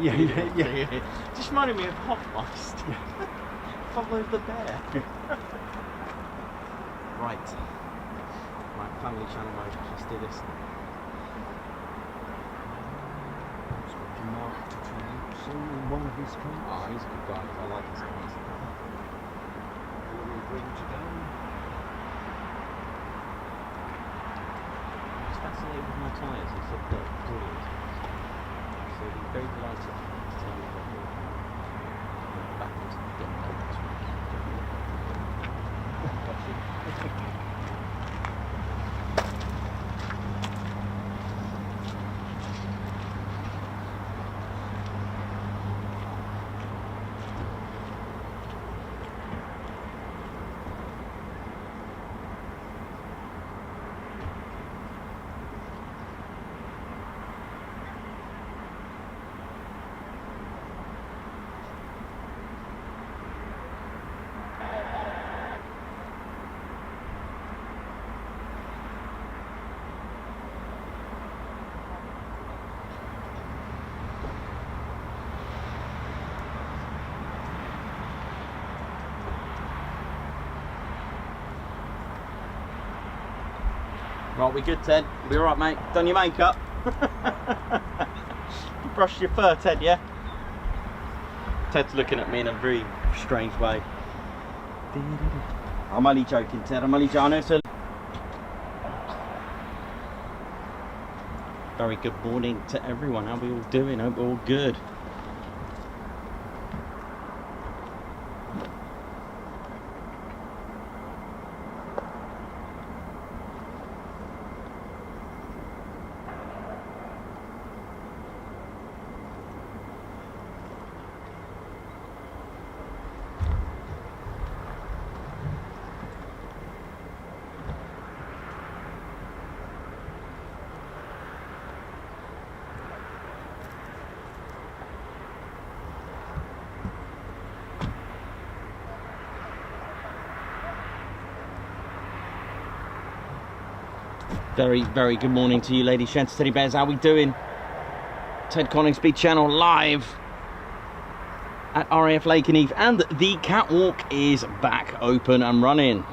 Yeah. Just reminded me of Hofmeister. Follow the bear. Right, family channel mode. Let's do this. Mark to troops in one of his troops. Oh, he's a good guy. I like his guys. Where are we going to go? I'm just fascinated with my tyres. He said they're brilliant. So he's very delighted to tell me that we're back into the decoy this week. Right, we good, Ted? We alright, mate? Done your makeup? You brushed your fur, Ted, yeah? Ted's looking at me in a very strange way. I'm only joking, Ted. I'm only joking. Very good morning to everyone. How are we all doing? Hope we're all good. Very good morning to you, ladies, gents, teddy bears. How we doing? Ted Coningsby channel live at RAF Lakenheath, and the catwalk is back open and running.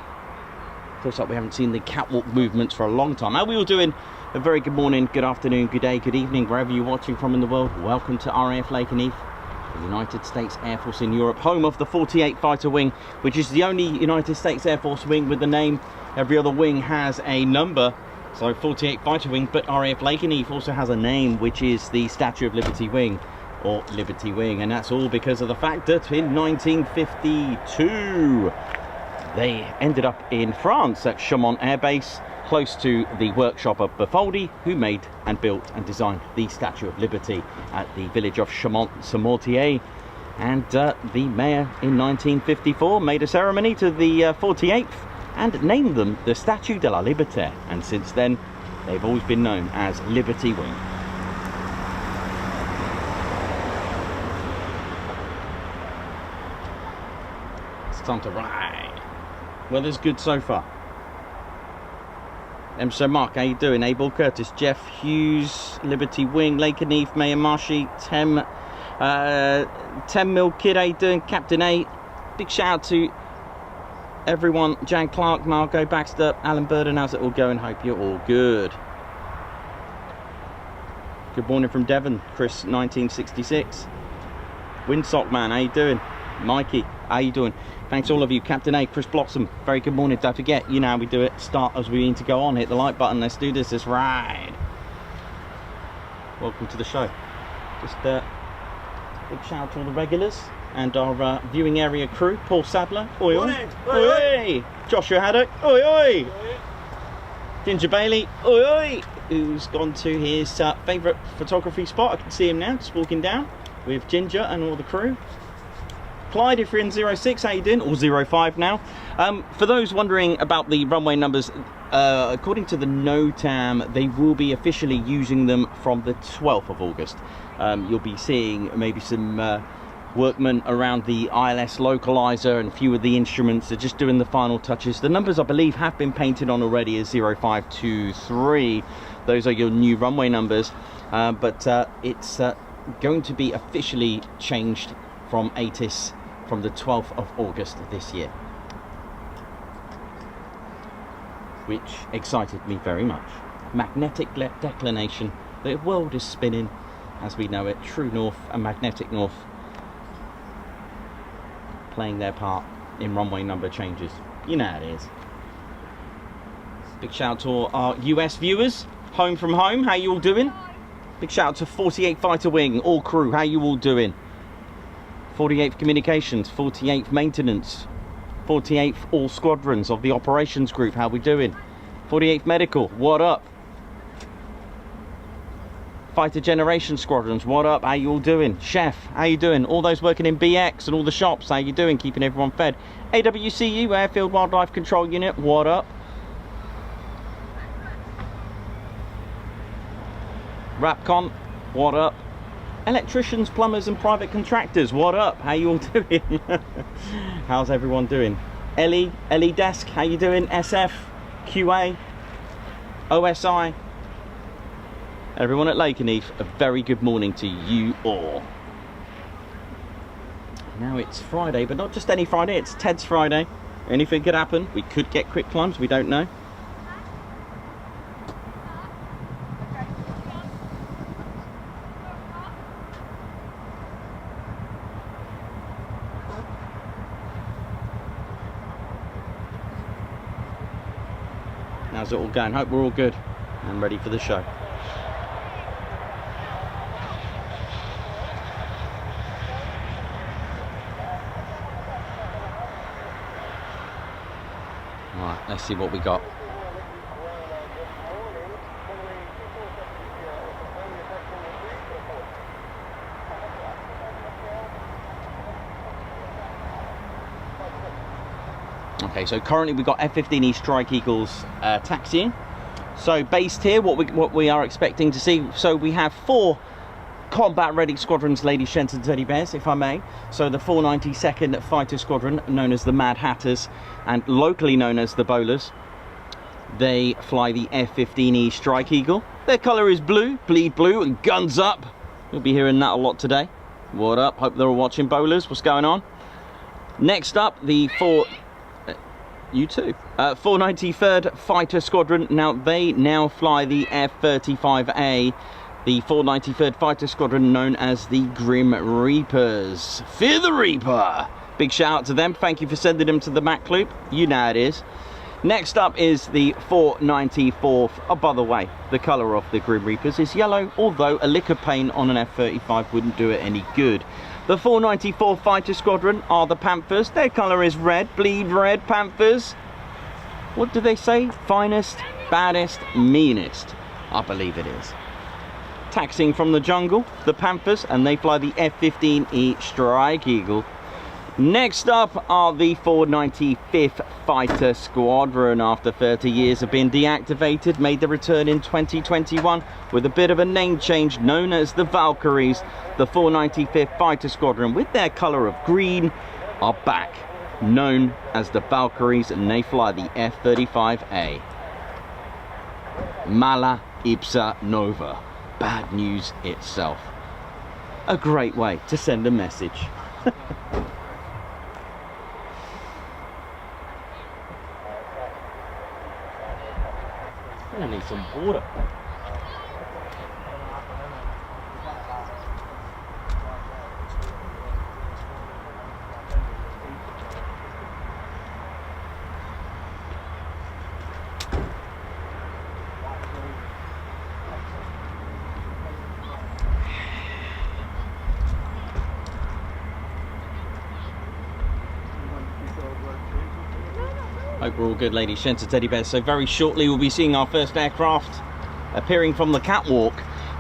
Feels like we haven't seen the catwalk movements for a long time. How we all doing? A very good morning, good afternoon, good day, good evening, wherever you're watching from in the world. Welcome to RAF Lakenheath, the United States Air Force in Europe, home of the 48 Fighter Wing, which is the only United States Air Force wing with the name. Every other wing has a number. So 48 Fighter Wing, but RAF Lakenheath also has a name, which is the Statue of Liberty Wing, or Liberty Wing, and that's all because of the fact that in 1952 they ended up in France at Chaumont Air Base, close to the workshop of Bartholdi, who made and built and designed the Statue of Liberty at the village of Chaumont-sur-Mortier. And the mayor in 1954 made a ceremony to the 48th and named them the Statue de la Liberté, and since then they've always been known as Liberty Wing. It's time to ride. Weather's good so far. So Mark, how you doing? Abel, Curtis, Jeff, Hughes, Liberty Wing, Lakenheath, Mayor Marshy, Tem Mil Kid, how you doing? Captain A, big shout out to everyone, Jan Clark, Margot Baxter, Alan Burden. How's it all going? Hope you're all good. Good morning from Devon, Chris 1966. Windsock man, how you doing? Mikey, how you doing? Thanks all of you. Captain A, Chris Blossom, very good morning. Don't forget, you know how we do it. Start as we need to go on. Hit the like button. Let's do this. Let's ride. Welcome to the show. Just big shout out to all the regulars and our viewing area crew. Paul Sadler, oi oi, oi oi. Joshua Haddock, oi oi. Ginger Bailey, oi, oi, who's gone to his favourite photography spot. I can see him now, just walking down with Ginger and all the crew. Clyde, if you're in 06, how you doing? Or 05 now. For those wondering about the runway numbers, according to the NOTAM, they will be officially using them from the 12th of August. You'll be seeing maybe some workmen around the ILS localizer and a few of the instruments. They're just doing the final touches. The numbers, I believe, have been painted on already as 0523. Those are your new runway numbers, but it's going to be officially changed from ATIS from the 12th of August this year, which excited me very much. Magnetic declination. The world is spinning as we know it. True North and Magnetic North playing their part in runway number changes. You know how it is. Big shout out to our US viewers, home from home. How you all doing? Big shout out to 48 Fighter Wing, all crew. How you all doing? 48th Communications, 48th Maintenance, 48th All Squadrons of the Operations Group. How we doing? 48th Medical, what up? Fighter Generation Squadrons, what up? How you all doing? Chef, how you doing? All those working in BX and all the shops, how you doing? Keeping everyone fed. AWCU, Airfield Wildlife Control Unit, what up? Rapcon, what up? Electricians, plumbers and private contractors, what up? How you all doing? How's everyone doing? Ellie Desk, how you doing? SF, QA, OSI. Everyone at Lakenheath, a very good morning to you all. Now it's Friday, but not just any Friday, it's Ted's Friday. Anything could happen. We could get quick climbs, we don't know. How's it all going? Hope we're all good and ready for the show. Alright, let's see what we got. Okay, so currently we've got F-15E Strike Eagles taxiing. So based here, what we are expecting to see, so we have 4 combat ready squadrons, ladies, gents and teddy bears, if I may. So the 492nd Fighter Squadron, known as the Mad Hatters and locally known as the Bowlers. They fly the F-15E Strike Eagle. Their colour is blue, bleed blue and guns up. You'll be hearing that a lot today. What up? Hope they're all watching. Bowlers, what's going on? Next up, the 493rd Fighter Squadron. Now they fly the F-35A, the 493rd Fighter Squadron, known as the Grim Reapers. Fear the Reaper! Big shout out to them. Thank you for sending them to the Mac Loop. You know how it is. Next up is the 494th. Oh, by the way, the colour of the Grim Reapers is yellow, although a lick of paint on an F-35 wouldn't do it any good. The 494th Fighter Squadron are the Panthers. Their colour is red, bleed red, Panthers. What do they say? Finest, baddest, meanest. I believe it is. Taxiing from the jungle, the Panthers, and they fly the F-15E Strike Eagle. Next up are the 495th Fighter Squadron. After 30 years of being deactivated, made the return in 2021 with a bit of a name change, known as the Valkyries. The 495th Fighter Squadron, with their colour of green, are back, known as the Valkyries, and they fly the F-35A. Mala ipsa nova. Bad news itself. A great way to send a message. I need some water. Hope we're all good, ladies, gents and teddy bears. So very shortly we'll be seeing our first aircraft appearing from the catwalk.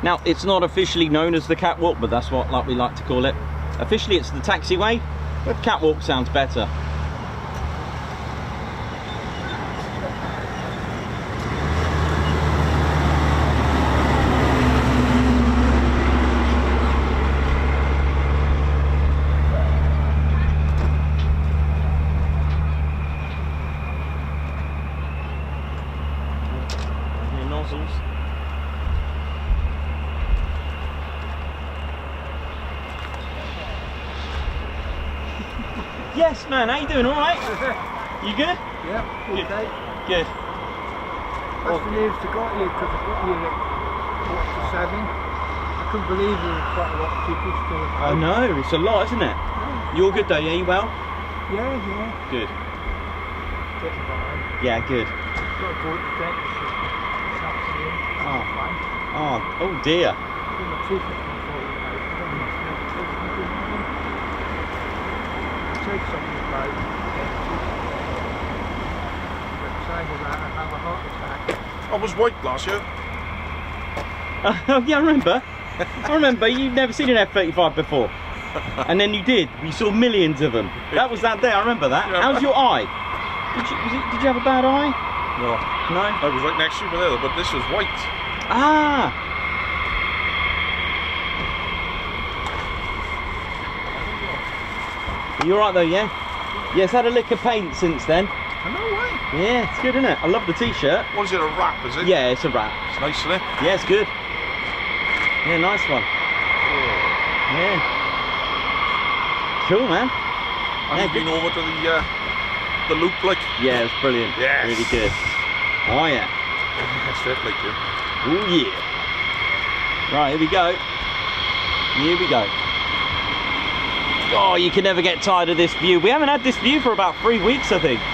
Now, it's not officially known as the catwalk, but that's what we like to call it. Officially it's the taxiway, but catwalk sounds better. Nozzles. Yes, man, how you doing? All right? You good? Yeah, good. Okay. Good. That's the news to got here, because I got here at 7. I couldn't believe there were quite a lot of people still at I home. know, it's a lot, isn't it? Yeah. You're good though, yeah? You well? Yeah. Good. Getting by. Yeah, good. Got to go to the dentist this afternoon. Oh. Fine. Oh dear. My teeth have been falling out. Take something about the dentist. But besides that, I have a heart attack. I was white last year. Oh yeah, I remember you've never seen an F-35 before. And then you did. We saw millions of them. That was that day, I remember that. Yeah. How's your eye? Did you have a bad eye? No. No? I was right next to you with it, but this was white. Ah! You alright though, yeah? Yeah, it's had a lick of paint since then. I know why. Yeah, it's good, isn't it? I love the t-shirt. What is it, a wrap, is it? Yeah, it's a wrap. It's nice, isn't it? Yeah, it's good. Yeah, nice one. Yeah. Cool, man. Have you been over to the loop, like? Yeah, it's brilliant. Yes. Really good. Oh, yeah. That's it, like you. Oh, yeah. Right, here we go. Here we go. Oh, you can never get tired of this view. We haven't had this view for about 3 weeks, I think. It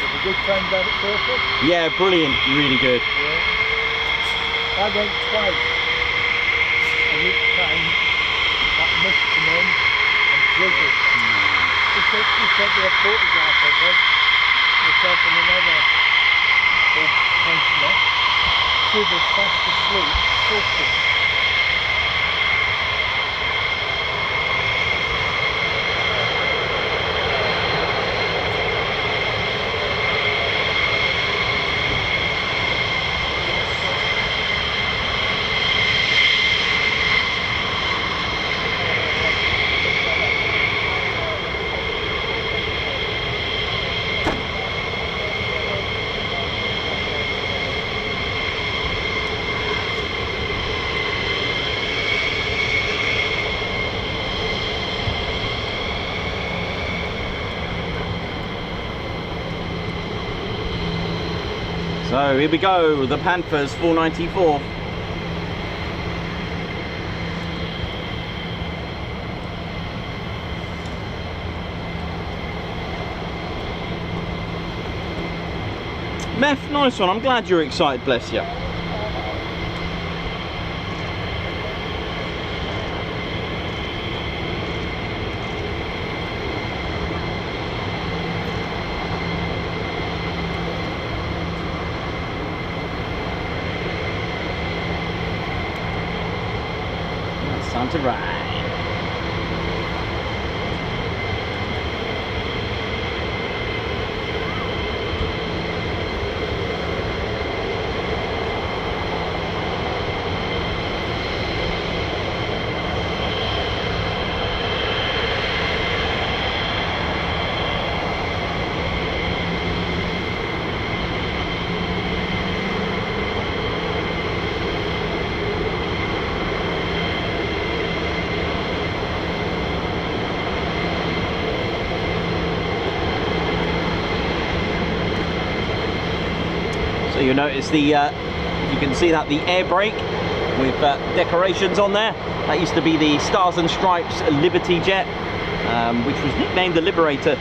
was a good time down at Purple. Yeah, brilliant. Really good. Yeah. I went twice. And each time that mist come in and drizzled. He sent me a photograph of it. Myself and another old pensioner. She was fast asleep, soaking. So here we go, the Panthers 494. Meth, nice one. I'm glad you're excited, bless you. It's time to ride. So you'll notice the, you can see that the air brake with decorations on there. That used to be the Stars and Stripes Liberty Jet, which was nicknamed the Liberator.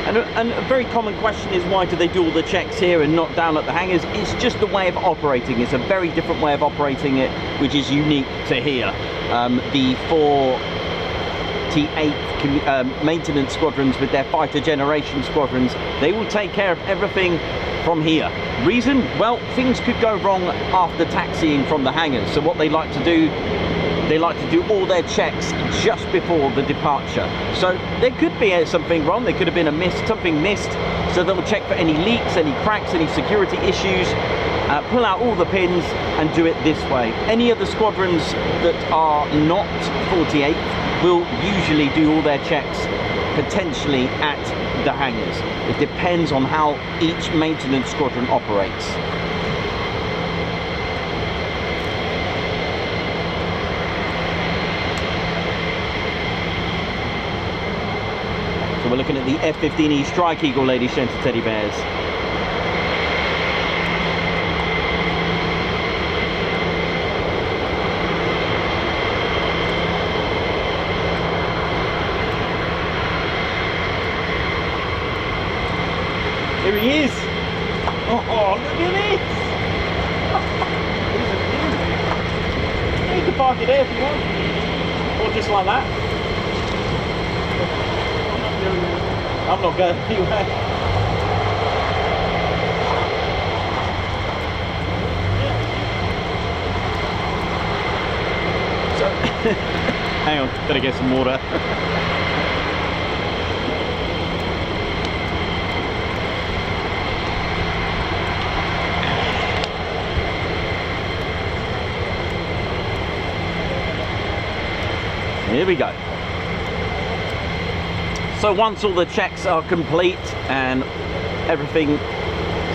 And a very common question is, why do they do all the checks here and not down at the hangars? It's just the way of operating. It's a very different way of operating it, which is unique to here. The 48th maintenance squadrons with their fighter generation squadrons. They will take care of everything from here. Reason? Well, things could go wrong after taxiing from the hangars. So what they like to do, they like to do all their checks just before the departure. So there could be something wrong, there could have been something missed, so they'll check for any leaks, any cracks, any security issues, pull out all the pins and do it this way. Any of the squadrons that are not 48th will usually do all their checks potentially at the hangars. It depends on how each maintenance squadron operates. So we're looking at the F-15E Strike Eagle, ladies, gents, and teddy bears. Here he is! Oh, look at this! You can park it there if you want. Or just like that. I'm not going anywhere. So, hang on, gotta get some water. Here we go. So once all the checks are complete and everything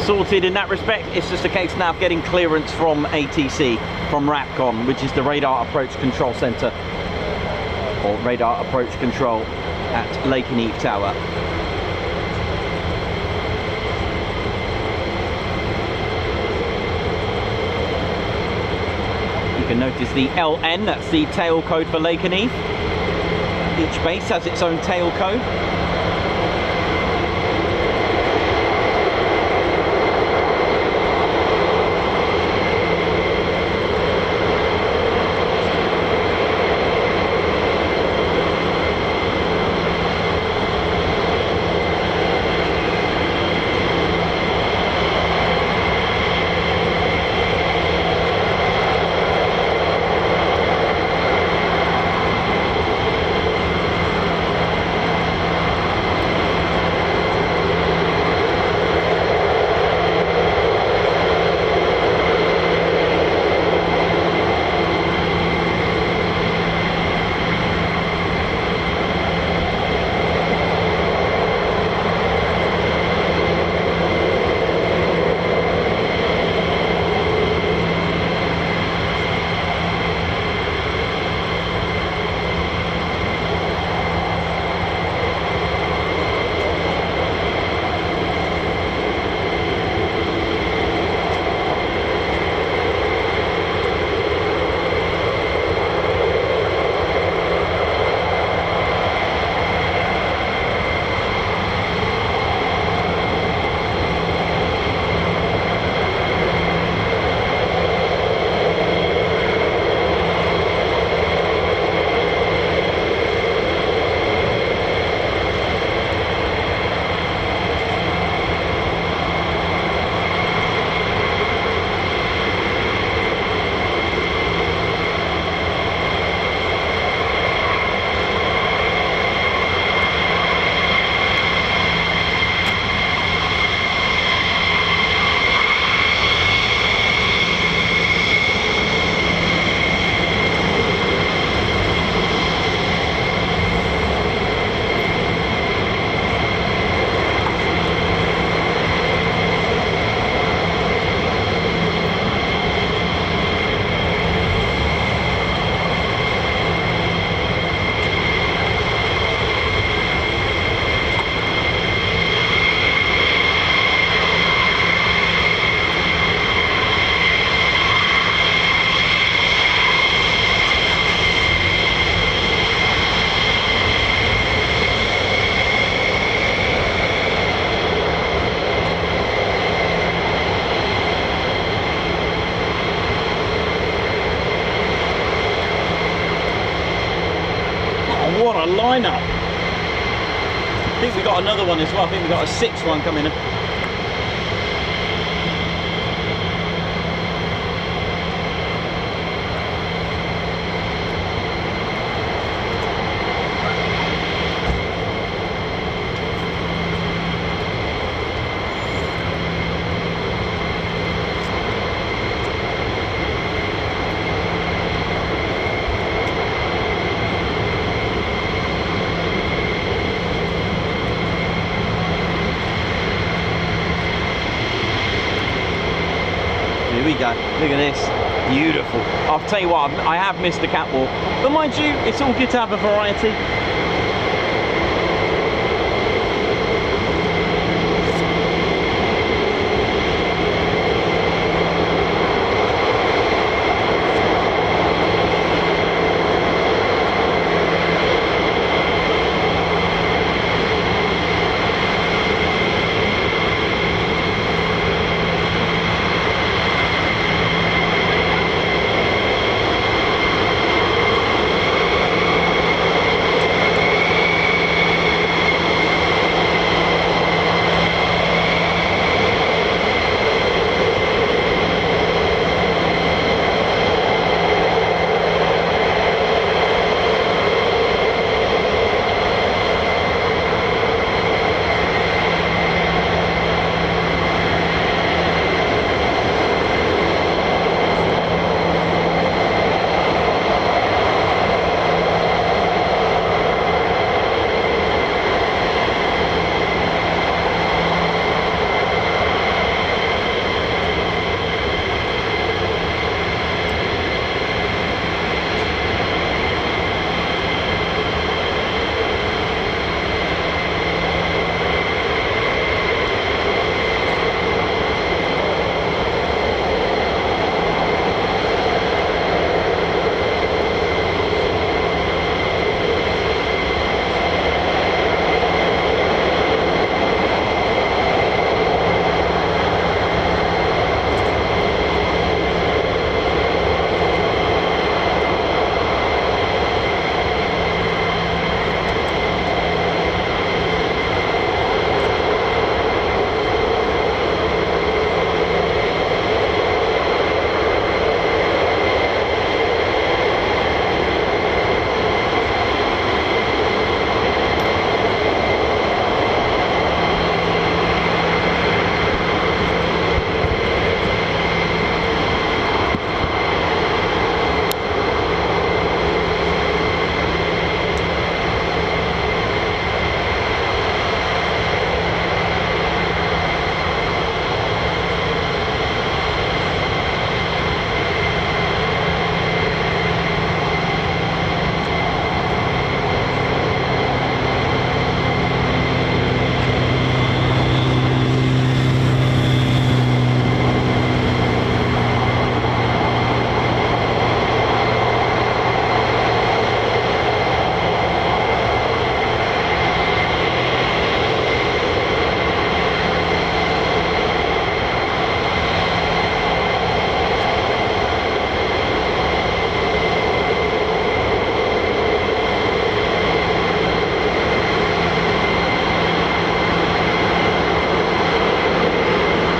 sorted in that respect, it's just a case now of getting clearance from ATC, from RAPCON, which is the Radar Approach Control Center, or Radar Approach Control at Lakenheath Tower. You can notice the LN, that's the tail code for Lakenheath. Each base has its own tail code. got another one as well. I think we've got a 6th one coming in. Here we go. Look at this. Beautiful. I'll tell you what, I have missed the catwalk. But mind you, it's all good to have a variety.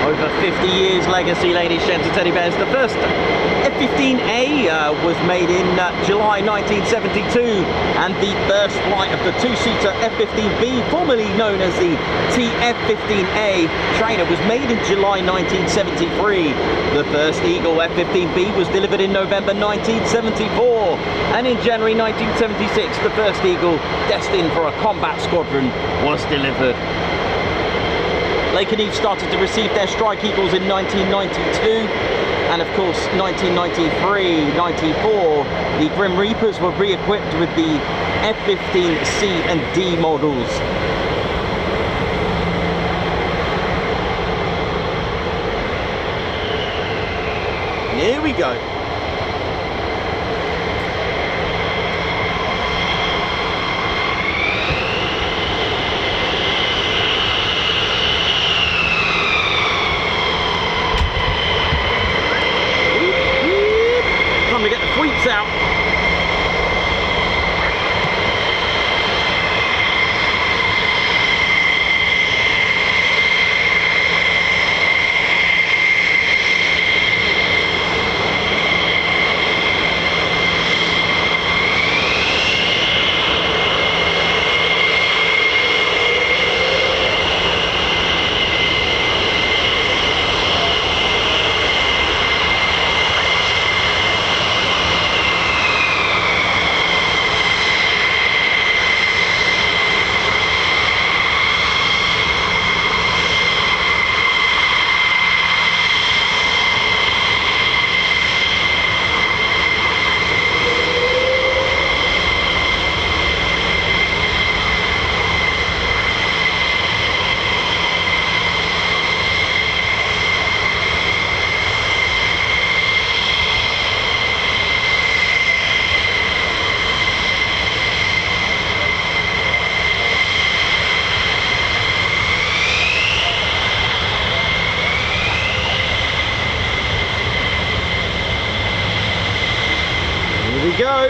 Over 50 years legacy, ladies, gents and teddy bears. The first F-15A was made in July 1972, and the first flight of the two-seater F-15B, formerly known as the TF-15A trainer, was made in July 1973. The first Eagle F-15B was delivered in November 1974, and in January 1976, the first Eagle, destined for a combat squadron, was delivered. Lakenheath started to receive their Strike Eagles in 1992, and of course 1993-94 the Grim Reapers were re-equipped with the F-15C and D models. Here we go. Time to get the sweeps out. we go.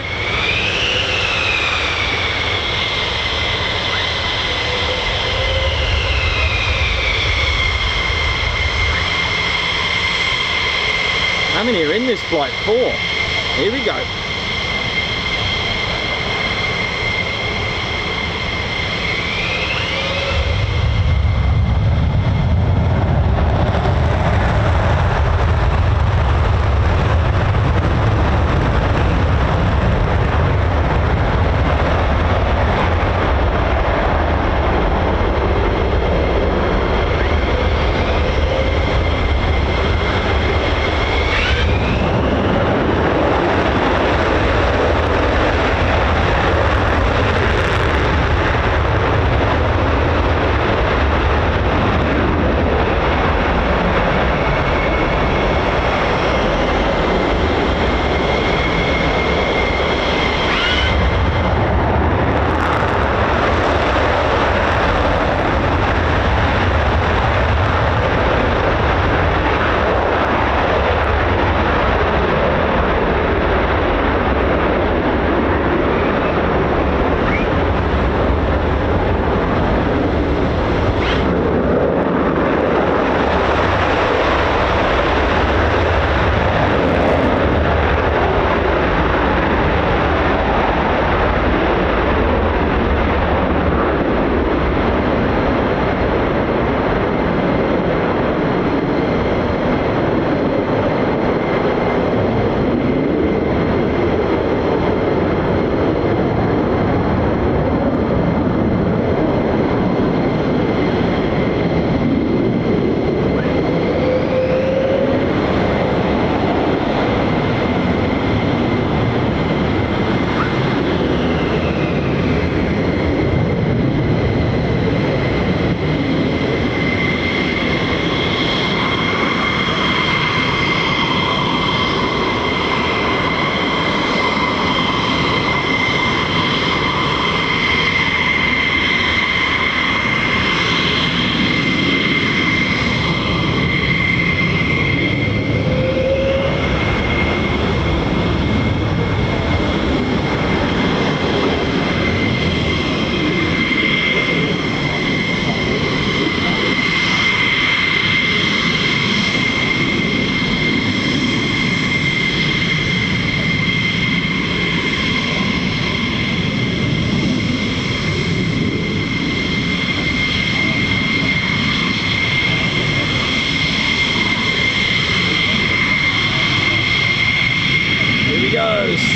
How many are in this flight? 4. Here we go.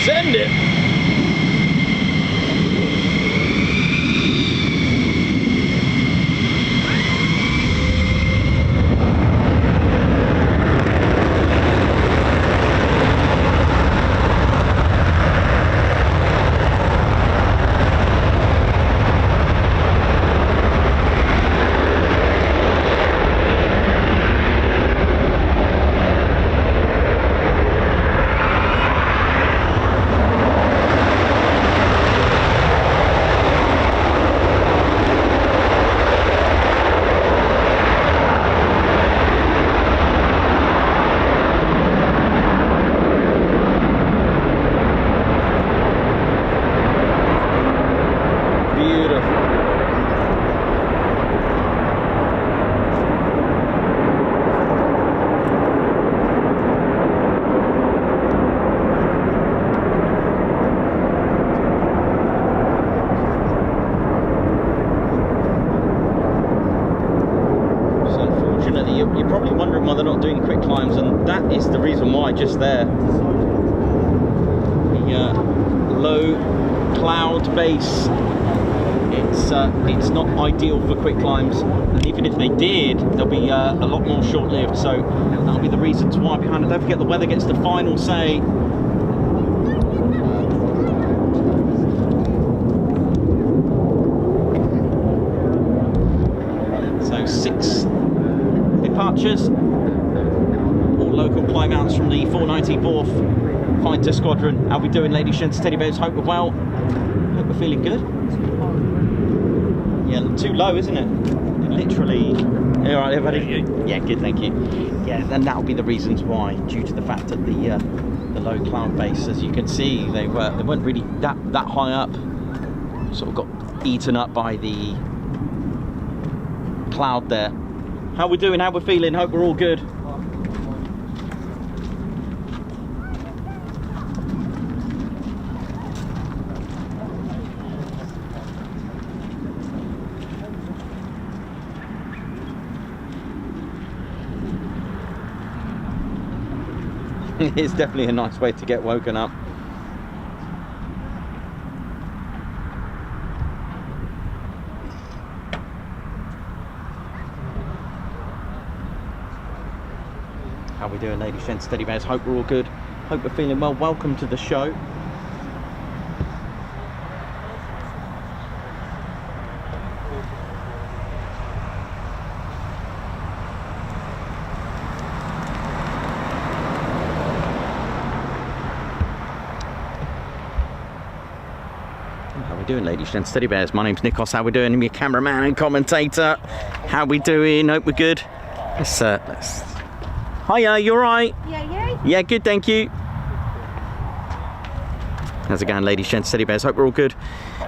Send it. You're probably wondering why they're not doing quick climbs, and that is the reason why. Just there, the low cloud base, it's not ideal for quick climbs, and even if they did, they'll be a lot more short-lived. So that'll be the reasons why behind it. Don't forget, the weather gets the final say. So 6 departures, all local climb outs from the 494th Fighter Squadron. How we doing, ladies, gents, teddy bears? Hope we're well. Hope we're feeling good. Yeah, too low, isn't it? Literally. All right, everybody? Yeah, good, thank you. Yeah, and that'll be the reasons why, due to the fact that the the low cloud base. As you can see, they weren't really that high up. Sort of got eaten up by the cloud there. How we doing? How we feeling? Hope we're all good. It's definitely a nice way to get woken up. How we doing, ladies, gents, teddy bears? Hope we're all good. Hope we're feeling well. Welcome to the show. Doing, ladies, gents, teddy bears? My name's Nikos. How we doing? I'm your cameraman and commentator. How we doing? Hope we're good. Let's Hiya, you alright? Yeah. Yeah, good, thank you. How's it going, ladies, gents, teddy bears? Hope we're all good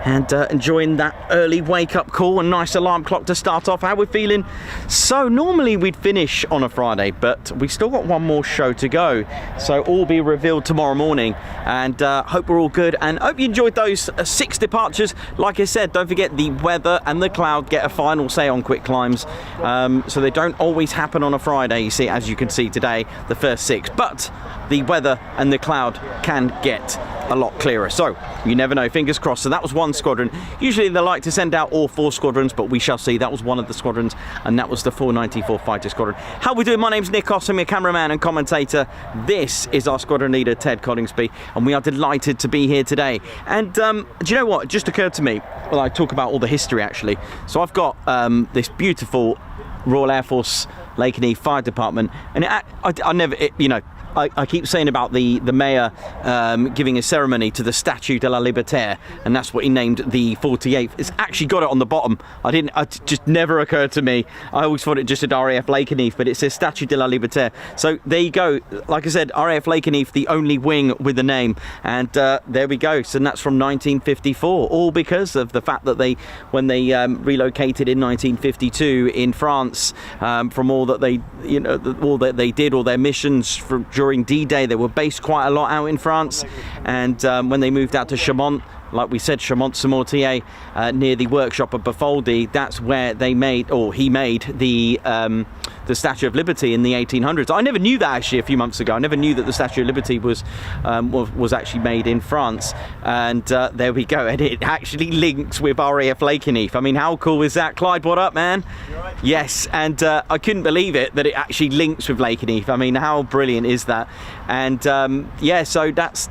and enjoying that early wake-up call. A nice alarm clock to start off. How we're feeling? So normally we'd finish on a Friday, but we still got one more show to go, so all be revealed tomorrow morning. And hope we're all good, and hope you enjoyed those 6 departures. Like I said, don't forget the weather and the cloud get a final say on quick climbs, so they don't always happen on a Friday. You see, as you can see today, the first 6, but the weather and the cloud can get a lot clearer, so you never know. Fingers crossed. So that was one squadron. Usually they like to send out all 4 squadrons, but we shall see. That was one of the squadrons, and that was the 494 Fighter Squadron. How we doing? My name's Nikos. I'm your cameraman and commentator. This is our squadron leader, Ted Coningsby, and we are delighted to be here today. And do you know what? It just occurred to me, well, I talk about all the history actually. So I've got this beautiful Royal Air Force Lakenheath Fire Department, and I never, you know, I keep saying about the mayor giving a ceremony to the Statue de la Liberté, and that's what he named the 48th. It's actually got it on the bottom. It just never occurred to me. I always thought it just said RAF Lakenheath, but it says Statue de la Liberté. So there you go. Like I said, RAF Lakenheath, the only wing with a name, and there we go. So that's from 1954, all because of the fact that when they relocated in 1952 in France, from all that they, you know, all that they did, all their missions during D-Day, they were based quite a lot out in France, and when they moved out to Chaumont, like we said, Chaumont-sur-Mortier, near the workshop of Bartholdi, that's where they made, or he made, the Statue of Liberty in the 1800s. I never knew that actually a few months ago. I never knew that the Statue of Liberty was actually made in France, and there we go. And it actually links with RAF Lakenheath. I mean, how cool is that? Clyde, what up, man? Right. Yes, and I couldn't believe it that it actually links with Lakenheath. I mean, how brilliant is that? And yeah, so that's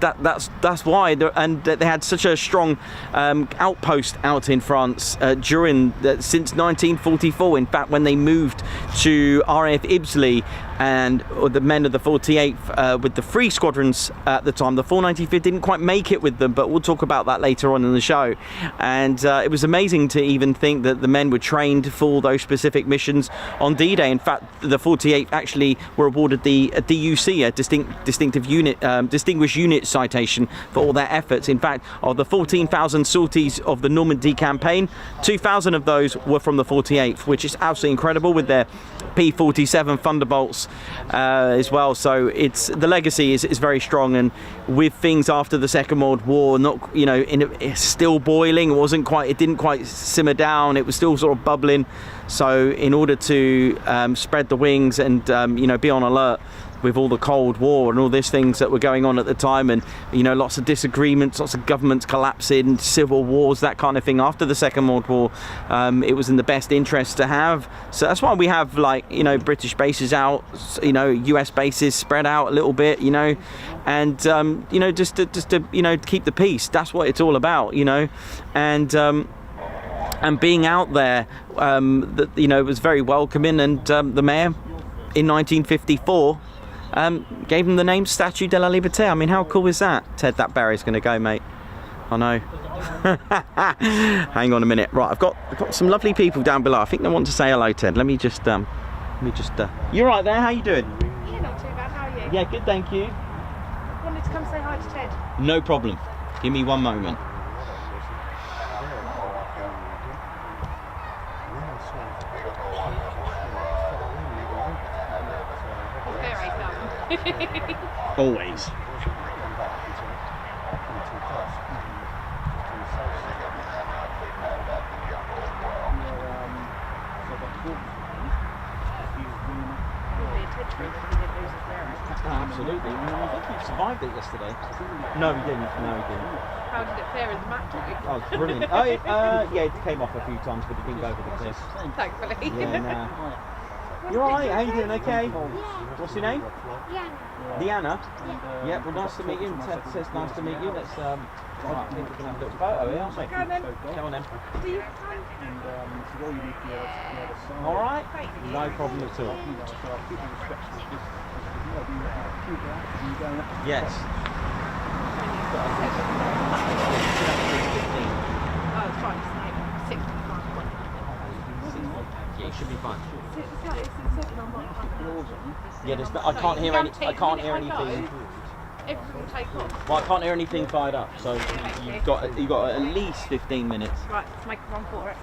why. And they had such a strong outpost out in France since 1944. In fact, when they moved to RAF Ibsley, and the men of the 48th with the 3 squadrons at the time, the 495th didn't quite make it with them, but we'll talk about that later on in the show. And it was amazing to even think that the men were trained for those specific missions on D-Day. In fact, the 48th actually were awarded the DUC, a distinguished unit citation for all their efforts. In fact, of the 14,000 sorties of the Normandy campaign, 2,000 of those were from the 48th, which is absolutely incredible, with their P-47 Thunderbolts as well. So the legacy is very strong, and with things after the Second World War, not, you know, it's still boiling. It didn't quite simmer down. It was still sort of bubbling. So in order to spread the wings and you know, be on alert with all the Cold War and all these things that were going on at the time, and, you know, lots of disagreements, lots of governments collapsing, civil wars, that kind of thing after the Second World War, it was in the best interest to have. So that's why we have, like, you know, British bases out, you know, US bases spread out a little bit, you know, and you know, just to you know, keep the peace. That's what it's all about, you know. And being out there, that, you know, was very welcoming, and the mayor in 1954 gave him the name Statue de la Liberté. I mean, how cool is that? Ted, that Barry's going to go, mate. I know. Hang on a minute. Right, I've got some lovely people down below. I think they want to say hello, Ted. Let me just you're right there. How you doing? Yeah, not too bad. How are you? Yeah, good, thank you. wanted to come say hi to Ted. No problem. Give me one moment. Always. Absolutely. I think we survived it yesterday. No, we didn't. No, we didn't. How did it fare in the match? Oh, it's brilliant. Oh, yeah, it came off a few times, but it didn't go over the cliff. Thankfully. Yeah, nah. You're alright, how you doing? Okay? What's your name? Diana? Yeah, well, nice to meet you. Ted says nice to meet you. Let's, I think we can have a little photo here, aren't we? Go on then. Come on then. Do you have time? Alright? No problem at all. Yes. Oh, it's fine. It's 65. Yeah, it should be fine. It's 7 on my Yeah, there's no, I can't hear any. I can't hear anything. Everything will take off. Well, I can't hear anything fired up. So you've got at least 15 minutes. Right, let's make a run for it.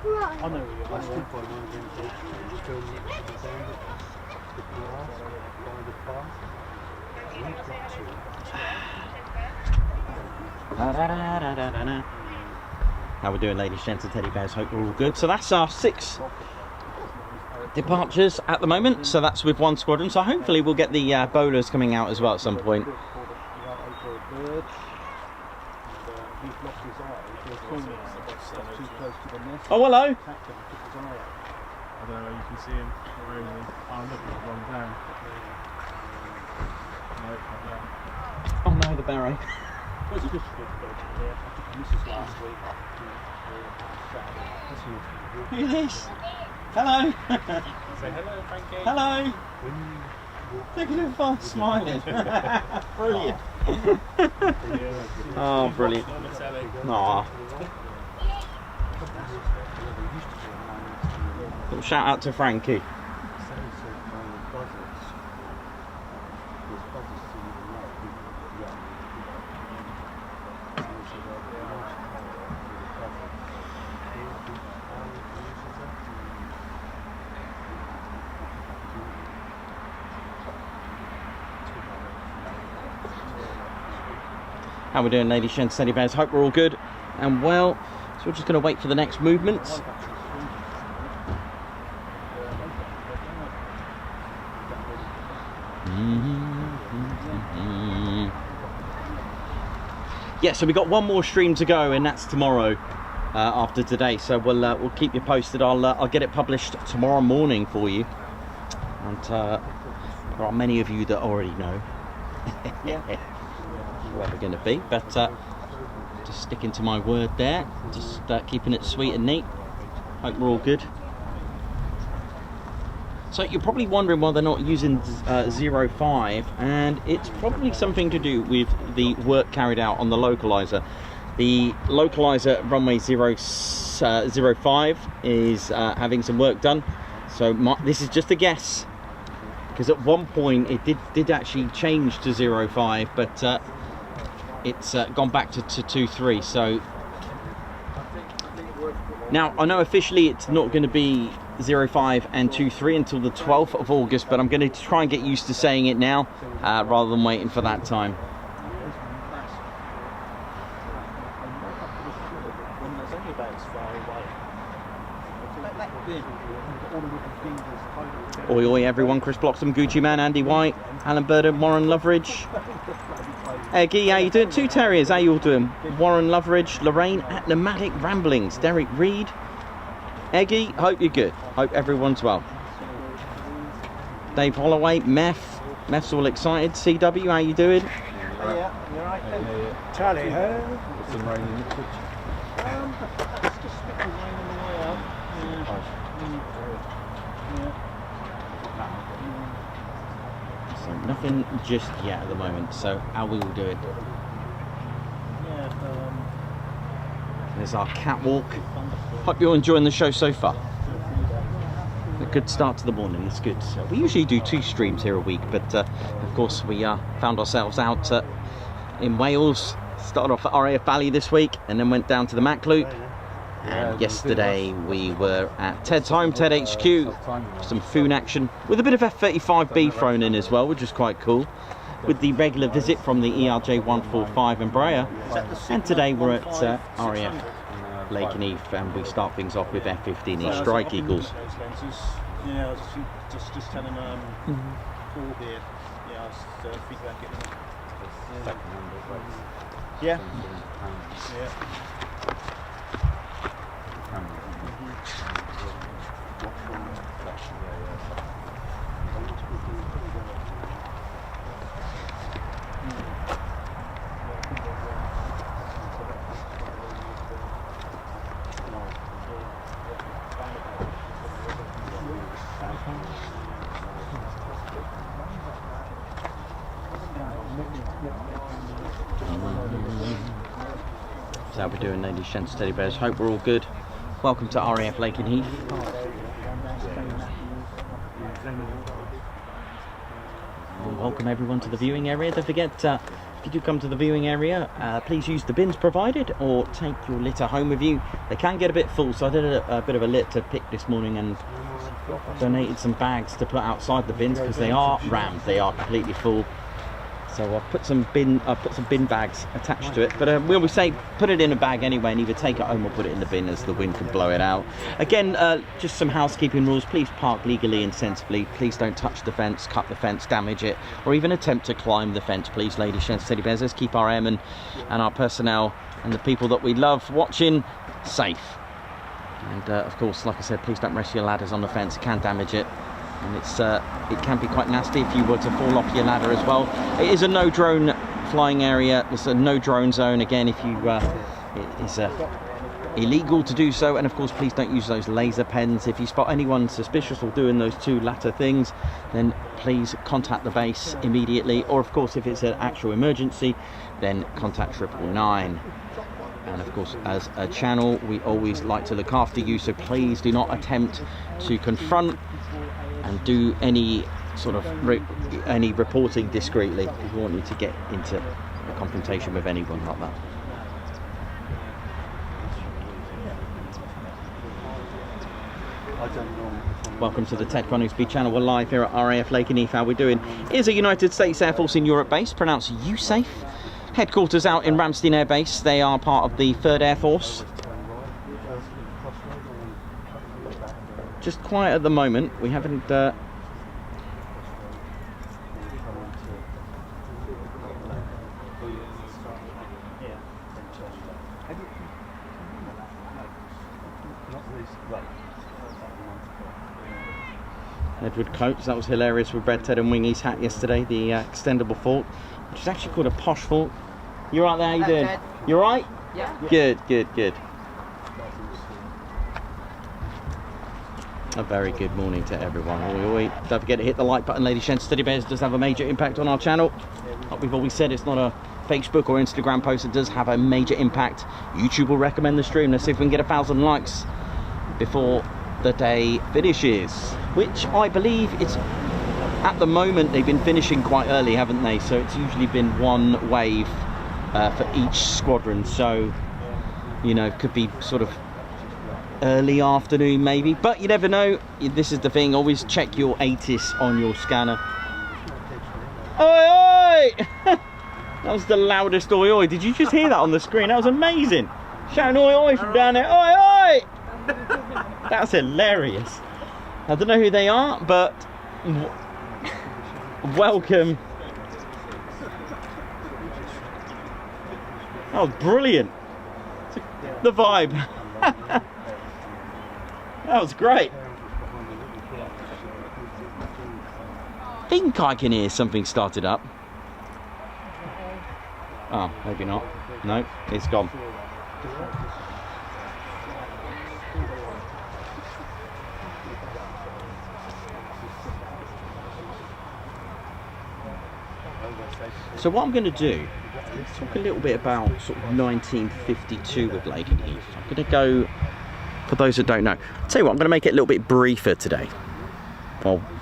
I know where you How we doing, ladies, gents and teddy bears? Hope we're all good. So that's our 6 departures at the moment. So that's with 1 squadron. So hopefully we'll get the bowlers coming out as well at some point. Oh, hello. I don't know, you can see him. Where is he? Oh, look, he's gone down. No, not there. Oh no, the barrow. This is last week. Who's this? Hello. Say hello, Frankie. Hello. Look at him fun smiling. Brilliant. Oh, brilliant. Aww. Little shout out to Frankie. How we doing, ladies, gents, teddy bears? Hope we're all good and well. So we're just going to wait for the next movements. Yeah, so we got one more stream to go, and that's tomorrow after today. So we'll keep you posted. I'll get it published tomorrow morning for you. And there are many of you that already know. Where we're going to be, but just sticking to my word there, just keeping it sweet and neat. Hope we're all good. So you're probably wondering why they're not using 05, and it's probably something to do with the work carried out on the localizer. The localizer runway 05 is having some work done, so this is just a guess, because at one point it did actually change to 05, but it's gone back to 23. So now I know officially it's not going to be 05 and 23 until the 12th of August, but I'm going to try and get used to saying it now rather than waiting for that time. Oi oi everyone, Chris Bloxham, Gucci Man, Andy White, Alan Burden, Warren Loveridge. Eggy, how you doing? 2 Terriers, how you all doing? Warren Loveridge, Lorraine at Nomadic Ramblings, Derek Reed. Eggy, hope you're good. Hope everyone's well. Dave Holloway, Meph's all excited. CW, how you doing? Yeah, you alright then? Charlie, It's some rain in Ipswich. It's just spitting rain on the way out. So nothing just yet at the moment, so how we will do it. There's our catwalk. Hope you're enjoying the show so far. The good start to the morning. It's good. We usually do 2 streams here a week, but of course we found ourselves out in Wales. Started off at RAF Valley this week and then went down to the Mac Loop. And yesterday we were at Ted's home, Ted HQ, some Foon action with a bit of F-35B thrown in as well, which is quite cool, with the regular visit from the ERJ 145 Embraer. And today we're at RAF Lakenheath, and we start things off with F-15 Strike Eagles. Yeah, I was just telling Paul here. Yeah, I was thinking about getting them. Yeah. Yeah. So how we're doing, ladies, gents, teddy bears. Hope we're all good. Welcome to RAF Lakenheath. And welcome everyone to the viewing area. Don't forget, if you do come to the viewing area, please use the bins provided or take your litter home with you. They can get a bit full, so I did a bit of a litter pick this morning and donated some bags to put outside the bins because they are rammed. They are completely full. So I've put some bin bags attached to it, but we always say put it in a bag anyway, and either take it home or put it in the bin as the wind can blow it out. Again, just some housekeeping rules. Please park legally and sensibly. Please don't touch the fence, cut the fence, damage it, or even attempt to climb the fence. Please, ladies, gents, teddy bears. Let's keep our airmen and our personnel and the people that we love watching safe. And of course, like I said, please don't rest your ladders on the fence. It can damage it. And it can be quite nasty if you were to fall off your ladder as well. It is a no drone flying area. It's a no drone zone. Again, if you it is illegal to do so. And of course, please don't use those laser pens. If you spot anyone suspicious or doing those 2 latter things, then please contact the base immediately. Or of course, if it's an actual emergency, then contact 999. And of course, as a channel, we always like to look after you, so please do not attempt to confront and do any sort of any reporting discreetly. We want you to get into a confrontation with anyone like that. Welcome to the Ted Coningsby channel. We're live here at RAF Lakenheath. How we're doing? Here's a United States Air Force in Europe base, pronounced USAFE. Headquarters out in Ramstein Air Base. They are part of the 3rd Air Force. Just quiet at the moment. We haven't Edward Coates, that was hilarious with Red Ted and Wingy's hat yesterday, the extendable fork, which is actually called a posh fork. You right there? How you doing? You right? Yeah. Good, good, good. A very good morning to everyone. Don't forget to hit the like button, ladies, gents. Teddy bears does have a major impact on our channel. Like we've always said, it's not a Facebook or Instagram post. It does have a major impact. YouTube will recommend the stream. Let's see if we can get 1,000 likes before the day finishes, which I believe it's at the moment. They've been finishing quite early, haven't they? So it's usually been 1 wave for each squadron. So, you know, it could be sort of early afternoon maybe, but you never know. This is the thing, always check your ATIS on your scanner. Oi oi! That was the loudest oi oi. Did you just hear that on the screen? That was amazing. Shouting oi oi from down there. Oi oi! That's hilarious. I don't know who they are, but welcome. That was brilliant. The vibe. That was great. I think I can hear something started up. Oh, maybe not. No, it's gone. So what I'm going to do, let's talk a little bit about sort of 1952 with Lakenheath. I'm going to go, for those that don't know, I'll tell you what, I'm going to make it a little bit briefer today.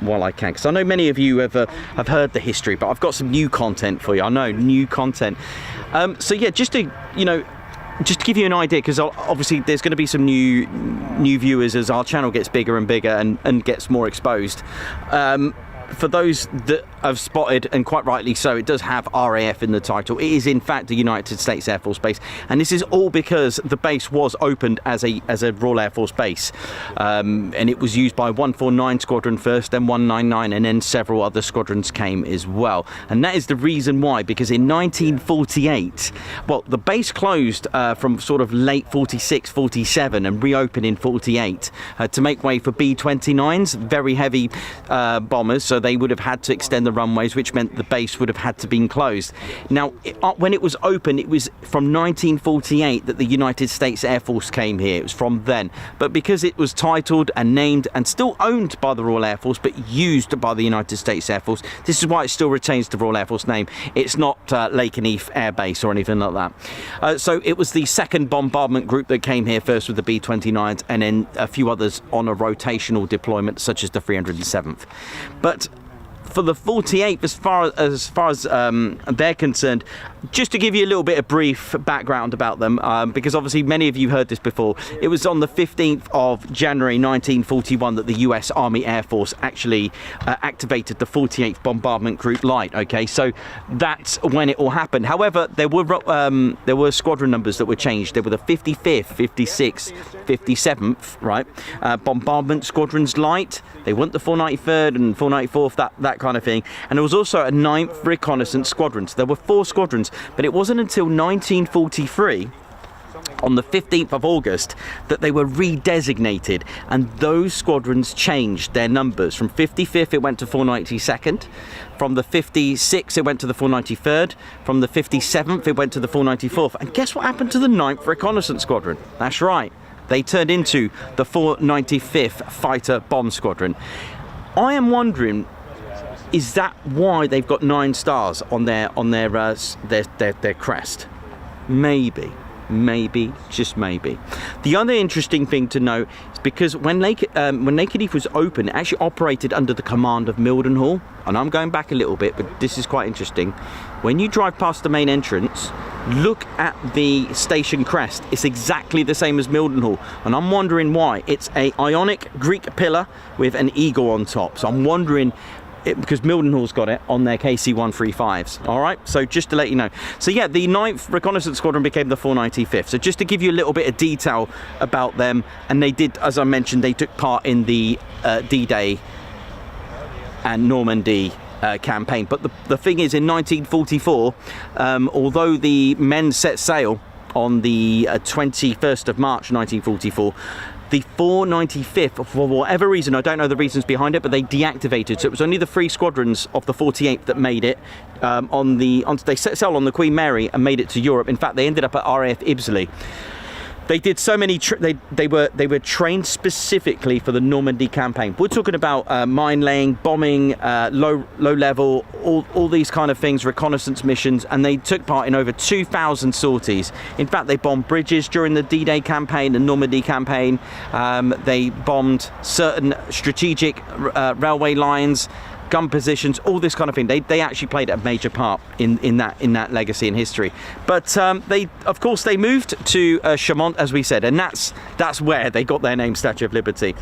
while I can, because I know many of you have heard the history, but I've got some new content for you. I know, new content. So yeah, just to give you an idea, because obviously there's going to be some new viewers as our channel gets bigger and bigger and gets more exposed. For those that have spotted, and quite rightly so, it does have RAF in the title. It is in fact the United States Air Force base, and this is all because the base was opened as a Royal Air Force base, and it was used by 149 Squadron first, then 199, and then several other squadrons came as well. And that is the reason why, because in 1948, well, the base closed from sort of late 46, 47, and reopened in 48 to make way for B-29s, very heavy bombers. So they would have had to extend the runways, which meant the base would have had to be closed. Now, when it was open, it was from 1948 that the United States Air Force came here. It was from then. But because it was titled and named and still owned by the Royal Air Force, but used by the United States Air Force, this is why it still retains the Royal Air Force name. It's not Lakenheath Air Base or anything like that. So it was the 2nd Bombardment Group that came here first with the B-29s, and then a few others on a rotational deployment, such as the 307th. But for the 48th, as far as they're concerned, just to give you a little bit of brief background about them, because obviously many of you heard this before, it was on the 15th of January 1941 that the US Army Air Force actually activated the 48th Bombardment Group Light. Okay, so that's when it all happened. However, there were squadron numbers that were changed. There were the 55th, 56th, 57th, right? Bombardment Squadrons Light. They weren't the 493rd and 494th, that kind of thing. And there was also a 9th Reconnaissance Squadron. So there were 4 squadrons, but it wasn't until 1943, on the 15th of August, that they were redesignated, and those squadrons changed their numbers. From 55th, it went to 492nd. From the 56th, it went to the 493rd. From the 57th, it went to the 494th. And guess what happened to the 9th Reconnaissance Squadron? That's right. They turned into the 495th Fighter Bomb Squadron. I am wondering, is that why they've got 9 stars on their crest? Maybe, just maybe. The other interesting thing to know is because when Lakenheath was open, it actually operated under the command of Mildenhall. And I'm going back a little bit, but this is quite interesting. When you drive past the main entrance, look at the station crest. It's exactly the same as Mildenhall, and I'm wondering why. It's a Ionic Greek pillar with an eagle on top. So I'm wondering, because Mildenhall's got it on their KC-135s. All right, so just to let you know. So yeah, the 9th Reconnaissance Squadron became the 495th. So just to give you a little bit of detail about them, and they did, as I mentioned, they took part in the D-Day and Normandy campaign. But the thing is, in 1944, although the men set sail on the 21st of March 1944, the 495th, for whatever reason, I don't know the reasons behind it, but they deactivated. So it was only the 3 squadrons of the 48th that made it. They set sail on the Queen Mary and made it to Europe. In fact, they ended up at RAF Ibsley. They did so many. They were trained specifically for the Normandy campaign. We're talking about mine laying, bombing, low level, all these kind of things, reconnaissance missions, and they took part in over 2,000 sorties. In fact, they bombed bridges during the D-Day campaign, the Normandy campaign. They bombed certain strategic railway lines, gun positions, all this kind of thing. They actually played a major part in that legacy and history. But they, of course, they moved to Chaumont, as we said, and that's where they got their name, Statue of Liberty.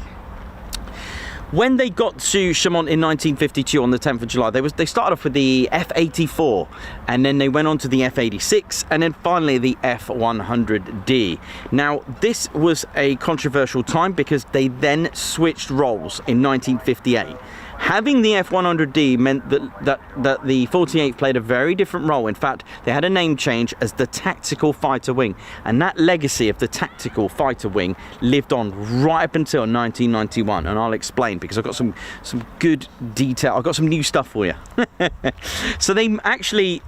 When they got to Chaumont in 1952 on the 10th of July, they started off with the F-84, and then they went on to the F-86, and then finally the F-100D. Now, this was a controversial time because they then switched roles in 1958. Having the F-100D meant that the 48th played a very different role. In fact, they had a name change as the Tactical Fighter Wing, and that legacy of the Tactical Fighter Wing lived on right up until 1991, and I'll explain because I've got some good detail. I've got some new stuff for you. So they actually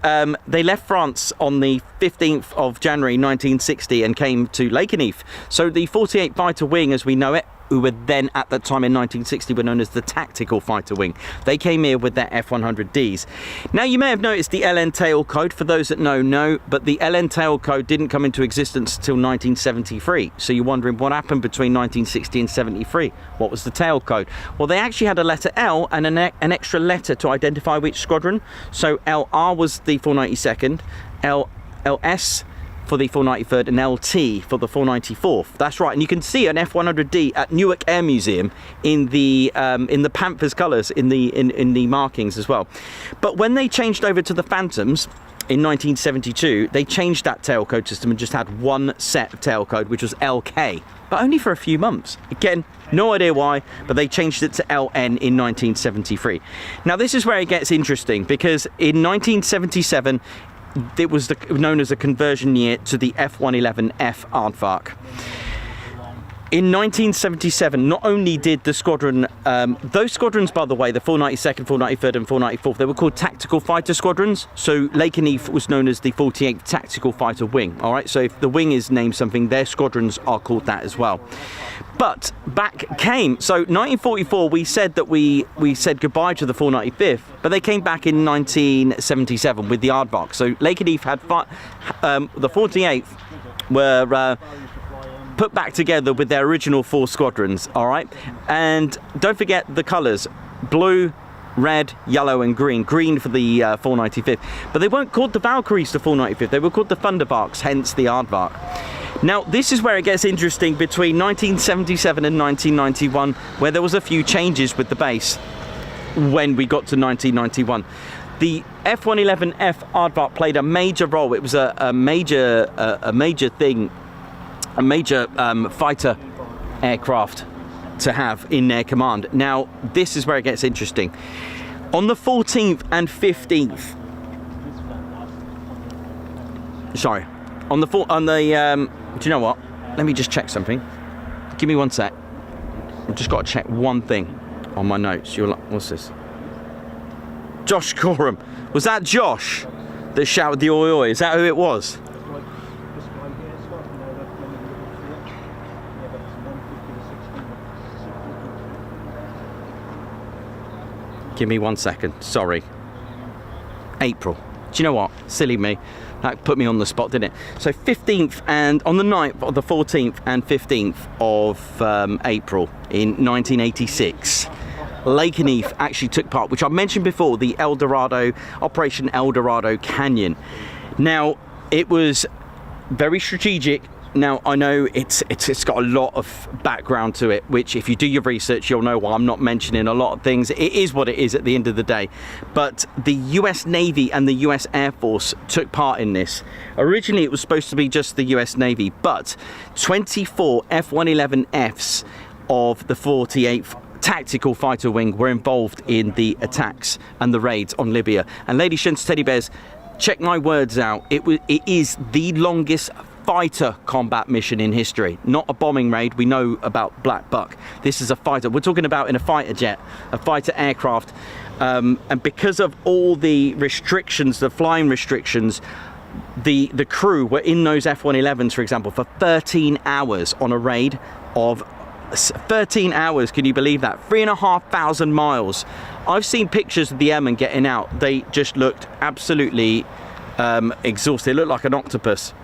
they left France on the 15th of January 1960 and came to Lakenheath. So the 48th Fighter Wing, as we know it, who were then at that time in 1960 were known as the Tactical Fighter Wing. They came here with their F-100Ds. Now you may have noticed the LN tail code. For those that know, but the LN tail code didn't come into existence until 1973. So you're wondering what happened between 1960 and 73. What was the tail code? Well, they actually had a letter L and an extra letter to identify which squadron. So LR was the 492nd, LS for the 493rd, and LT for the 494th. That's right, and you can see an F-100D at Newark Air Museum in the Panthers colours in the markings as well. But when they changed over to the Phantoms in 1972, they changed that tail code system and just had one set of tail code, which was LK, but only for a few months. Again, no idea why, but they changed it to LN in 1973. Now this is where it gets interesting, because in 1977 it was known as a conversion year to the F-111F aardvark. In 1977, not only did the squadron, those squadrons, by the way, the 492nd, 493rd and 494th, they were called Tactical Fighter Squadrons. So Lakenheath was known as the 48th Tactical Fighter Wing. All right, so if the wing is named something, their squadrons are called that as well. But back came, so 1944, we said that we said goodbye to the 495th, but they came back in 1977 with the aardvark. So Lakenheath had the 48th were put back together with their original 4 squadrons, all right? And don't forget the colours, blue, red, yellow and green. Green for the 495th. But they weren't called the Valkyries, the 495th. They were called the Thunderbarks, hence the aardvark. Now, this is where it gets interesting between 1977 and 1991, where there was a few changes with the base when we got to 1991. The F-111F aardvark played a major role. It was a major thing, a major fighter aircraft to have in their command. Now, this is where it gets interesting. On the 14th and 15th, sorry, on the do you know what? Let me just check something. Give me one sec. I've just got to check one thing on my notes. You're like, what's this? Josh Coram. Was that Josh that shouted the oi oi? Is that who it was? Give me 1 second, sorry. April. Do you know what? Silly me. That put me on the spot, didn't it? So 15th and on the 9th, or the 14th and 15th of April in 1986, Lakenheath actually took part, which I mentioned before, the Operation El Dorado Canyon. Now, it was very strategic. Now, I know it's got a lot of background to it, which if you do your research, you'll know why I'm not mentioning a lot of things. It is what it is at the end of the day. But the US Navy and the US Air Force took part in this. Originally, it was supposed to be just the US Navy, but 24 F-111Fs of the 48th Tactical Fighter Wing were involved in the attacks and the raids on Libya. And ladies, gents, teddy bears, check my words out. It is the longest fighter combat mission in history, not a bombing raid. We know about Black Buck. This is a fighter. We're talking about in a fighter jet, a fighter aircraft, and because of all the restrictions, the flying restrictions, the crew were in those F-111s, for example, for 13 hours on a raid of 13 hours. Can you believe that? 3,500 miles. I've seen pictures of the airmen getting out. They just looked absolutely exhausted. They looked like an octopus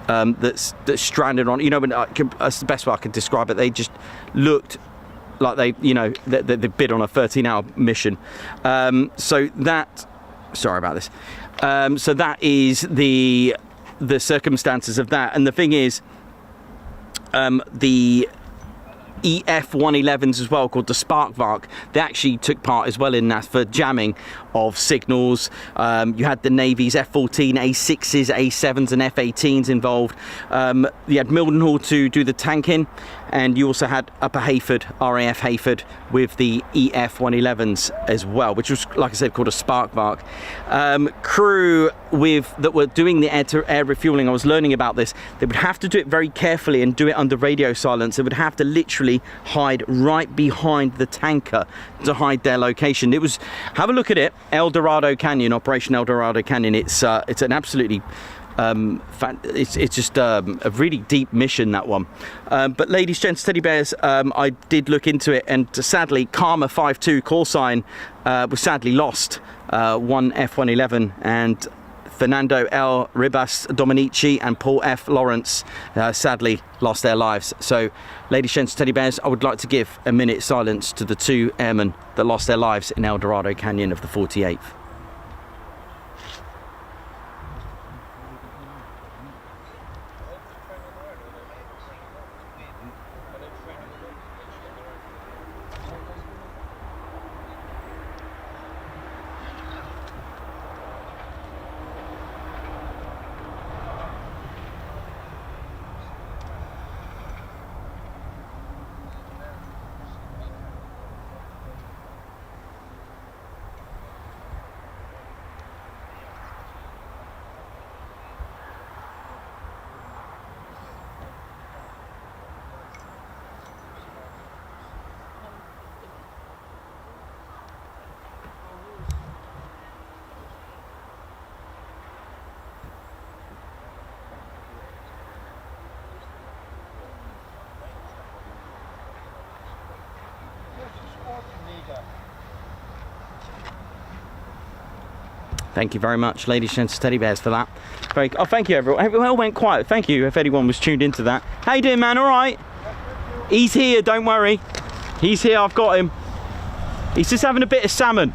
that's stranded on, you know, that's the best way I can describe it. They just looked like they bid on a 13-hour mission. So that, sorry about this. So that is the circumstances of that. And the thing is, the EF-111s as well, called the Sparkvark, they actually took part as well in that for jamming of signals. You had the Navy's F-14, A6s, A7s and F-18s involved. You had Mildenhall to do the tanking, and you also had Upper Hayford, RAF Hayford, with the EF-111s as well, which was, like I said, called a Sparkvark. Crew that were doing the air-to-air refueling, I was learning about this, they would have to do it very carefully and do it under radio silence. They would have to literally hide right behind the tanker to hide their location. It was, have a look at it, El Dorado Canyon, Operation El Dorado Canyon. It's an absolutely It's just a really deep mission, that one. But ladies, gents, teddy bears, I did look into it, and sadly Karma 52 call sign was sadly lost. One F-111 and Fernando L. Ribas Dominici and Paul F. Lawrence sadly lost their lives. So ladies, gents, teddy bears, I would like to give a minute silence to the 2 airmen that lost their lives in El Dorado Canyon of the 48th. Thank you very much, ladies and teddy bears, for that. Oh, thank you, everyone. Everyone went quiet. Thank you, if anyone was tuned into that. How you doing, man? All right? He's here, don't worry. He's here, I've got him. He's just having a bit of salmon.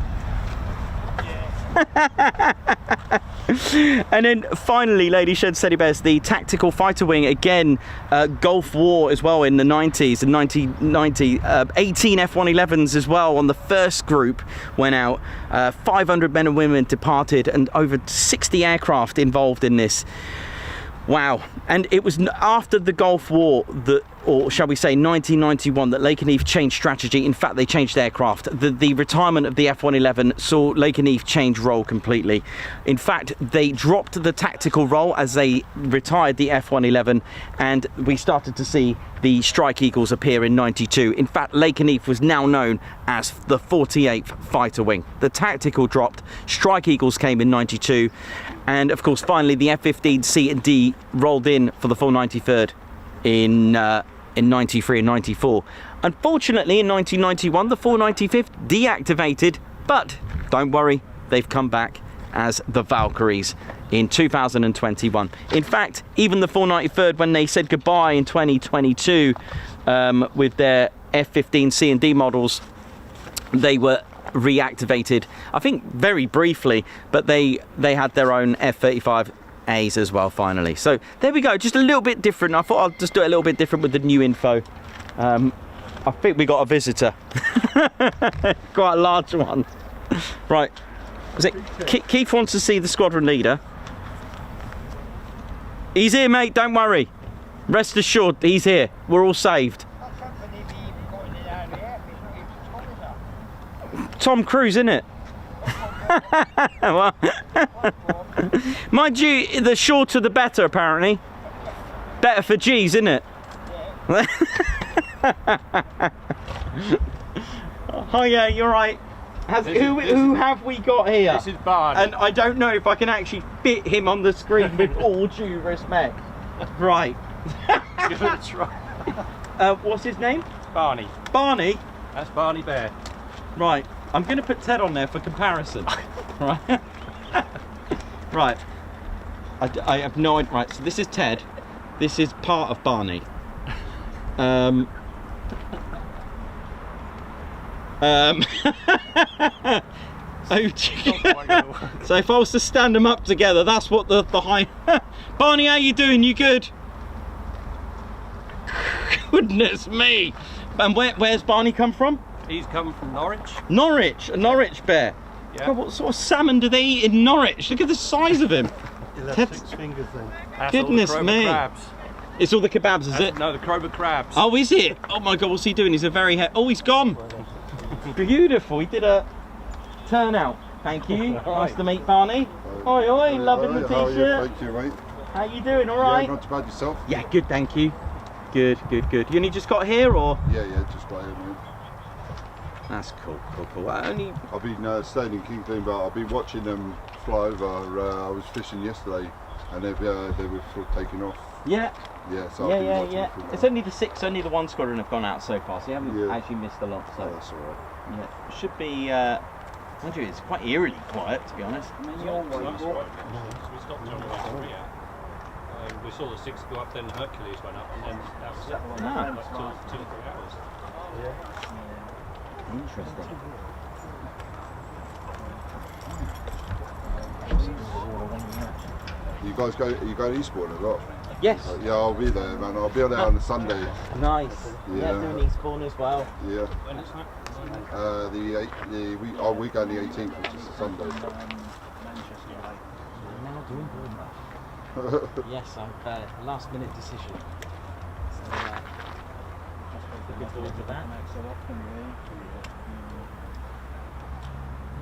And then finally, ladies and teddy bears, the tactical fighter wing, again, Gulf War as well in the 90s, in 1990, 18 F-111s as well on the first group went out. 500 men and women departed, and over 60 aircraft involved in this. Wow. And it was after the Gulf War that, or shall we say 1991, that Lakenheath changed strategy. In fact, they changed aircraft. The retirement of the F-111 saw Lakenheath change role completely. In fact, they dropped the tactical role as they retired the F-111, and we started to see the Strike Eagles appear in 92. In fact, Lakenheath was now known as the 48th Fighter Wing. The tactical dropped, Strike Eagles came in 92, and of course finally the F-15 C and D rolled in for the 493rd in 93 and 94. Unfortunately, in 1991, the 495th deactivated, but don't worry, they've come back as the Valkyries in 2021. In fact, even the 493rd, when they said goodbye in 2022 with their F-15 C and D models, they were reactivated, I think very briefly, but they had their own F-35 A's as well finally. So there we go, just a little bit different. I thought I'll just do it a little bit different with the new info. I think we got a visitor. Quite a large one. Right, is it Keith wants to see the squadron leader? He's here, mate, don't worry, rest assured he's here, we're all saved. Tom Cruise, isn't it? Well, mind you, the shorter the better, apparently. Better for G's, isn't it? Oh yeah, you're right. Who have we got here? This is Barney. And I don't know if I can actually fit him on the screen with all due respect. Right. Give it a try. What's his name? Barney. Barney? That's Barney Bear. Right. I'm going to put Ted on there for comparison. Right. Right. I have no idea. Right, so this is Ted. This is part of Barney. So if I was to stand them up together, that's what the high... Barney, how you doing? You good? Goodness me. And where's Barney come from? He's come from Norwich. Norwich, a Norwich bear. Yeah. God, what sort of salmon do they eat in Norwich? Look at the size of him. Six fingers then. That's Goodness all the me. crabs. It's all the kebabs, is it? No, the Cobra crabs. Oh, is it? Oh my God, what's he doing? He's a very... Oh, he's gone. Beautiful. He did a turnout. Thank you. Nice to meet Barney. Oi, oi, loving the t-shirt. Thank you, mate. How you doing? All right? Yeah, not too bad yourself. Yeah, good, thank you. Good, good, good. You only just got here, or? Yeah, just got here, mate. That's cool, cool, cool. I've been staying in Kingston, but I've been watching them fly over. I was fishing yesterday And they were sort of taking off. Yeah. Yeah, so Yeah, I've been yeah, watching yeah. it from It's there. only the 6, only the 1 squadron have gone out so far, so you haven't Yeah. actually missed a lot. So Oh, that's alright. yeah, it should be. Mind you, it's quite eerily quiet, to be honest. So we stopped on the way through, we saw the 6 go up, then Hercules went up, and then that was it. Ah. Like 2 or 3 hours. Interesting. You guys go to Eastbourne a lot? Yes. Yeah, I'll be there, man. I'll be there on a Sunday. Nice. Yeah. Doing Eastbourne as well. Yeah. When is that? We go on the 18th, which is a Sunday. Now doing Yes, I've a last minute decision. So, looking forward to that.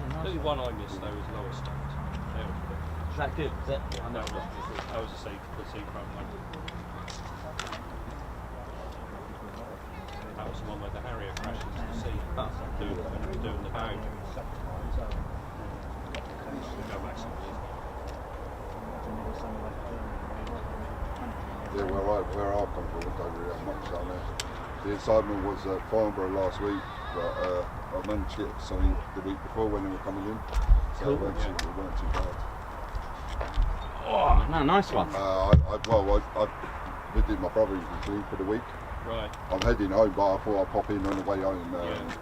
The only one I missed though was Lowestoft. Is that good? Is it? That was the seafront one. That was the one where the Harrier crashed into the sea. When it was doing the bow. Go back some years. Yeah, where I come from, we don't really have much down there. The excitement was at Farnborough last week, but I managed to get something the week before when they were coming in. So Cool. it weren't too bad. Oh, no, nice one. I visited my brother in between for the week. Right. I'm heading home, but I thought I'd pop in on the way home.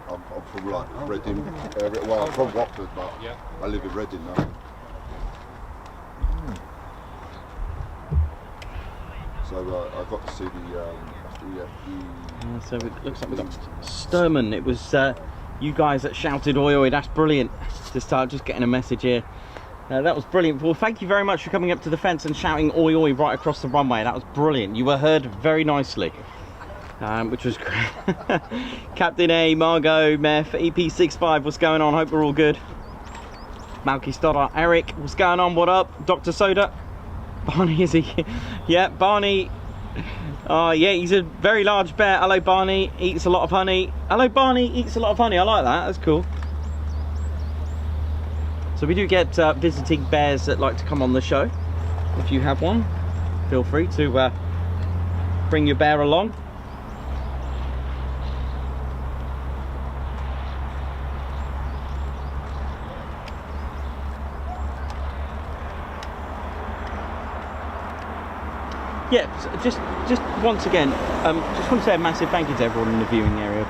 I'm from like Reading, well I'm from Watford, but I live in Reading now. So I got to see So it looks like we got Sturman. It was you guys that shouted oi oi. That's brilliant. To start just getting a message here. That was brilliant. Well, thank you very much for coming up to the fence and shouting oi oi right across the runway. That was brilliant. You were heard very nicely, which was great. Captain A, Margot, Meth, EP65, what's going on? Hope we're all good. Malky Stoddart, Eric, what's going on? What up? Dr. Soda, Barney, is he? Yeah, Barney. Oh yeah, he's a very large bear. Hello Barney, eats a lot of honey. Hello Barney, eats a lot of honey. I like that, that's cool. So we do get visiting bears that like to come on the show. If you have one, feel free to bring your bear along. Yeah, just once again, just want to say a massive thank you to everyone in the viewing area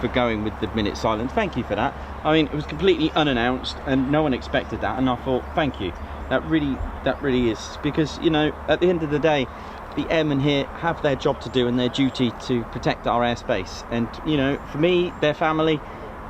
for going with the minute silence. Thank you for that. I mean, it was completely unannounced and no one expected that, and I thought, thank you. That really is, because, you know, at the end of the day, the airmen here have their job to do and their duty to protect our airspace. And, you know, for me, their family,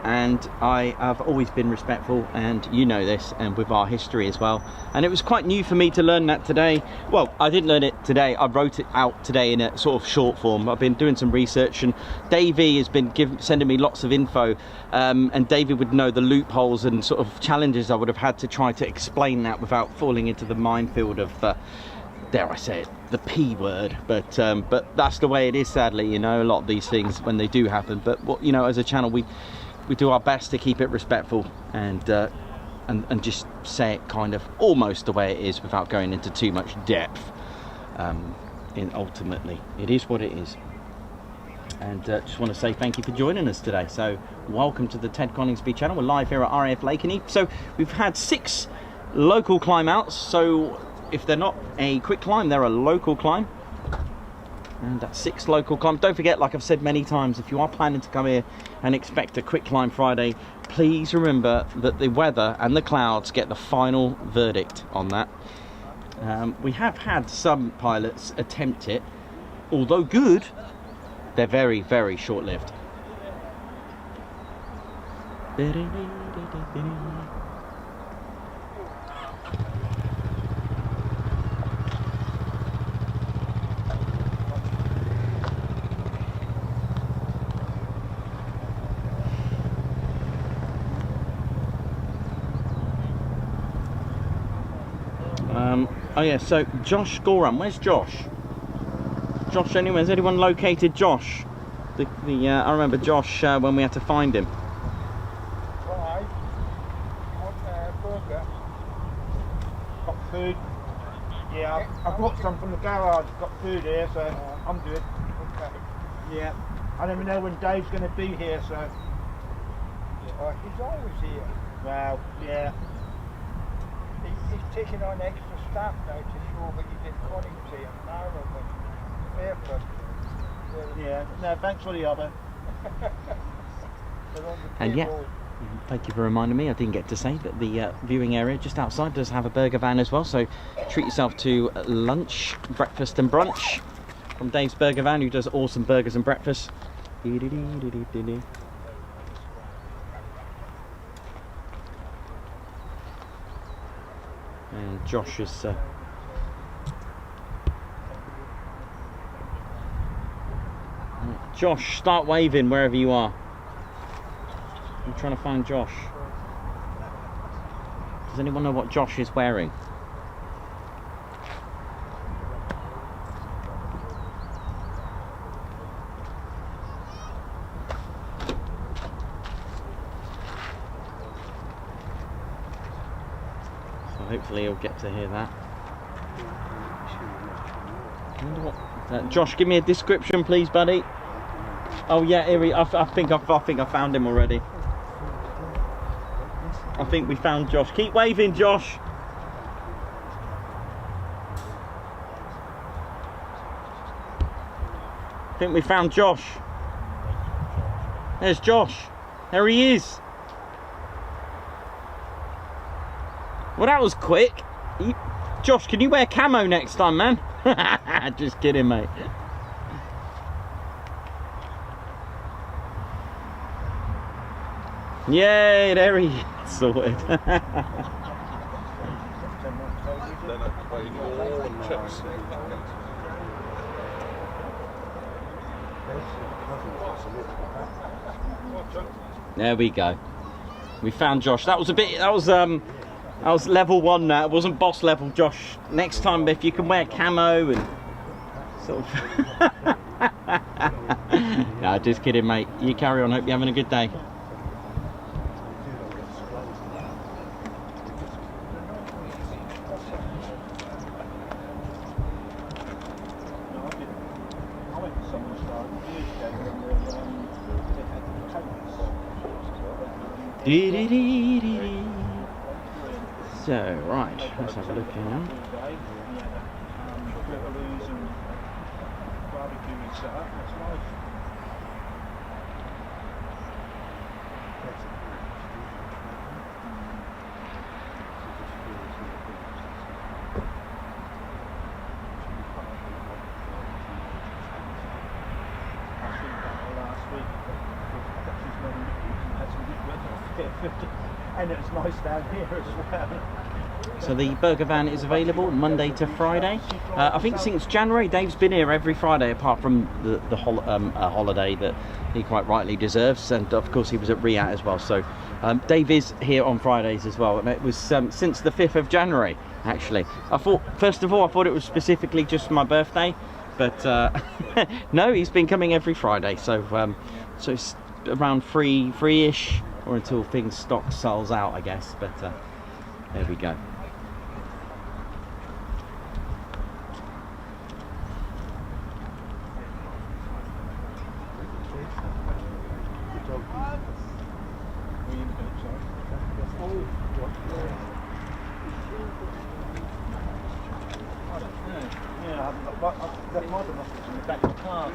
and I have always been respectful, and you know this, and with our history as well. And it was quite new for me to learn that today. Well, I didn't learn it today, I wrote it out today in a sort of short form. I've been doing some research, and Davey has been sending me lots of info, and David would know the loopholes and sort of challenges I would have had to try to explain that without falling into the minefield of dare I say it, the P word, but that's the way it is, sadly. You know, a lot of these things when they do happen, but what, you know, as a channel we do our best to keep it respectful and just say it kind of almost the way it is without going into too much depth. Ultimately, it is what it is. And just want to say thank you for joining us today. So welcome to the Ted Coningsby channel. We're live here at RAF Lakenheath. So we've had 6 local climb outs. So if they're not a quick climb, they're a local climb. And that's 6 local climbs. Don't forget, like I've said many times, if you are planning to come here and expect a quick climb Friday, please remember that the weather and the clouds get the final verdict on that. We have had some pilots attempt it, although good, they're very, very short-lived. Oh yeah, so Josh Gorham, where's Josh? Josh, anyway, has anyone located Josh? I remember Josh when we had to find him. Right. You want a burger? Got food? Yeah, I brought some from the garage. Got food here, so I'm good. Okay. Yeah. I never know when Dave's going to be here, so. He's always here. Well, yeah. He's taking on extra staff now to show what he did Coningsby and Narrow and airfield. Yeah. No, thanks for the offer. And yeah, thank you for reminding me. I didn't get to say that the viewing area just outside does have a burger van as well. So treat yourself to lunch, breakfast and brunch from Dave's Burger Van, who does awesome burgers and breakfast. And Josh is Josh, start waving wherever you are. I'm trying to find Josh. Does anyone know what Josh is wearing? So hopefully he'll get to hear that. I wonder what, Josh, give me a description, please, buddy. Oh yeah, here he. I think I found him already. I think we found Josh. Keep waving, Josh. I think we found Josh. There's Josh. There he is. Well, that was quick. Josh, can you wear camo next time, man? Just kidding, mate. Yay, there he is. Sorted. There we go. We found Josh. That was a bit. That was level 1. Now it wasn't boss level, Josh. Next time, if you can wear camo and sort of. No, just kidding, mate. You carry on. Hope you're having a good day. So, right, let's have a look here. And it's nice down here as well. So the burger van is available Monday to Friday. I think since January, Dave's been here every Friday, apart from the holiday that he quite rightly deserves. And of course, he was at RIAT as well. So Dave is here on Fridays as well. And it was since the 5th of January, actually. I thought, first of all, I thought it was specifically just my birthday. But no, he's been coming every Friday. So, so it's around free-ish, or until things stock sells out, I guess. But there we go. Yeah, I've left my binoculars in the back of the car.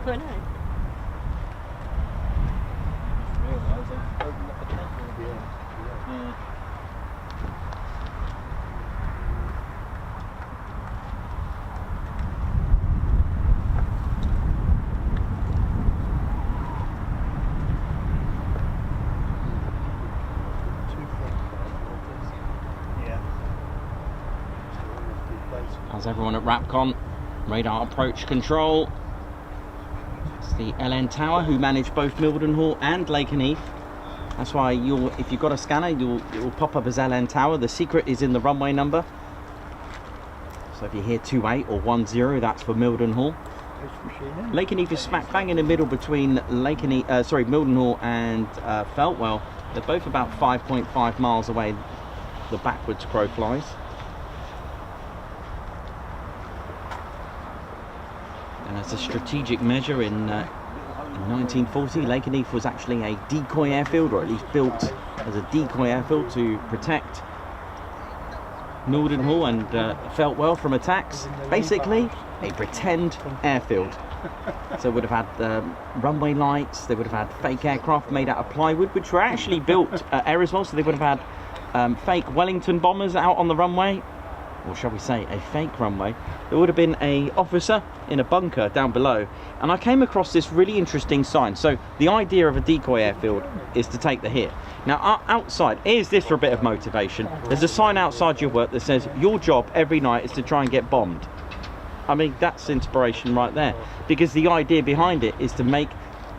I know. How's everyone at RAPCon? Radar approach control. It's the LN Tower, who manage both Mildenhall and Lakenheath. That's why if you've got a scanner, it will pop up as LN Tower. The secret is in the runway number. So if you hear 28 or 10, that's for Mildenhall. Lakenheath is smack bang in the middle between Mildenhall and Feltwell. They're both about 5.5 miles away, the backwards crow flies. And as a strategic measure in 1940, Lakenheath was actually a decoy airfield, or at least built as a decoy airfield to protect Mildenhall and Feltwell from attacks. Basically, a pretend airfield. So it would have had runway lights, they would have had fake aircraft made out of plywood, which were actually built air as well, so they would have had fake Wellington bombers out on the runway, or shall we say a fake runway. There would have been an officer in a bunker down below, and I came across this really interesting sign. So the idea of a decoy airfield is to take the hit. Now outside, here's this for a bit of motivation. There's a sign outside your work that says your job every night is to try and get bombed. I mean, that's inspiration right there, because the idea behind it is to make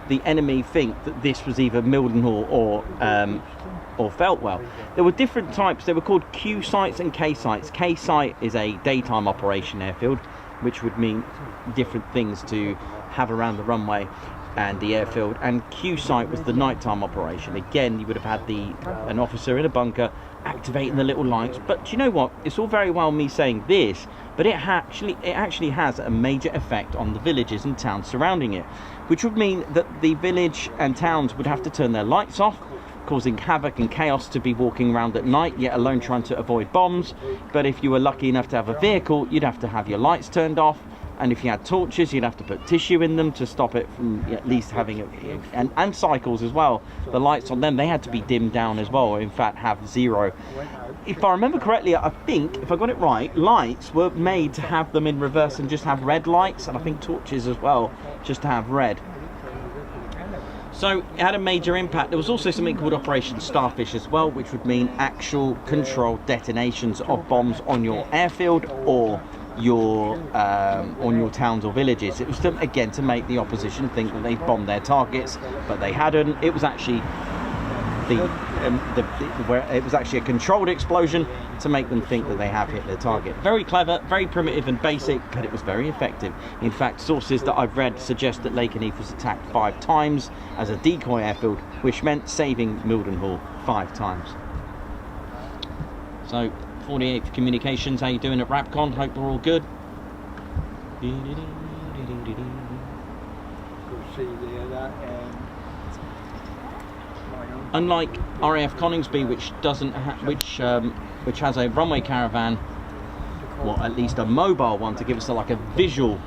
the enemy think that this was either Mildenhall or Feltwell. There were different types. They were called Q sites and K sites. K site is a daytime operation airfield, which would mean different things to have around the runway and the airfield, and Q site was the nighttime operation. Again, you would have had an officer in a bunker activating the little lights. But do you know what? It's all very well me saying this, but it actually has a major effect on the villages and towns surrounding it, which would mean that the village and towns would have to turn their lights off, causing havoc and chaos to be walking around at night, yet alone trying to avoid bombs. But if you were lucky enough to have a vehicle, you'd have to have your lights turned off, and if you had torches, you'd have to put tissue in them to stop it from at least having and cycles as well. The lights on them, they had to be dimmed down as well, or in fact have zero. If I remember correctly, I think, if I got it right, lights were made to have them in reverse and just have red lights, and I think torches as well, just to have red. So it had a major impact. There was also something called Operation Starfish as well, which would mean actual controlled detonations of bombs on your airfield or on your towns or villages. It was again to make the opposition think that they bombed their targets, but they hadn't. It was actually it was actually a controlled explosion to make them think that they have hit their target. Very clever, very primitive and basic, but it was very effective. In fact, sources that I've read suggest that Lakenheath was attacked 5 times as a decoy airfield, which meant saving Mildenhall 5 times. So 48th Communications, how you doing at Rapcon? Hope we're all good. Unlike RAF Coningsby, which doesn't which has a runway caravan, or at least a mobile one, to give us like a visual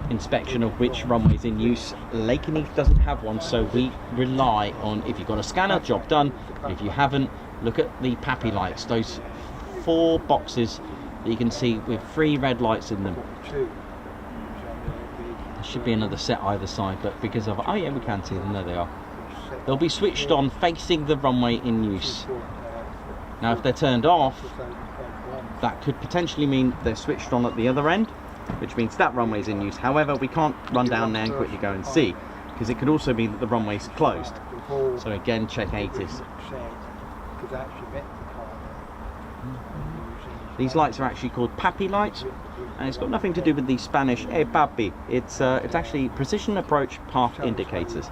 inspection of which runway's in use, Lakenheath doesn't have one, so we rely on, if you've got a scanner, job done. If you haven't, look at the PAPI lights, those 4 boxes that you can see with 3 red lights in them. There should be another set either side, but because of, oh yeah, we can see them, there they are. They'll be switched on facing the runway in use. Now if they're turned off, that could potentially mean they're switched on at the other end, which means that runway's in use. However, we can't run down there and quickly go and see, because it could also mean that the runway's closed. So again, check ATIS. These lights are actually called PAPI lights, and it's got nothing to do with the Spanish papi. It's actually precision approach path indicators.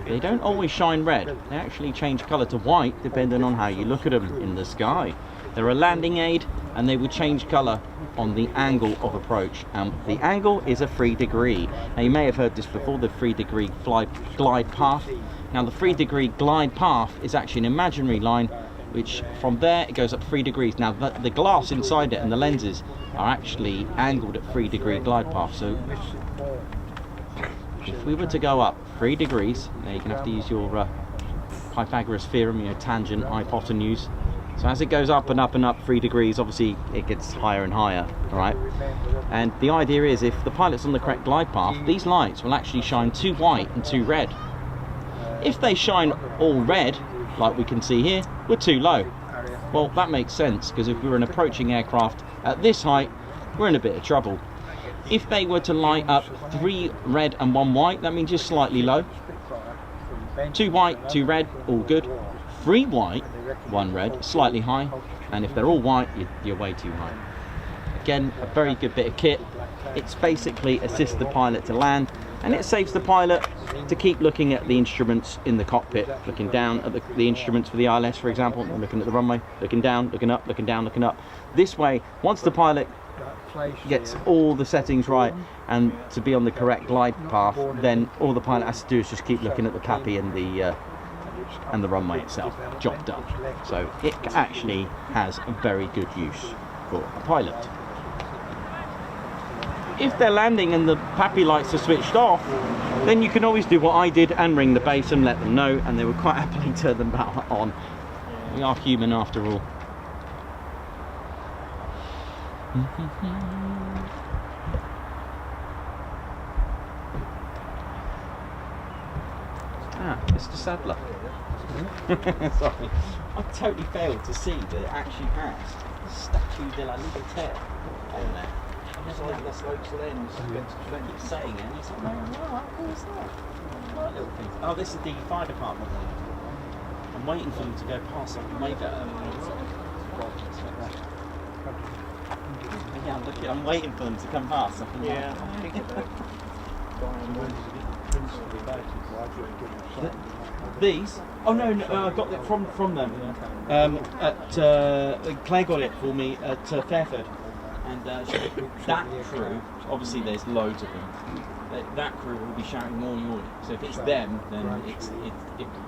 They don't always shine red. They actually change colour to white depending on how you look at them in the sky. They're a landing aid, and they will change colour on the angle of approach. The angle is a 3 degree. Now you may have heard this before, the 3 degree glide path. Now the 3 degree glide path is actually an imaginary line, which from there it goes up 3 degrees. Now the glass inside it and the lenses are actually angled at 3 degree glide path. So if we were to go up 3 degrees, now you're going to have to use your Pythagoras theorem, you know, tangent, hypotenuse. So as it goes up and up and up 3 degrees, obviously it gets higher and higher, all right? And the idea is, if the pilot's on the correct glide path, these lights will actually shine 2 white and 2 red. If they shine all red, like we can see here, we're too low. Well, that makes sense, because if we were an approaching aircraft at this height, we're in a bit of trouble. if they were to light up 3 red and 1 white, that means you're slightly low. 2 white, 2 red, all good. 3 white, 1 red, slightly high. And if they're all white, you're way too high. Again, a very good bit of kit. It's basically assists the pilot to land, and it saves the pilot to keep looking at the instruments in the cockpit, looking down at the instruments for the ILS, for example, and looking at the runway, looking down, looking up, looking down, looking up. This way, once the pilot gets all the settings right and to be on the correct glide path, then all the pilot has to do is just keep looking at the PAPI and the runway itself. Job done. So it actually has a very good use for a pilot. If they're landing and the PAPI lights are switched off, then you can always do what I did and ring the base and let them know, and they would quite happily turn them back on. We are human after all. Ah, Mr. Sadler. Sorry, I totally failed to see that it actually has Statue de la Liberté on there. That's Oaks Lens. I keep saying it, and it's like, oh, what is that? What little thing? Oh, this is the fire department one. I'm waiting for them to go past so I can wave at them. Yeah, I'm waiting for them to come past. So I can These? Oh no, I got it from them. Claire got it for me at Fairford. And that crew, obviously there's loads of them, that crew will be shouting morning, morning. So if it's them, then if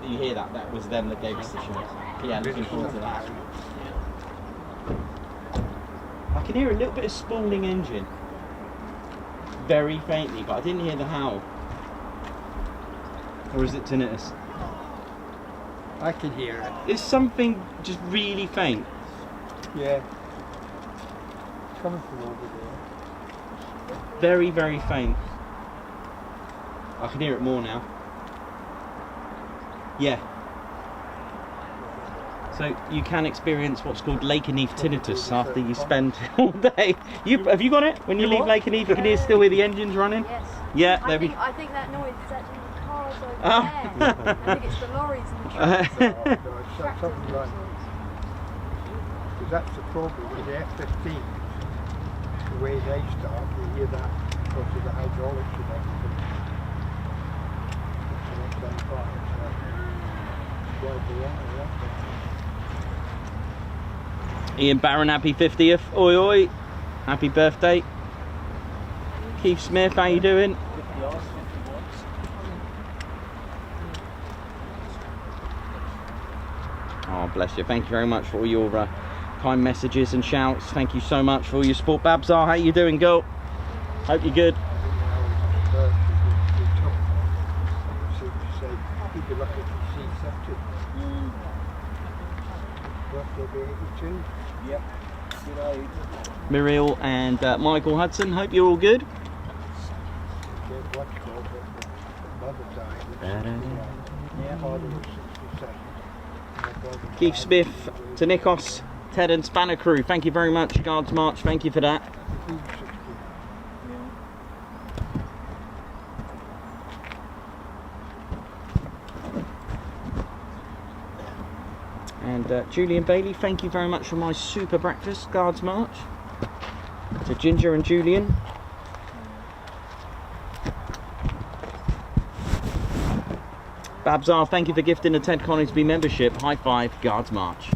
you hear that, that was them that gave us the shout. Yeah, looking forward to that. I can hear a little bit of spooling engine. Very faintly, but I didn't hear the howl. Or is it tinnitus? I can hear it. It's something just really faint. Yeah. Coming from over there. Very, very faint. I can hear it more now. Yeah. So you can experience what's called Lakenheath tinnitus after you spend all day. Have you got it? When you leave Lakenheath, you can still hear the engines running? Yes. Yeah, I think that noise is actually the cars over there. I think it's the lorries and the trucks. Something like that. Because that's the problem with the F-15. The way they start, you hear that because of the hydraulics and everything. Ian Barron, happy 50th. Oi oi. Happy birthday. Keith Smith, how you doing? Oh, bless you. Thank you very much for all your kind messages and shouts. Thank you so much for all your support. Babsar, how you doing, girl? Hope you're good. Yep. Muriel and Michael Hudson, hope you're all good. Keith Smith to Nikos, Ted and Spanner crew, thank you very much. Guards March, thank you for that. And Julian Bailey, thank you very much for my super breakfast, Guards March. To Ginger and Julian. Babsar, thank you for gifting the Ted Coningsby membership. High five, Guards March.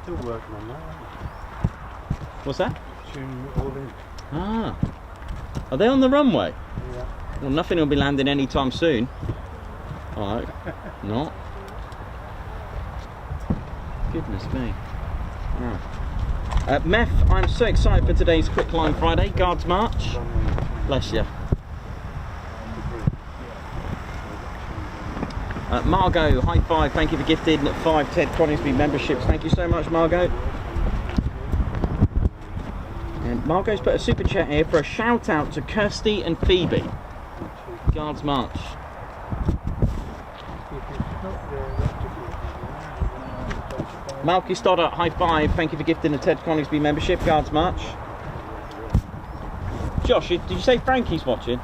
Still working on that, What's that? tuning it all in. Ah. Are they on the runway? Yeah. Well, nothing will be landing anytime soon. Alright. Not. Goodness me. Wow. Meth, I'm so excited for today's Quick Line Friday. Guards March. Bless you. Margot, high five. Thank you for gifting 5 Ted Coningsby memberships. Thank you so much, Margot. And Margot's put a super chat here for a shout out to Kirsty and Phoebe. Guards March. Malky Stoddart, high five. Thank you for gifting the Ted Coningsby membership. Guards March. Josh, did you say Frankie's watching?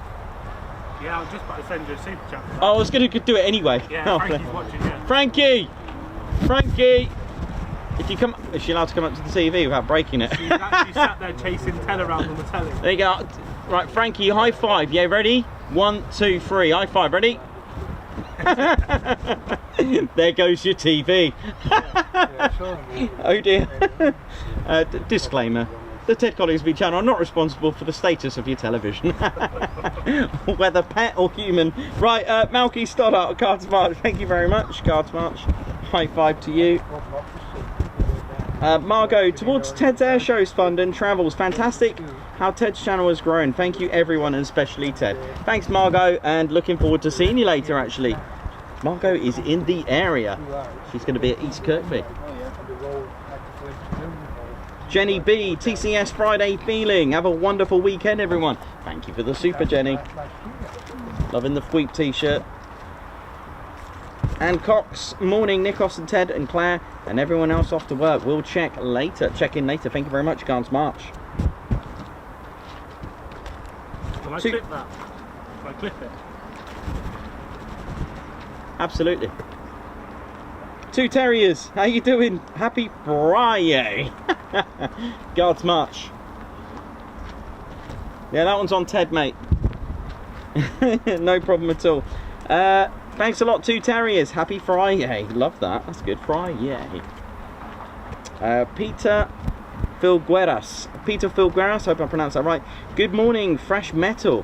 Yeah, I was just about to send you a super chat. Oh, I was going to do it anyway. Yeah, Frankie's watching, yeah. Frankie! Frankie! If you come, is she allowed to come up to the TV without breaking it? She's actually sat there chasing Ted around on the telly. There you go. Right, Frankie, high five. Yeah, ready? 1, 2, 3. High five. Ready? There goes your TV. Oh dear. Disclaimer. The Ted Coningsby channel are not responsible for the status of your television. Whether pet or human. Right, Malky Stoddart, Guards March. Thank you very much, Guards March. High five to you. Margot, towards Ted's Air Shows Fund and Travels. Fantastic how Ted's channel has grown. Thank you everyone, and especially Ted. Thanks Margot, and looking forward to seeing you later actually. Margot is in the area. She's going to be at East Kirkby. Jenny B, TCS Friday feeling. Have a wonderful weekend everyone. Thank you for the super, Jenny. Loving the Fweep t-shirt. And Cox, morning, Nikos and Ted and Claire and everyone else off to work. We'll check later, check in later. Thank you very much, Guards March. Can I clip that? Can I clip it? Absolutely. Two Terriers, how you doing? Happy Friday. Guards March. Yeah, that one's on Ted, mate. No problem at all. Thanks a lot, Two Terriers. Happy Friday. Love that. That's good. Friday. Peter Filgueras. Peter Filgueras, hope I pronounced that right. Good morning, Fresh Metal.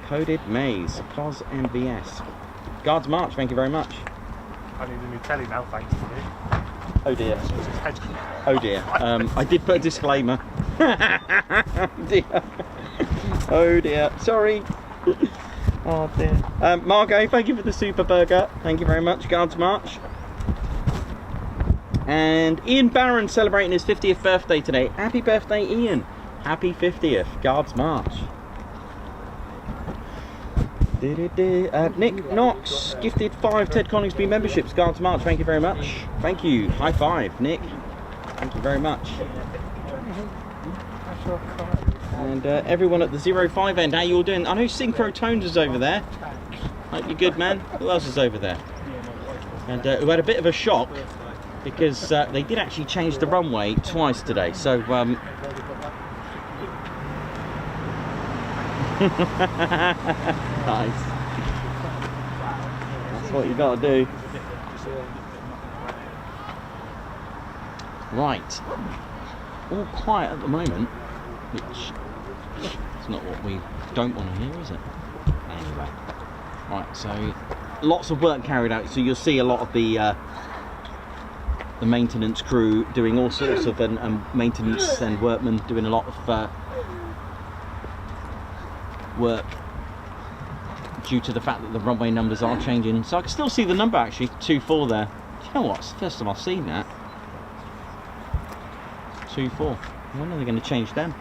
Coded Maze. Cos MVS. Guards March, thank you very much. I need a new telly now, thanks to you. Oh dear. Oh dear. I did put a disclaimer. Oh dear. Oh dear. Sorry. Oh dear. Margot, thank you for the super burger. Thank you very much. Guards March. And Ian Barron celebrating his 50th birthday today. Happy birthday, Ian. Happy 50th. Guards March. Nick Knox gifted 5 Ted Coningsby memberships. Guards March, thank you very much. Thank you. High five, Nick. Thank you very much. And everyone at the 05 end, how you all doing? I know Synchro Tones is over there. Hope you're good, man. Who else is over there? And who had a bit of a shock because they did actually change the runway twice today. So nice. That's what you got to do. Right. All quiet at the moment, which is not what we don't want to hear, is it? Anyway. Right, so lots of work carried out. So you'll see a lot of the maintenance crew doing all sorts of maintenance, and workmen doing a lot of work due to the fact that the runway numbers are changing. So I can still see the number actually, 24 there. Do you know what? It's the first time I've seen that. 24. When are they going to change them?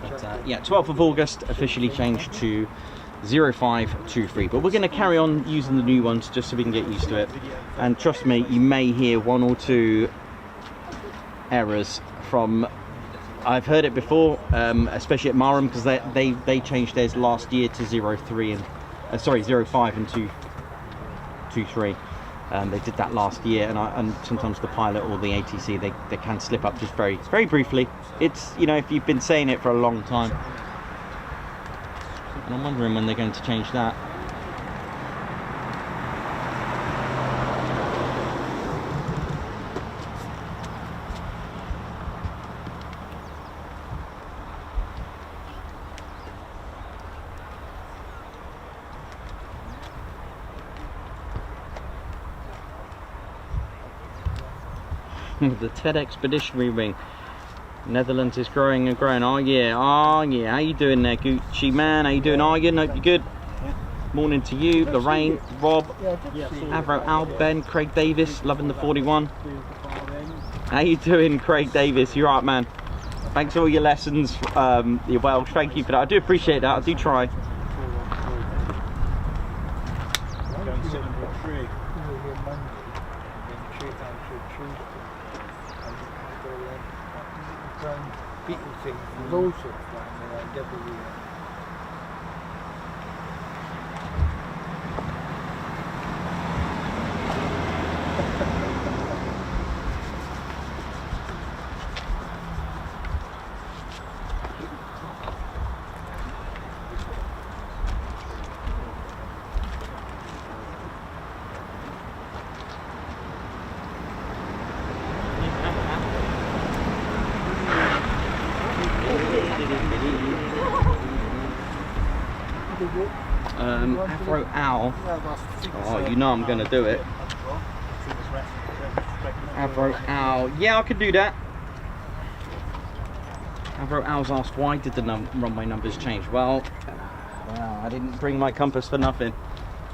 But, yeah, 12th of August officially changed to 0523. But we're going to carry on using the new ones just so we can get used to it. And trust me, you may hear 1 or 2 errors from. I've heard it before, especially at Marham, because they changed theirs last year to 03 and 05 and 23. They did that last year, and sometimes the pilot or the ATC they can slip up just very briefly. It's, you know, if you've been saying it for a long time, and I'm wondering when they're going to change that. The TED Expeditionary Wing. Netherlands is growing and growing. Oh yeah. How you doing there, Gucci man? How you doing, Argan? Hope you're good. Morning to you, Lorraine, Rob, Avro, Al, Ben, Craig Davis, loving the 41. How you doing, Craig Davis? You right, man? Thanks for all your lessons, your Welsh. Thank you for that. I do appreciate that. I do try. we were here Monday, and then straight down to Tuesday. And I go around beetle things, those sort of things, and I get the Afro Owl. Oh, you know I'm gonna do it. Afro Owl. Yeah, I could do that. Afro Owl's asked, why did the runway numbers change? Well, I didn't bring my compass for nothing.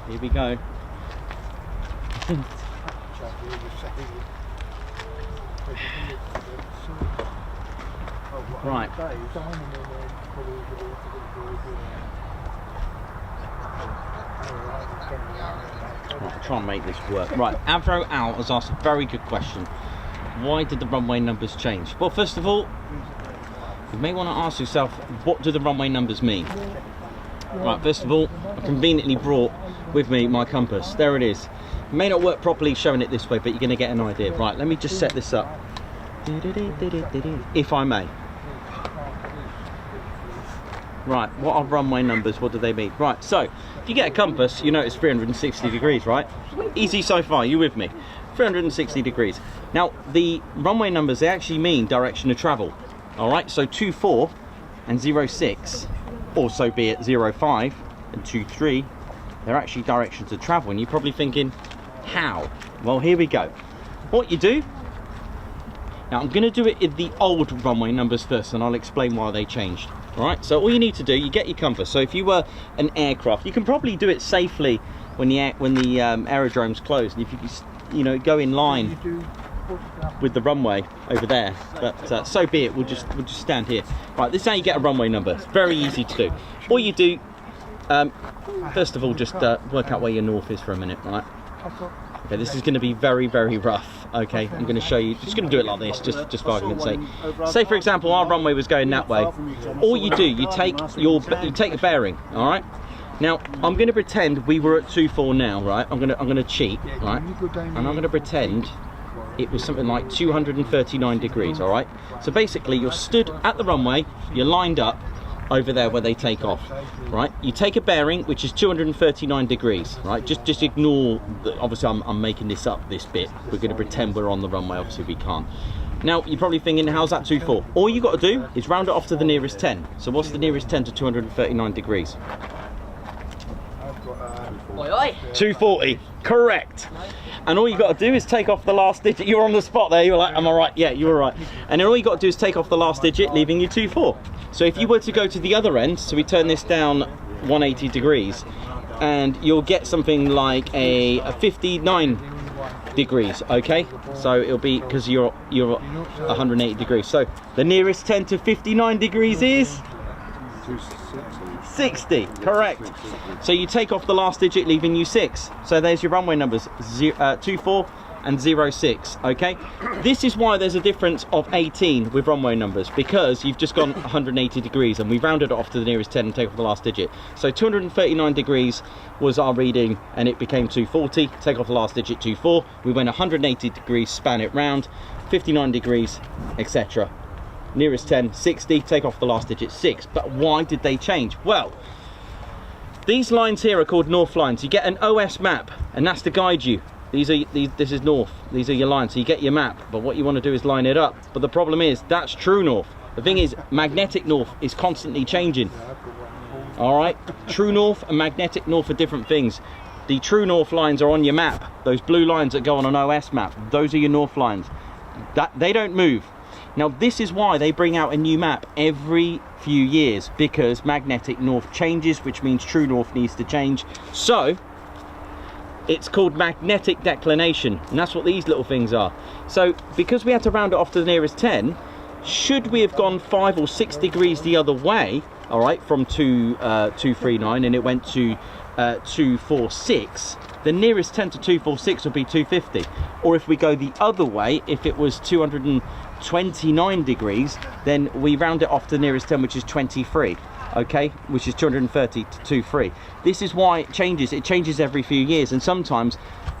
Here we go. Right. Right, try and make this work. Right, Avro Owl has asked a very good question. Why did the runway numbers change? Well, first of all, you may want to ask yourself, what do the runway numbers mean? Right, first of all, I conveniently brought with me my compass. There it is. It may not work properly showing it this way, but you're going to get an idea. Right, let me just set this up. If I may. Right, what are runway numbers? What do they mean? Right, so if you get a compass, you know it's 360 degrees, right? Easy so far, you with me? 360 degrees. Now, the runway numbers, they actually mean direction of travel. All right, so 24 and 06, also be it 05 and 23, they're actually directions of travel. And you're probably thinking, how? Well, here we go. What you do, now I'm going to do it in the old runway numbers first, and I'll explain why they changed. All right, so all you need to do, you get your compass. So if you were an aircraft, you can probably do it safely when the aerodrome's closed. And if you know, go in line with the runway over there, but so be it. We'll just stand here. Right, this is how you get a runway number. It's very easy to do. All you do, first of all, just work out where your north is for a minute, right? Okay, this is going to be very, very rough. Okay, I'm going to show you. Just going to do it like this, just for argument's sake. Say, for example, our runway was going that way. All you do, you take a bearing. All right. Now, I'm going to pretend we were at 24 now, right? I'm going to cheat, right? And I'm going to pretend it was something like 239 degrees. All right. So basically, you're stood at the runway. You're lined up over there where they take off, right? You take a bearing which is 239 degrees, right? Just ignore obviously I'm making this up, this bit. We're going to pretend we're on the runway. Obviously we can't. Now you're probably thinking, how's that 24? All you got to do is round it off to the nearest 10. So what's the nearest 10 to 239 degrees? 240, correct. And all you got to do is take off the last digit. You're on the spot there. You're like, am I right? Yeah, you were right. And then all you got to do is take off the last digit, leaving you 24. So if you were to go to the other end, so we turn this down 180 degrees, and you'll get something like a 59 degrees. Okay, so it'll be, because you're 180 degrees. So the nearest 10 to 59 degrees is 60, correct. So you take off the last digit, leaving you 6. So there's your runway numbers, 24 and 06. Okay, this is why there's a difference of 18 with runway numbers, because you've just gone 180 degrees and we rounded it off to the nearest 10 and take off the last digit. So 239 degrees was our reading and it became 240. Take off the last digit, 24. We went 180 degrees, span it round, 59 degrees, etc. Nearest 10, 60, take off the last digit, 6. But why did they change? Well, these lines here are called north lines. You get an OS map and that's to guide you. This is north, these are your lines, so you get your map, but what you want to do is line it up. But the problem is, that's true north. The thing is, magnetic north is constantly changing. All right, true north and magnetic north are different things. The true north lines are on your map. Those blue lines that go on an OS map, those are your north lines. They don't move. Now this is why they bring out a new map every few years, because magnetic north changes, which means true north needs to change. So it's called magnetic declination, and that's what these little things are. So because we had to round it off to the nearest 10, should we have gone 5 or 6 degrees the other way, all right, from 239 and it went to 246, the nearest 10 to 246 will be 250. Or if we go the other way, if it was 229 degrees, then we round it off to the nearest 10, which is 23. Okay, which is 230 to 23. This is why it changes every few years, and sometimes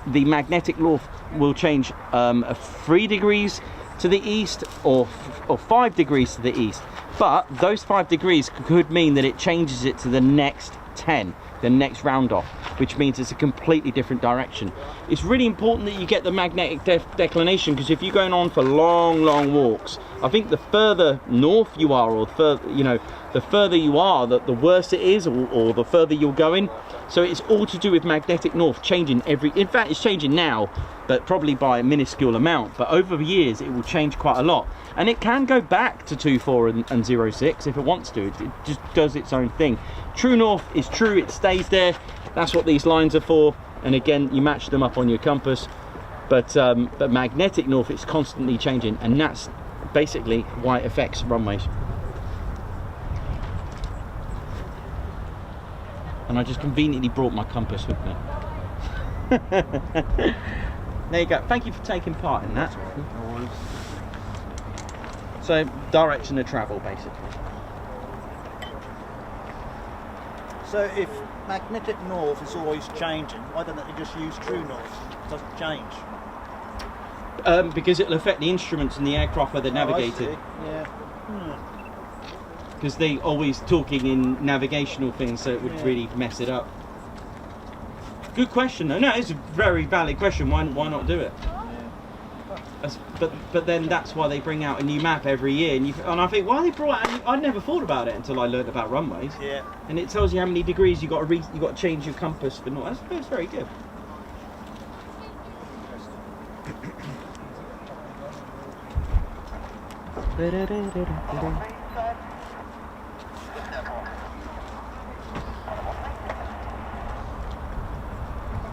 the magnetic north will change 3 degrees to the east or 5 degrees to the east, but those 5 degrees could mean that it changes it to the next 10, the next round off, which means it's a completely different direction. It's really important that you get the magnetic declination, because if you're going on for long walks, I think the further north you are, or the further you are, the worse it is, or the further you're going. So it's all to do with magnetic north changing in fact it's changing now, but probably by a minuscule amount, but over the years it will change quite a lot, and it can go back to 24 and 06 if it wants to. It just does its own thing. True north is true, it stays there. That's what these lines are for, and again, you match them up on your compass, but magnetic north is constantly changing, and that's basically why it affects runways. And I just conveniently brought my compass with me. There you go. Thank you for taking part in that. So, direction of travel, basically. So if magnetic north is always changing, why don't they just use true north? It doesn't change. Because it'll affect the instruments and the aircraft where they're navigated. Yeah. Because they always talking in navigational things, so it would really mess it up. Good question though. No, it's a very valid question. Why not do it? But then that's why they bring out a new map every year, and I think why they brought out. I never thought about it until I learned about runways. Yeah. And it tells you how many degrees you got to change your compass for north. That's very good.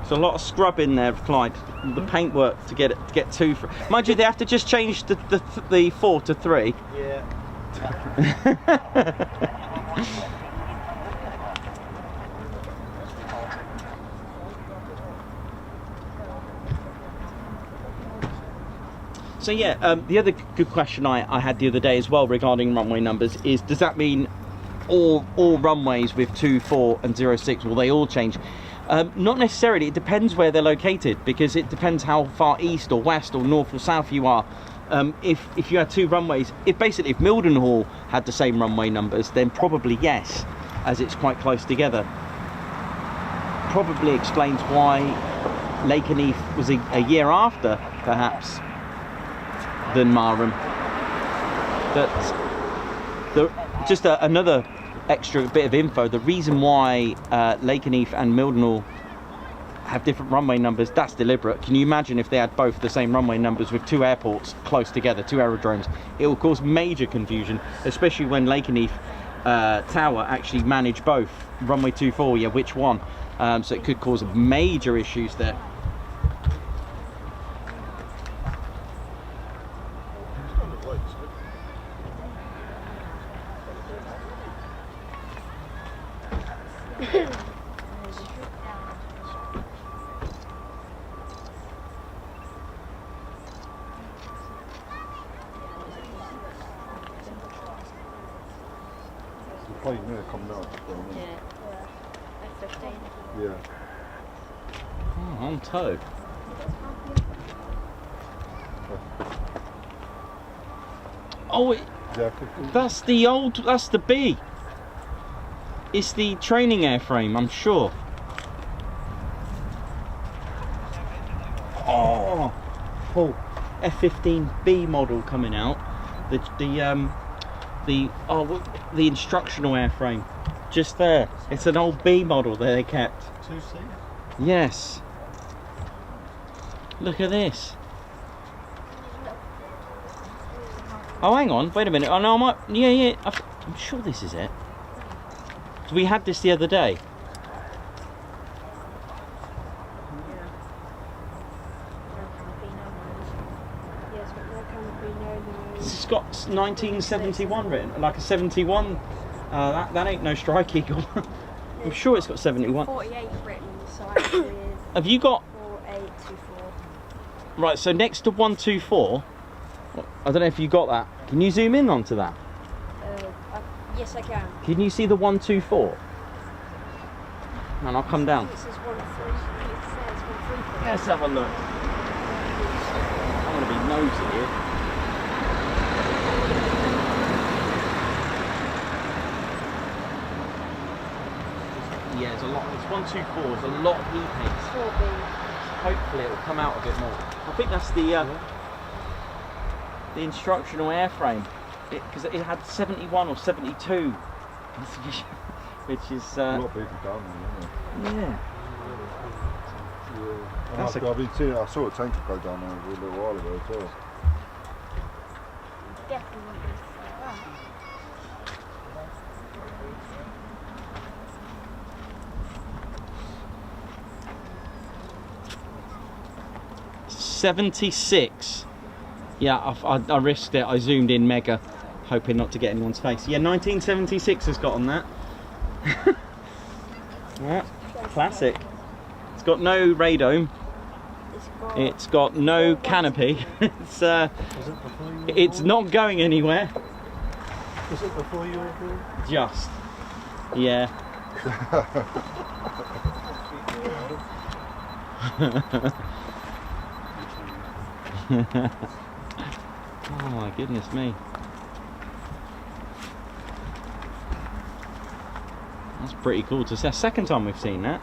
There's a lot of scrub in there, Clyde. The paintwork to get 2. Mind you, they have to just change the 4 to 3. Yeah. So yeah, the other good question I had the other day as well regarding runway numbers is, does that mean all runways with 2, 4 and 06, will they all change? Not necessarily. It depends where they're located, because it depends how far east or west or north or south you are. If you had 2 runways, if Mildenhall had the same runway numbers, then probably yes, as it's quite close together. Probably explains why Lakenheath was a year after, perhaps, than Marham. Just another extra bit of info, the reason why Lakenheath and Mildenhall have different runway numbers, that's deliberate. Can you imagine if they had both the same runway numbers with 2 airports close together, 2 aerodromes? It will cause major confusion, especially when Lakenheath Tower actually manage both. Runway 24, yeah, which one? So it could cause major issues there. Plane there coming out. Yeah. F-15. Yeah. Oh, on tow. Oh, that's the B. It's the training airframe, I'm sure. Oh, F-15B model coming out. The instructional airframe, just there. It's an old B model that they kept. 2C? Yes. Look at this. Oh, hang on, wait a minute. Oh no, I'm sure this is it. So we had this the other day. It's got 1971 written, like a 71. That ain't no Strike Eagle. I'm sure it's got 71. 48 written on the side with Have you got... 4824. Right, so next to 124, I don't know if you got that. Can you zoom in onto that? Yes, I can. Can you see the 124? And I'll come down. It says 13. It says 134. Let's have a look. I'm going to be nosy here. Yeah, there's a lot. It's 124. There's a lot of heatings. 4B. Hopefully it'll come out a bit more. I think that's the instructional airframe, because it had 71 or 72, which is A lot of people down there, yeah. That's I've been seeing, I saw a tanker go down there a little while ago as well. Definitely won't be like that. 76. Yeah, I risked it. I zoomed in mega, hoping not to get anyone's face. Yeah, 1976 has got on that. Yeah, classic. It's got no radome. It's got no canopy. It's not going anywhere. Was it before you were born? Just. Yeah. Oh my goodness me. That's pretty cool to see. That's the second time we've seen that.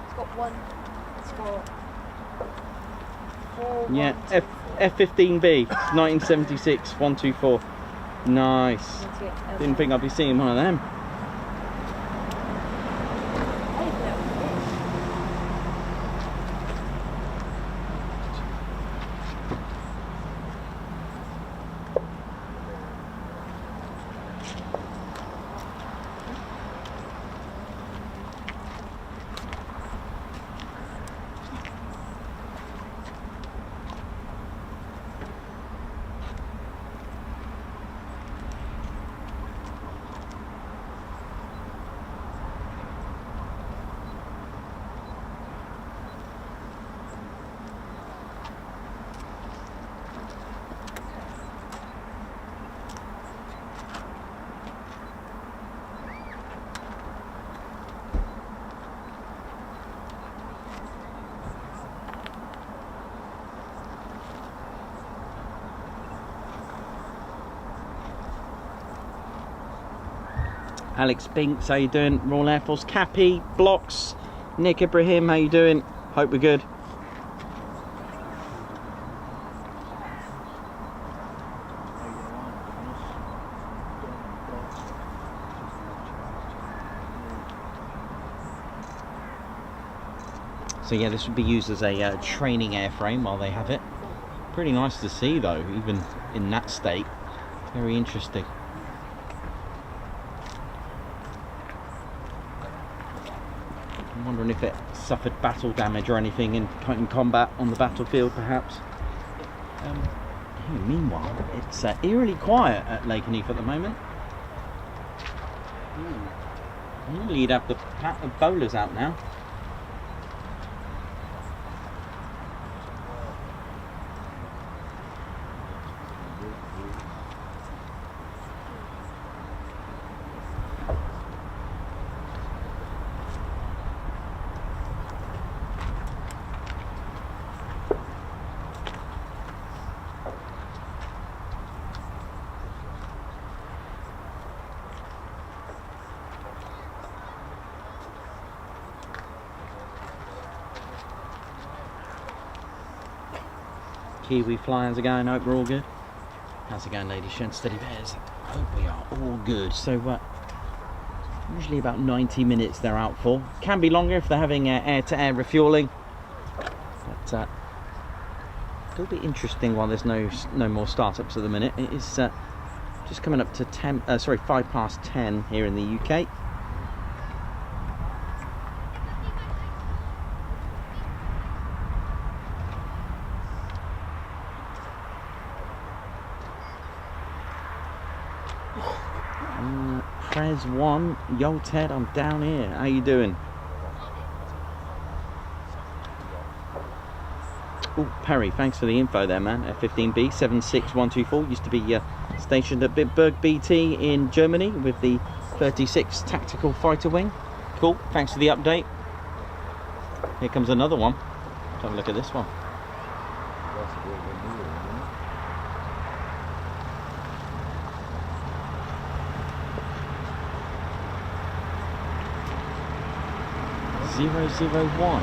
It's got one. It's got 4. Yeah, F-15B, 1976, 124. Nice. Didn't think I'd be seeing one of them. Alex Binks, how you doing? Royal Air Force. Cappy, Blocks, Nick Ibrahim, how you doing? Hope we're good. So yeah, this would be used as a training airframe while they have it. Pretty nice to see though, even in that state. Very interesting. I'm wondering if it suffered battle damage or anything in combat on the battlefield, perhaps. Meanwhile, it's eerily quiet at Lakenheath at the moment. Normally you'd have the bowlers out now. Kiwi flyers are going, hope we're all good. How's it going, ladies, gents, steady bears? Hope we are all good. So usually about 90 minutes they're out for. Can be longer if they're having air-to-air refueling. But it'll be interesting while there's no more startups at the minute. It is just coming up to 5 past 10 here in the UK. Prez 1, yo Ted, I'm down here. How you doing? Oh, Perry, thanks for the info there, man. F-15B 76124 used to be stationed at Bitburg BT in Germany with the 36 Tactical Fighter Wing. Cool, thanks for the update. Here comes another one. Let's have a look at this one. That's a bit of a new one, isn't it? 001.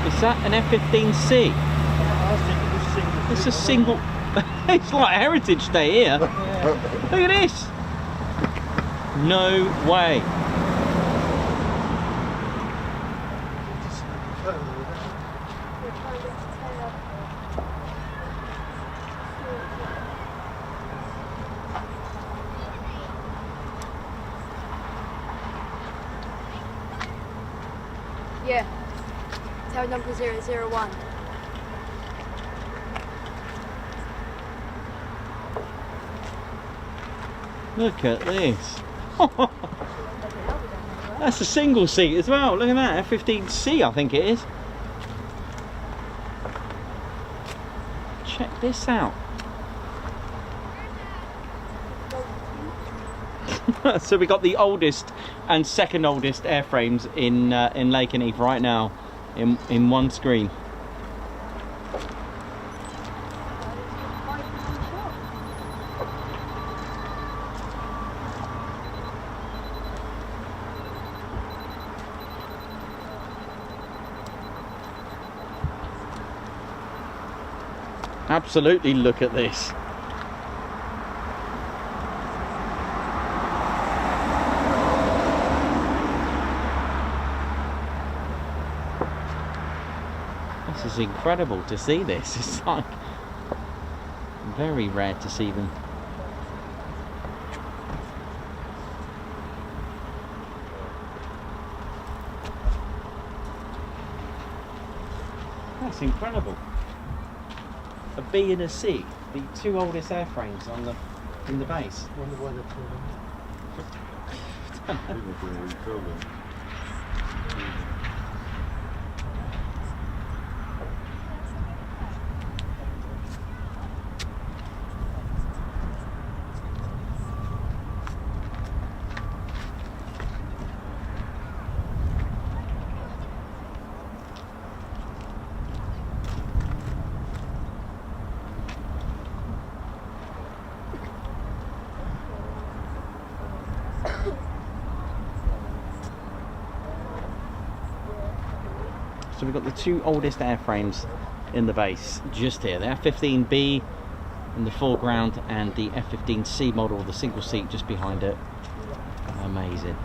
Is that an F-15C? It's a single. It's like Heritage Day here. Look at this. No way. Yeah. Tail number 001. Look at this. That's a single seat as well. Look at that. F-15C, I think it is. Check this out. So we got the oldest and second oldest airframes in Lakenheath right now in one screen. Absolutely, look at this. This is incredible to see this. It's like very rare to see them. That's incredible. A B and a C, the two oldest airframes in the base. Wonder why they're pulling. People can refill them. So we've got the two oldest airframes in the base just here. The F-15B in the foreground and the F-15C model, the single seat just behind it. Amazing.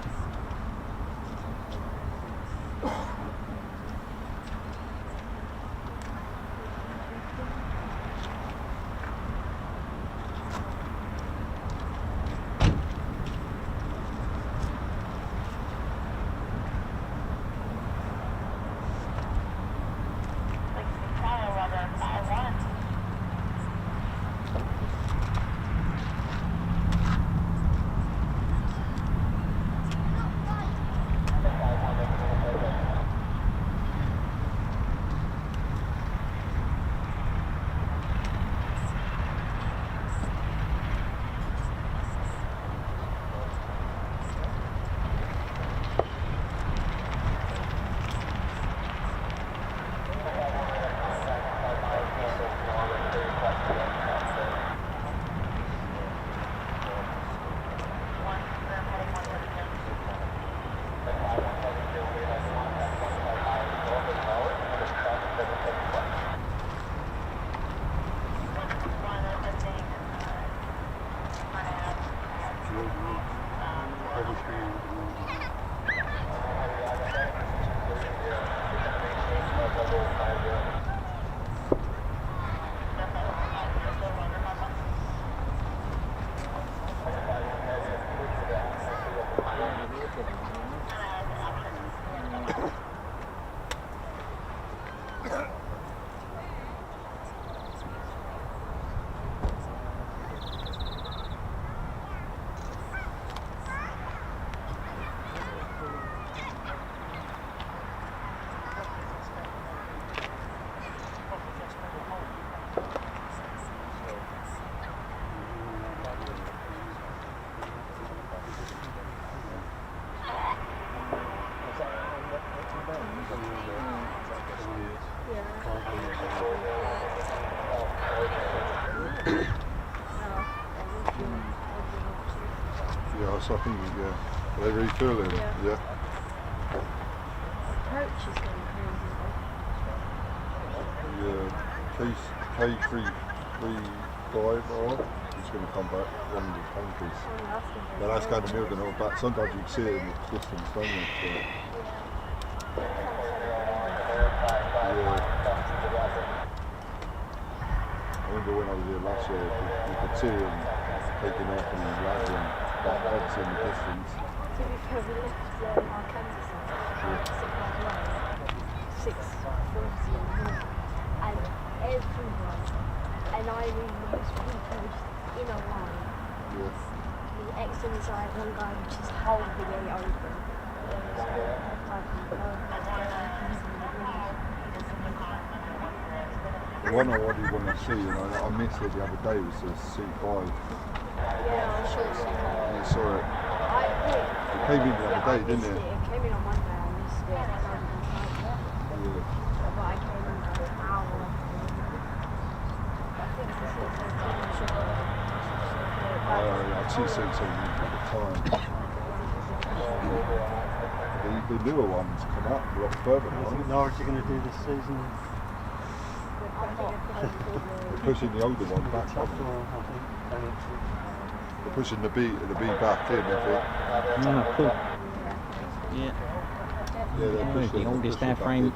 Yeah, so I think, yeah. Are they refueling? Yeah. Approach is going crazy. Yeah. K335R is going to come back, one of the tankers. But that's going to Mildenhall back. Sometimes you can see it in the distance, don't you? So, yeah. I remember when I was here last year, you could see them taking off and landing back heads in the distance. To be fair, we left our Kansas at 6 and everyone, and I mean most people just in a line. Yes. The excellent side, one guy which is holding the gate open. The one I really want to see, and I missed it the other day, was the C5. Yeah, I'm sure it's You saw it. It came in the other day, didn't it? It came in on Monday, I missed it. Yeah. But I came in about an hour. I think it's I'd see something at the time. The newer ones come up a lot further now. What Norwich are going to do this season? They're pushing the older one back, aren't they? I think. They're pushing the B back in, I think. Oh, cool. Yeah. Yeah, they're pushing The oldest pushing back airframe in.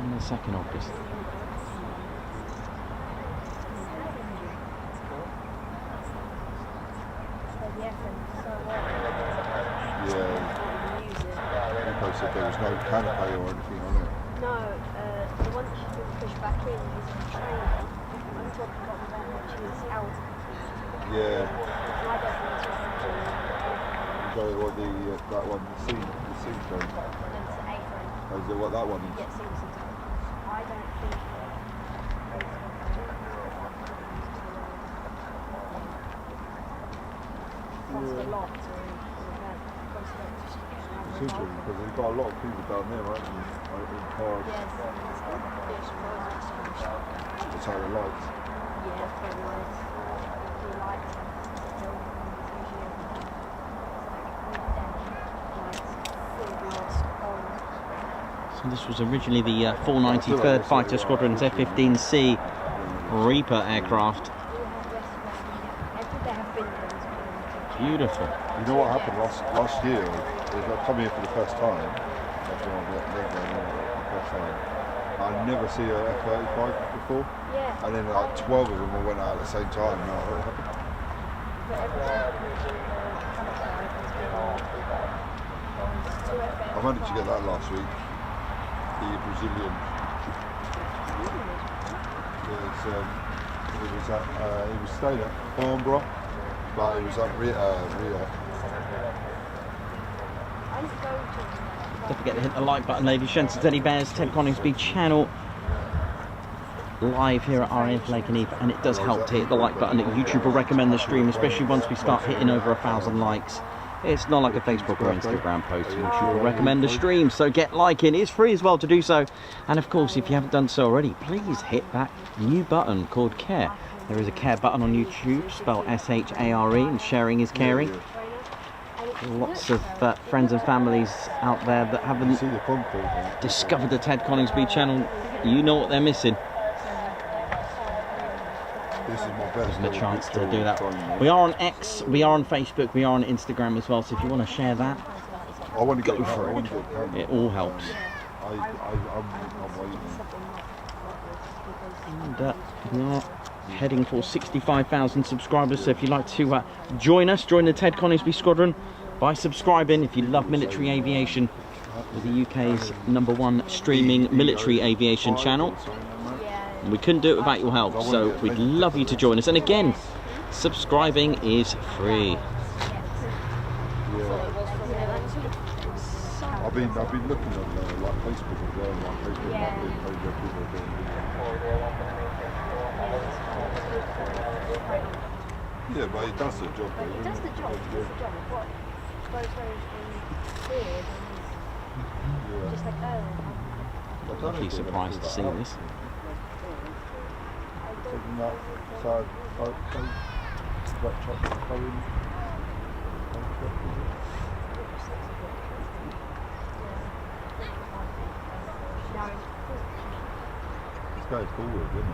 and the second oldest. Yeah. Nico said there was no canopy or anything on it. No, the one that should be pushed back in is the train. I'm talking about the one which is out. Yeah. And I don't think it's So what that one, the C train. it's the A-frame. Is it what that one is? Yeah, it seems to. I don't think that's the lot. It's interesting because we've got a lot of people down there, right? In cars. Yes, It's how the lights. yeah, for lights. The lights. So this was originally the 493rd Fighter Squadron's F-15C Reaper aircraft. Beautiful. You know what happened last year? Is I come here for the first time. That's when I lived there the first time. I never see a F-35 before. Yeah. And then like 12 of them all went out at the same time. I managed to get that last week. The Brazilian. It was staying at Farnborough, but it was at Rio. Don't forget to hit the like button, ladies, gents, teddy bears. Ted Coningsby channel live here at RAF Lakenheath, and it does help to hit the like button. YouTube will recommend the stream, especially once we start hitting over 1,000 likes. It's not like a Facebook or Instagram post. YouTube will recommend the stream, so get liking. It's free as well to do so. And of course, if you haven't done so already, please hit that new button called care. There is a care button on YouTube, spelled S-H-A-R-E, and sharing is caring. Lots of friends and families out there that haven't discovered the Ted Coningsby channel. You know what they're missing. This is my best The chance to do that. We are on X, we are on Facebook, we are on Instagram as well. So if you want to share that, I want to go for it. It all helps. I'm waiting. And we are heading for 65,000 subscribers. So if you'd like to join us, join the Ted Coningsby Squadron by subscribing. If you love military aviation, with the UK's #1 streaming military aviation channel. And we couldn't do it without your help, so we'd love you to join us. And again, subscribing is free. I've been looking on like Facebook as well, like Facebook marketing page where people are doing videos. Yeah, but it does the job. It does the job. It does the job. What goes very weird and just like, oh. I'd be surprised to see this. taking that side boat, wet chocolate curry. It's going forward, isn't it?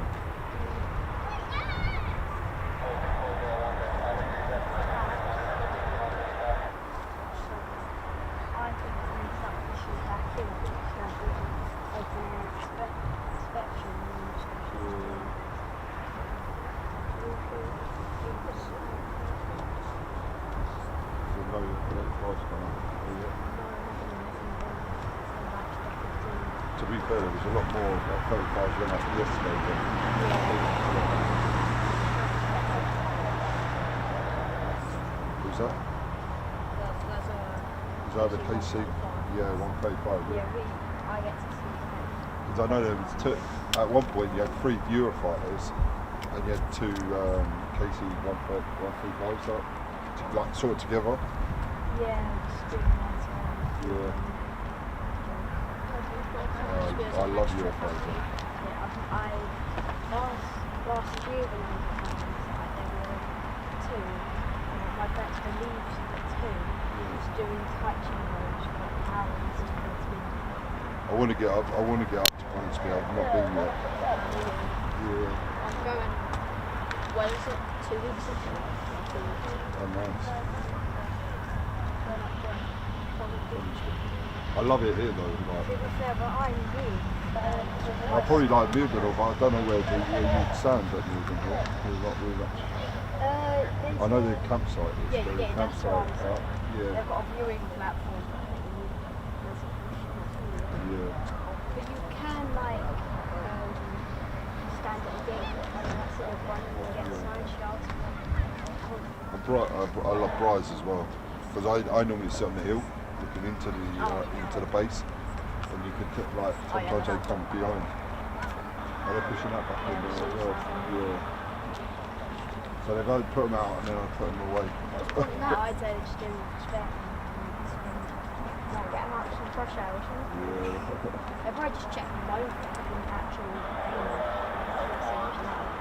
To be fair, there was a lot more F-35s went up yesterday than who's that? Is that the KC? Yeah, 135. Yeah, I get to see that. Because I know there was two, at one point you had 3 Eurofighters and you had 2 KC 135s like sort of together. Yeah, just doing that. Yeah. I love Eurofighters. Yeah, last year when I was there were 2. My best believes that 2 was doing touching those for hours. I want to get up. I want to get up to Coningsby. I've not been yet. Yeah. I'm going. When is it? 2 weeks ago. Oh, nice. I love it here though. I probably like Mildenhall, but I don't know where you'd stand at Mildenhall. There's not really much. I know the campsite is. Yeah, that's campsite. right. Yeah. They've got a viewing platform. Yeah. But you can like stand at the gate and that's sort of one and get side shots. I love Bryce as well because I normally sit on the hill looking into the base, and you can like sometimes they come behind. Oh, they're pushing that back in there as well. Yeah. So they've only put them out and then I put them away. No, I'd say they just do respect. No, get them out some fresh air or something. Yeah. They're probably just checking them over in actual things.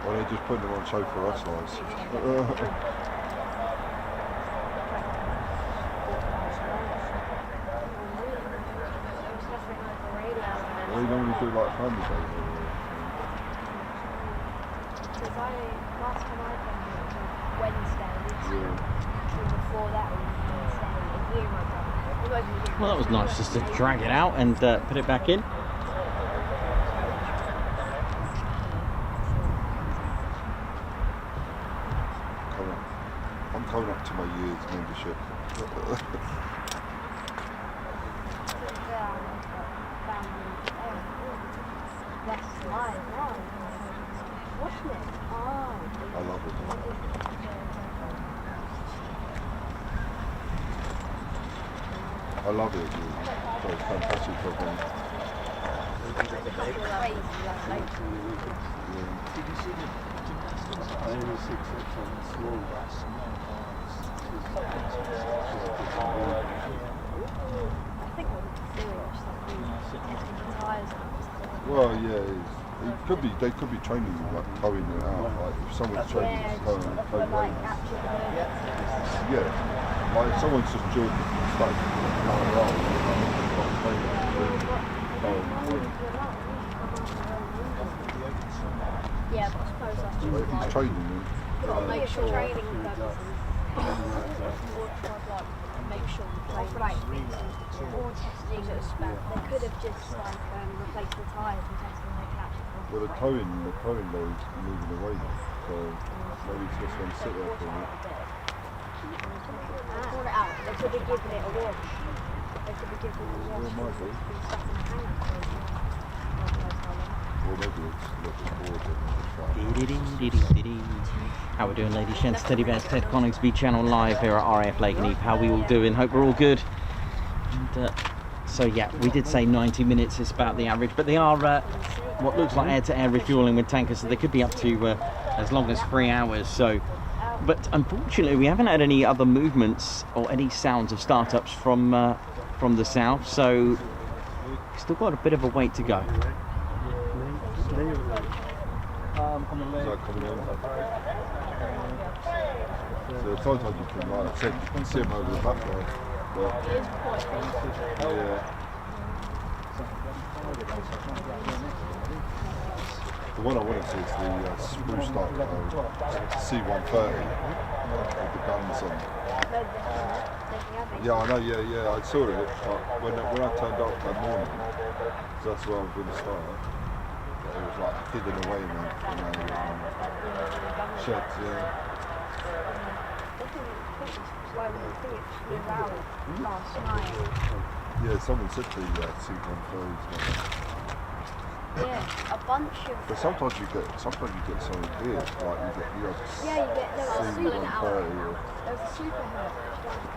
Or they're just putting them on show for us guys. What do you normally do like family day? Because last time I came here was Wednesday, and before that was Wednesday, a year ago. Well, that was nice just to drag it out and put it back in. I'm coming up to my year's membership. I love it. I love it. It's a fantastic program. Well, yeah, it could be. They could be training like towing it out. Like if someone's training towing it out. Yeah, like if someone's just joking stuff going around. Yeah, but I suppose that's just If he's training them. make sure training purposes. Make sure the plane or testing they could have just like replaced the tyres and testing their catch. Well, the towing load's moving away now, so maybe it's just going to sit there for a bit. Sort it out. They could be giving it a wash. They could be giving it a wash. Well, it might be. Or maybe it's looking forward. How we doing, ladies, gents, teddy bears, Ted Coningsby channel live here at RAF Lakenheath. How we all doing? Hope we're all good. And, so yeah, we did say 90 minutes is about the average, but they are what looks like air-to-air refueling with tankers, so they could be up to as long as 3 hours. So, but unfortunately, we haven't had any other movements or any sounds of startups from the south. So, we've still got a bit of a wait to go. On the Is left. that coming in? So sometimes you can, like I said, you can see them over the background. But, yeah. The one I want to see is the spruced up C-130 with the guns on. Yeah, I know, yeah, I saw it, but when I turned up that morning, because that's where I was going to start, it was like hidden away in the sheds, yeah. Last night. Yeah, someone said the C-130s. Yeah, a bunch of. But sometimes you get something weird, like you get Yeah, you get there was a C-130 or... There was a super hurt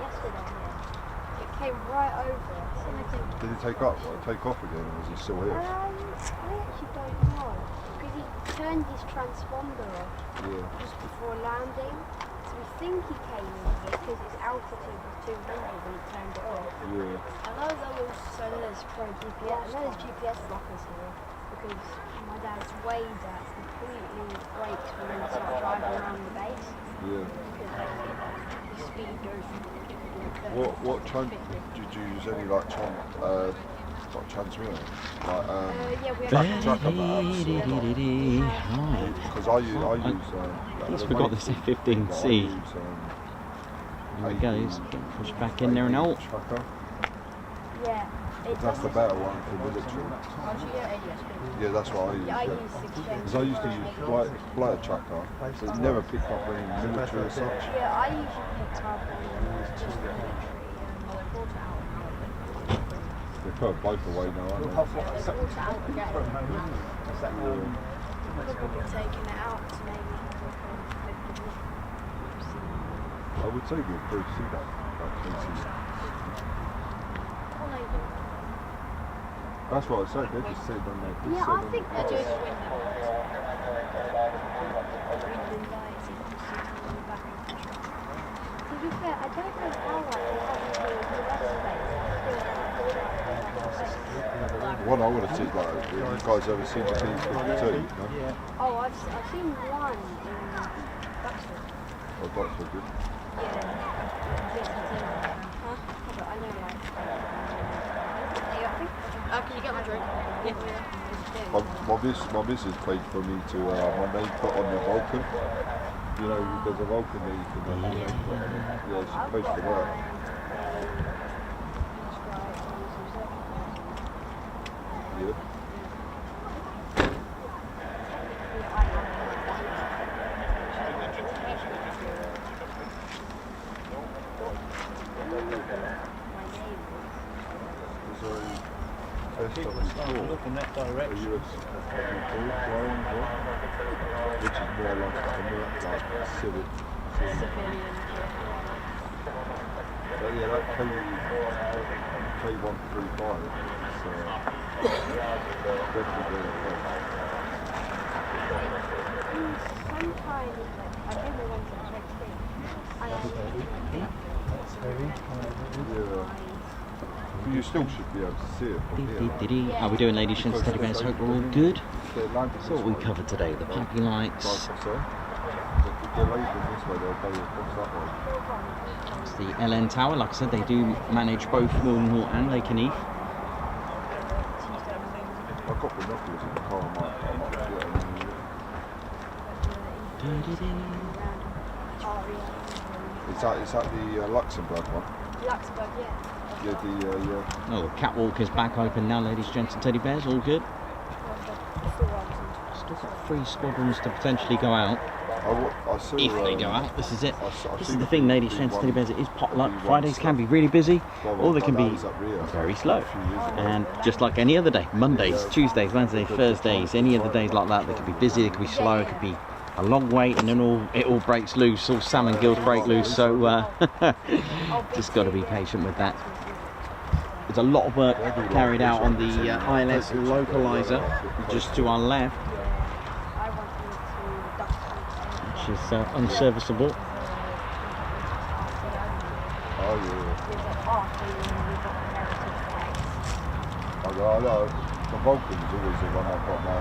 yesterday here. It came right over us, and I think. Did it take off again, or was it still here? I actually don't know, because he turned his transponder off just before landing. So we think he came in here because its altitude was 200 when he turned it off. Yeah. I know there's pro GPS. I know there's GPS blockers here because my dad's way that completely brakes when we start driving around the base. Yeah. Because the speed goes from 50 to 30. What did you use any like transmitter? Like yeah, we have tracker maps. Because I use. He's forgot this F-15C. There he goes, getting pushed back in there and out. Tracker. Yeah. That's the better one for military. Yeah, that's what I use. Yeah, I use 6 Because I used to use flight tracker, but it never picked up any military as such. Yeah, I usually picked up just the military and brought it out. They put both away now, aren't they? Brought it out again. Probably taking it out to maybe have a I would say we'd probably see that. That's what I said, they just said on there. Yeah, I think they're doing it with to be fair, I don't know how The one I want to see is like, have you guys ever seen the B-52? No? Oh, I've seen one in Duxford. Oh, that's so good. I know, like. Can you get my drink? Yeah. My missus paid for me to my name put on the Vulcan. You know, there's a Vulcan there you can yeah, she paid for that. Yeah. Look in that direction. US flying, which is more like civic. But yeah, that K135 is definitely Sometimes, I never went to the next thing. That's heavy. yeah. You still should be able to see it from here. How are we doing, ladies and teddy bears? Hope we're all good. So what we covered today, the piping lights. It's the LN Tower. Like I said, they do manage both Mildenhall and Lakenheath. I've got binoculars in the car, I might Is that the Luxembourg one? Luxembourg, yeah. Yeah, Oh, the catwalk is back open now, ladies, gents and teddy bears. All good. Still got 3 squadrons to potentially go out. I saw, If they go out, this is it. I This is the thing, ladies, gents, teddy bears. It is potluck. Fridays can be really busy, or they can be very slow. And just like any other day, Mondays, Tuesdays, Wednesdays, Thursdays, any other days like that, they can be busy, they can be slow, it could be a long wait, and then it all breaks loose. All salmon gills break loose. So just got to be patient with that. There's a lot of work carried out on the ILS localizer just to our left, which is unserviceable. Oh yeah. I know. The Vulcan is always the one I've got my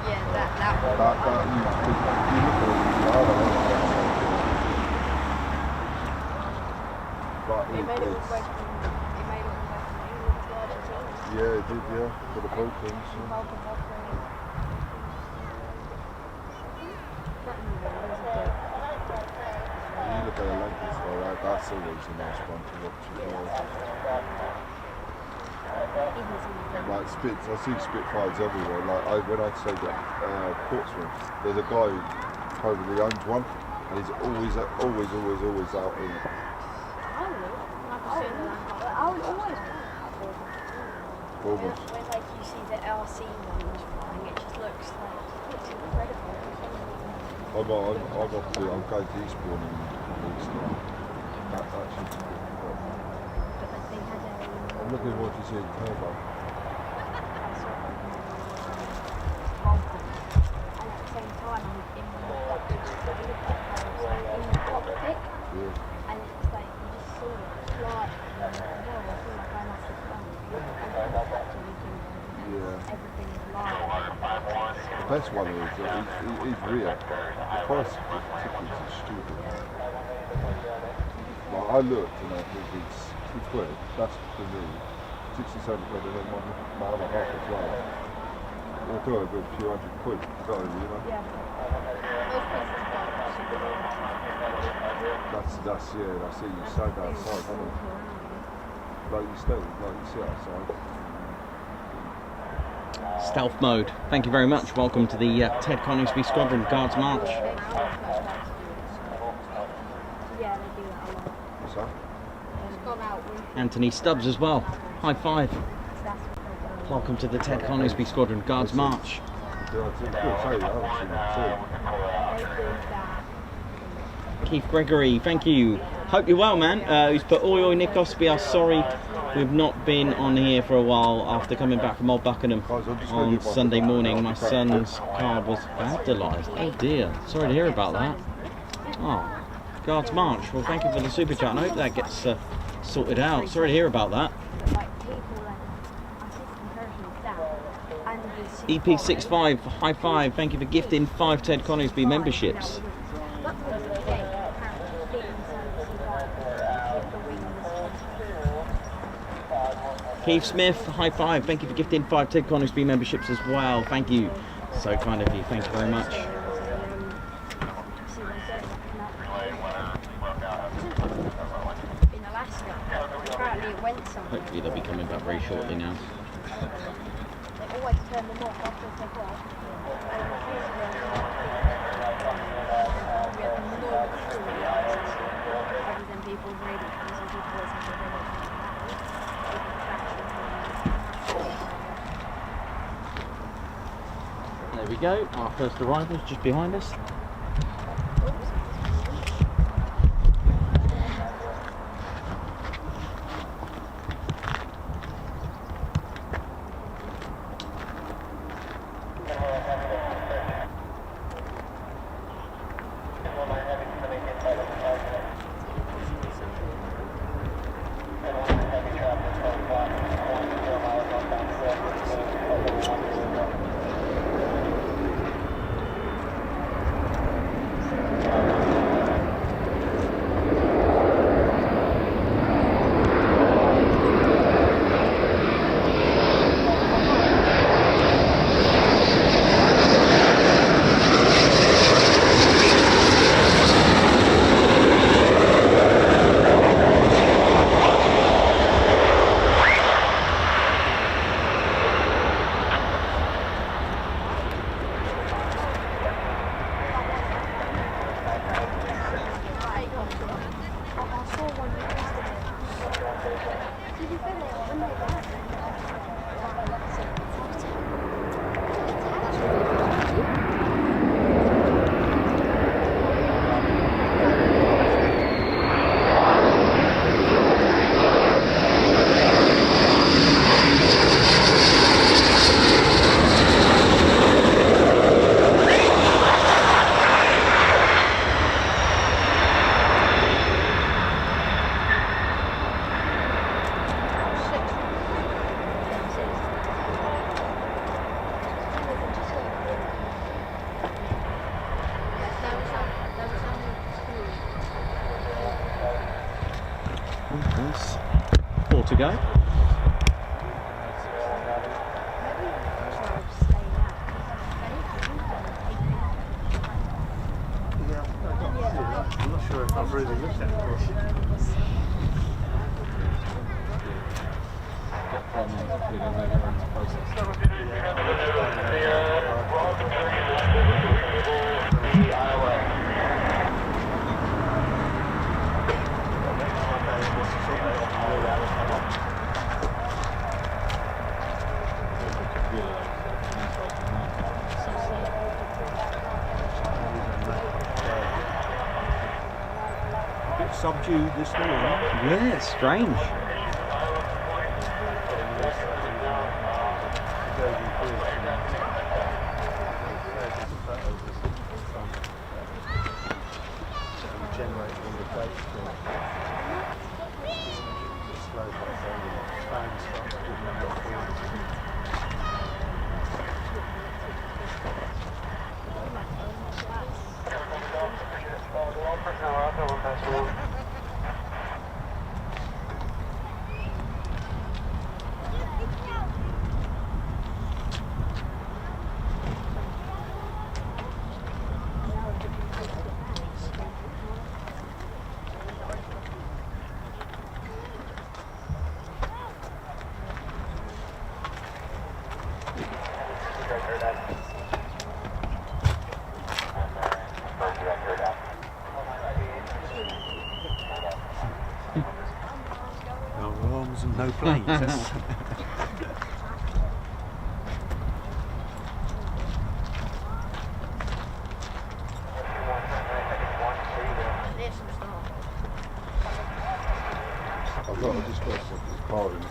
Yeah, that one. That you look at It made it all the way it's, from England to Argentina. yeah, it did, yeah, for the Balkans. Balkan Valkyrie. You look at a Lakers though, that's always a nice one to watch as well. Like Spits, I see Spitfires everywhere. Like when I stayed at Portsmouth, there's a guy who probably owns one, and he's always out in it. I would always Almost. when like you see the LC ones flying, it just looks incredible. I'm going to Eastbourne in a week's time. That's actually good. But like they had I'm looking at what you see in Turbo. and at the same time I'm in the cockpit, Yeah. and it's like you just see it fly. I feel like I'm at the front. Yeah. Everything is live. The best one is he's real. The price of the tickets is stupid. Like I looked and I think it's £2. That's for me. 67 quid and then one mile and a half as well. We'll do it with a few £100. Go, you know. Yeah. Those places are super good. That's it. You stand outside, don't you? Like you sit outside. Stealth mode. Thank you very much. Welcome to the Ted Coningsby Squadron Guards March. Yeah, they do that a lot. What's that? It's gone out with Anthony Stubbs as well. High five. that's what they do. Welcome to the Ted Coningsby Squadron Guards March. Yeah, I haven't seen that too. They do that. Keith Gregory, thank you. Hope you're well, man. Who's put oi Nick Osby, I'm sorry we've not been on here for a while after coming back from Old Buckingham on Sunday morning. My son's car was vandalised. Oh dear, sorry to hear about that. Oh, Guards March. Well, thank you for the super chat. I hope that gets sorted out. Sorry to hear about that. Like people like I think the version of that and the EP65, high five. Thank you for gifting 5 Ted Coningsby memberships. That was the day, apparently, getting the wings. Keith Smith, high five. Thank you for gifting 5 Ted Coningsby memberships as well. Thank you. So kind of you. Thank you very much. In Alaska, apparently it went somewhere. Hopefully they'll be coming back very shortly now. They always turn them off after they go off. We had no clue other than people's radios, and people always have their radios. There we go. Our first arrival is just behind us. to go. I'm not sure if I've really looked at it. A bit subdued this morning. Yeah, it's strange. No arms and no planes. That's I've just got this car in it.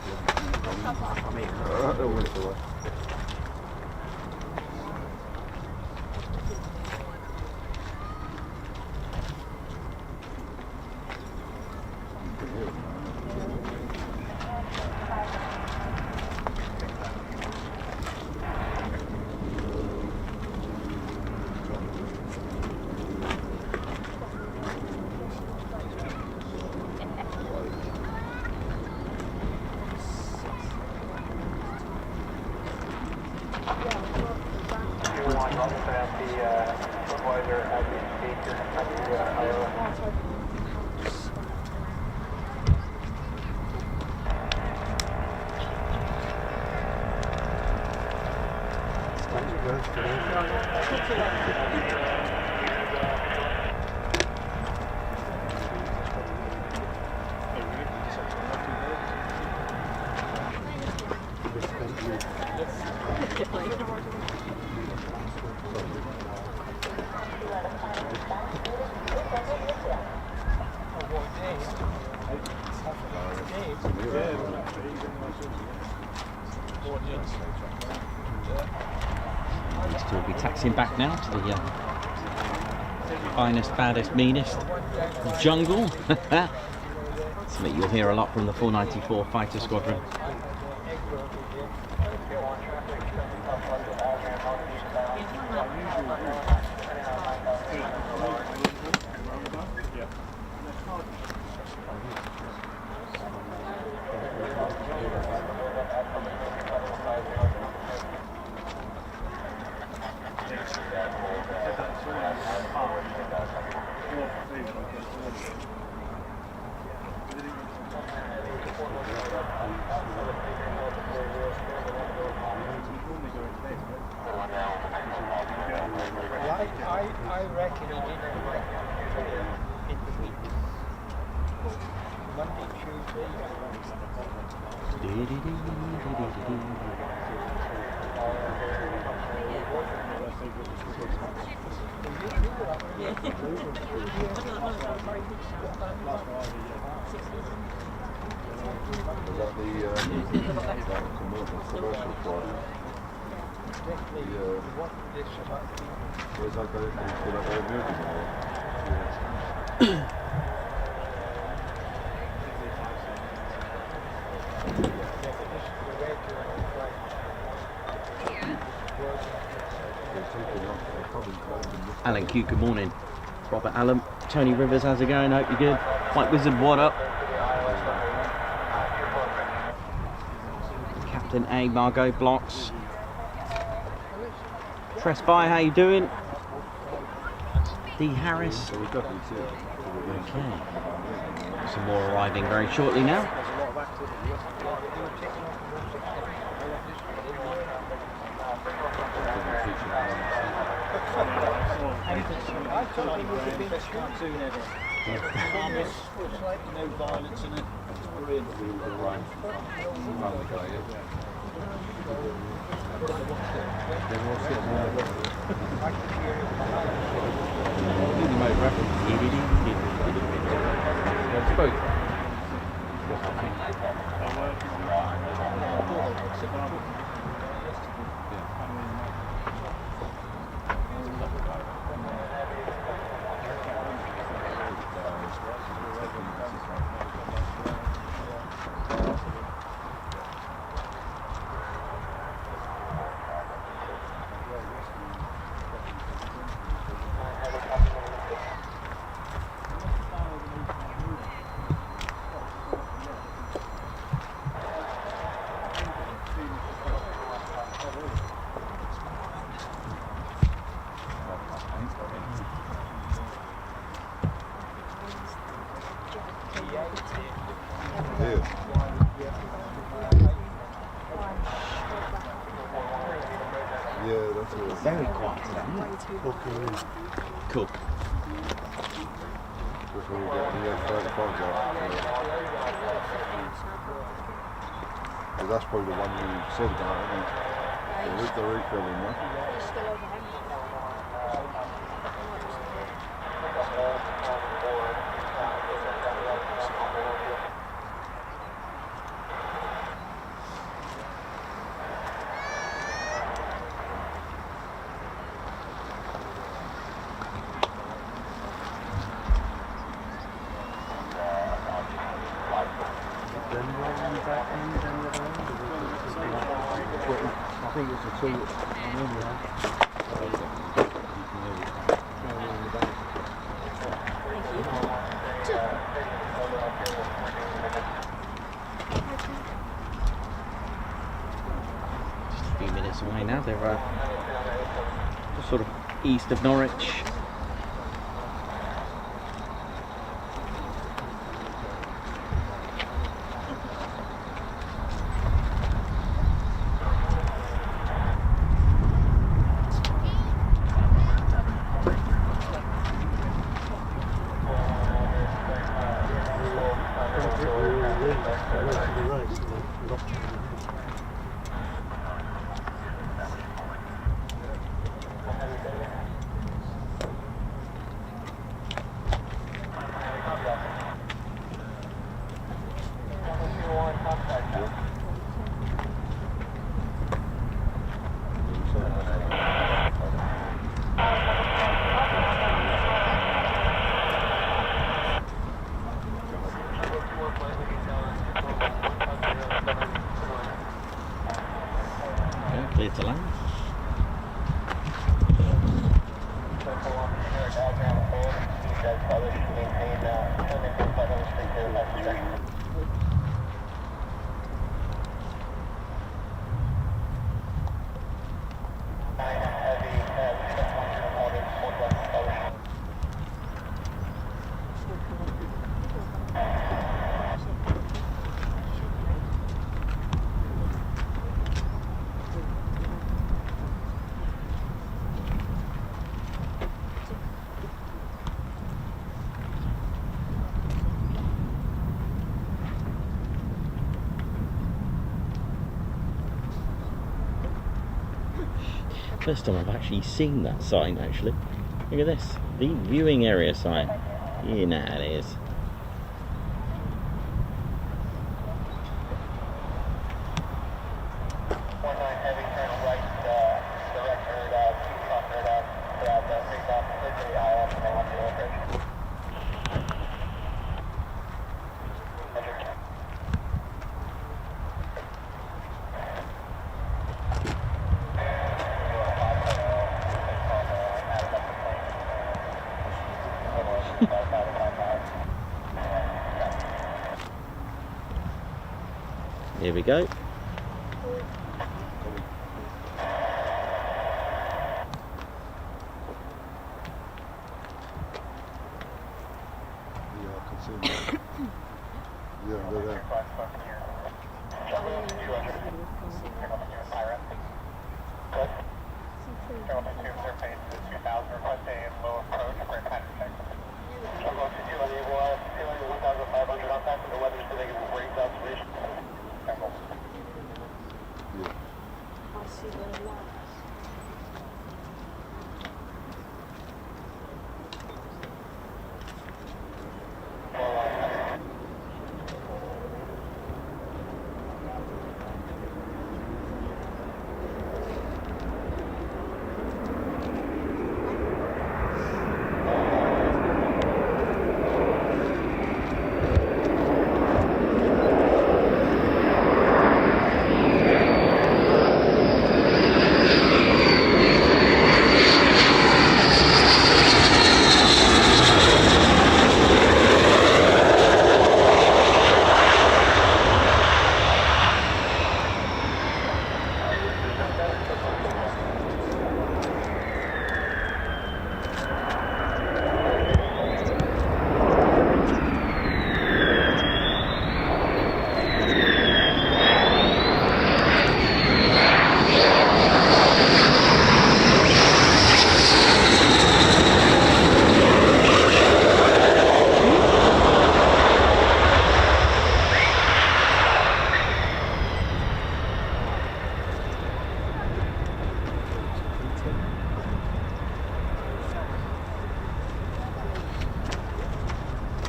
We'll be taxiing back now to the finest, baddest, meanest jungle. Something you'll hear a lot from the 494 Fighter Squadron. I reckon he did it in the week. Monday, Tuesday. Was that the commercial flight? Where's that going? Is that very moving? Alan Q, good morning. Robert Allen, Tony Rivers, how's it going? Hope you're good. White Wizard, what up? Captain A, Margot, blocks. Press by, how you doing? D. Harris. Okay. Some more arriving very shortly now. No violence in it. Brilliant. Yeah, that's it. Very quiet today. Cool. Before we get the F-35s out. Yeah, that's probably the one you said about, isn't it? They're refilling now. I think it's a two. Just a few minutes away now. They're just sort of east of Norwich. Clear to land. First time I've actually seen that sign, actually. Look at this, the viewing area sign. You know how it is. Here we go. Yeah, they're there. I see the lights.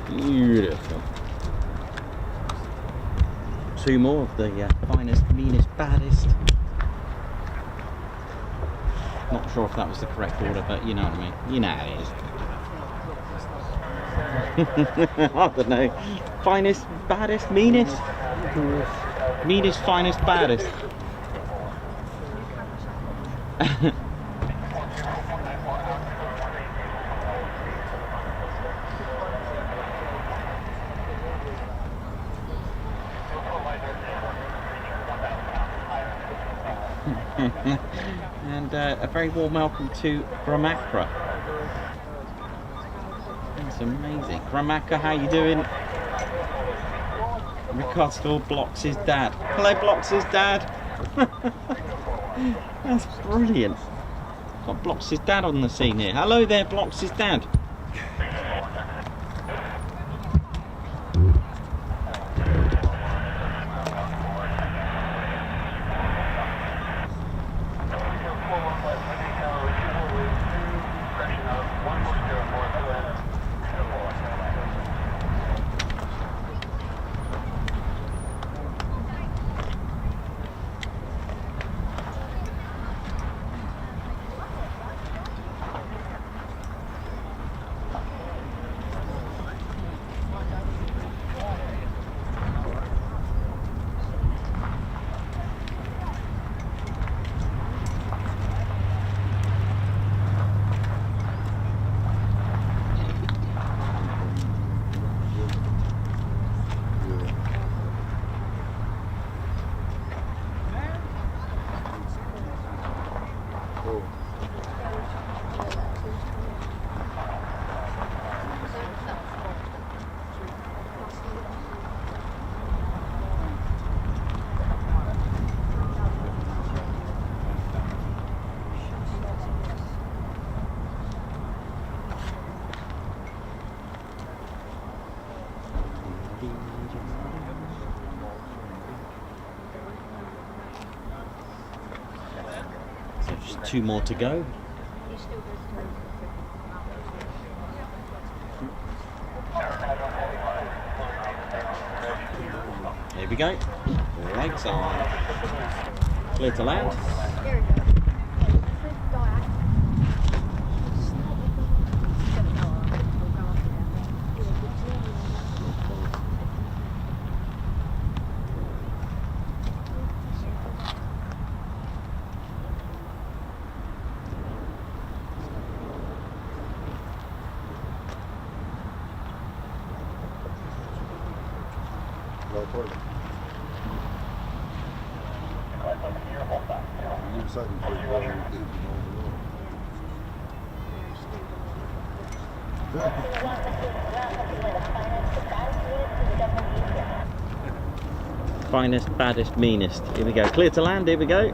Beautiful. Two more of the finest, meanest, baddest. Not sure if that was the correct order, but you know what I mean. You know how it is. I don't know. Finest, baddest, meanest? Meanest, finest, baddest. And a very warm welcome to Gramacra. That's amazing. Gramacra, how you doing? Regards to all Blocks' dad. Hello, Blocks' dad. That's brilliant. Got Blocks' dad on the scene here. Hello there, Blocks' dad. So just two more to go. Here we go. Lights on. Clear to land. Finest, baddest, meanest. Here we go. Clear to land. Here we go.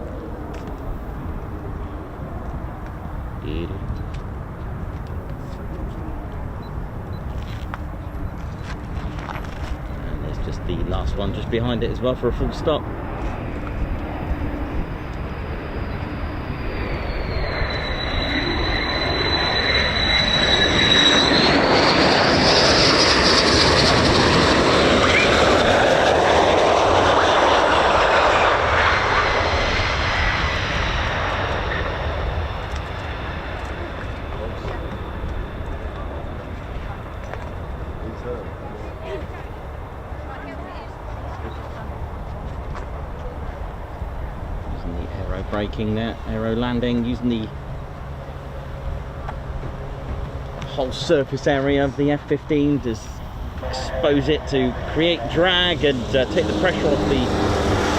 And there's just the last one just behind it as well for a full stop. Using the aero braking there, aero landing, using the whole surface area of the F-15 to expose it to create drag and take the pressure off the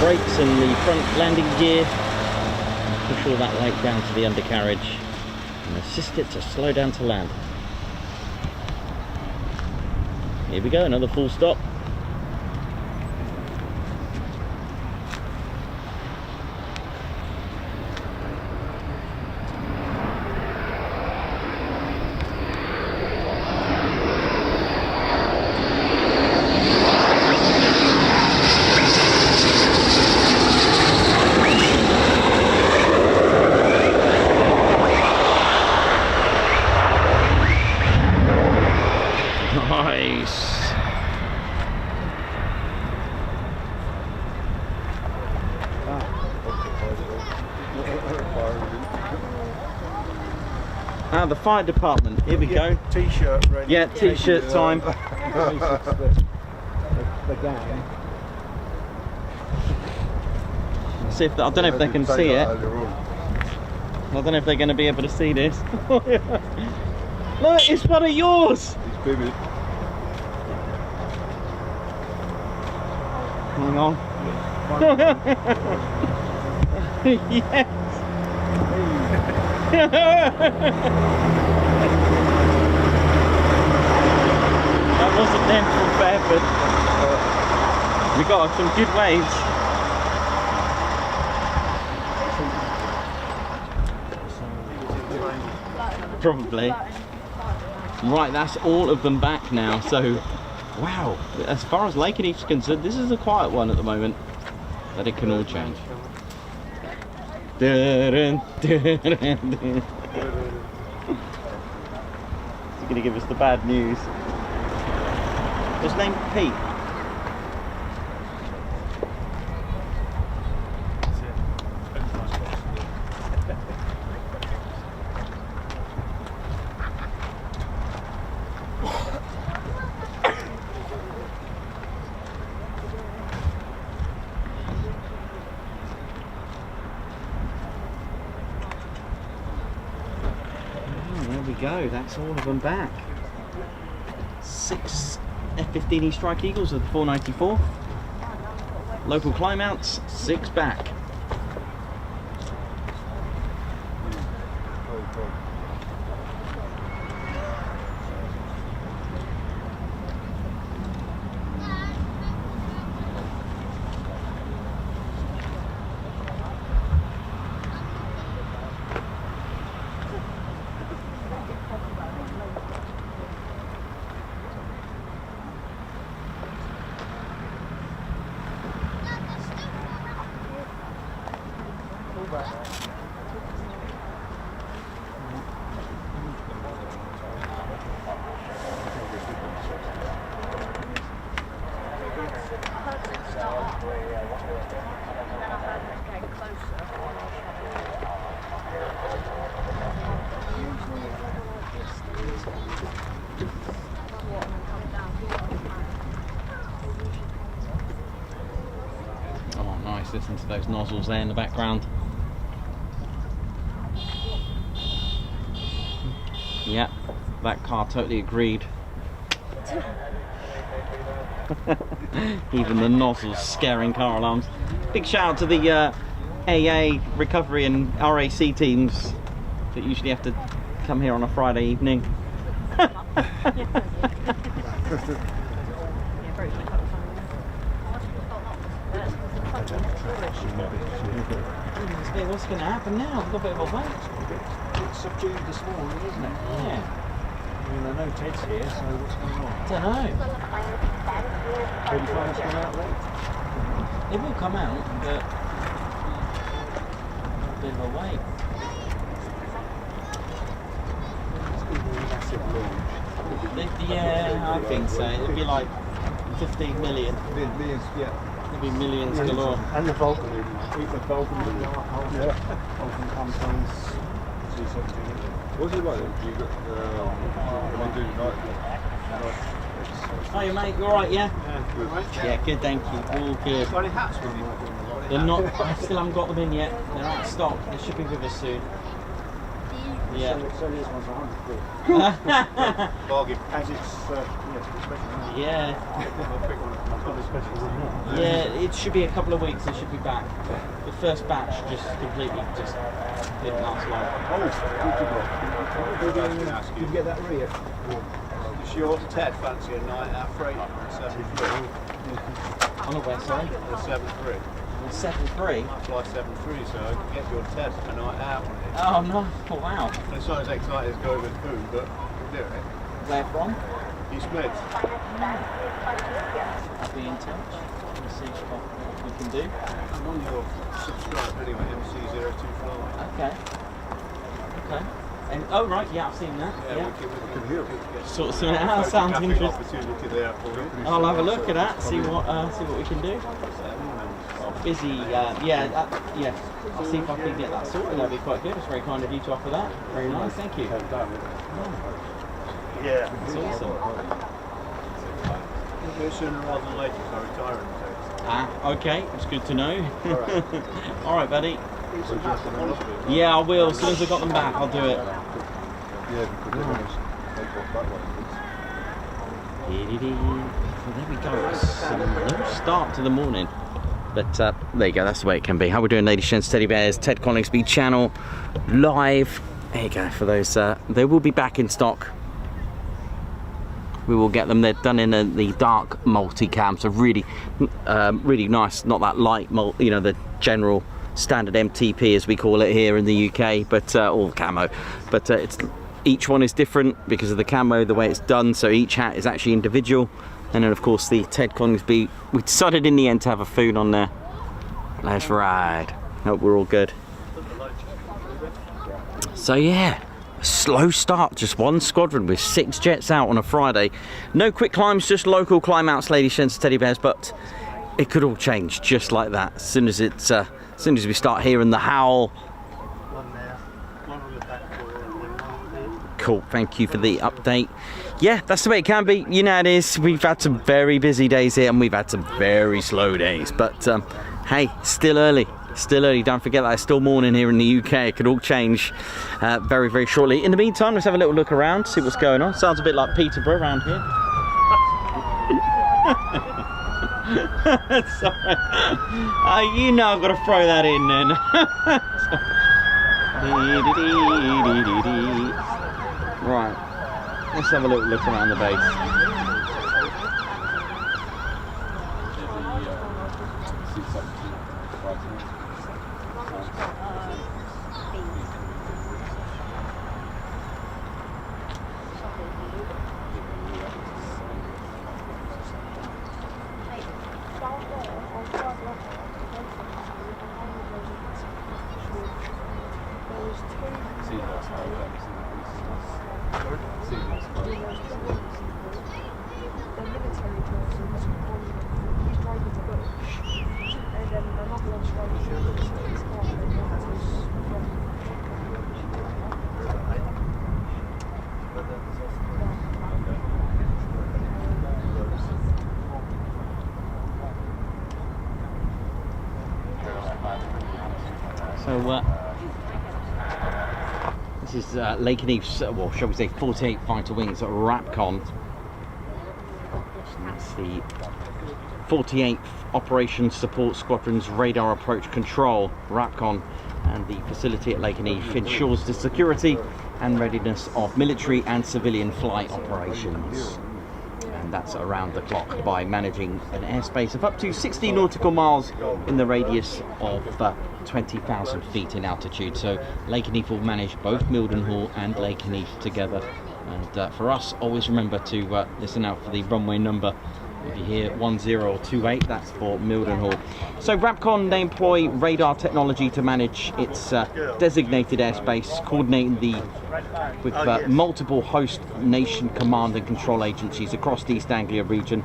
brakes and the front landing gear, and push all that weight down to the undercarriage and assist it to slow down to land. Here we go, another full stop. Nice. Ah, the fire department. Here we go. T-shirt ready. Yeah, t-shirt time. The gang. See if I don't know if they can see it. I don't know if they're going to be able to see this. Look, it's one of yours. He's bibby. Hang on. Yes. That wasn't them from Fairford. We got some good waves. Probably. Right, that's all of them back now. So, wow. As far as Lakenheath's concerned, this is a quiet one at the moment. But it can all change. Dun, dun, dun, dun. He's going to give us the bad news. His name Pete. Go, that's all of them back. 6 F-15E Strike Eagles of the 494. Local climb outs, 6 back. Oh, nice. Listen to those nozzles there in the background. Yeah, that car totally agreed. Even the nozzles scaring car alarms. Big shout out to the AA recovery and RAC teams that usually have to come here on a Friday evening. What's going to happen now? We've got a bit of a wait. It's subdued this morning, isn't it? Yeah. I mean, I know Ted's here, so what's going on? I don't know. 35's gone out late. It will come out, but a bit of a wait. It's going to be a massive launch. Yeah, I think so. It'll be like 15 million. Millions, yeah. It'll be millions galore. And the Valkyries. The Valkyries. Yeah. Vulcan campaigns. What's it like? You got what do you do tonight? Hiya mate, you alright, yeah? Yeah. Yeah, good, thank you. All good. Got any hats with you? They're not, I still haven't got them in yet. They're out of stock. They should be with us soon. Yeah. So this one's 100 quid. Bargain. As it's special. Yeah. It's got a special one now. Yeah, it should be a couple of weeks, it should be back. The first batch just completely just didn't last long. Did you get that rear? Does your Ted fancy a night out freight on 7-3? On the west side? The 7-3. 7-3. I fly 7-3, so I can get your Ted a night out on it. Oh no, oh, wow. And it's not as exciting as going with food, but we'll do it. Where from? East Mids. I'll be in touch. We'll see what we can do. I'm on your subscribe anyway, MC02 Fly. Okay. Okay. And, oh right, yeah, I've seen that. Yeah. We can hear it. Sort of something out. Sounds interesting. Opportunity there for you. I'll have a look at that. See what we can do. Busy. Yeah. I'll see if I can get that sorted. That'd be quite good. It's very kind of you to offer that. Very nice. Thank you. Yeah. That's awesome. Do it sooner rather than later, so retiring. Okay. It's good to know. Alright. All right, buddy. Yeah, I will. As soon as I got them back, I'll do it. Yeah, because they're going to take off that way. Well, there we go. It's a little start to the morning. But there you go, that's the way it can be. How we doing, ladies, gents, teddy bears? Ted Coningsby channel, live. There you go, for those, they will be back in stock. We will get them. They're done in the dark multicam, so really, really nice. Not that light, the general standard MTP as we call it here in the UK, but all camo. But each one is different because of the camo, the way it's done. So each hat is actually individual. And then of course the Ted Coningsby, we decided in the end to have a food on there. Let's ride. Hope we're all good. So yeah, a slow start, just one squadron with 6 jets out on a Friday. No quick climbs, just local climb outs, ladies, gents, teddy bears, but it could all change just like that. As soon as we start hearing the howl. Cool, thank you for the update. Yeah, that's the way it can be. You know how it is. We've had some very busy days here and we've had some very slow days. But hey, still early. Still early. Don't forget that it's still morning here in the UK. It could all change very, very shortly. In the meantime, let's have a little look around, see what's going on. Sounds a bit like Peterborough around here. Sorry. You know I've got to throw that in then. Right. Let's have a little look around the base. So this is Lakenheath's, well, shall we say 48 fighter wings at RAPCON. That's the 48th Operations Support Squadron's Radar Approach Control, RAPCON, and the facility at Lakenheath ensures the security and readiness of military and civilian flight operations. And that's around the clock by managing an airspace of up to 60 nautical miles in the radius of 20,000 feet in altitude. So Lakenheath will manage both Mildenhall and Lakenheath together. And for us, always remember to listen out for the runway number. If you hear 1028, that's for Mildenhall. So RAPCON, they employ radar technology to manage its designated airspace, coordinating with multiple host nation command and control agencies across the East Anglia region.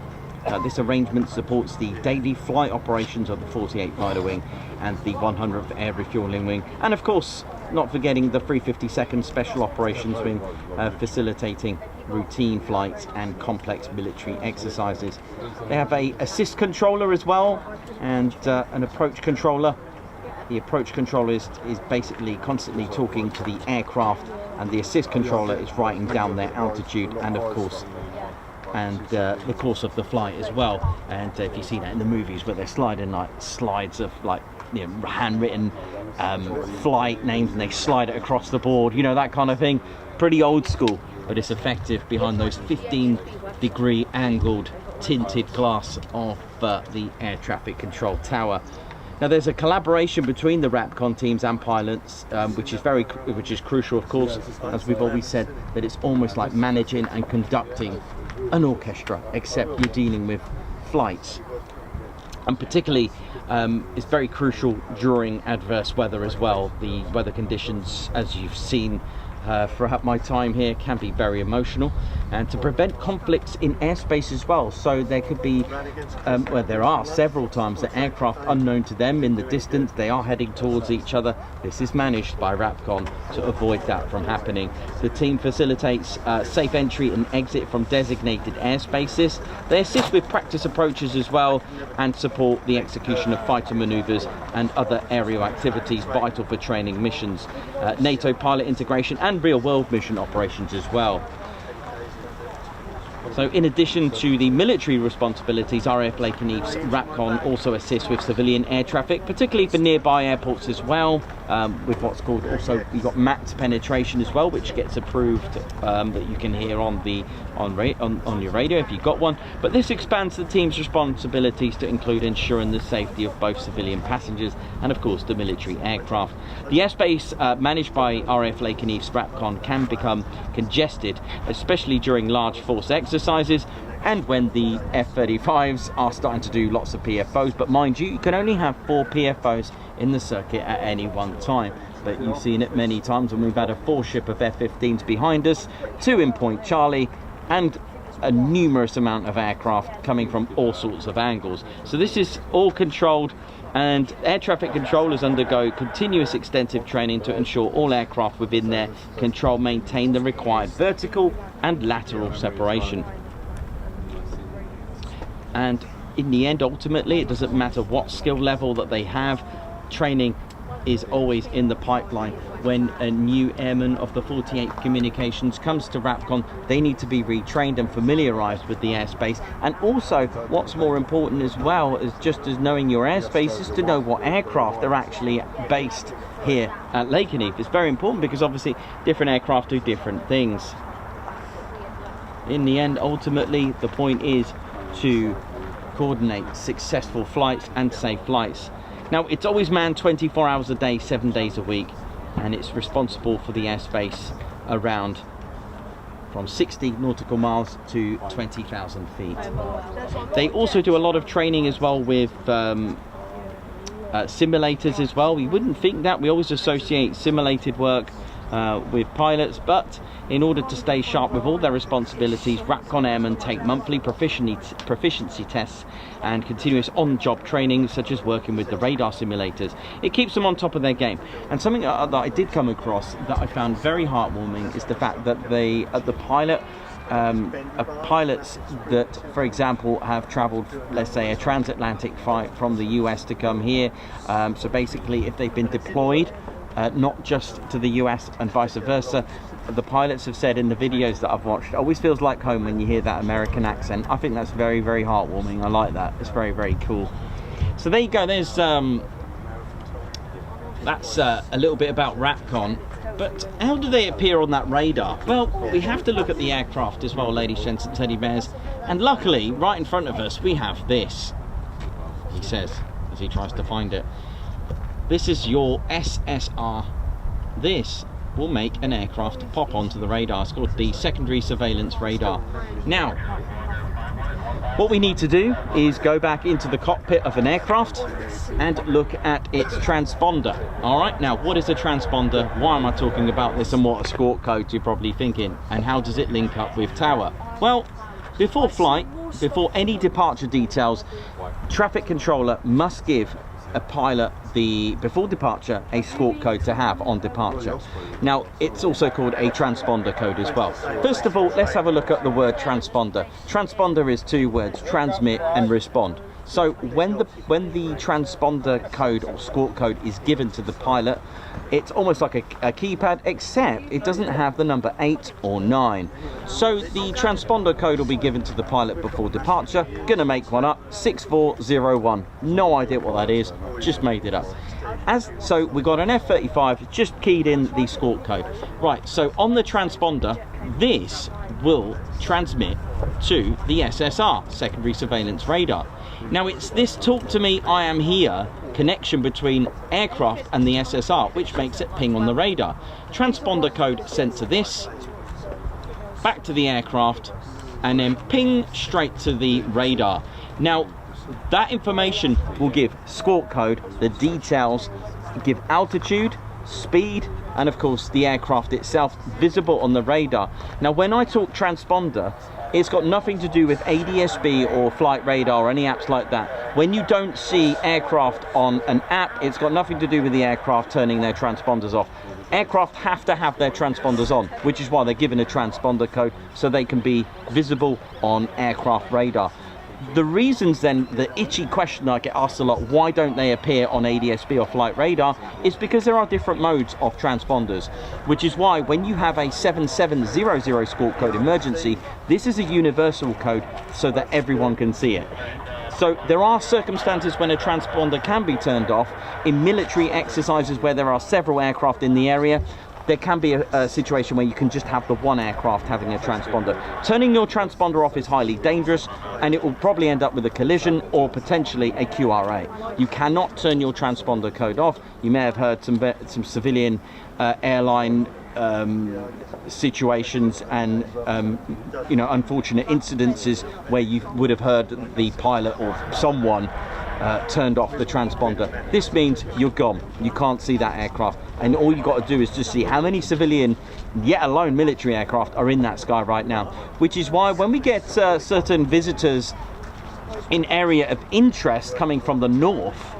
This arrangement supports the daily flight operations of the 48th Fighter Wing and the 100th Air Refuelling Wing, and of course not forgetting the 352nd Special Operations Wing, facilitating routine flights and complex military exercises. They have a assist controller as well, and an approach controller. The approach controller is basically constantly talking to the aircraft, and the assist controller is writing down their altitude and of course the course of the flight as well. And if you see that in the movies where they're sliding like slides of like, you know, handwritten flight names, and they slide it across the board, you know, that kind of thing. Pretty old school, but it's effective behind those 15-degree angled tinted glass of the air traffic control tower. Now there's a collaboration between the RAPCON teams and pilots, which is crucial, of course, as we've always said, that it's almost like managing and conducting an orchestra, except you're dealing with flights. And particularly, it's very crucial during adverse weather as well. The weather conditions, as you've seen throughout my time here, can be very emotional, and to prevent conflicts in airspace as well. So there could be, well, there are several times that aircraft unknown to them in the distance, they are heading towards each other. This is managed by RAPCON to avoid that from happening. The team facilitates safe entry and exit from designated airspaces. They assist with practice approaches as well, and support the execution of fighter maneuvers and other aerial activities vital for training missions, NATO pilot integration and real-world mission operations as well. So in addition to the military responsibilities, RAF Lakenheath's RAPCON also assists with civilian air traffic, particularly for nearby airports as well, with what's called, also you've got mapped penetration as well, which gets approved, that you can hear on your radio if you've got one. But this expands the team's responsibilities to include ensuring the safety of both civilian passengers and of course the military aircraft. The airspace managed by RAF Lakenheath's RAPCON can become congested, especially during large force exercises and when the F-35s are starting to do lots of PFOs. But mind you can only have 4 PFOs in the circuit at any one time. But you've seen it many times when we've had a 4-ship of F-15s behind us, 2 in Point Charlie, and a numerous amount of aircraft coming from all sorts of angles. So this is all controlled, and air traffic controllers undergo continuous extensive training to ensure all aircraft within their control maintain the required vertical and lateral separation. And in the end, ultimately, it doesn't matter what skill level that they have, training is always in the pipeline. When a new airman of the 48th Communications comes to RAPCON, they need to be retrained and familiarised with the airspace. And also, what's more important as well, is just as knowing your airspace, is to know what aircraft are actually based here at Lakenheath. It's very important because obviously different aircraft do different things. In the end, ultimately, the point is to coordinate successful flights and safe flights. Now, it's always manned 24 hours a day, 7 days a week, and it's responsible for the airspace around from 60 nautical miles to 20,000 feet. They also do a lot of training as well with simulators as well. We wouldn't think that. We always associate simulated work with pilots, but in order to stay sharp with all their responsibilities, RAPCON airmen take monthly proficiency tests and continuous on-job training, such as working with the radar simulators. It keeps them on top of their game. And something that I did come across that I found very heartwarming is the fact that pilots that, for example, have travelled, let's say, a transatlantic flight from the US to come here, so basically if they've been deployed, not just to the US and vice versa, the pilots have said in the videos that I've watched, it always feels like home when you hear that American accent. I think that's very, very heartwarming. I like that. It's very, very cool. So there you go. There's that's a little bit about RAPCON. But how do they appear on that radar? Well, we have to look at the aircraft as well, ladies, gents and teddy bears. And luckily, right in front of us, we have this. He says, as he tries to find it. This is your SSR. This will make an aircraft pop onto the radar. It's called the secondary surveillance radar. Now, what we need to do is go back into the cockpit of an aircraft and look at its transponder. All right, now what is a transponder? Why am I talking about this, and what escort codes you're probably thinking, and how does it link up with tower? Well, before flight, before any departure details, traffic controller must give a pilot before departure a escort code to have on departure. Now, it's also called a transponder code as well. First of all, let's have a look at the word transponder. Transponder is two words: transmit and respond. So when the transponder code or escort code is given to the pilot, it's almost like a keypad, except it doesn't have the number 8 or 9. So the transponder code will be given to the pilot before departure. Gonna make one up: 6401. No idea what that is, just made it up. So we got an F-35, just keyed in the escort code. Right, so on the transponder, this will transmit to the SSR, secondary surveillance radar. Now it's this talk to me, I am here connection between aircraft and the SSR, which makes it ping on the radar. Transponder code sent to this, back to the aircraft, and then ping straight to the radar. Now that information will give escort code, the details, give altitude, speed, and of course the aircraft itself visible on the radar. Now when I talk transponder, it's got nothing to do with ADSB or flight radar or any apps like that. When you don't see aircraft on an app, it's got nothing to do with the aircraft turning their transponders off. Aircraft have to have their transponders on, which is why they're given a transponder code, so they can be visible on aircraft radar. The reasons then, the itchy question I get asked a lot, why don't they appear on ADSB or flight radar, is because there are different modes of transponders, which is why when you have a 7700 escort code emergency, this is a universal code so that everyone can see it. So there are circumstances when a transponder can be turned off. In military exercises where there are several aircraft in the area, there can be a situation where you can just have the one aircraft having a transponder. Turning your transponder off is highly dangerous, and it will probably end up with a collision or potentially a QRA. You cannot turn your transponder code off. You may have heard some civilian airline situations and unfortunate incidences where you would have heard the pilot or someone turned off the transponder. This means you're gone. You can't see that aircraft, and all you got to do is just see how many civilian, yet alone military aircraft, are in that sky right now. Which is why when we get certain visitors in area of interest coming from the north,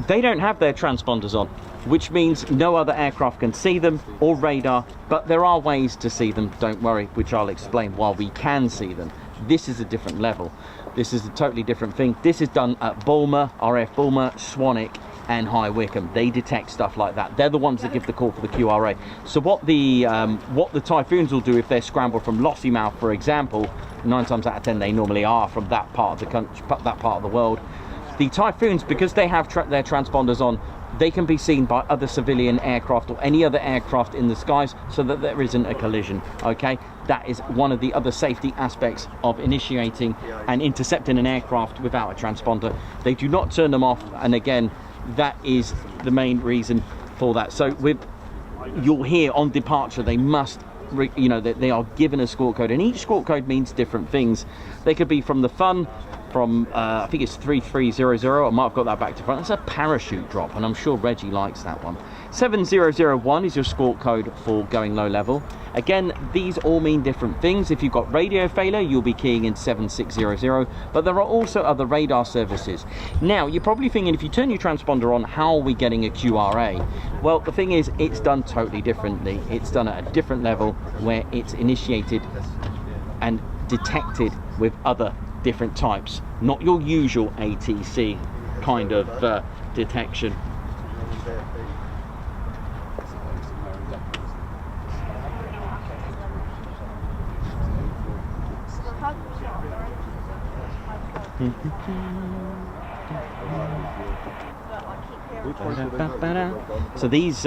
they don't have their transponders on, which means no other aircraft can see them or radar, but there are ways to see them, don't worry, which I'll explain while we can see them. This is a different level. This is a totally different thing. This is done at Bulmer, RAF Bulmer, Swanwick and High Wycombe. They detect stuff like that. They're the ones that give the call for the QRA. So what the Typhoons will do if they're scrambled from Lossiemouth, for example, 9 times out of 10 they normally are from that part of the country, that part of the world. The Typhoons, because they have their transponders on, they can be seen by other civilian aircraft or any other aircraft in the skies, so that there isn't a collision. Okay, that is one of the other safety aspects of initiating and intercepting an aircraft without a transponder. They do not turn them off, and again, that is the main reason for that. So you'll hear on departure they must, they are given a escort code, and each escort code means different things. They could be from the fun, from I think it's 3300. I might have got that back to front. It's a parachute drop, and I'm sure Reggie likes that one. 7001 is your escort code for going low level. Again, these all mean different things. If you've got radio failure, you'll be keying in 7600, but there are also other radar services. Now, you're probably thinking, if you turn your transponder on, how are we getting a QRA? Well, the thing is, it's done totally differently. It's done at a different level where it's initiated and detected with other different types, not your usual ATC kind of detection. So these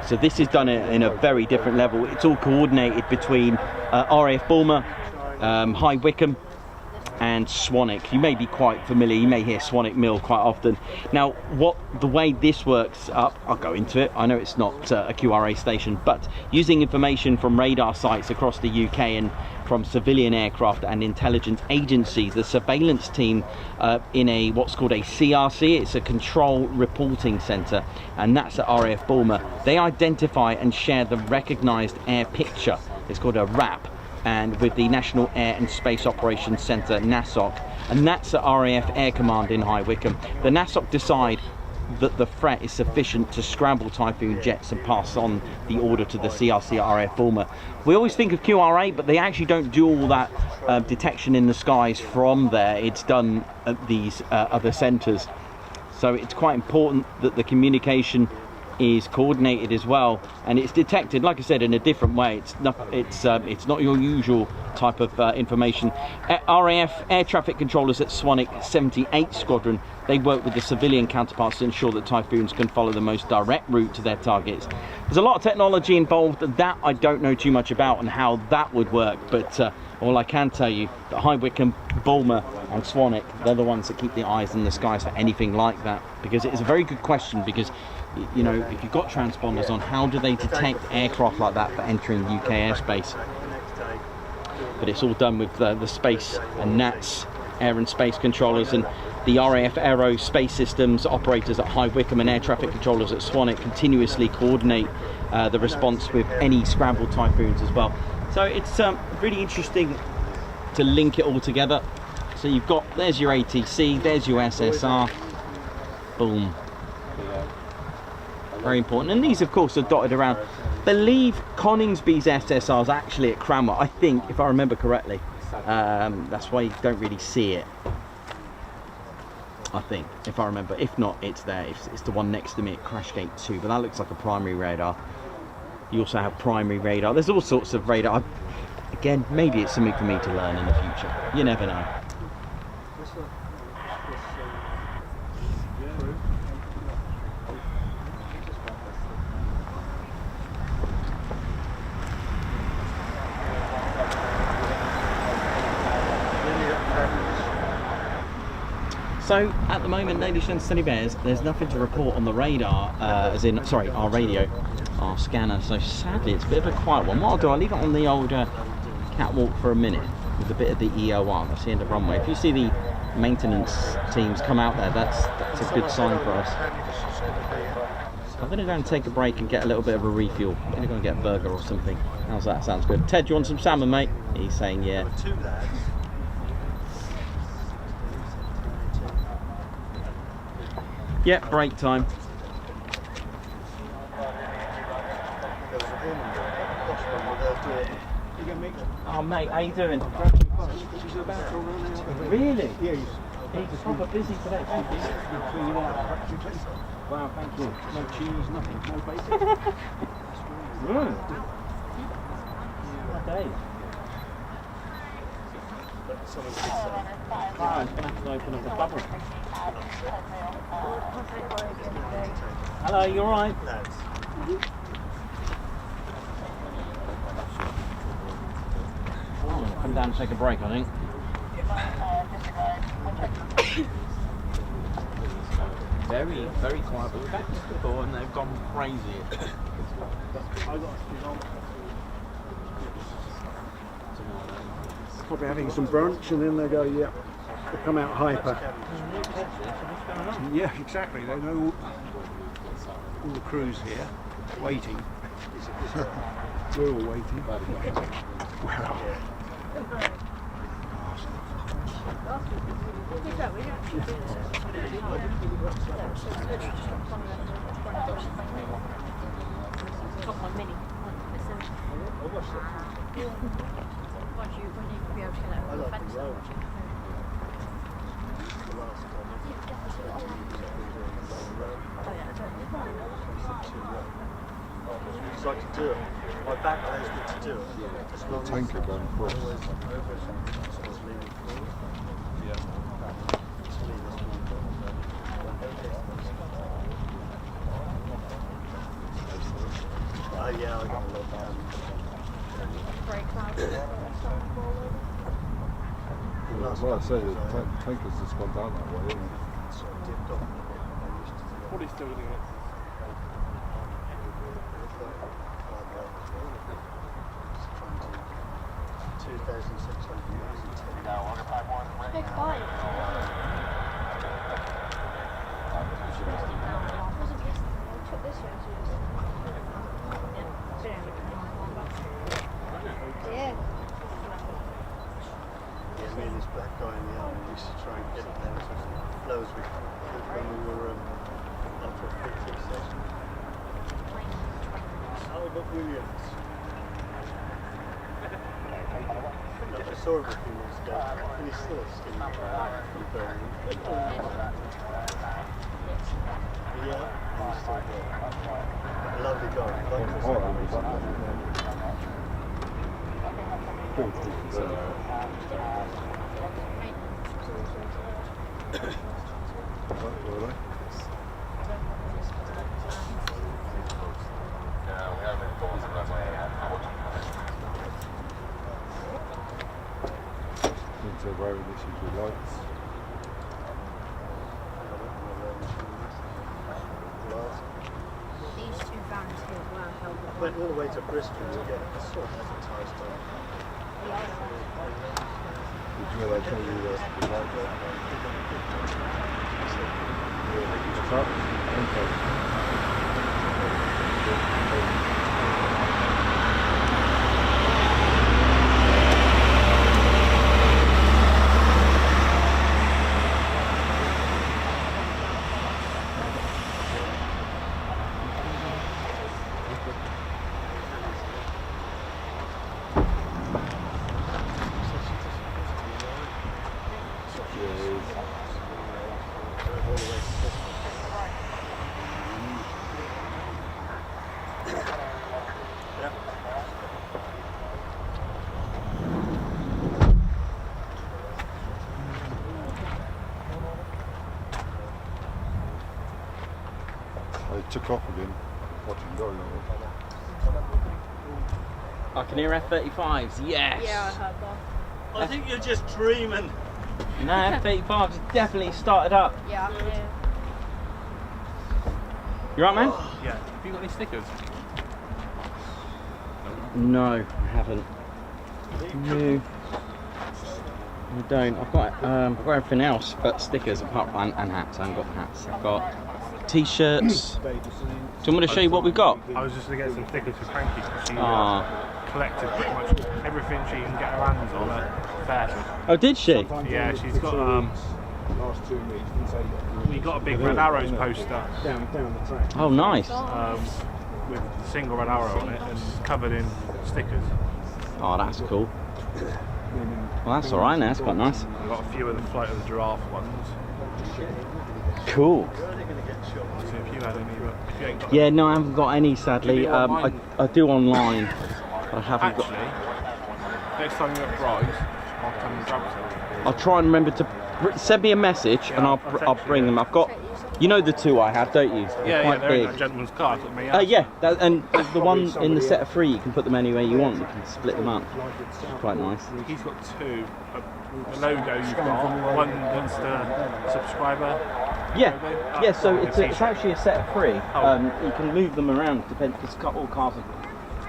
So this is done in a very different level. It's all coordinated between RAF Bulmer, High Wycombe and Swanwick. You may be quite familiar, you may hear Swanwick Mill quite often. Now the way this works up, I'll go into it, I know it's not a QRA station, but using information from radar sites across the UK and from civilian aircraft and intelligence agencies, the surveillance team in what's called a CRC, it's a control reporting centre, and that's at RAF Bulmer. They identify and share the recognised air picture, it's called a RAP, and with the National Air and Space Operations Centre, NASOC, and that's at RAF Air Command in High Wycombe. The NASOC decide that the threat is sufficient to scramble Typhoon jets and pass on the order to the CRC at RAF Bulmer. We always think of QRA, but they actually don't do all that detection in the skies from there. It's done at these other centres. So it's quite important that the communication is coordinated as well, and it's detected, like I said, in a different way. It's not your usual type of information. RAF air traffic controllers at Swanwick 78 Squadron, they work with the civilian counterparts to ensure that Typhoons can follow the most direct route to their targets. There's a lot of technology involved that I don't know too much about and how that would work, but all I can tell you that High Wycombe, Bulmer and Swanwick, they're the ones that keep the eyes in the skies for anything like that, because it is a very good question, because you know, if you've got transponders on, how do they detect aircraft like that for entering UK airspace? But it's all done with the space and NATS, air and space controllers, and the RAF Aero space systems operators at High Wycombe and air traffic controllers at Swanwick continuously coordinate the response with any scrambled Typhoons as well. So it's really interesting to link it all together. So you've got, there's your ATC, there's your SSR, boom. Very important, and these of course are dotted around. Believe Coningsby's SSR is actually at Cranwell, I think, if I remember correctly. That's why you don't really see it, I think, if I remember. If not, it's there. It's the one next to me at Crashgate 2, but that looks like a primary radar. You also have primary radar. There's all sorts of radar. Again, maybe it's something for me to learn in the future. You never know. So at the moment, ladies and teddy bears, there's nothing to report on the radar, our radio, our scanner. So sadly, it's a bit of a quiet one. What I'll do, I'll leave it on the old catwalk for a minute with a bit of the EOR. That's the end of runway. If you see the maintenance teams come out there, that's a good sign for us. So I'm going to go and take a break and get a little bit of a refuel. I'm going to go and get a burger or something. How's that? Sounds good. Ted, do you want some salmon, mate? He's saying yeah. Yeah, break time. Oh mate, how you doing? Really? Yeah, he's proper busy today. Wow, thank you. No cheese, nothing, no bacon. Okay. Ah, I'm gonna have to open up the bubble. Hello, you alright? I'm gonna come down and take a break, I think. Very, very quiet, but we've had this before and they've gone crazy. Probably having some brunch and then they go, yeah, they come out hyper. Yeah, exactly. They know all the crews here waiting. We're all waiting. Wow. So I can do it. My back allows me to do it. As long as Tanker going across. yeah, I got a lot of Very cloudy. Well, I say the tankers just gone down that way, isn't it? sort of dipped off a bit. What are you still doing? 2,600. Big bike. Wasn't this? I took this one to yeah. Yeah, me and this black guy in the army used to try and get it down to flows when we were up for a PT session. Albert Williams. I saw him a few years ago, and he's still a skinny guy from Birmingham. Yeah, he's still there. A lovely guy. Into road issues with lights. These two vans here were held up. Went all the way to Bristol to get it sort of advertised on. Did you know they tell you the lights truck? Okay. They took off again. Watching go. I can hear F-35s, yes! Yeah, I heard that. I think you're just dreaming. No, F-35s have definitely started up. Yeah, I can hear. You right, man? Yeah. Have you got any stickers? No, I haven't. No. I don't. I've got everything else but stickers apart from and hats. I haven't got hats. I've got t-shirts. Do you want me to show you what we've got? I was just going to get some stickers for Frankie because she collected pretty much everything she can get her hands on at fair. Oh, did she? Yeah, she's got we got a big Red Arrows poster Oh, nice. with a single Red Arrow on it and covered in stickers. Oh, that's cool. Well, that's all right now. That's quite nice. I've got a few of the Flight of the Giraffe ones. Cool. So if you had any, but if you ain't got Yeah, no, I haven't got any, sadly. I do online, but I haven't got. actually, next time you're at Bryce, I'll come and grab some. I'll try and remember to send me a message, and I'll bring them. I've got, you know, the two I have, don't you? They're quite they're in big. that gentleman's car. Took me out. Yeah, and the one in the set of 3, you can put them anywhere you want. You can split them up. It's quite nice. He's got two. The logo you've got. One that's the subscriber. Yeah, logo. yeah. So And it's t-shirt. actually a set of 3. Oh. You can move them around, depending because all cars are.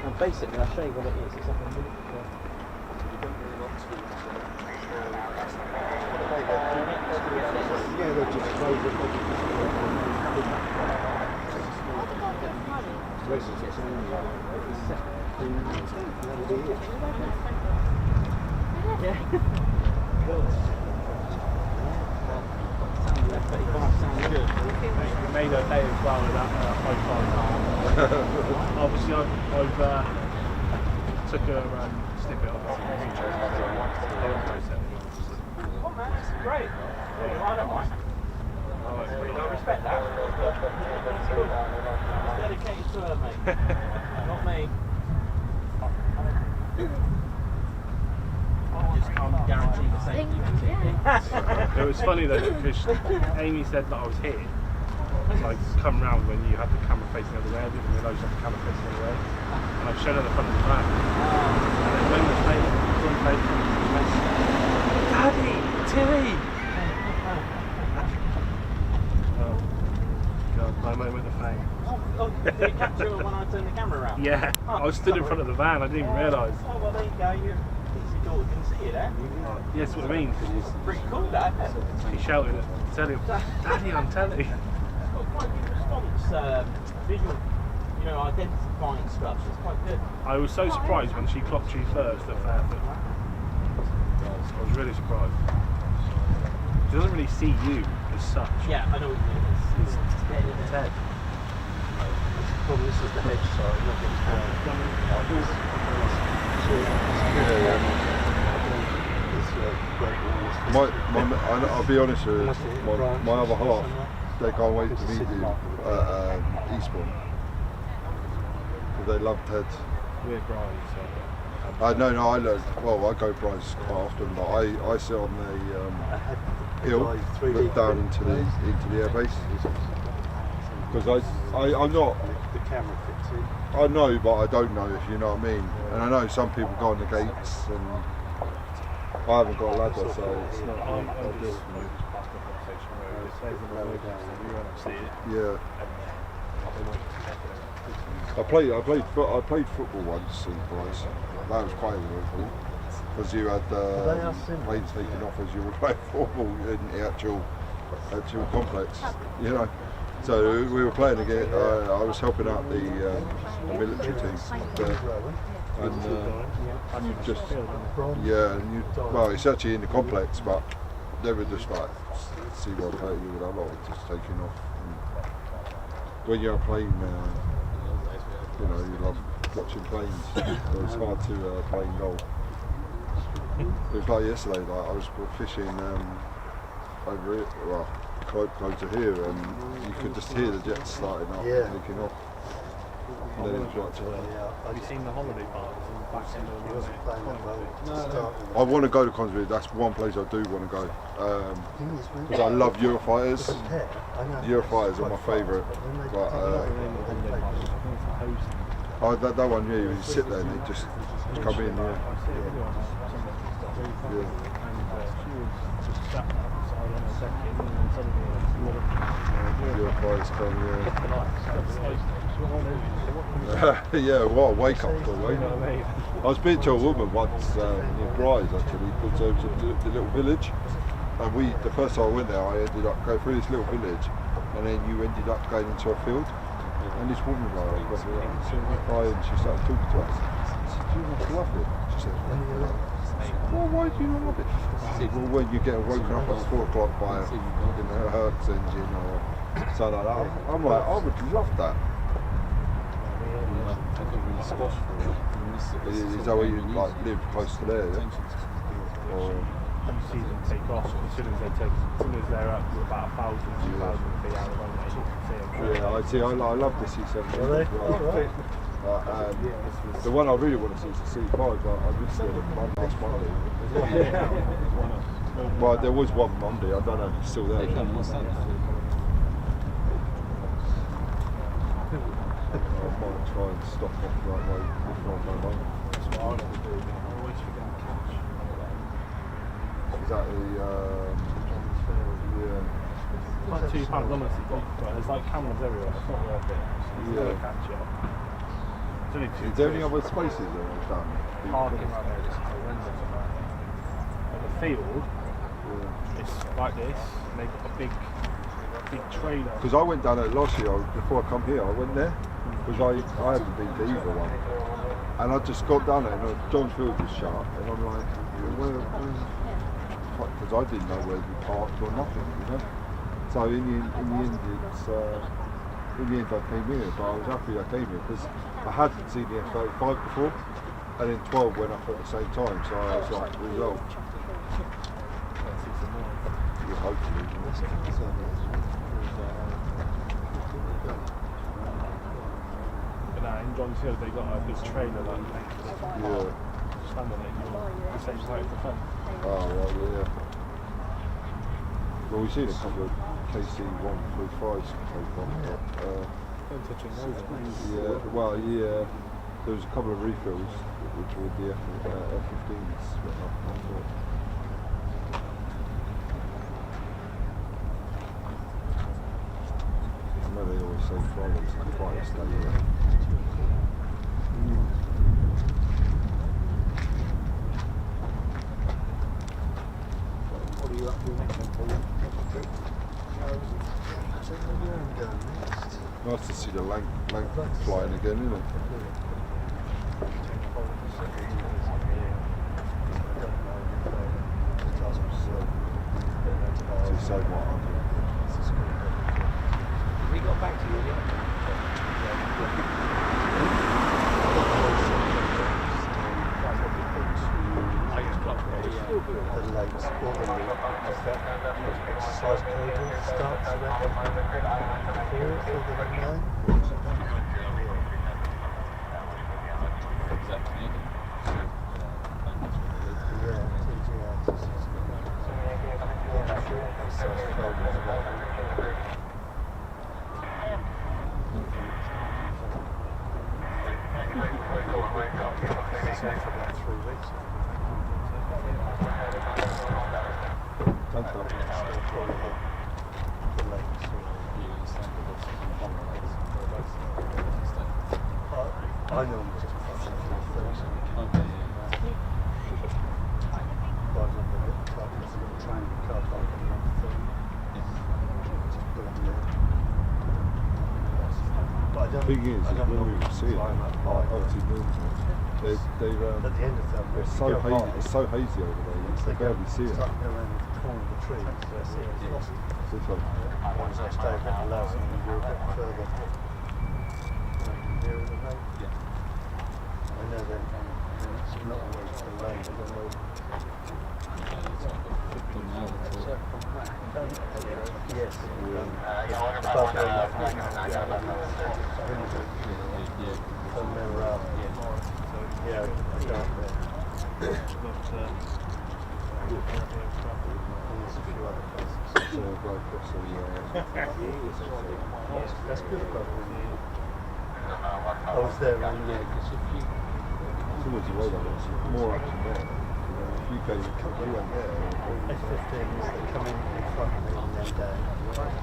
And basically, I'll show you what it is. It's like a minute. Yeah, they're just You made her day as well with that profile car. Obviously, I've took her snippet of it. Oh man, this is great. Yeah, I don't mind. I respect that. It's cool. It's dedicated to her, mate. Not me. I just can't guarantee the safety. It was funny though because Amy said that I was here, was like, come round when you had the camera facing the other way. I didn't realise you had the camera facing the other way. And I've shown her the front of the van. And then when the front page, she went, Daddy, Tilly! Oh, God, my moment with the fame. Oh, did you capture it when I turned the camera around? Yeah, I was stood in front of the van, I didn't even realise. Oh, well, there you go. Your daughter can see you there. Yeah, that's what I mean. Pretty cool, that, isn't it? He shouted at telly, Daddy on telly. It's got quite good response, visual, you know, identifying stuff. So it's quite good. I was so surprised when she clocked you first at Fairford. I was really surprised. She doesn't really see you as such. Yeah, I know what you mean. It's Ted, isn't it? Ted. Well, this is the hedge side, I'll be honest with you, my other half, they can't wait to meet you at Eastbourne. They love Ted. We're Brian, so. I learned, well, I go prize quite often, but I sit on the hill, look down into the airbase. Because I'm not, the camera fits in. I know, but I don't know, if you know what I mean. And I know some people go on the gates, and I haven't got a ladder, so it's not. Yeah. I played football once in Price. That was quite eventful, because you had planes taking off as you were playing football in the actual complex, you know. So we were playing again. I was helping out the military team there, and you just well, it's actually in the complex, but they were just like C-130 with that lot just taking off. And when you're playing, you know, you love watching planes. So it's hard to play in goal. It was like yesterday. Like I was fishing over it. Well, close to here, and you could just hear the jets starting up, taking off. And then it was right to Have you seen the holiday parks in the back end of the No. I want to go to Coningsby. That's one place I do want to go. Because I love Eurofighters. Eurofighters are my favourite. But that one, yeah, you sit there and they just come in. Eurofighters come, yeah, what a wake up call, eh? I was speaking to a woman once in Bryce actually, because there was a little village, and the first time I went there, I ended up going through this little village, and then you ended up going into a field, and this woman and she started talking to us. Do you want to love it? She said, well, why do you not love it? I said, well, when you get woken up at 4 o'clock by a Hertz engine or something like that, I'm like, I would love that. Is that where you like live close to there? Yeah? Or you see them take off as soon as they're up to about 1,000, 2,000 feet out of runway, you can see them. Yeah, I see. I love the C-17. Really? The one I really want to see is the C-5, but I did see it last Monday. Well, there was one Monday. I don't know if it's still there. I might try and stop off that way before I go home. That's what I want to do. I always forget to catch. Is that the, yeah. It's like £2 honestly, but there's like cameras everywhere, it's not worth it. It's never catch it. It's only Is there any other spaces that are done? Parking right there, just horrendous. At the field, it's like this, and they've got a big trailer. Because I went down there last year, before I come here, I went there, because I haven't been to either one. And I just got down there, and John's Field was shut, and I'm like, because I didn't know where we parked or nothing, you know. So in the end, I came here, but I was happy I came here, because I hadn't seen the F-35 before, and then 12 went up at the same time, so I was like, result. Yeah, hopefully. In John's Hill, they got a big trailer like stand on it, the same height as the front. Oh, well, yeah. Well, we've seen a couple of KC-135 take on. Don't touch your nose. Yeah, well, yeah, there was a couple of refills which were the F-15s. I know they always say Friday's the quietest day. What are you up to next, Paul? Nice to see the lank flying again, isn't it? So what? We got back to you yet? The lakes, all the exercise cable starts around the 4th or the 9th. It's only for about 3 weeks. I normally just function for Thursday. Buys up a little truck, it's a little training car park and one thing. Just put on there. But I don't, Thing is, I don't when we normally see it, climb up high. obviously they've At the end of them, it's so hazy. It's so hazy over there. You can barely see it. It's like go around the corner of the tree. That's it. It's lost. It's like, Once I stay a bit allows them to go a bit further. Nearer the road. I know that it's not always the lane. I don't know. Yes. Above where from their, yeah, I go up there. There's a few other places. so I've got some, That's good above there. I was there around there. similar to Rover, it's more up and down. You went there. F-15s that come in front of me and then down.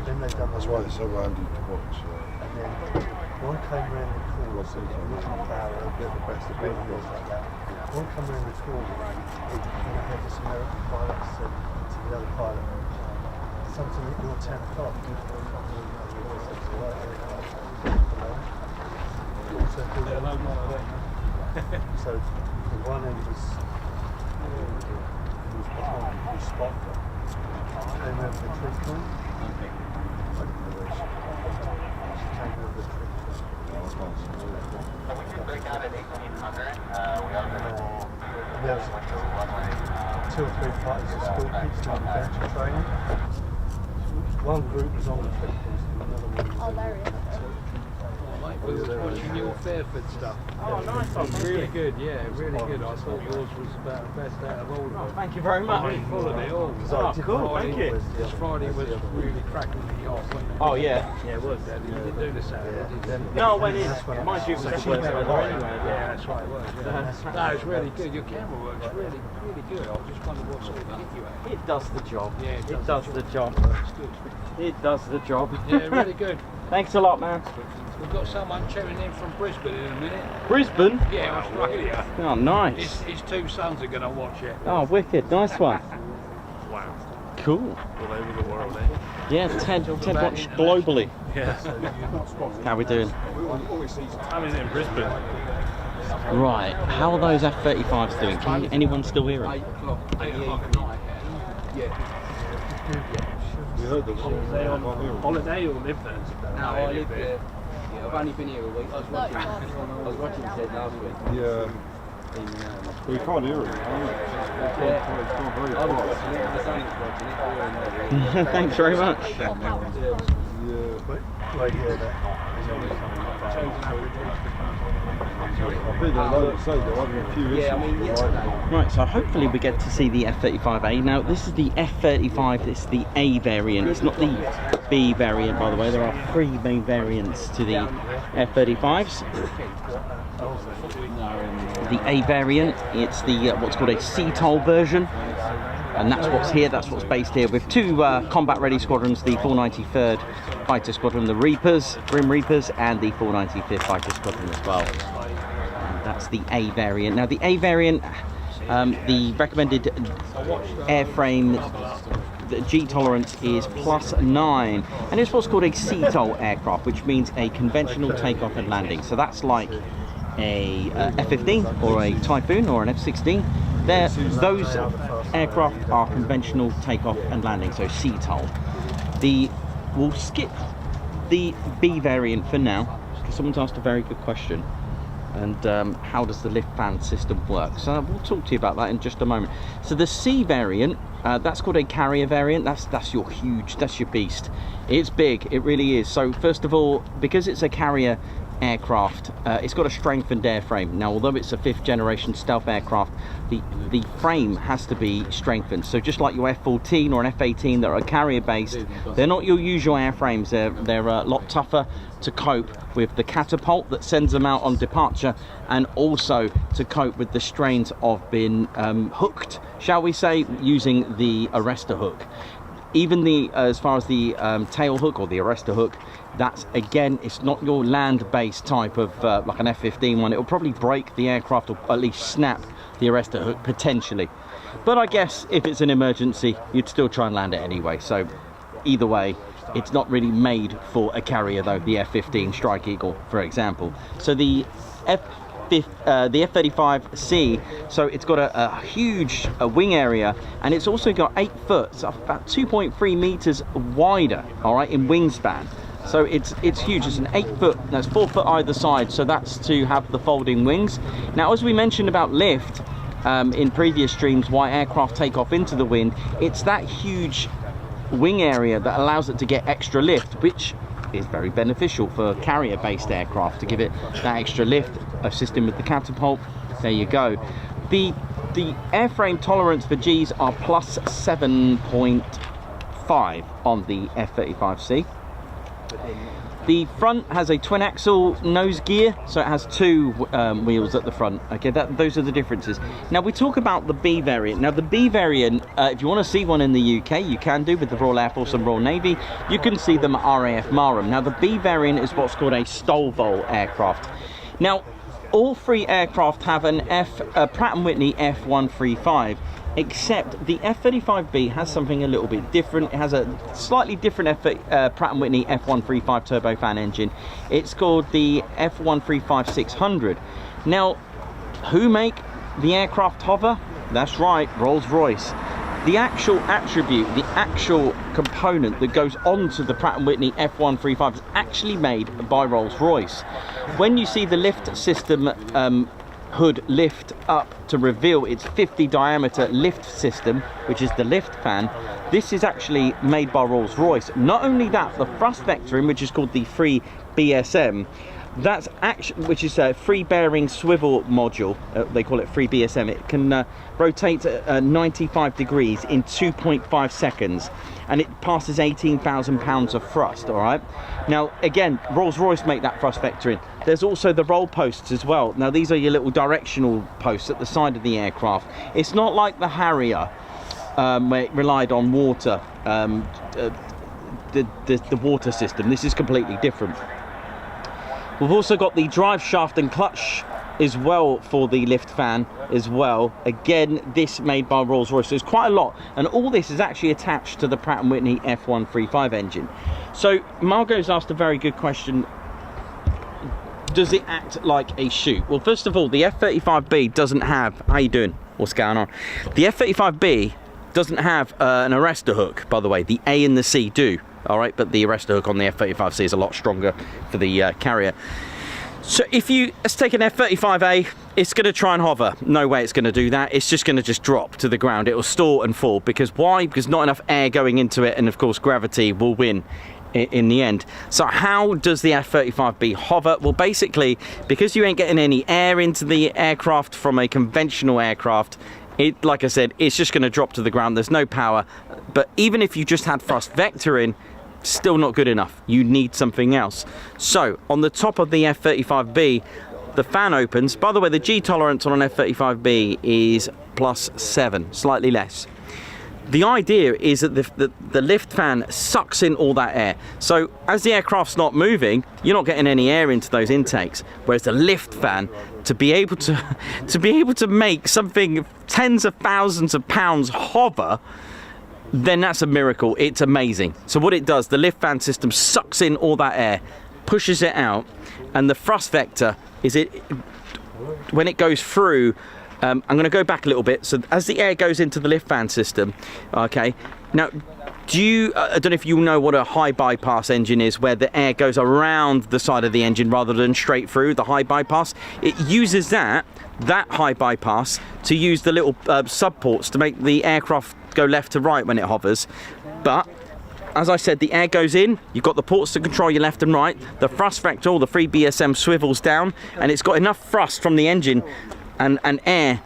Then they've done That's why it's so handy to watch. And then one came round the corner, so it was a barrel, Get the best of big both wheels worlds. like that. One came round the corner, and I had this American pilot said to the other pilot, something at your 10 o'clock. So the one end was behind, we spotted her. Came over the tree corner. I didn't know where she was. She came over the tree corner. We can break out at 1800. There was 2 or 3 parties of school kids doing adventure training. One group was on the tree course and another one was on the We were watching your Fairford stuff. Oh, nice one. Really good, yeah, really good. I thought yours was about the best out of all of them. Thank you very much. I followed it all. Oh, cool, thank you. This Friday was really cracking me off, wasn't it? Oh, yeah. Yeah, it was. You didn't do the Saturday, did you? No, when it, mind you, it was a flip Yeah, anyway. that's right, it was. Yeah. No, it's really good. Your camera works really, really good. I just wondered what sort of kit you had. It does the job. Yeah, It does the job. It's good. It does the job. Yeah, really good. Thanks a lot, man. We've got someone tuning in from Brisbane in a minute. Brisbane? Yeah, Australia. Oh, nice. His 2 sons are going to watch it. Oh, wicked. Nice one. Wow. Cool. All over the world, eh? Yeah, Ted watched globally. Yeah. How we doing? How is it in Brisbane? Right. How are those F-35s doing? Can anyone still hear them? 8 o'clock. 8 o'clock at night. Yeah. We heard that They on holiday or live there? No, I live there. Yeah, I've only been here a week. I was watching Ted last week. Yeah. We can't hear it. It's gone very quiet. Thanks very much. Yeah. Right here, that. Right, so hopefully we get to see the F-35A. Now, this is the F-35, this is the A variant. It's not the B variant, by the way. There are 3 main variants to the F-35s. The A variant, it's the what's called a CTOL version. And that's what's here, that's what's based here, with 2 combat-ready squadrons, the 493rd Fighter Squadron, the Reapers, Grim Reapers, and the 495th Fighter Squadron as well. And that's the A variant. Now, the A variant, the recommended airframe, the G tolerance is +9, and it's what's called a CTOL aircraft, which means a conventional takeoff and landing. So that's like a F-15 or a Typhoon or an F-16. Those aircraft are conventional takeoff and landing, so CTOL. We'll skip the B variant for now, because someone's asked a very good question. And how does the lift fan system work? So we'll talk to you about that in just a moment. So the C variant, that's called a carrier variant. That's your huge, that's your beast. It's big, it really is. So first of all, because it's a carrier aircraft, it's got a strengthened airframe. Now, although it's a 5th generation stealth aircraft, the frame has to be strengthened. So just like your F-14 or an F-18 that are carrier based, they're not your usual airframes. They're a lot tougher to cope with the catapult that sends them out on departure, and also to cope with the strains of being hooked, shall we say, using the arrestor hook. Even as far as the tail hook or the arrestor hook, that's, again, it's not your land-based type of like an F-15 one. It'll probably break the aircraft, or at least snap the arrestor hook potentially. But I guess if it's an emergency, you'd still try and land it anyway. So either way, it's not really made for a carrier though, the F-15 Strike Eagle, for example. So the F-35C, so it's got a huge wing area, and it's also got 8 foot, so about 2.3 meters wider, all right, in wingspan. So it's huge. It's an 8 foot, that's 4 foot either side, so that's to have the folding wings. Now, as we mentioned about lift in previous streams, why aircraft take off into the wind, it's that huge wing area that allows it to get extra lift, which is very beneficial for carrier-based aircraft, to give it that extra lift, assisting with the catapult. There you go. The airframe tolerance for Gs are +7.5 on the F-35C. The front has a twin axle nose gear, so it has 2 wheels at the front. Okay, those are the differences. Now we talk about the B variant. Now the B variant, if you want to see one in the UK, you can do with the Royal Air Force and Royal Navy. You can see them at RAF Marham. Now the B variant is what's called a STOLVOL aircraft. Now all 3 aircraft have an Pratt & Whitney F-135. Except the F-35B has something a little bit different. It has a slightly different Pratt & Whitney F-135 turbofan engine. It's called the F-135-600. Now, who make the aircraft hover? That's right, Rolls-Royce. The actual attribute, the actual component that goes onto the Pratt & Whitney F-135 is actually made by Rolls-Royce. When you see the lift system hood lift up to reveal its 50 diameter lift system, which is the lift fan, this is actually made by Rolls-Royce. Not only that, the thrust vectoring, which is called the free BSM, that's actually, which is a free bearing swivel module, they call it free BSM. It can rotate 95 degrees in 2.5 seconds, and it passes 18,000 pounds of thrust. All right, now again, Rolls-Royce make that thrust vectoring. There's also the roll posts as well. Now these are your little directional posts at the side of the aircraft. It's not like the Harrier, where it relied on water, the water system. This is completely different. We've also got the drive shaft and clutch as well for the lift fan as well. Again, this made by Rolls-Royce. So there's quite a lot, and all this is actually attached to the Pratt & Whitney F-135 engine. So Margot's asked a very good question. Does it act like a chute? Well, first of all, the F-35B doesn't have, how you doing? What's going on? The F-35B doesn't have an arrestor hook, by the way. The A and the C do. All right, but the arrestor hook on the F-35C is a lot stronger for the carrier. So if let's take an F-35A, it's going to try and hover. No way it's going to do that. It's just going to drop to the ground. It will stall and fall. Because why? Because not enough air going into it, and of course gravity will win in the end. So how does the F-35B hover? Well, basically, because you ain't getting any air into the aircraft from a conventional aircraft, it, like I said, it's just going to drop to the ground. There's no power. But even if you just had thrust vector in, still not good enough. You need something else. So on the top of the F-35B, the fan opens. By the way, the G tolerance on an F-35B is +7, slightly less. The idea is that the lift fan sucks in all that air. So as the aircraft's not moving, you're not getting any air into those intakes. Whereas the lift fan, to be able to make something tens of thousands of pounds hover, then that's a miracle. It's amazing. So what it does, the lift fan system sucks in all that air, pushes it out, and the thrust vector is when it goes through. I'm going to go back a little bit. So as the air goes into the lift fan system, okay. Now, I don't know if you know what a high bypass engine is, where the air goes around the side of the engine rather than straight through. The high bypass, it uses that high bypass to use the little sub ports to make the aircraft go left to right when it hovers. But as I said, the air goes in, you've got the ports to control your left and right, the thrust vector, all the 3 BSM swivels down, and it's got enough thrust from the engine and air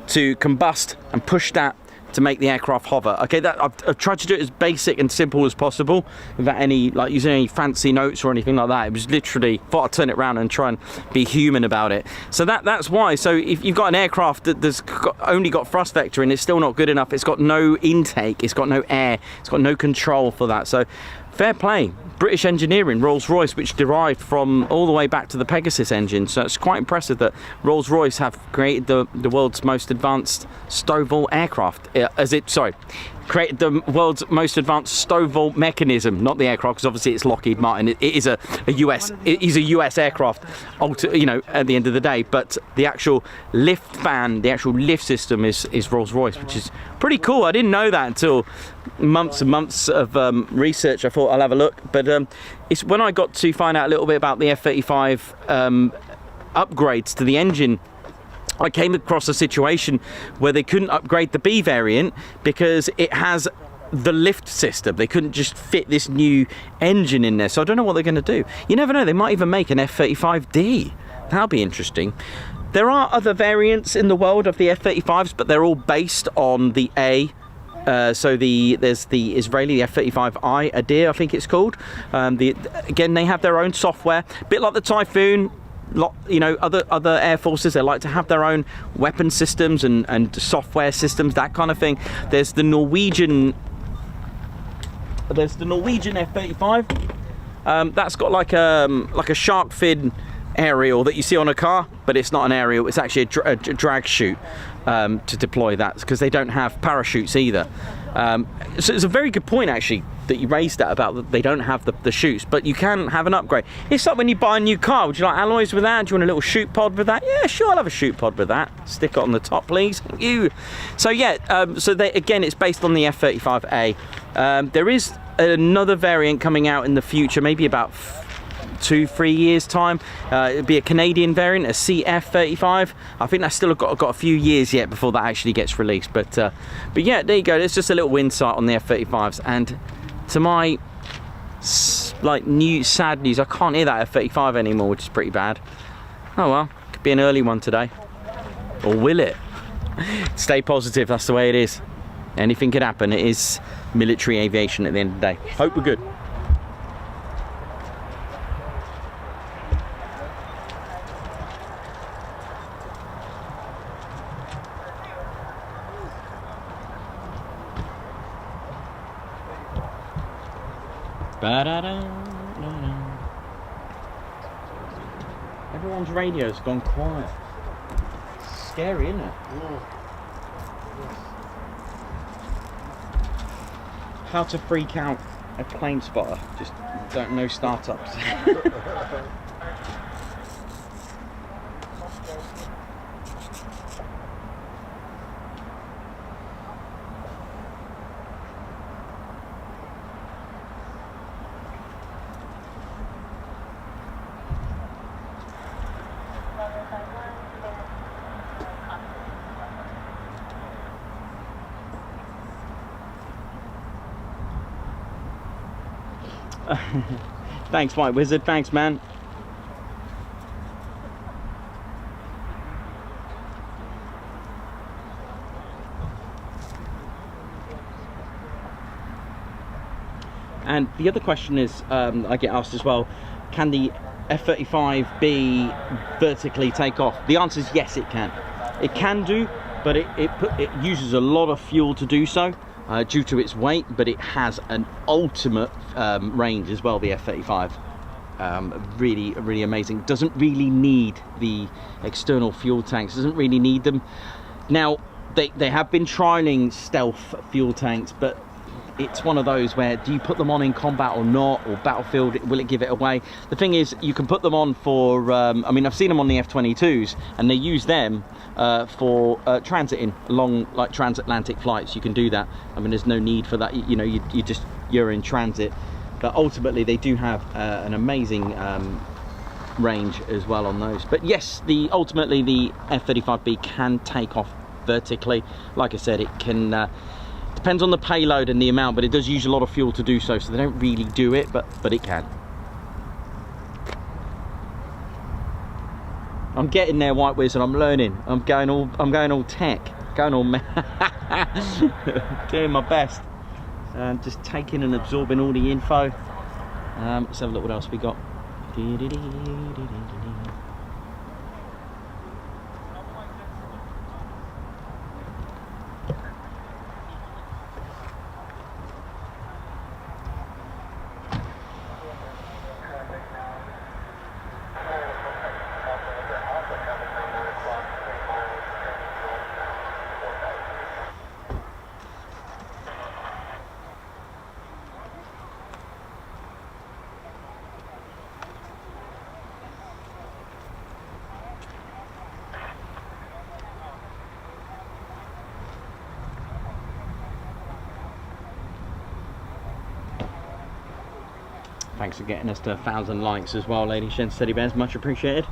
to combust and push that to make the aircraft hover. Okay, that I've tried to do it as basic and simple as possible without any, like, using any fancy notes or anything like that. It was literally, thought I'd turn it around and try and be human about it. So that's why. So if you've got an aircraft that's only got thrust vector and it's still not good enough, it's got no intake, it's got no air, it's got no control for that. So fair play. British engineering, Rolls-Royce, which derived from all the way back to the Pegasus engine. So it's quite impressive that Rolls-Royce have created the world's most advanced stowable aircraft. Created the world's most advanced stowable mechanism, not the aircraft, because obviously it's Lockheed Martin. It is a US aircraft, you know, at the end of the day. But the actual lift fan, the actual lift system is Rolls-Royce, which is pretty cool. I didn't know that until months and months of research. I thought I'll have a look, but it's when I got to find out a little bit about the F-35 upgrades to the engine, I came across a situation where they couldn't upgrade the B variant because it has the lift system. They couldn't just fit this new engine in there. So I don't know what they're going to do. You never know. They might even make an F-35D. That'll be interesting. There are other variants in the world of the F-35s, but they're all based on the A. So there's the Israeli F-35I, Adir, I think it's called. Again, they have their own software, a bit like the Typhoon. You know, other air forces, they like to have their own weapon systems and software systems, that kind of thing. There's the Norwegian F-35. That's got like a shark fin aerial that you see on a car, but it's not an aerial, it's actually a drag chute to deploy that, because they don't have parachutes either. So it's a very good point actually that you raised that about that they don't have the chutes, but you can have an upgrade. It's like when you buy a new car, would you like alloys with that? Do you want a little chute pod with that? Yeah, sure, I'll have a chute pod with that. Stick it on the top, please. Thank you. So yeah, again, it's based on the F-35A. There is another variant coming out in the future, maybe about 2-3 years time. It'd be a Canadian variant, a CF-35. I think that's still got a few years yet before that actually gets released, but yeah, there you go. It's just a little insight on the F-35s. And to my new sad news, I can't hear that F-35 anymore, which is pretty bad. Oh well, could be an early one today, or will it? Stay positive, that's the way it is. Anything could happen. It is military aviation at the end of the day. Hope we're good. Everyone's radio's gone quiet. Scary, isn't it? How to freak out a plane spotter. Just don't know startups. Thanks, White Wizard. Thanks, man. And the other question is, I get asked as well, can the F-35 be vertically take off? The answer is yes, it can. It can do, but it uses a lot of fuel to do so due to its weight, but it has an ultimate range as well, the F-35. Really amazing. Doesn't really need the external fuel tanks, doesn't really need them. Now, they have been trialing stealth fuel tanks, but it's one of those where, do you put them on in combat or not, or battlefield, will it give it away? The thing is, you can put them on for, I mean, I've seen them on the F-22s, and they use them for transiting long, like transatlantic flights. You can do that. I mean, there's no need for that. You know, you're in transit. But ultimately, they do have an amazing range as well on those. But yes, ultimately the F-35B can take off vertically. Like I said, it can. Depends on the payload and the amount, but it does use a lot of fuel to do so. So they don't really do it, but it can. I'm getting there, White Wizard. I'm learning. I'm going all tech, going all doing my best, and just taking and absorbing all the info. Let's have a look what else we got. Thanks for getting us to 1,000 likes as well, ladies, gents, teddy bears, much appreciated.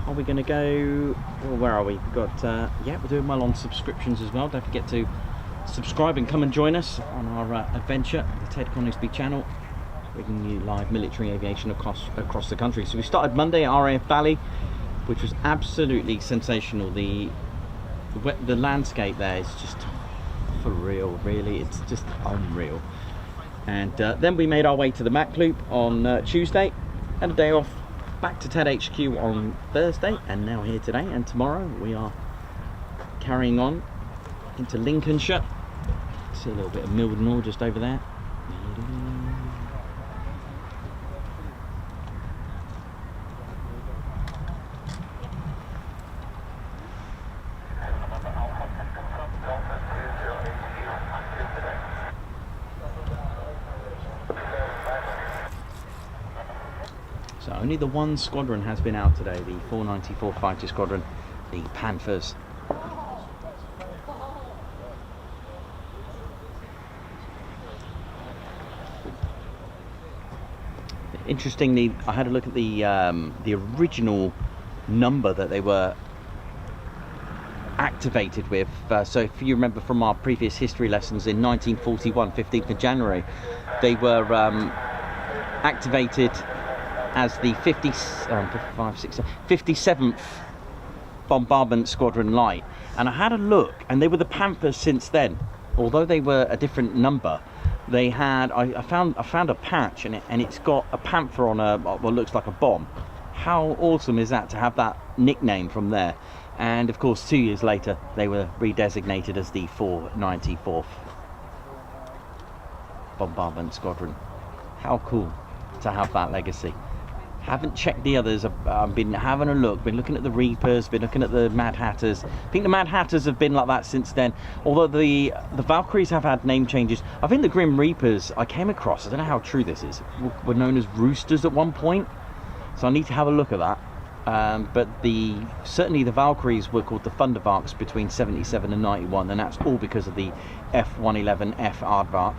Are we going to go, well, where are we? We've got, yeah, we're doing well on subscriptions as well. Don't forget to subscribe and come and join us on our adventure, the Ted Coningsby channel, bringing you live military aviation across the country. So we started Monday at RAF Valley, which was absolutely sensational. The landscape there is just for real, really. It's just unreal. And then we made our way to the Mac Loop on Tuesday, had a day off, back to TED HQ on Thursday, and now here today. And tomorrow we are carrying on into Lincolnshire. See a little bit of Mildenhall just over there. So only the one squadron has been out today, the 494 Fighter Squadron, the Panthers. Interestingly, I had a look at the original number that they were activated with. So if you remember from our previous history lessons in 1941, 15th of January, they were activated as the 57th Bombardment Squadron Light. And I had a look, and they were the Panthers since then. Although they were a different number, they had, I found a patch, and it's got a panther on what looks like a bomb. How awesome is that to have that nickname from there? And of course, 2 years later, they were redesignated as the 494th Bombardment Squadron. How cool to have that legacy. Haven't checked the others. I've been having a look, been looking at the Reapers, been looking at the Mad Hatters. I think the Mad Hatters have been like that since then, although the Valkyries have had name changes. I think the Grim Reapers I came across, I don't know how true this is, were known as Roosters at one point, so I need to have a look at that. But certainly the Valkyries were called the Thundervarks between 77 and 91, and that's all because of the F-111F Aardvark.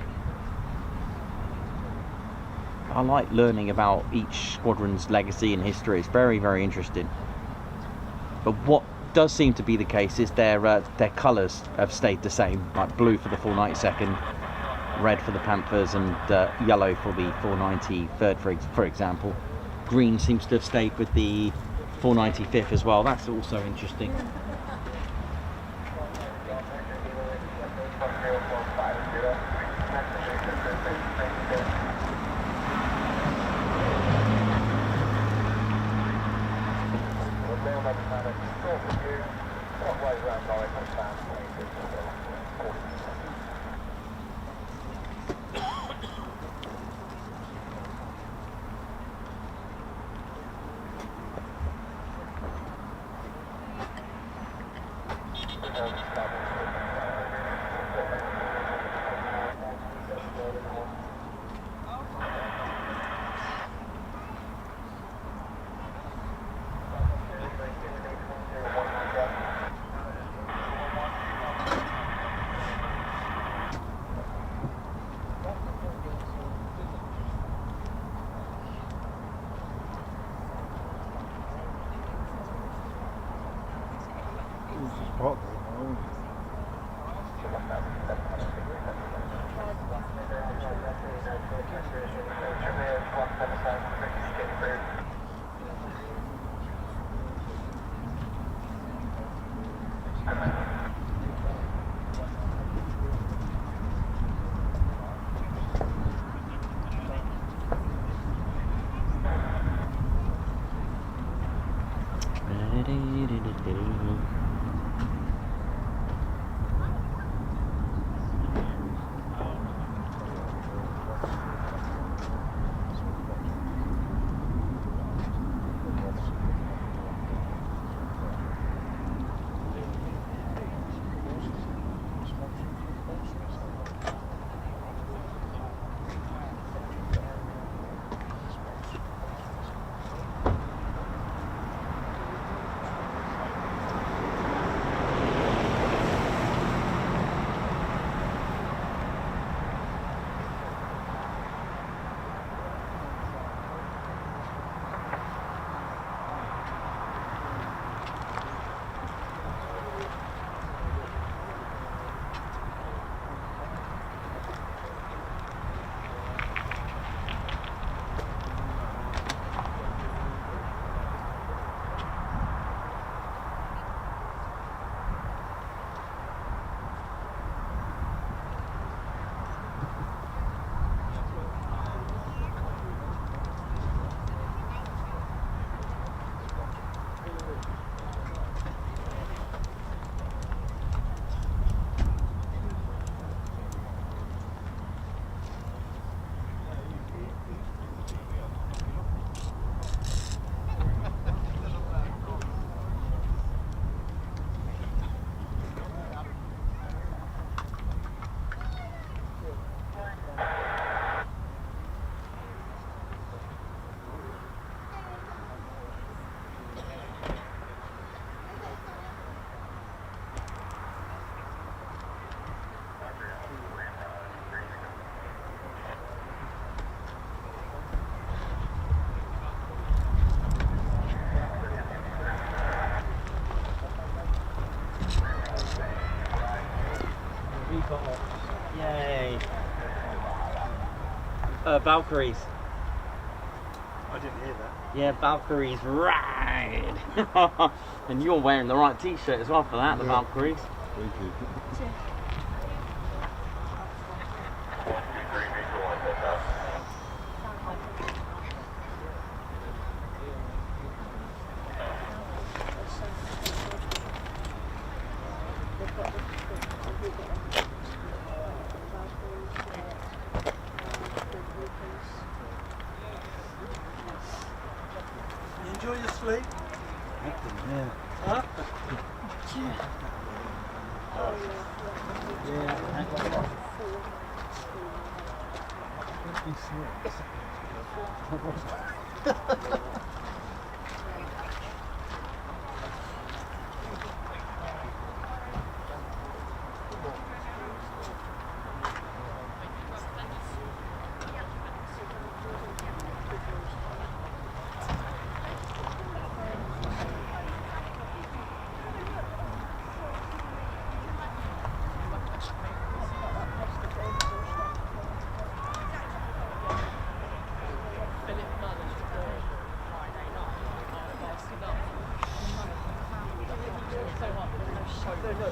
I like learning about each squadron's legacy and history. It's very, very interesting. But what does seem to be the case is their colours have stayed the same, like blue for the 492nd red for the Panthers and yellow for the 493rd, for example. Green seems to have stayed with the 495th as well. That's also interesting. Yay! Valkyries. I didn't hear that. Yeah, Valkyries ride! And you're wearing the right t-shirt as well for that, the Valkyries. Thank you. You enjoy your sleep? Yeah. Huh?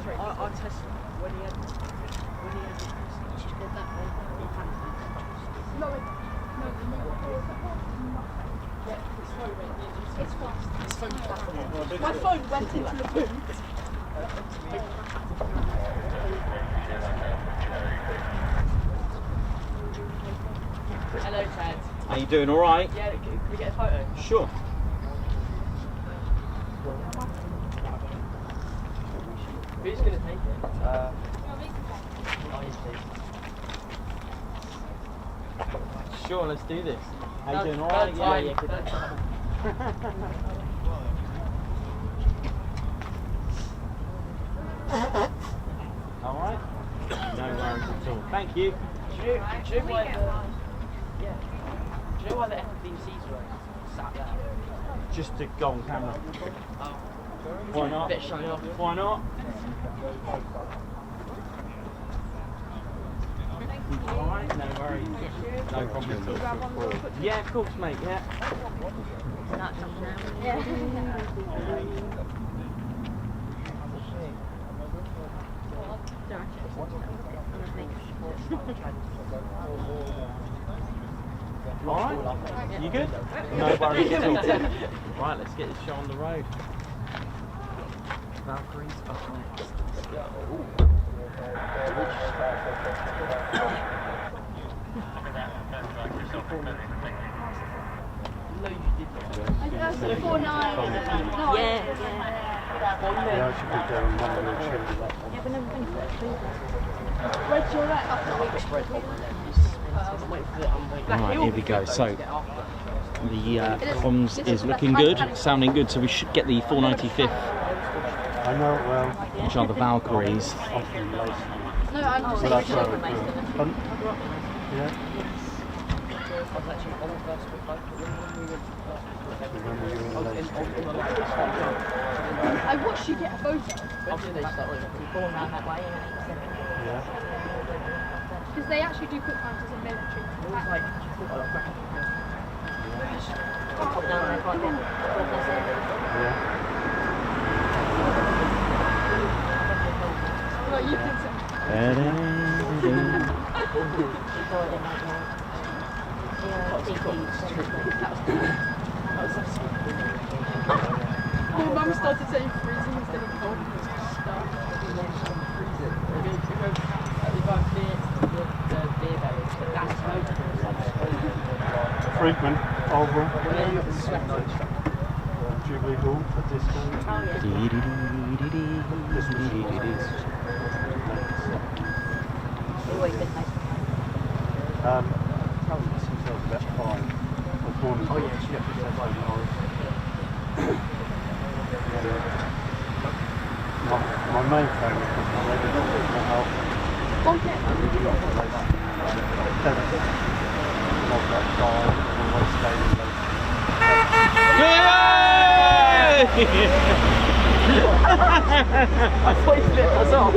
I tested when he had that one. It's fast. My phone went into the boot. Hello, Ted. Are you doing all right? Yeah, can we get a photo? Sure. Who's going to take it? Sure, let's do this. How you No, doing all right? fine. Yeah, good. All right. No worries at all. Thank you. Do you know why the F-15s were sat there? Just to go on camera. Oh. Why not? Bit show off. Why not? Alright, no worries. No problem at all. Yeah, of course, mate, yeah. Alright, you good? No worries at all. Right, let's get this show on the road. Valkyries up next. Let's go. No, you did not. 4-9. Yeah, I should be down Monday and Tuesday. Where's your right Alright, here we go. So, the comms is looking good, sounding good, so we should get the 495th, I know it well. which are the Valkyries. Often late. No, I'm Well, just that's saying. where we're going. Yeah. I watched you get a photo. Yeah. Because they actually do put fighters in military. Yeah. Well, you did My mum started saying freezing instead of cold. Frequent over Jubilee Hall for disco. Since I was about 5. I was born in my main favourite was my Mildenhall. I thought you flipped us off.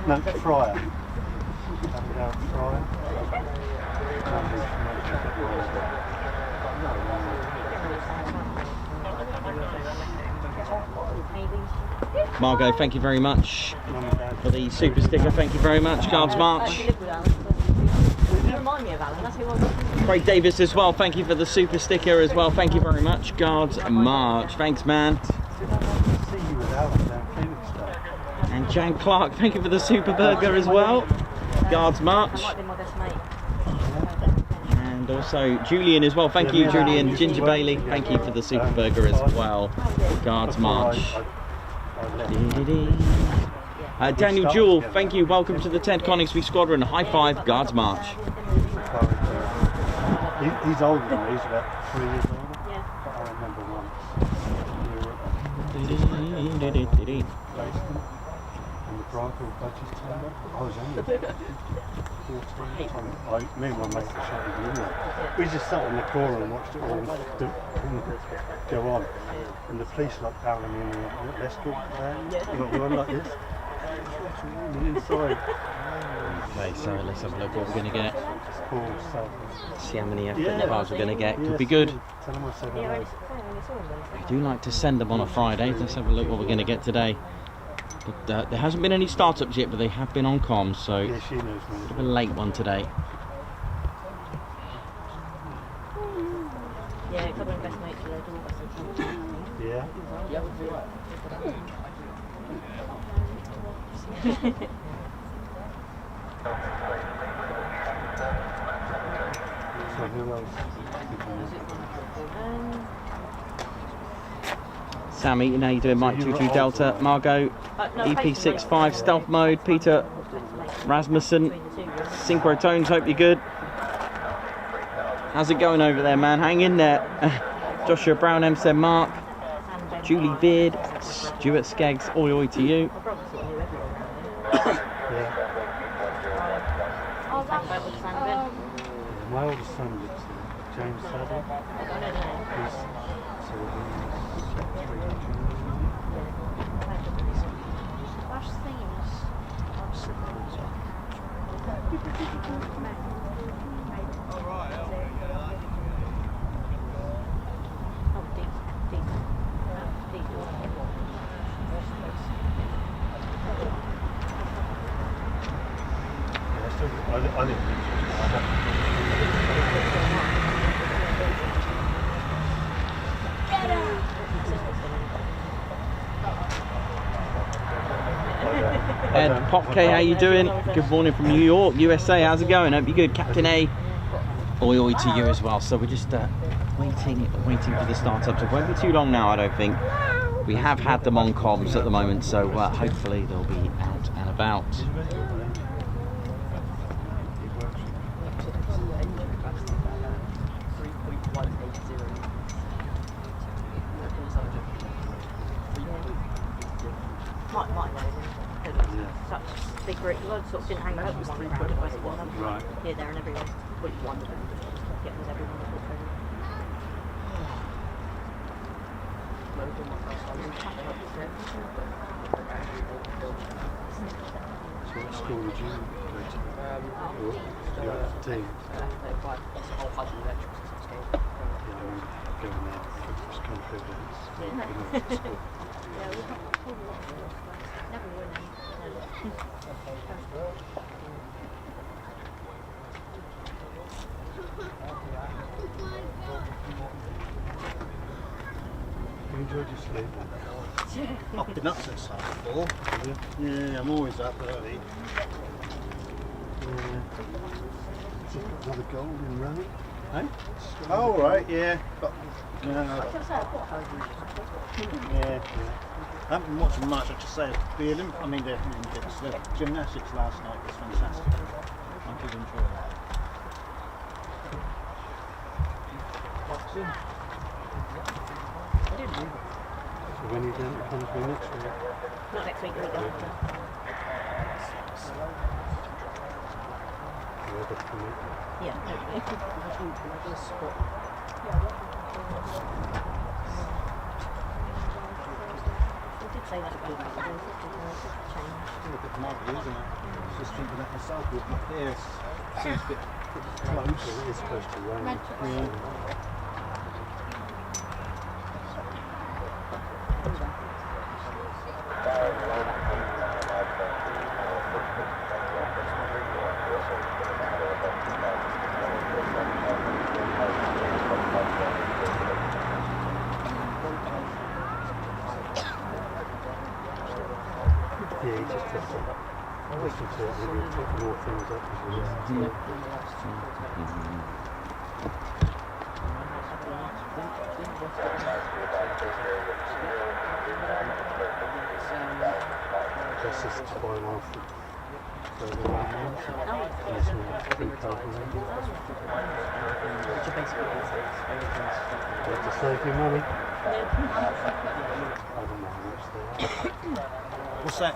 No, fryer. Fryer. Margot, thank you very much for the super sticker. Thank you very much. Guards March. Craig Davis as well. Thank you for the super sticker as well. Thank you very much. Guards March. Thanks, man. And Jan Clark, thank you for the super burger as well. Guards March. And also Julian as well. Thank you, Julian. Ginger Bailey, thank you for the super burger as well. Guards March. Daniel Jewell, thank you. Welcome to the Ted Coningsby Squadron. High five, Guards March. He's older than me, he's about 3 years older. Yeah. But I remember once. And the bridal budget turned up. I was only 14. Me and my mate were shot in the window. We just sat in the corner and watched it all go on. And the police locked down and we went, let's go down. And we went like this. And inside. Okay, so let's have a look what we're going to get. Paul, so. See how many F-35s we're going to get. Could be good. Tell them I said hello. I do like to send them on a Friday. Let's have a look what we're going to get today. But there hasn't been any startups yet, but they have been on comms, so Yeah, she knows bit of me. a late one today. Yeah, a couple of best mates with their daughters. Yeah. So who else? Sam Eaton, how you doing? Mike 22 Delta, Margot, EP65 Stealth Mode, Peter Rasmussen, Synchro Tones, hope you're good. How's it going over there, man? Hang in there. Joshua Brown, M said Mark, Julie Beard, Stuart Skeggs, oi oi to you. My oldest son lives there, James Sadler. He's so he's 3 years Last thing is, I think Ed Popke, how you doing? Good morning from New York, USA. How's it going? Hope you're good. Captain A, oi oi to you as well. So we're just waiting for the startups. It won't be too long now, I don't think. We have had them on comms at the moment, so hopefully they'll be out and about. Such big group, I sort of didn't hang out with one round of West one. Right. Here, there and everywhere. Well, one of them. Get with everyone that was present. So what school would you go to? You're at the team. Yeah, I'm going there for cross country events. Never win any. You enjoyed your sleep? I've been up since half 4. Yeah, I'm always up early. Has he got another goal in running? Hey? Oh, right, yeah. But, yeah. I haven't been watching much, I just say the Olympics, the gymnastics last night was fantastic. I did enjoy that. So when are you doing it? Coningsby next week? Not next week, the week after. Yeah, we did say that about the change. It's a bit muddly, isn't it? I was just thinking that myself with my ears. Seems a bit close. It is supposed to rain. Yeah. Yeah, he just has to listen to it and he'll pick more things up as we listen to it. This is to buy one for further around now. This one's pre-calculated. To save your money. I don't know how much they are. What's that?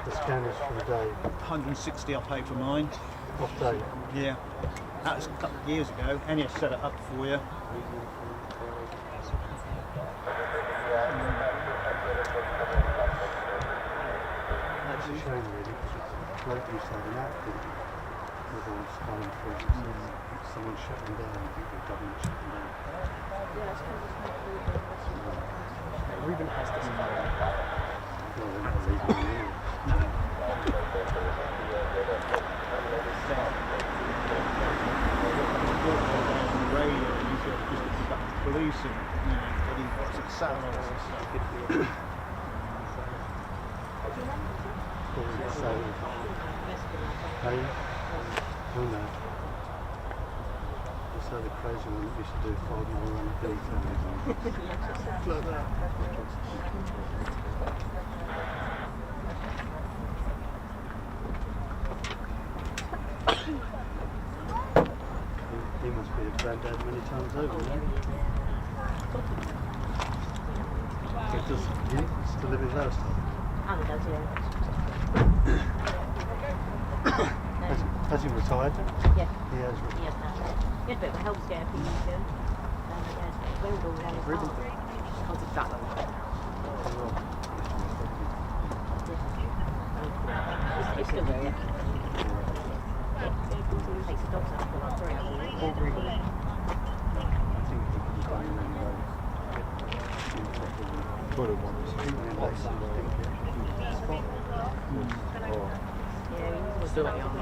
The scanners for the day. 160 I paid for mine. Off day. Yeah. That was a couple of years ago. Enya set it up for you. It's a shame really, because bloke who said an accident with all spine forces. Someone shut them down, I think the government shut them down. Reuben has this in mind. Well, they're not legal anymore. Police and getting satellites and stuff. Hey? Oh no. So the crazy one that used to do 5 mile run a beat like that. He must be a granddad many times over, yeah? Does he still live in Lowestoft? Anna does, yeah. Has he retired? Yeah. He has He has now. He had a bit of a health scare a few years ago. Welled down his heart. Because of that one. He's still there, yeah. Takes the dogs out for like 3 hours. Put him on the street. Still at the arm.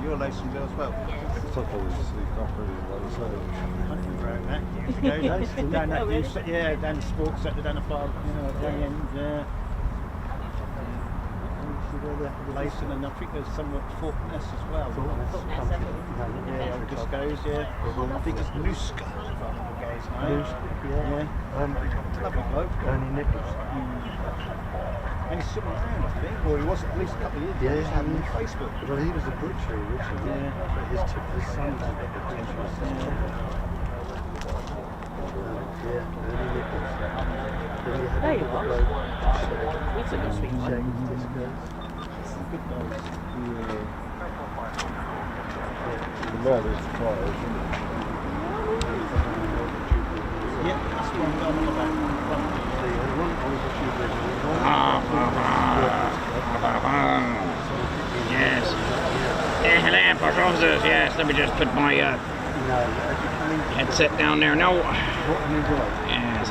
You're lacing bill as well? It's tough to sleep, can't really Yeah, down the sports sector, down the farm, down the end, yeah. Lacing, and I think there's some at Fort Ness as well. Yeah, it just goes, yeah. I think it's Nuska, if I remember the guy's name. Yeah. Lovely bloke. Ernie Nichols. And he's still around, I think, or he was at least a couple of years ago. Yeah, On Facebook. Well, he was a butcher originally. Yeah. But his son was a potential. Yeah, Ernie Nichols. Then he had There you a are. bloke. We took a sweet one. Good dogs. The man is fire, Yeah, that's one down on the back. Yes. Hello, post officers. Yes, let me just put my headset down there. No. Yes.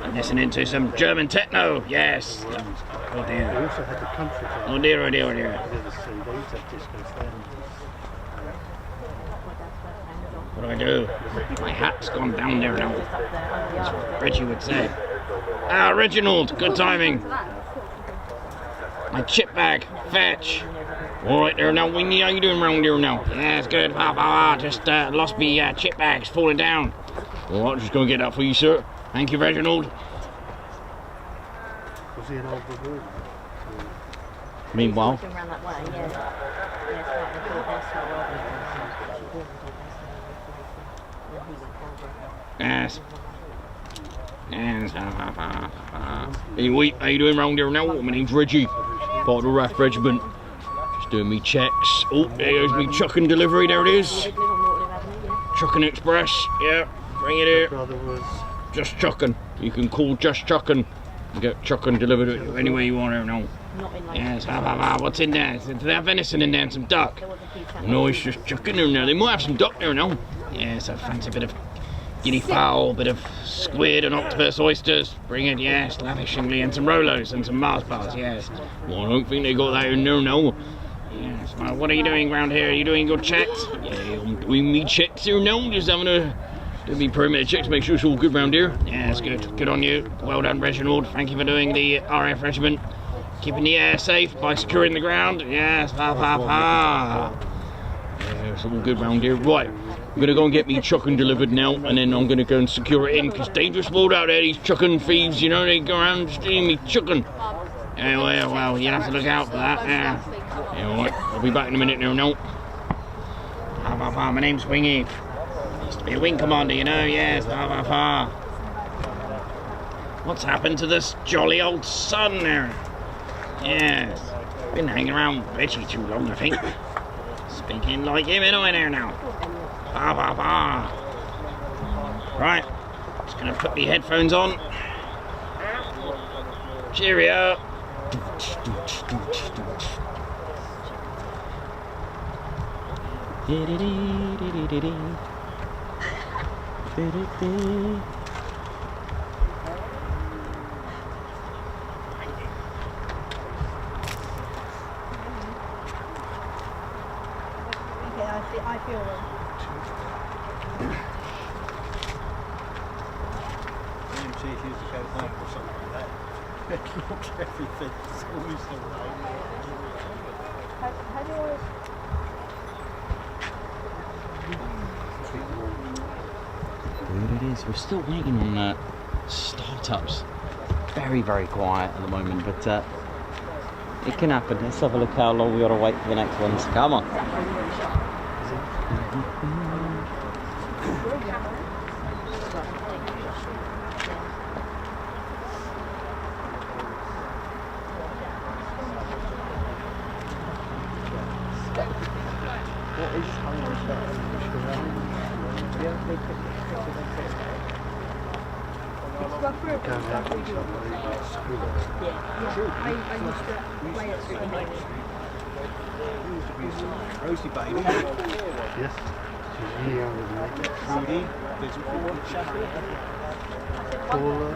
I'm listening to some German techno. Yes. Oh dear. They also had the country club. Oh dear. Oh dear. Oh dear. They used to have discos there. What do I do? My hat's gone down there now. That's what Reggie would say. Ah, Reginald, good timing. My chip bag, fetch. All right there now, Winnie, how you doing round here now? Yeah, it's good. Just lost me chip bags falling down. All right, just gonna get that for you, sir. Thank you, Reginald. Was he an old baboon? Meanwhile. Yes. Yes. Hey, wait, how you doing round here now? My name's Reggie, part of the RAF regiment. Just doing me checks. Oh, there goes me chucking delivery, there it is. Chucking Express, yeah, bring it here. Just chucking. You can call Just Chucking and get chucking delivered anywhere you want here now. Yes, what's in there? Do they have venison in there and some duck? No, it's just chucking there now. They might have some duck there now. Yes, I fancy a bit of guinea fowl, bit of squid and octopus, oysters. Bring it, yes, lavishingly, and some Rolos and some Mars bars, yes. Well, I don't think they got that in there now. Yes, well, what are you doing around here? Are you doing your checks? Yeah, I'm doing me checks here now. Just having a do me perimeter checks to make sure it's all good round here. Yeah, it's good. Good on you. Well done, Reginald. Thank you for doing the RAF regiment. Keeping the air safe by securing the ground. Yes, Yeah, it's all good round here. Right. I'm going to go and get me chucking delivered now, and then I'm going to go and secure it in, because dangerous world out there, these chucking thieves, you know, they go around stealing me chucking. Yeah, well, you have to look out for that. Yeah, right, I'll be back in a minute now. My name's Wingy. Used to be a wing commander, you know, yes. What's happened to this jolly old sun there? Yes, been hanging around Reggie too long, I think. Speaking like him in there now. Right, just gonna put the headphones on. Cheerio. I feel them. EMCs used to go up or something like that. Look, everything's always the way. How do Good it is. We're still waiting on startups. Very, very quiet at the moment, but it can happen. Let's have a look how long we got to wait for the next ones. Come on. Rosie baby. Yes. She's really younger than me. Rudy, Visible, Sheffield. Paula.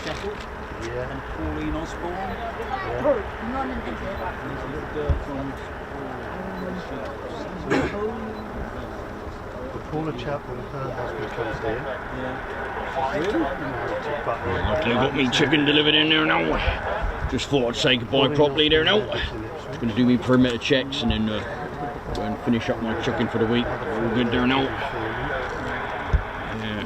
Sheffield. Yeah. And Pauline Osborne. Yeah. None in There's a little girl from the Paula Chapman, her husband comes here. Yeah. Really? I've got me chicken delivered in there now. Just thought I'd say goodbye properly there now. Going to do me perimeter checks and then go and finish up my chicken for the week. All good there now. Yeah.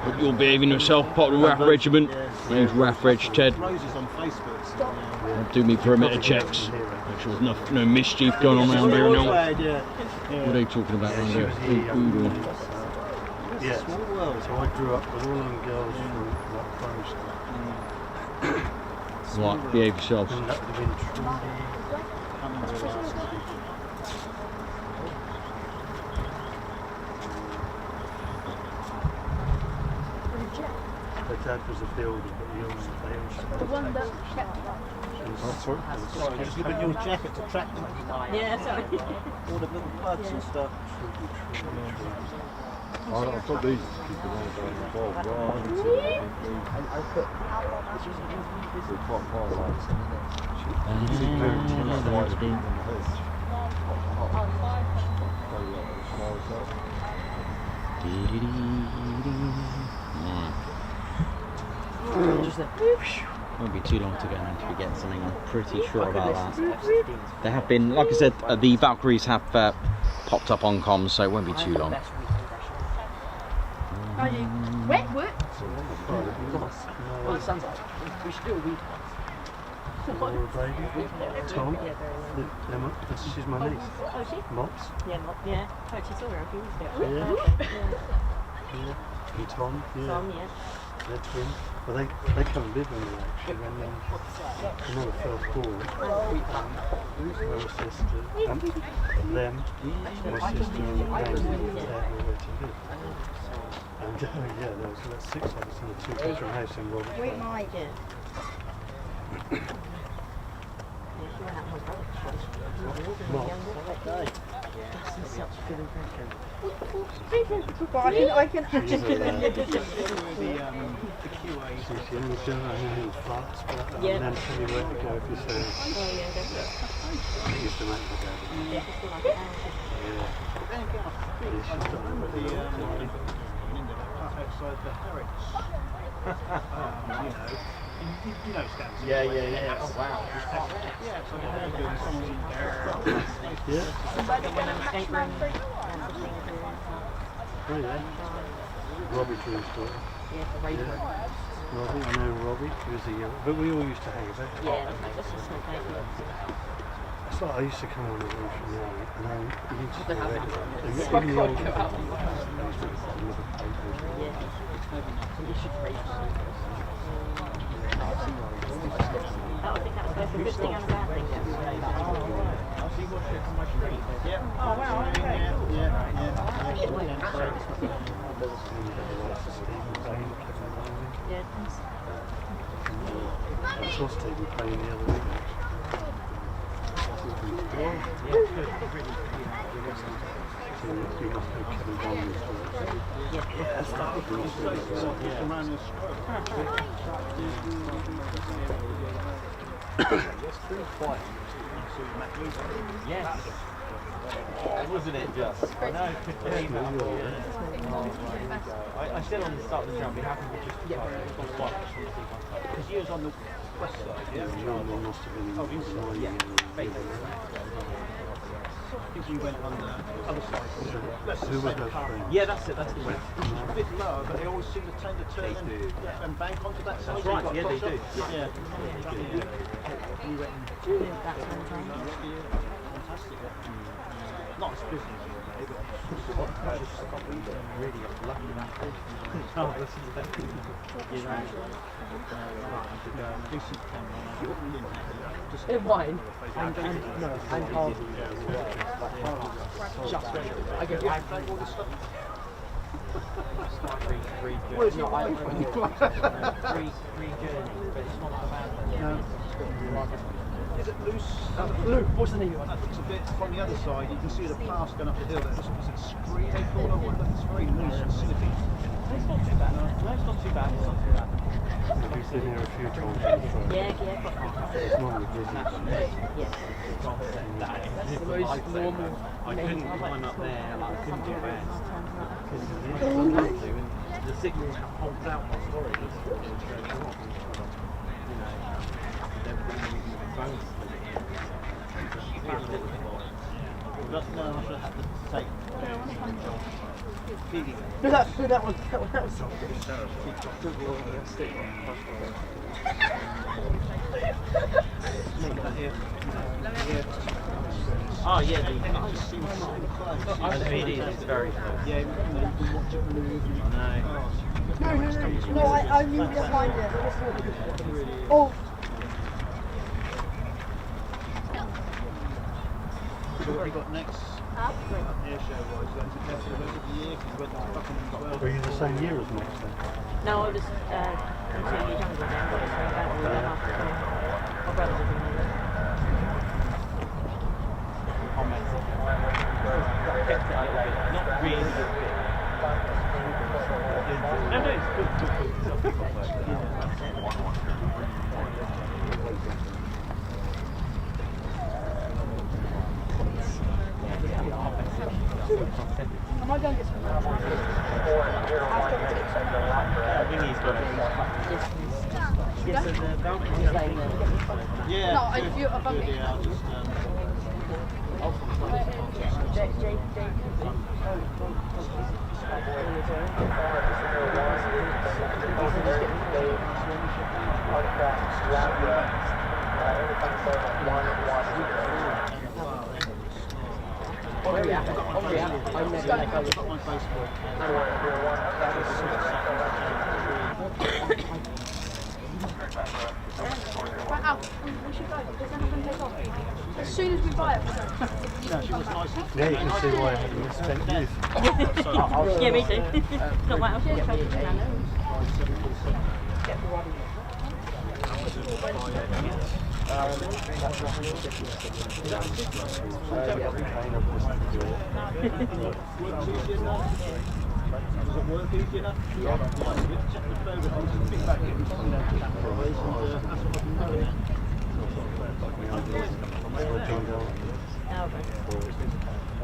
Hope you're behaving yourself, part of the RAF regiment. My name's RAF Reg Ted. I'll do me perimeter checks. Make sure there's no mischief going on around here now. What are they talking about around there? Yeah, so I grew up with all them girls from like primary school. Right, behave yourselves. And that would have been true. Her dad was a builder, but he also the one that kept sorry, just look at your jacket to track them. Yeah, sorry. All the little buds and stuff. I've got these to keep them all going involved. They're quite far away. You see clear to the light on the hedge. Won't be too long to go until we get something. I'm pretty sure about that. They have been, like I said, the Valkyries have popped up on comms, so it won't be too long. Are you wet? Well, it sounds like we should do a weed. Tom, Emma, she's my niece. Oh, she? Mops. Yeah, yeah. Oh, she saw her a few weeks ago. Yeah. And Tom, yeah. Tom, yeah. They're twins. Well, they come and live with me actually when on the first ball. My sister, and them, my sister and them, they're nowhere to live. And yeah, there was about 6 of us in a 2-bedroom house in Roberts. Wait, Mike. Yeah. Such a good impression. I can the QA. She's young girl who farts, but and then tell you where to go if you say. Oh yeah, definitely. I used to make the go. Yeah, just like it. She's done outside the Harrods. You know Scans. Yeah. Oh wow. Yeah, so they're doing something there. Yeah. Escape room. Oh yeah. Robbie Drew's daughter. Yeah, the radio. Robbie, I know Robbie. He was a young, but we all used to hang about. Yeah, that's just not baby. It's like I used to come on the roof from there, and I used to go regular. In the old Yeah. You should raise I think that was both a good thing and a bad thing. Oh wow, okay. Yeah. sauce table playing the other week. So you must know Kevin Donnelly. Yeah, that's that. It's pretty quiet. Yes. Wasn't it just? I know. I said on the start of the jump, we happen to just Because you was on the west side, yeah? I think we went on the other side. Yeah, that's it. That's the way. It's a bit lower, but they always seem to tend to turn and bank onto that side. That's right. Yeah, they do. Yeah. We went fantastic. Not as busy as you, but just really lucky that day. Oh, this is the decent camera. Wine. And Harvey. Just ready. I get all this stuff. Free Where's journey, your iPhone? but it's not bad. Is it loose? Blue. What's the name of That looks a bit from the other side. You can see the pass going up the hill. Is it scree they call it? It's very loose and slippy. It's not too bad. No, it's not too bad. It's not too bad. We've been here a few times. Yeah. It's normally busy. That's the most normal. I couldn't climb up there. I couldn't do that. The signal holds out my story. No, I should have to take. No, that was. Oh yeah, it is. It's very close. Yeah, you can watch it move. I know. No, I knew behind it. Oh. So what you got next? Air show wise, going to test the rest of the year because you went to fucking 12. Were you the same year as next then? No, I was 2 years younger than them, but it's very bad all them after. My brothers have been with them. Not really. No, it's good. Am I going to get some? Yes, the Valkyries. Yeah. No, I feel above me. Yeah, I'll just. Right out. We should go. Does anyone take off? As soon as we buy it, we'll go. No, she was nice. Yeah, you can see why I had a misspent youth. Yeah, me too. Not my house. Does it work easy enough? Yeah. Check the photo. I'll just pick back in and that's what I've been looking at.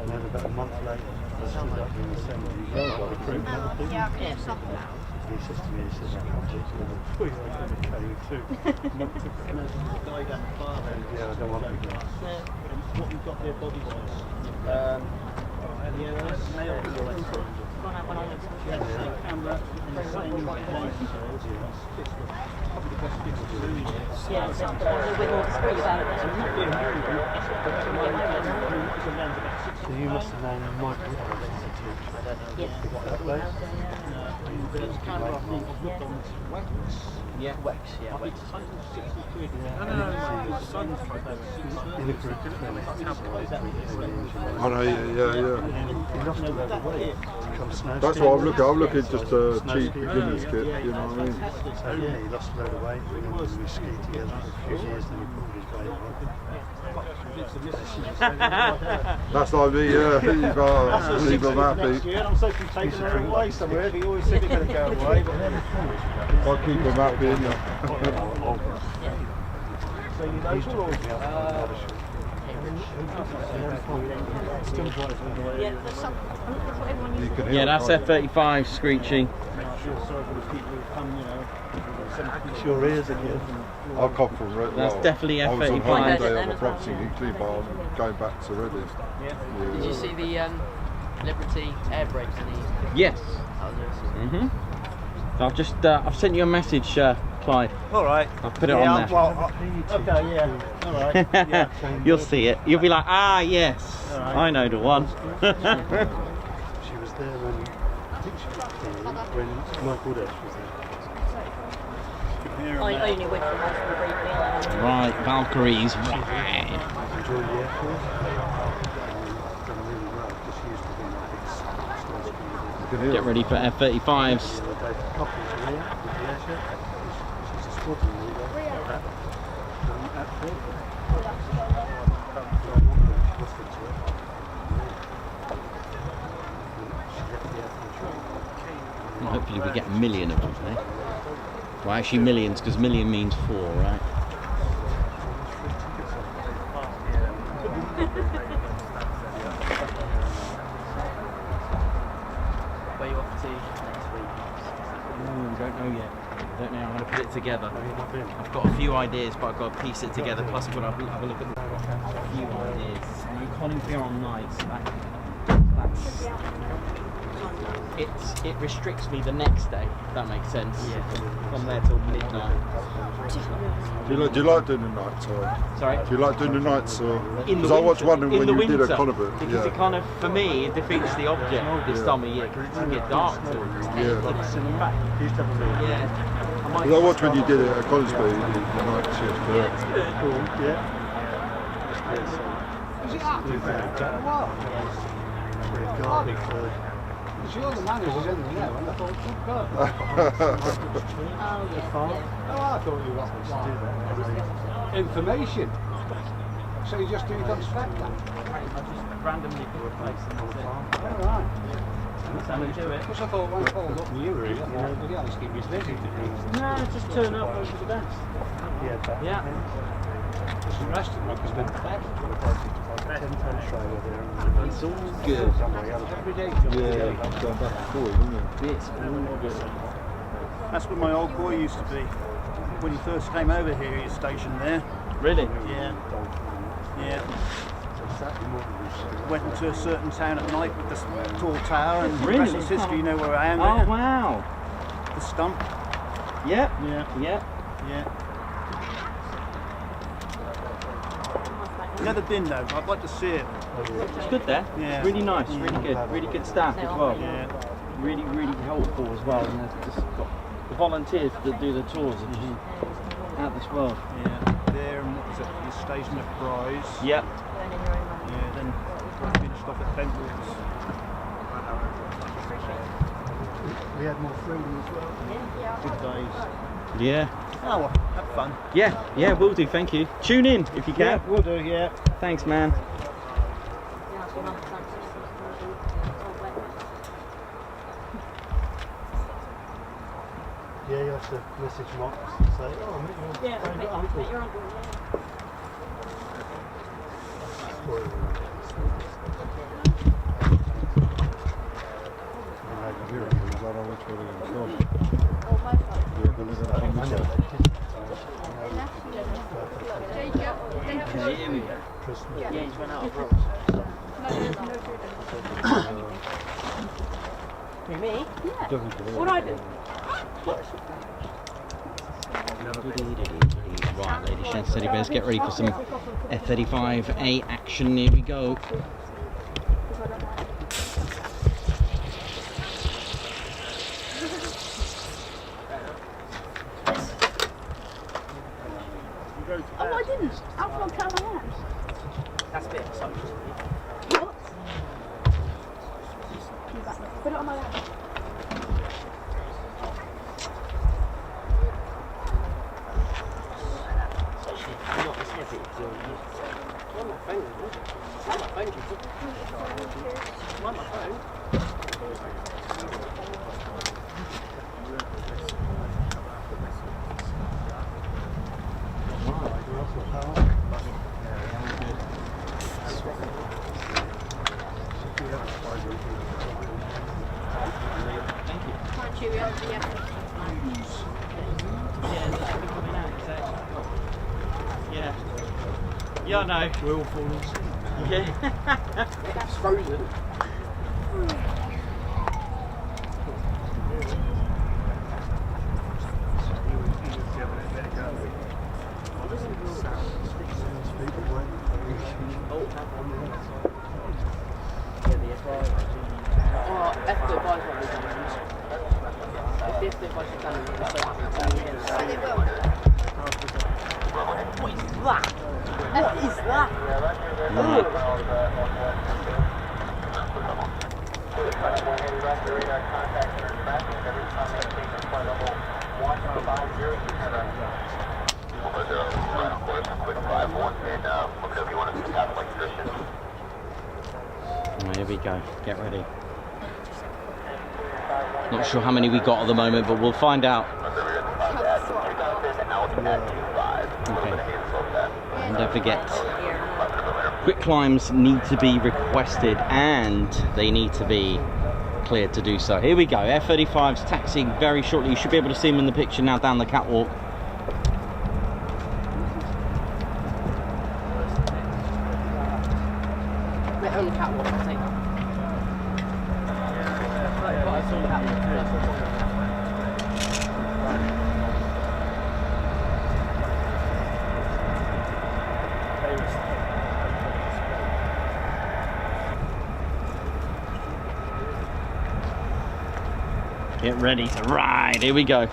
And then about a month later, I stood up in the assembly. Yeah, okay, something. He says to me, he says, I can't take you. Oh, yeah, I came too. Guy down the far end. Yeah, I don't want to go. And what we've got there body wise. Yeah, that's nailed to the left. She had the same camera and the same light, so it's probably the best thing to do. Yeah, so a bit more discreet about it then. It's around about 6 So you must have known Michael Yes. that place? It's kind of, I think, looked on Wex. Yeah. Wex, yeah. Wex. 160 quid. I don't know, my son's tried that. You look for a I know, yeah. You lost it over weight. That's what I'm looking. I'm looking just a cheap beginner's kit. You know what I mean? So yeah, he lost a load of weight. We skied together for a few years, then he pulled his weight off. That's like me. Yeah, leave them happy. Next year, I'm supposed to be taking her away somewhere. He always said he was going to go away, but then I'll keep them happy. so you know, sure. You can hear Yeah, that's F-35 screeching. Sorry for the people who come, you know. It's your ears again. I come from Reading. That's definitely I was on F-35. holiday on a property in Hinkley, but I'm going back to Reading. Yeah. Did you see the Liberty air brakes in these? Yes. That was awesome. I've just I've sent you a message, Clyde. All right. I'll put it on there. Well, okay, yeah. All right. Yeah. You'll see it. You'll be like, ah, yes, Right. I know the one. She was there when I think she was here when Michael Dash was there. I only went for multiple briefly. Right, Valkyries. Right. Enjoyed the Air Force. Done really well because she used to be my big squadron. Get ready for F-35s. The other day for coffee to Leah with the airship. She's a squadron leader. At Well, hopefully we get a million of them, eh? Well, actually millions, because million means 4, right? Where are you off to next week? We don't know yet. Don't know how I'm going to put it together. I've got a few ideas, but I've got to piece it together. Plus, I've got to have a look at a few ideas. No Coningsby on nights. It restricts me the next day, if that makes sense. Yeah. From there till midnight. Do you like doing the nights? Or? Sorry? Do you like doing the nights? Because I winter- watched one when in the you did a winter, Coningsby. Because it kind of, for me, it defeats the object this time of year, because it doesn't get dark till Because I watched when you did it at Coningsby, the night shift. Because you're the manager, isn't you? And I thought, oh God. Oh, I thought you wanted to do that. Information. So you just do it on spec then? I just randomly put a place in the All right. That's how we do it. Because I thought when I called up and you were here, I thought, yeah, let's keep you busy. No, just turn up, hope for the best. Yeah. Just the rest of them has been back. It's all good. Every day. Yeah, going back and forth, isn't it? It's all good. That's where my old boy used to be. When he first came over here, he was stationed there. Really? Yeah. Yeah. Went into a certain town at night with this tall tower, and the rest is history. You know where I am. Oh, there. wow. The stump. Yep. Yeah. Yep. Yeah. Never been though. I'd like to see it. It's good there. Yeah. It's really nice, really good staff as well. Yeah. Really helpful as well. And there's just got the volunteers that do the tours are just out this world. Yeah. There and what was it? You're stationed at Bryce. Yep. Yeah. Then finished off at Bentwoods. We had more freedom as well. Good days. Yeah. Oh, well, have fun. Yeah, will do, thank you. Tune in if you can. Yeah, will do, yeah. Thanks, man. Yeah, you have to message Mox and say, oh, I met your uncle. Your uncle, Here we go. yeah, he's run out of rocks. Who, me? Yeah. What I do? Right, ladies and gents, teddy bears, get ready for some F-35A action. Here we go. Oh, I didn't. Outfront Callahan. That's a bit of a social. What? Put it on my lap. Not as heavy as on my phone, isn't it? On my phone, on my phone. Yeah, I know. We're all falling asleep. Yeah. That's frozen. F-35 won't be damaged. If the F-35 is damaged, it's so happy. What is that? What is that? Here we go, get ready. Not sure how many we got at the moment, but we'll find out. Okay. And don't forget, quick climbs need to be requested and they need to be cleared to do so. Here we go, F-35's taxiing very shortly. You should be able to see them in the picture now down the catwalk. We're on the catwalk, I'll take that. Get ready to ride, here we go.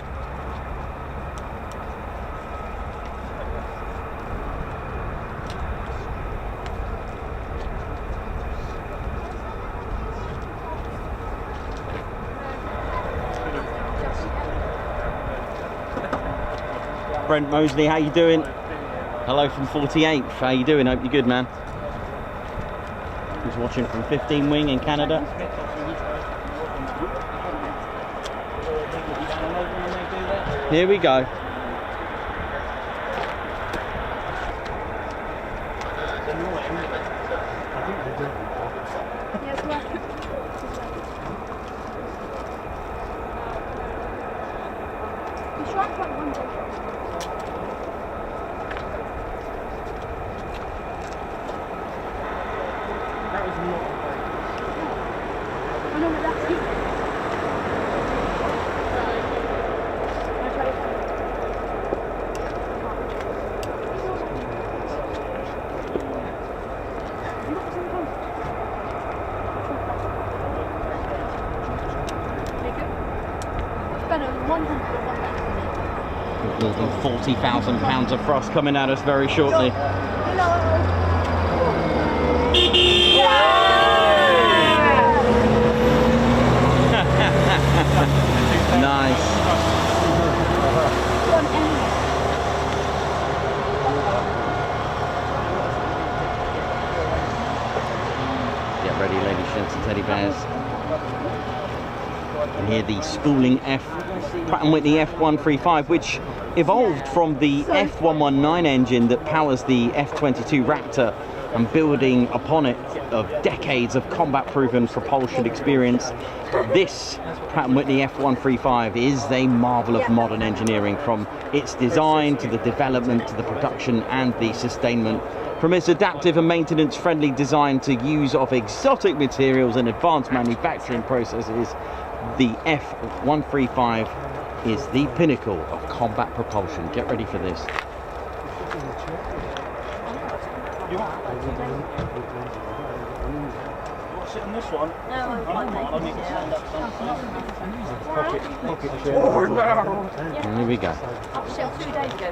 Brent Mosley, how you doing? Hello from 48th, how you doing? Hope you're good, man. Who's watching from 15 Wing in Canada? Here we go. More than 40,000 pounds of frost coming at us very shortly. Nice. Get ready, ladies, gents and teddy bears. And here the spooling Pratt & Whitney F-135, which evolved from the F-119 engine that powers the F-22 Raptor, and building upon it of decades of combat-proven propulsion experience. This Pratt & Whitney F-135 is a marvel of modern engineering, from its design to the development to the production and the sustainment. From its adaptive and maintenance-friendly design to use of exotic materials and advanced manufacturing processes, the F-135 is the pinnacle of combat propulsion. Get ready for this. What's sit on this one? No, I'm fine, mate. I need to stand up something. Pocket chair. Oh no! Here we go. Still 2 days ago.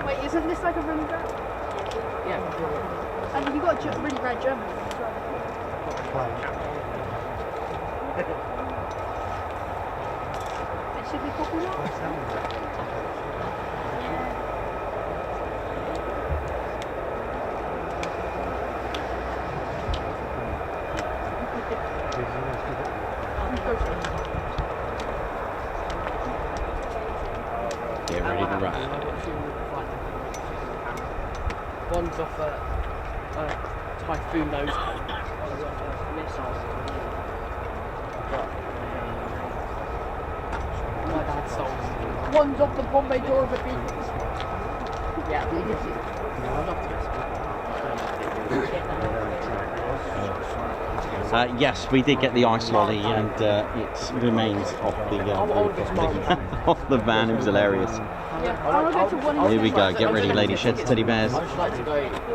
Wait, isn't this like a really bad? Yeah. And you got a really red German as well. It should be popular. Get ready to ride. One's off a Typhoon nose missiles. My bad souls. One's off the Bombay door of a beat. Yeah, Yes, we did get the ice lolly, and it remains off the off the van. It was hilarious. Here we go. Get ready, ladies, sheds, teddy bears.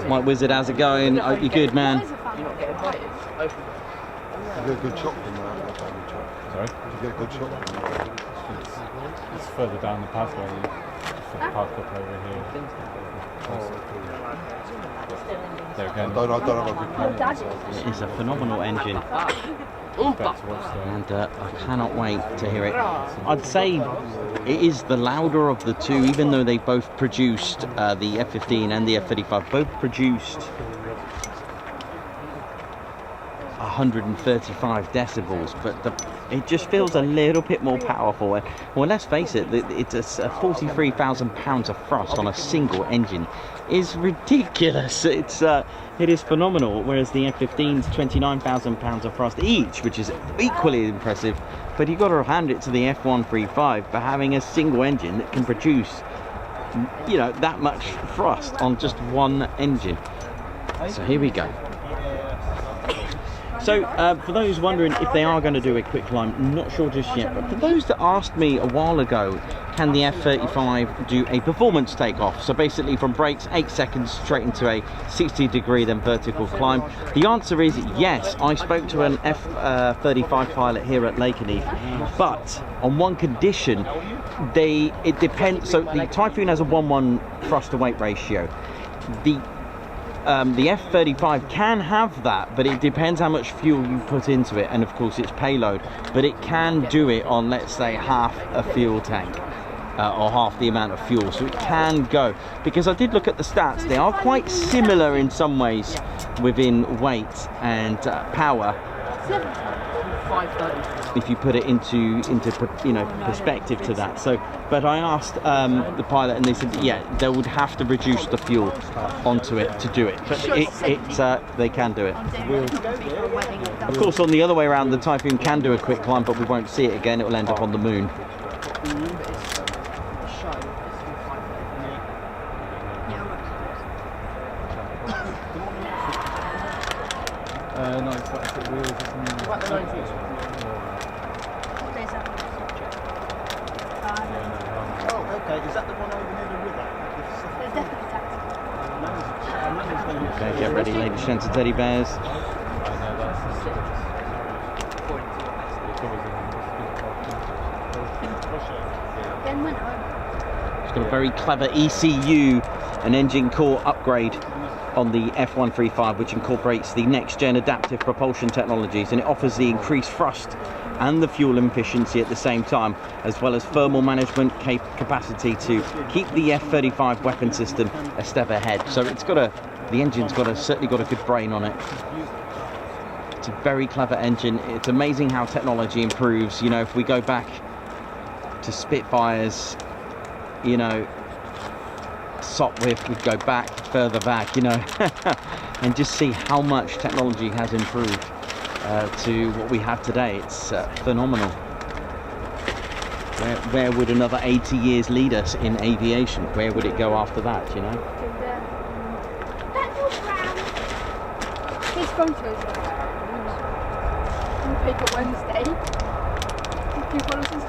Mike Wizard, how's it going? Hope you're good, man. Did you get a good shot from that? Sorry? Did you get a good shot from that? It's further down the pathway. Parked up over here. There again. I don't have a good plan. It is a phenomenal engine, and I cannot wait to hear it. I'd say it is the louder of the two, even though they both produced the F-15 and the F-35 both produced 135 decibels, but it just feels a little bit more powerful. Well, let's face it, it's a 43,000 pounds of thrust on a single engine is ridiculous. It is phenomenal, whereas the F-15's 29,000 pounds of thrust each, which is equally impressive. But you've got to hand it to the F-135 for having a single engine that can produce, you know, that much thrust on just one engine. So here we go. So, for those wondering if they are going to do a quick climb, not sure just yet, but for those that asked me a while ago, can the F-35 do a performance takeoff? So basically from brakes, 8 seconds straight into a 60-degree then vertical climb. The answer is yes. I spoke to an F-35 pilot here at Lakenheath, but on one condition. It depends. So the Typhoon has a 1:1 thrust to weight ratio. The F-35 can have that, but it depends how much fuel you put into it, and of course its payload. But it can do it on, let's say, half a fuel tank, or half the amount of fuel. So it can go, because I did look at the stats. They are quite similar in some ways within weight and power, if you put it into perspective to that. So, but I asked the pilot, and they said yeah, they would have to reduce the fuel onto it to do it, but they can do it. Of course, on the other way around, the Typhoon can do a quick climb, but we won't see it again. It will end up on the moon. No, it's got the wheels. What, the 90s? Oh, okay. Is that the one over near the river? Okay, get ready, ladies, gents, and teddy bears. It's got a very clever ECU, an engine core upgrade on the F-135, which incorporates the next-gen adaptive propulsion technologies, and it offers the increased thrust and the fuel efficiency at the same time, as well as thermal management capacity to keep the F-35 weapon system a step ahead. So it's got the engine's certainly got a good brain on it. It's a very clever engine. It's amazing how technology improves. You know, if we go back to Spitfires, you know, Sopwith, we'd go back, further back, you know, and just see how much technology has improved to what we have today. It's phenomenal. Where would another 80 years lead us in aviation? Where would it go after that, you know? His photos on Paper Wednesday. Do you follow his?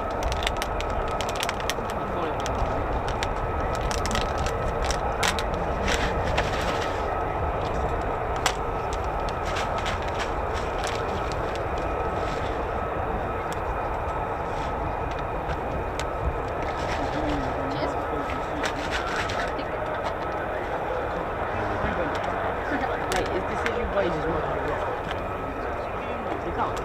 ways is what they can't.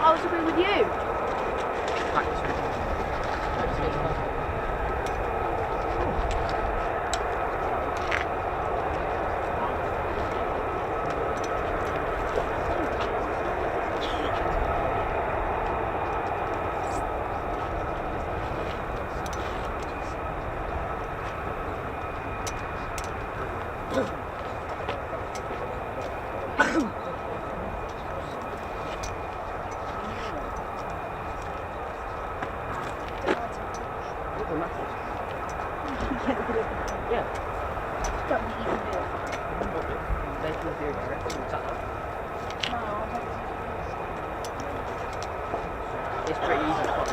I was agreeing with you. It's pretty easy to find.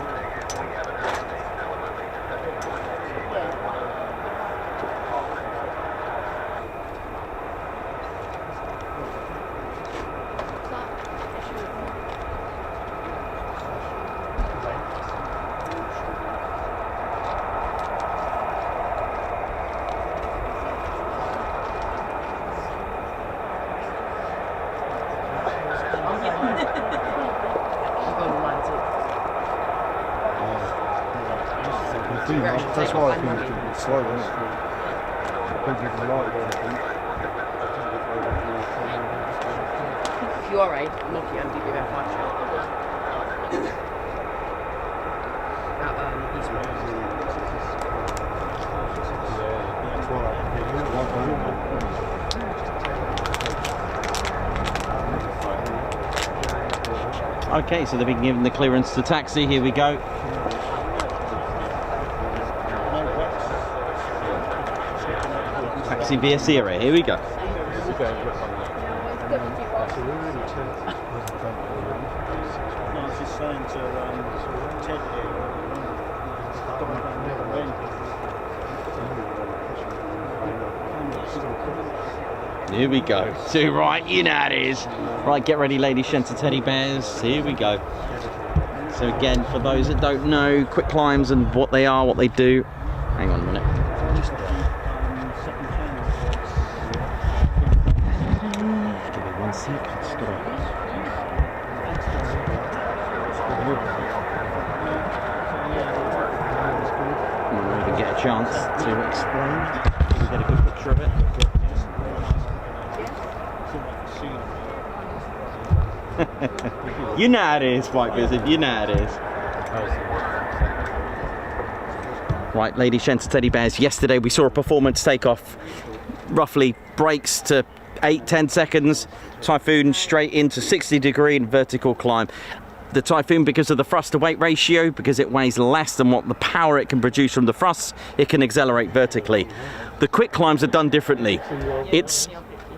That's why I think it's a bit slow, isn't it? Depends if you like it or anything. If you are a Nokia MDB F5 shell. Okay, so they've been given the clearance to taxi. Here we go. Taxi via Sierra. Here we go. No, I was just saying to Ted here we go. To right, you know how it is. Right, get ready, ladies, gents, and teddy bears. Here we go. So again, for those that don't know, quick climbs and what they are, what they do. Hang on a minute. Give me 1 sec. Just gotta... I don't even get a chance to explain. We get a good picture of it. You know how it is, White Wizard, you know how it is. Right, ladies, gents, and teddy bears, yesterday we saw a performance takeoff, roughly brakes to 8-10 seconds, Typhoon straight into 60-degree and vertical climb. The Typhoon, because of the thrust to weight ratio, because it weighs less than what the power it can produce from the thrust, it can accelerate vertically. The quick climbs are done differently. It's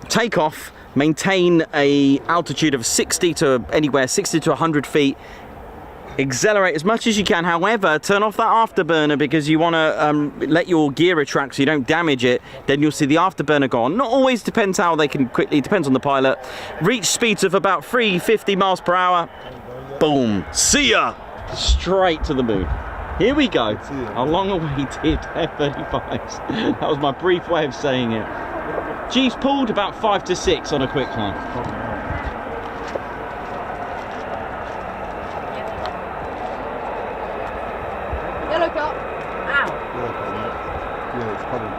takeoff, maintain a altitude of 60 to 100 feet, accelerate as much as you can. However, turn off that afterburner because you want to let your gear retract so you don't damage it. Then you'll see the afterburner go on. Not always, depends how they can quickly, depends on the pilot. Reach speeds of about 350 miles per hour. Boom, see ya, straight to the moon. Here we go, a long awaited F-35s. That was my brief way of saying it. G's pulled about 5 to 6 on a quick climb. Yellow cup. Ow. Yeah, it's coming.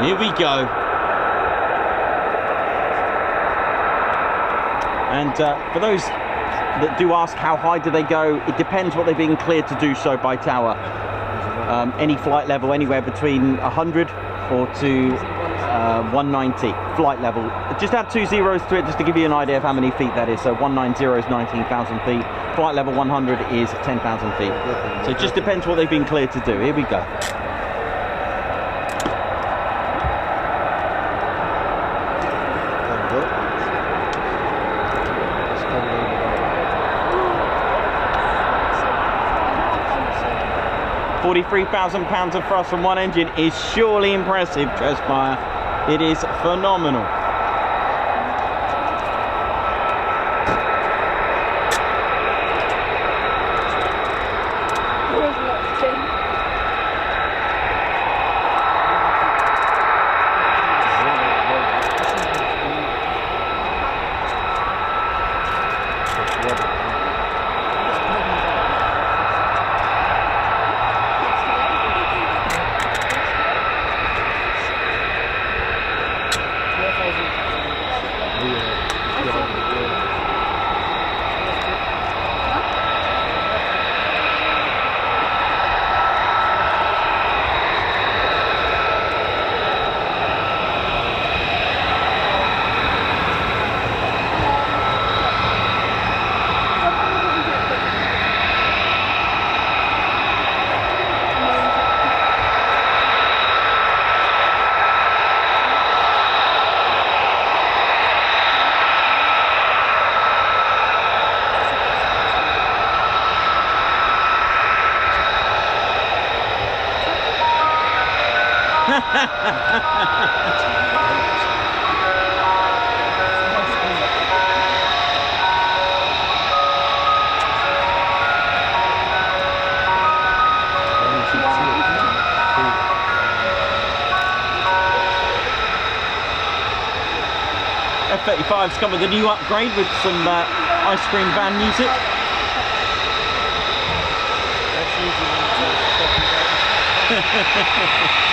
Here we go. And for those that do ask how high do they go, it depends what they've been cleared to do so by tower. Any flight level anywhere between 100 or to 190 flight level. Just add 2 zeros to it just to give you an idea of how many feet that is. So 190 is 19,000 feet. Flight level 100 is 10,000 feet. So it just depends what they've been cleared to do. Here we go. £43,000 of thrust from one engine is surely impressive, Trespire. It is phenomenal. F-35's come with a new upgrade with some ice cream van music. That's usually when it tells the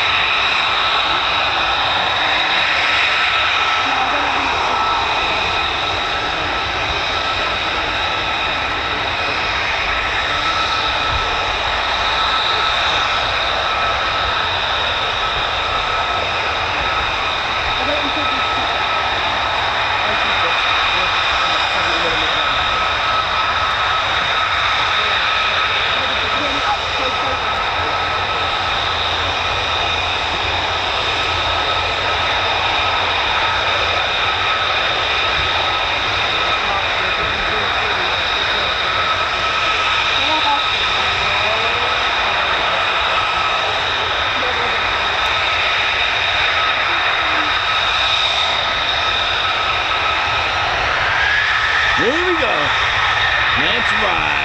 Here we go. Let's ride.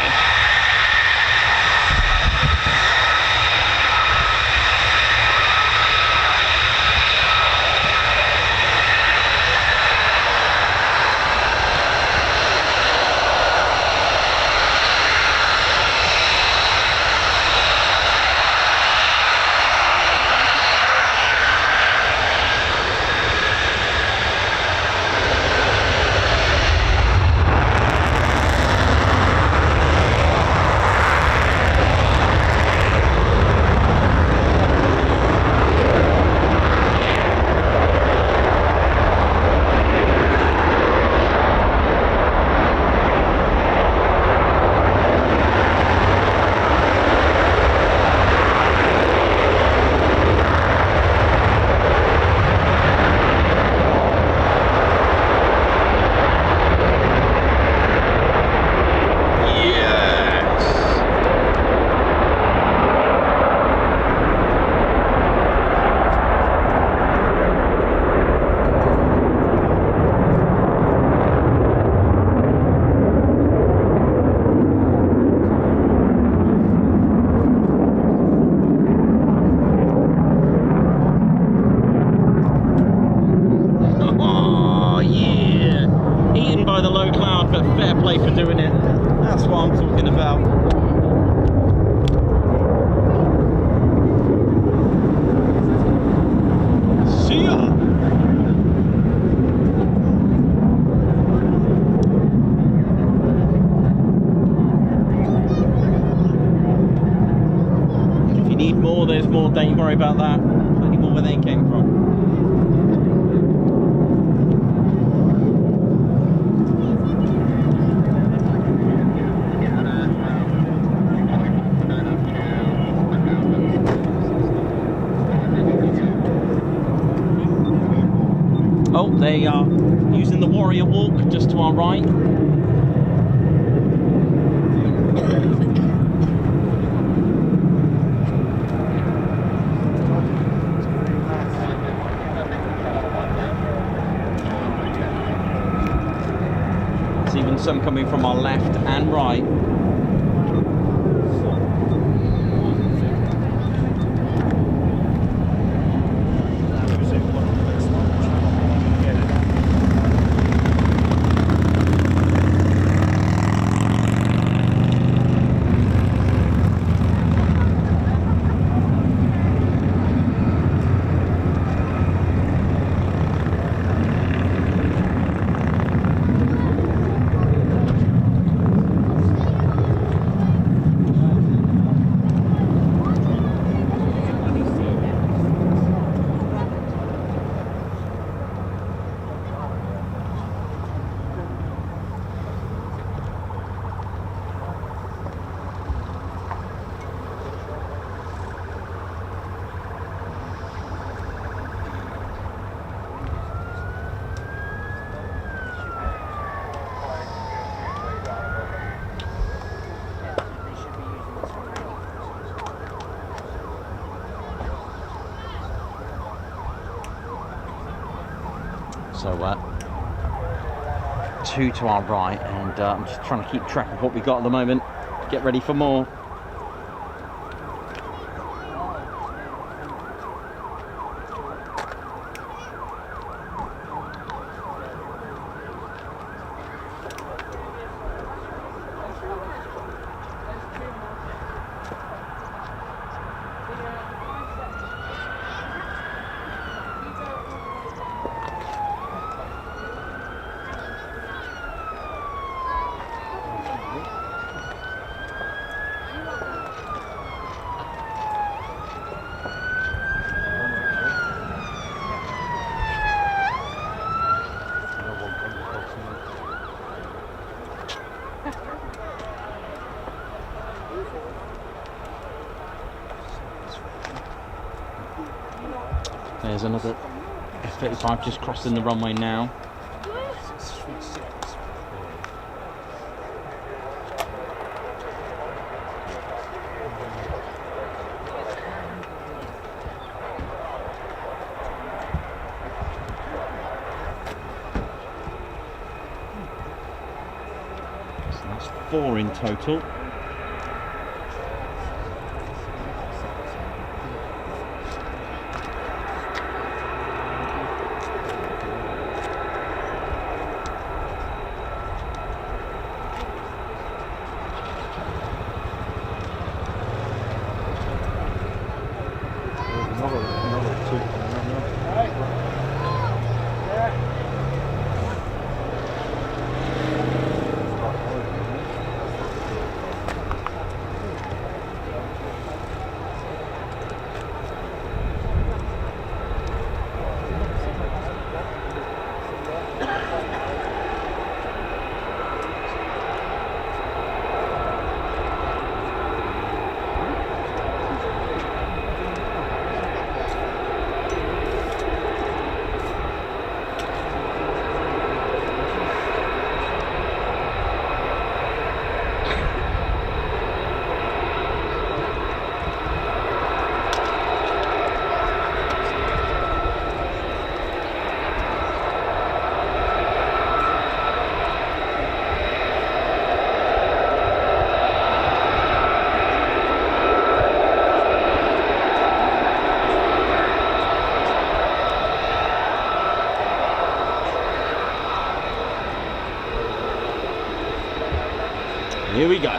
For doing it. That's what I'm talking about. See ya. If you need more, there's more. Don't you worry about that. Plenty more where they came from. Oh, they are using the Warrior Walk just to our right. There's even some coming from our left and right. So 2 to our right, and I'm just trying to keep track of what we got at the moment. Get ready for more. There's another F-35 just crossing the runway now. So that's 4 in total. Here we go.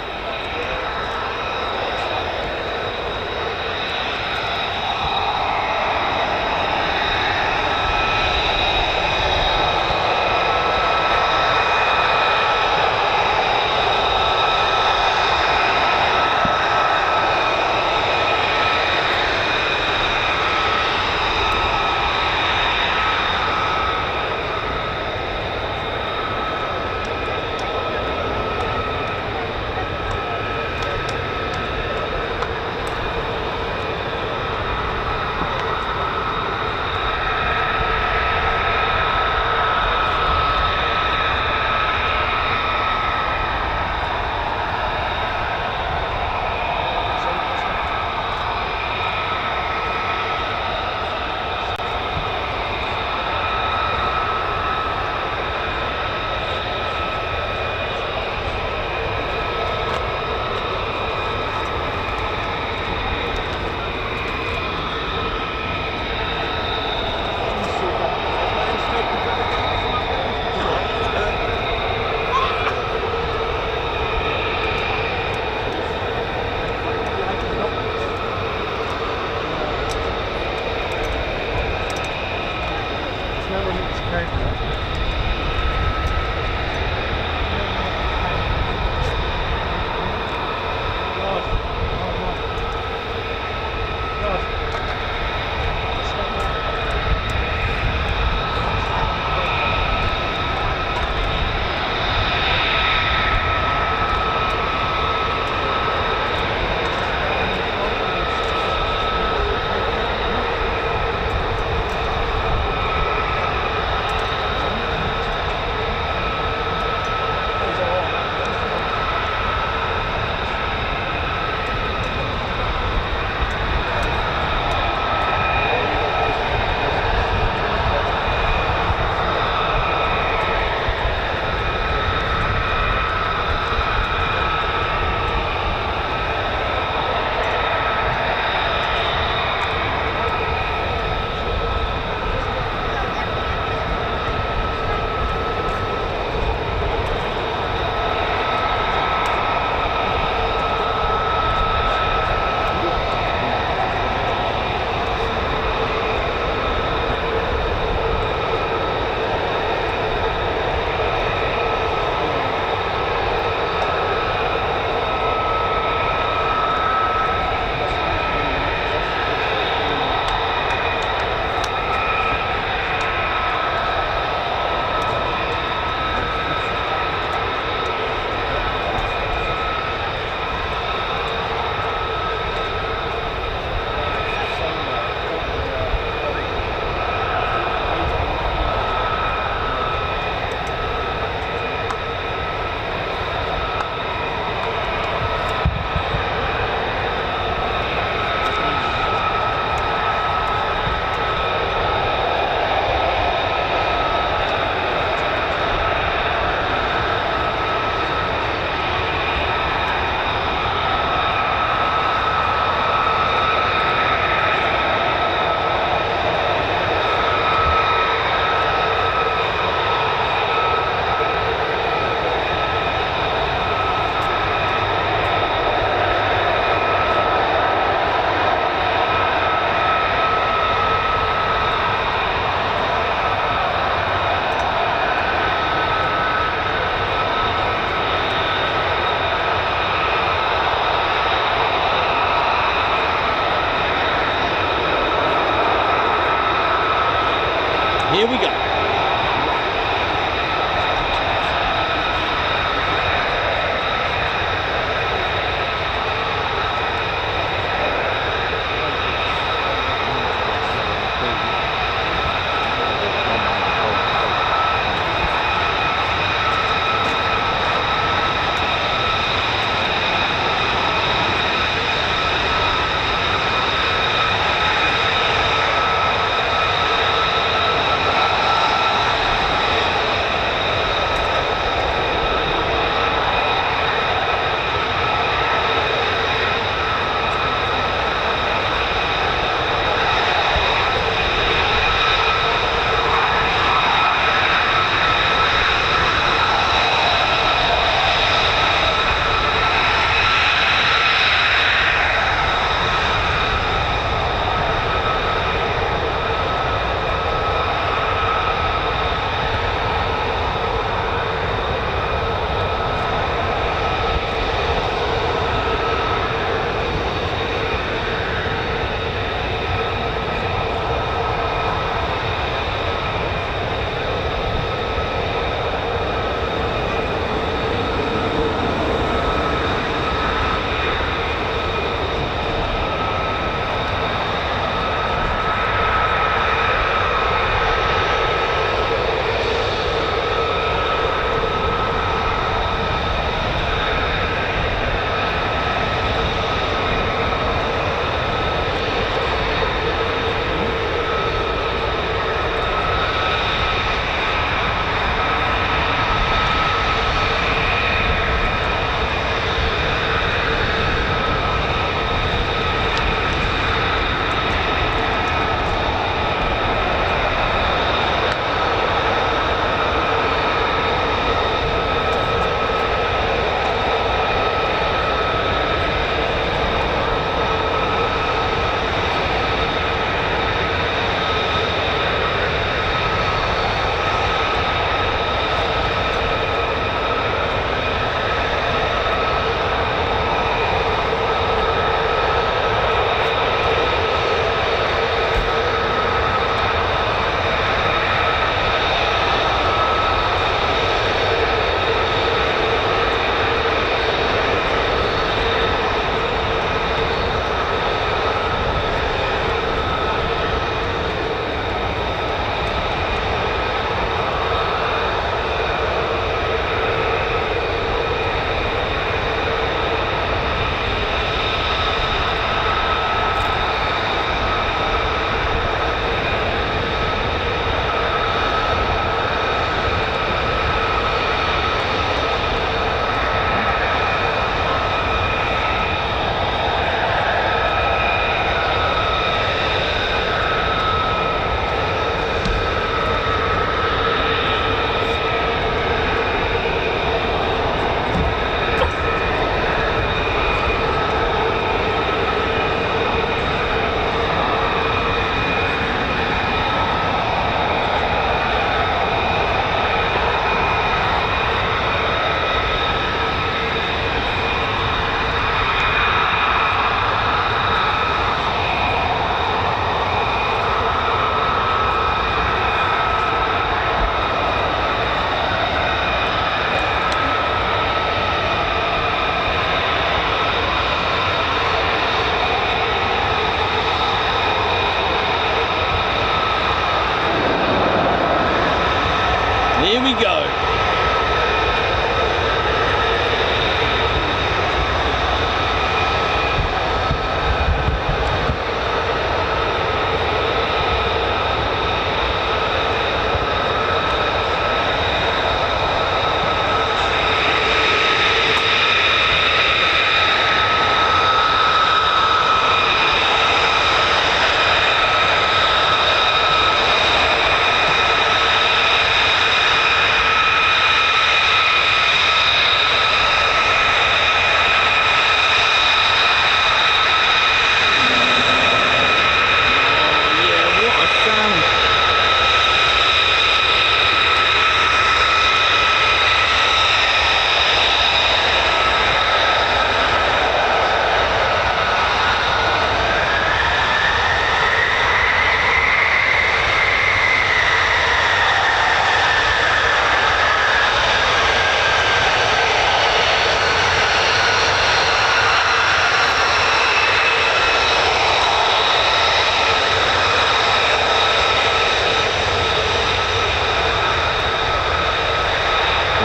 Here we go.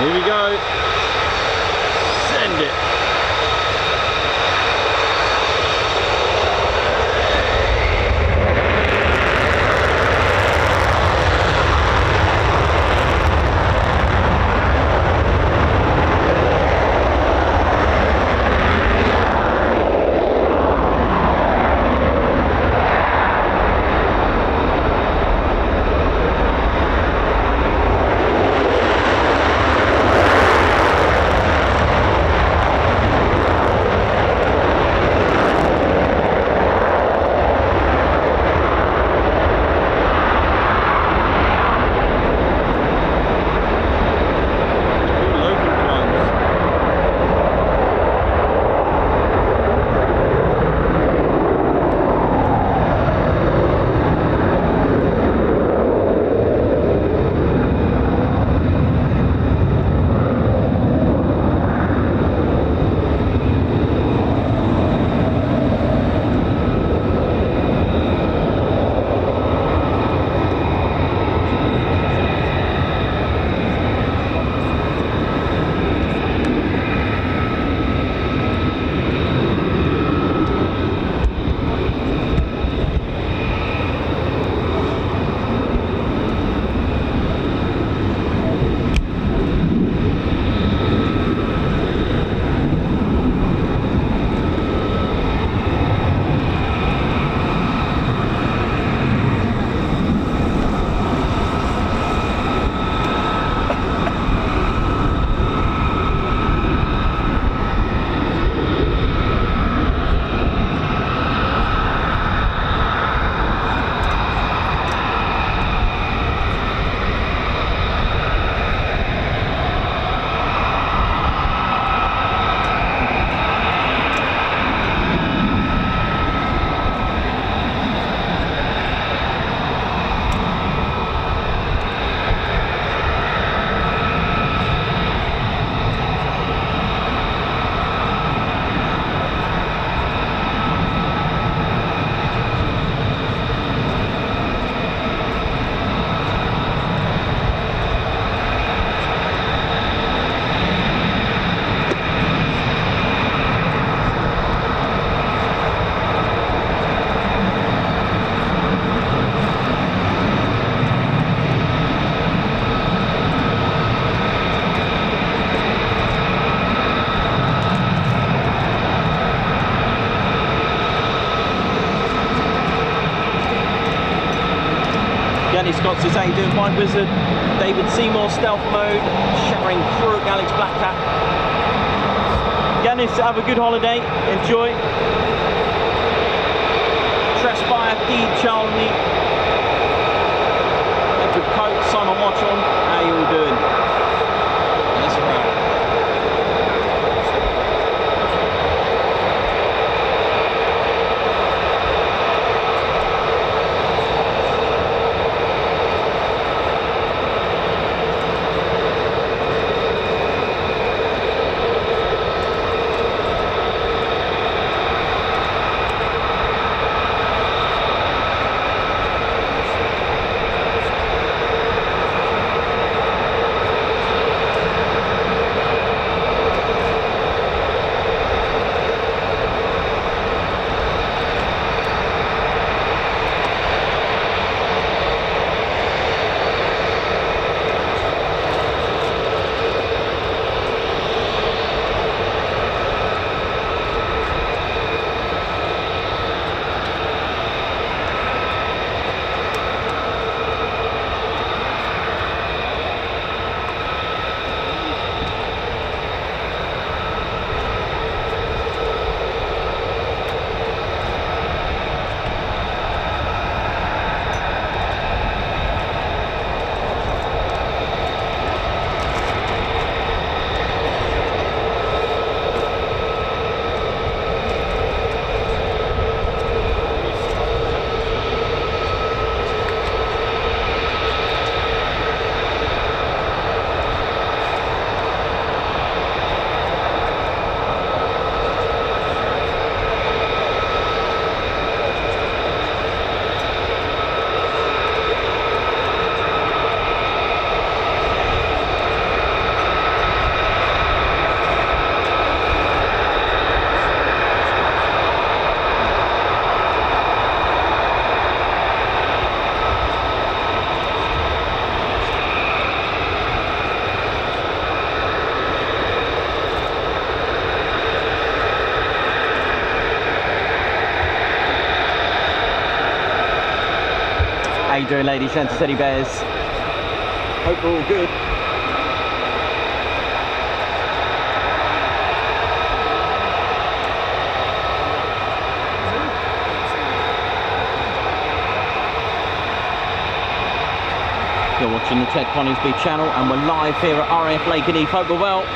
Here we go. Send it. Danny Scott says, how you doing, Mind Wizard? David Seymour, stealth mode. Sharon Crook, Alex Blackcat. Yanis, have a good holiday. Enjoy. Transpire, D. Charlie. Edward Coates, Simon Watchon. How you all doing? That's right. you doing, ladies, gents, teddy bears? Hope we're all good. You're watching the Ted Coningsby channel and we're live here at RAF Lakenheath. Hope we're well.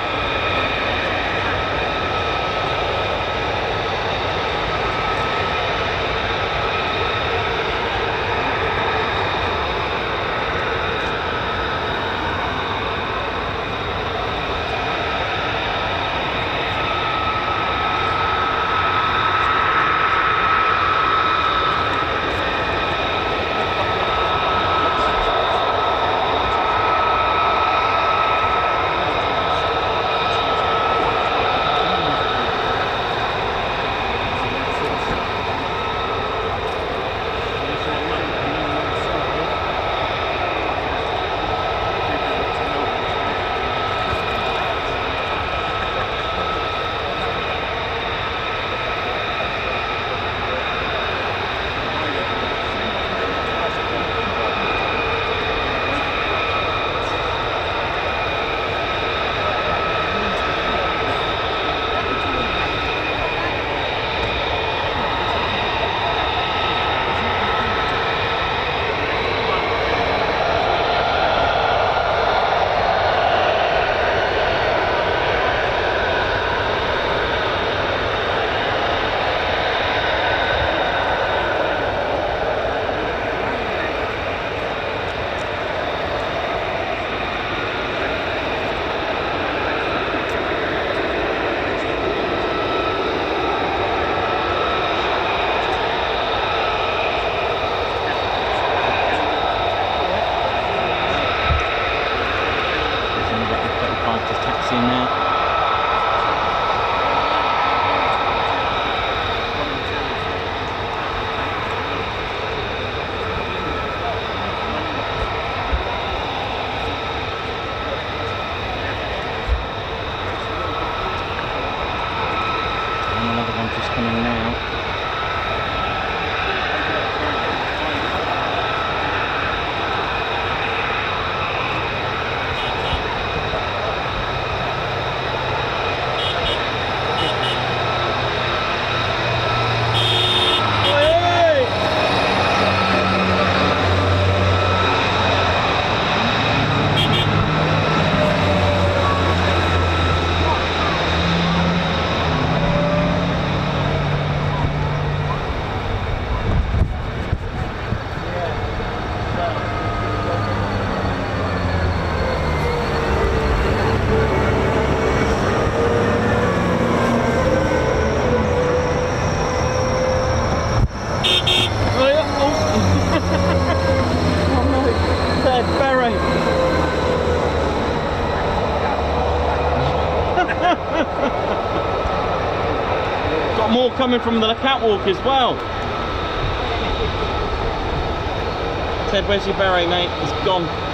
Got more coming from the catwalk as well. Ted, where's your beret, mate? It's gone.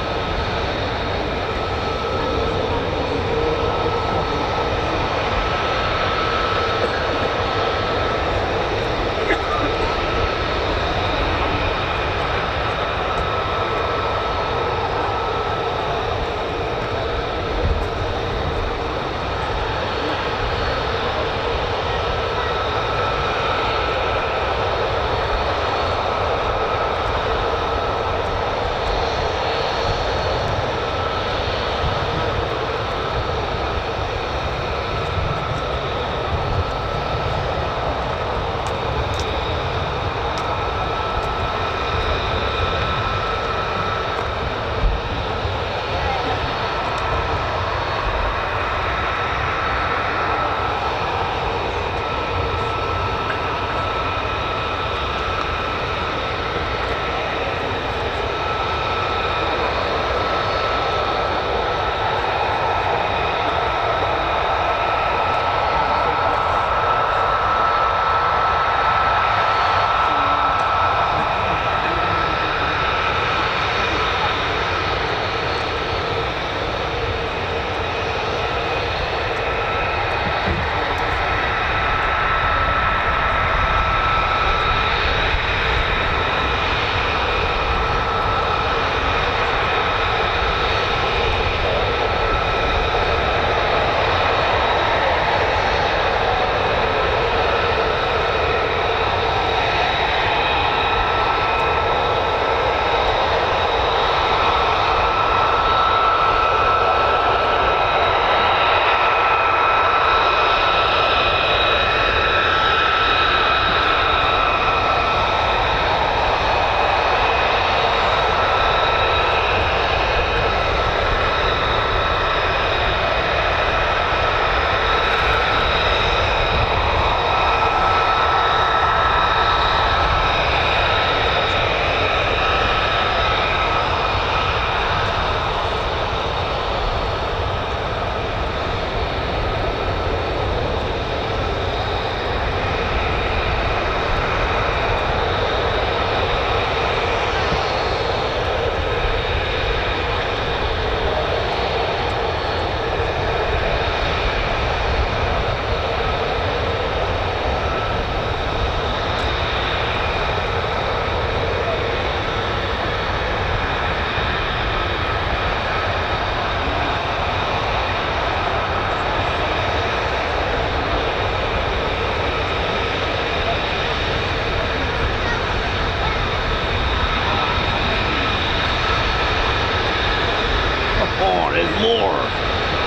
there's more.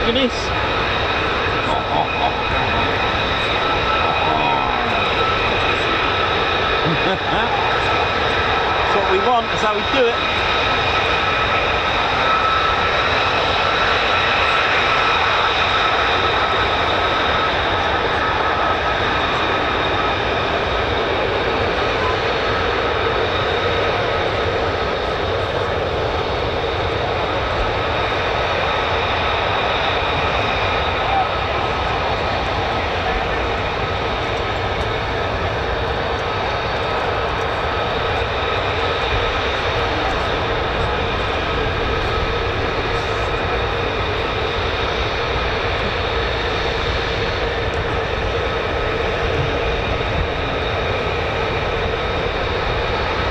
Look at this. That's what we want, that's how we do it.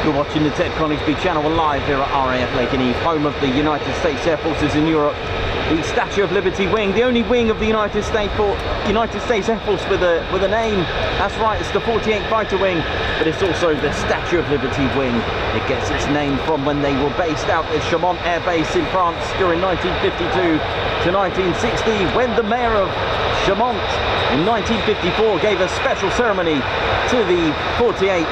You're watching the Ted Coningsby channel live here at RAF Lakenheath, home of the United States Air Forces in Europe. The Statue of Liberty wing, the only wing of the United States Air Force with a name. That's right, it's the 48 Fighter wing, but it's also the Statue of Liberty wing. It gets its name from when they were based out at Chaumont Air Base in France during 1952 to 1960, when the mayor of Chaumont in 1954 gave a special ceremony to the 48th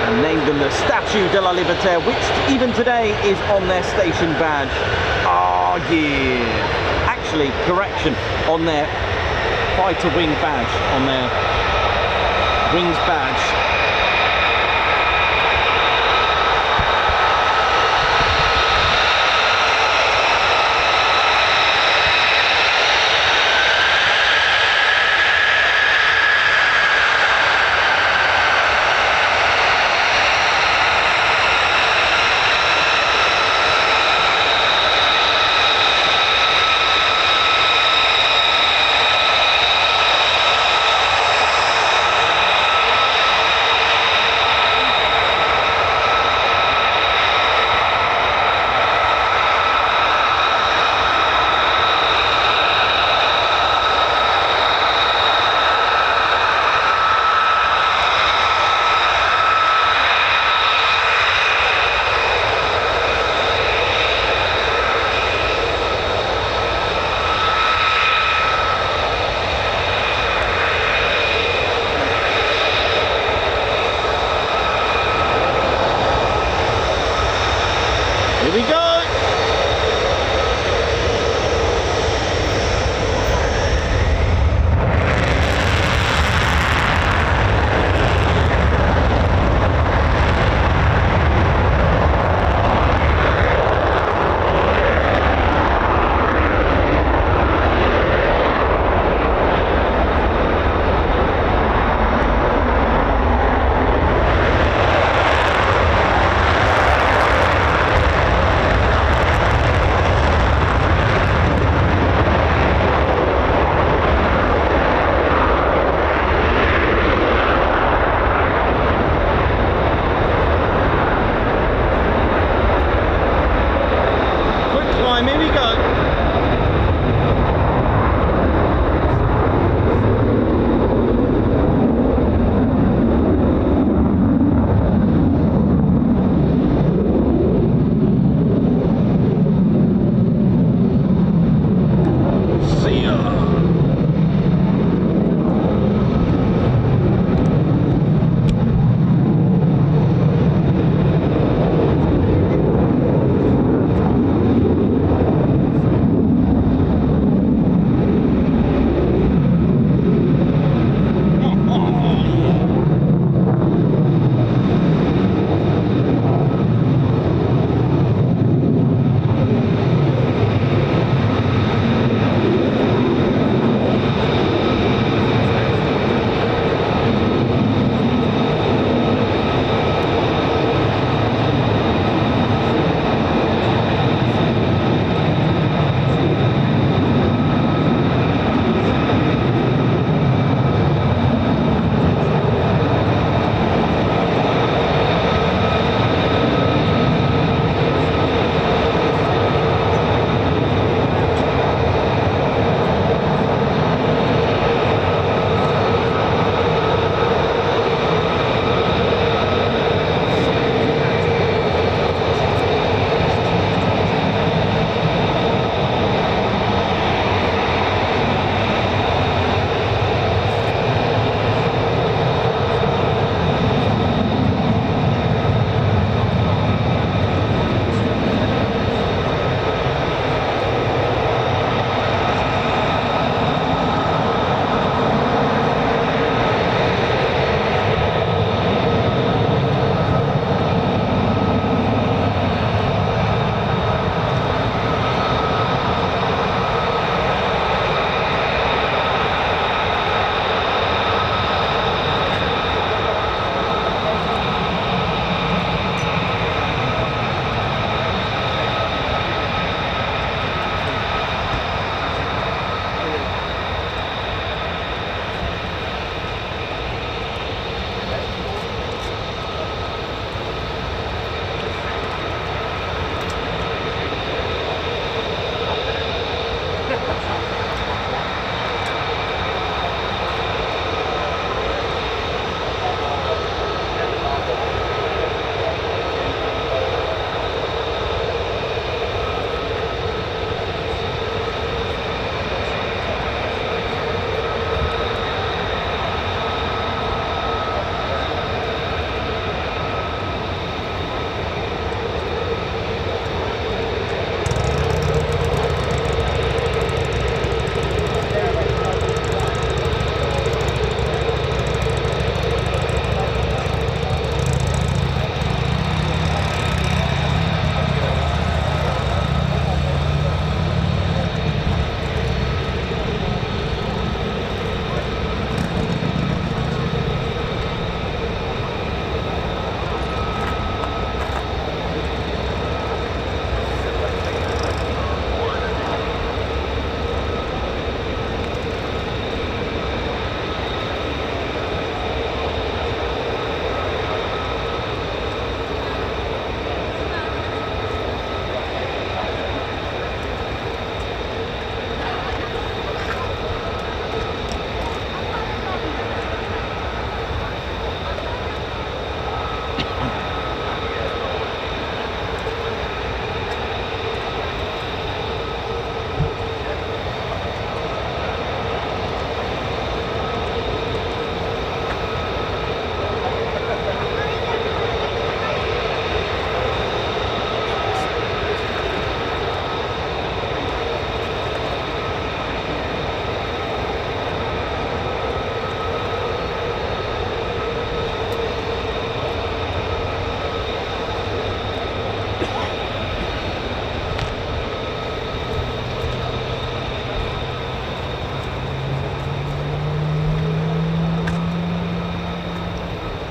and named them the Statue de la Liberté, which even today is on their station badge. Oh yeah! Actually, correction, on their fighter wing badge, on their wings badge. Here we go!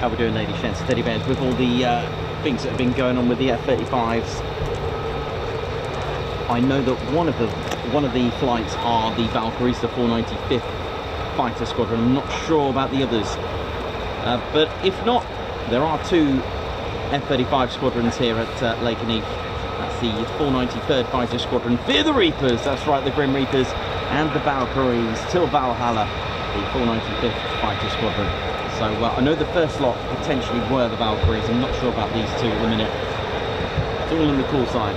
How we doing, ladies, gents, teddy bears, with all the things that have been going on with the F-35s? I know that one of the flights are the Valkyries, the 495th Fighter Squadron. I'm not sure about the others, but if not, there are two F-35 squadrons here at Lakenheath. That's the 493rd Fighter Squadron. Fear the Reapers, that's right, the Grim Reapers, and the Valkyries till Valhalla, the 495th Fighter Squadron. So I know the first lot potentially were the Valkyries. I'm not sure about these two at the minute. It's all on the cool side.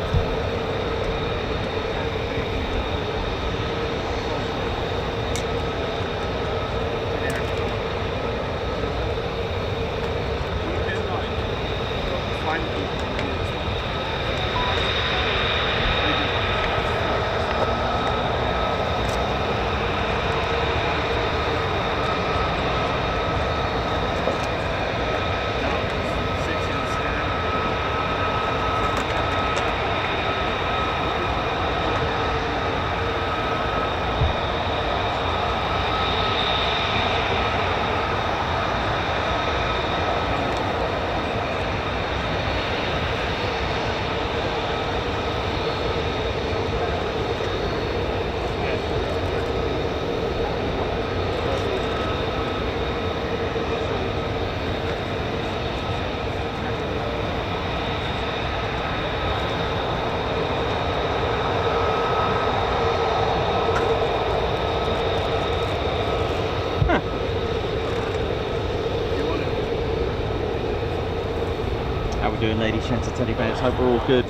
How we doing, ladies, gents, and teddy bears? Hope we're all good.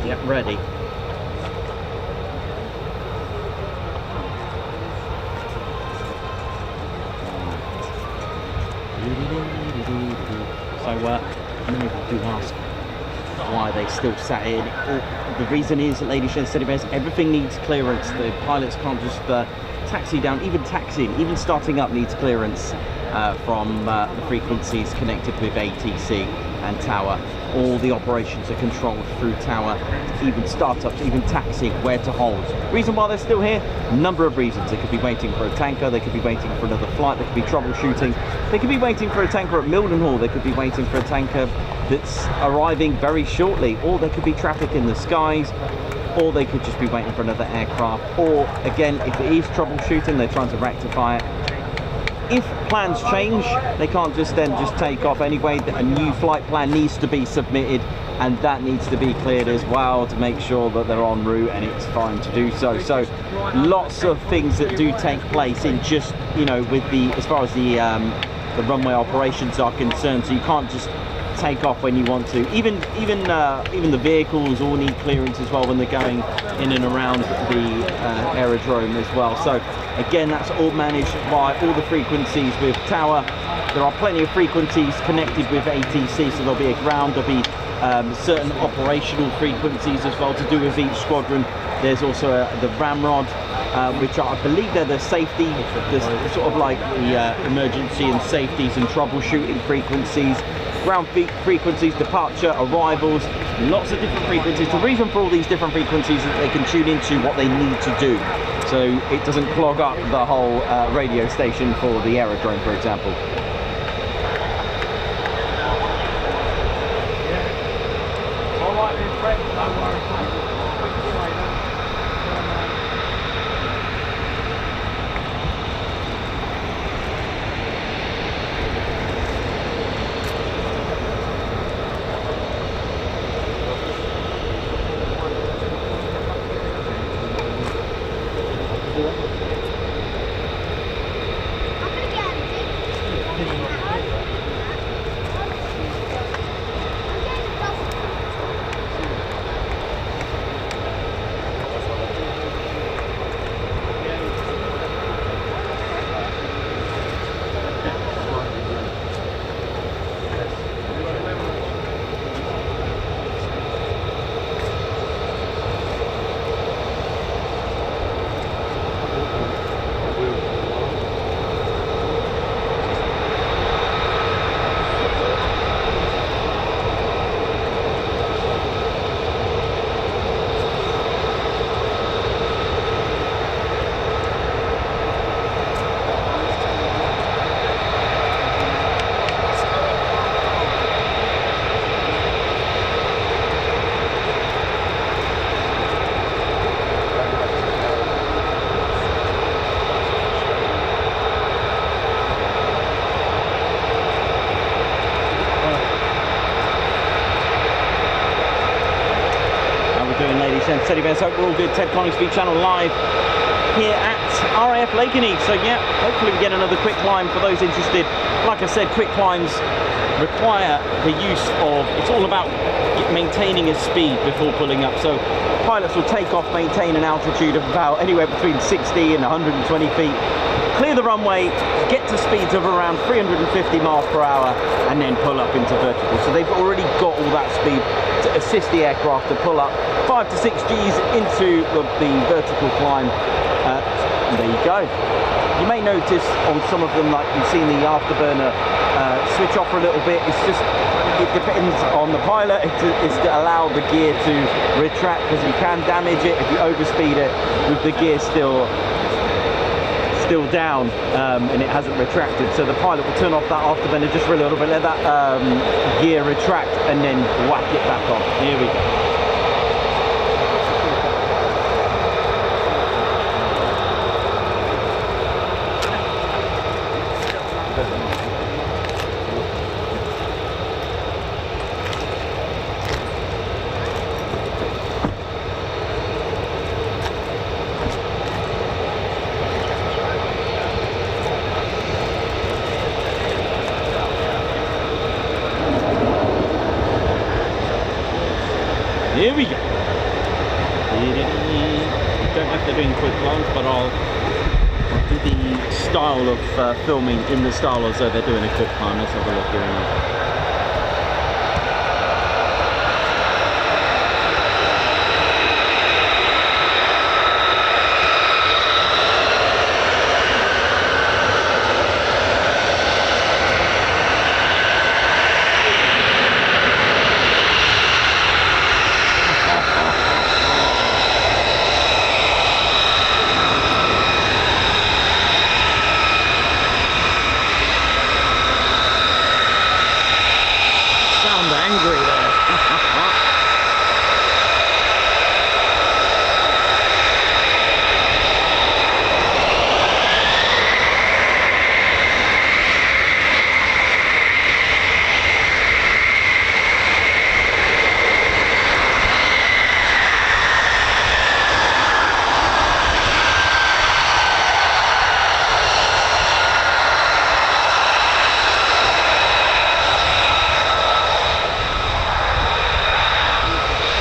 Yep, ready. So many people do ask why they still sat in. The reason is, ladies, gents, teddy bears, everything needs clearance. The pilots can't just taxi down. Even taxiing, even starting up needs clearance from the frequencies connected with ATC and tower. All the operations are controlled through tower, even startups, even taxiing, where to hold. Reason why they're still here? Number of reasons. They could be waiting for a tanker, they could be waiting for another flight, they could be troubleshooting, they could be waiting for a tanker at Mildenhall, they could be waiting for a tanker that's arriving very shortly, or there could be traffic in the skies, or they could just be waiting for another aircraft, or again, if it is troubleshooting, they're trying to rectify it. If plans change, they can't just take off anyway. A new flight plan needs to be submitted, and that needs to be cleared as well to make sure that they're en route and it's fine to do so. So lots of things that do take place in just, you know, with the, as far as the runway operations are concerned. So you can't just take off when you want to. Even the vehicles all need clearance as well when they're going in and around the aerodrome as well. So again, that's all managed by all the frequencies with tower. There are plenty of frequencies connected with ATC, so there'll be a ground, there'll be certain operational frequencies as well to do with each squadron. There's also the ramrod, which are, I believe they're the safety, the sort of like the emergency and safeties and troubleshooting frequencies. Ground frequencies, departure, arrivals, lots of different frequencies. The reason for all these different frequencies is that they can tune into what they need to do, so it doesn't clog up the whole radio station for the aerodrome, for example. Shen, Teddy Bears. Hope we're all good. Ted Coningsby channel live here at RAF Lakenheath. So yeah, hopefully we get another quick climb for those interested. Like I said, quick climbs require the use of, it's all about maintaining a speed before pulling up. So pilots will take off, maintain an altitude of about anywhere between 60 and 120 feet, clear the runway, get to speeds of around 350 miles per hour, and then pull up into vertical. So they've already got all that speed to assist the aircraft to pull up 5 to 6 Gs into the vertical climb. There you go. You may notice on some of them, like you've seen the afterburner switch off for a little bit. It's just, it depends on the pilot. It's to allow the gear to retract, because you can damage it if you overspeed it with the gear still down and it hasn't retracted. So the pilot will turn off that afterburner just for a little bit, let that gear retract, and then whack it back on. Here we go. Here we go. Don't know if they're doing quick climbs, but I'll do the style of filming in the style as though they're doing a quick climb. Let's have a look here now.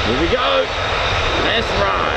Here we go. Let's ride.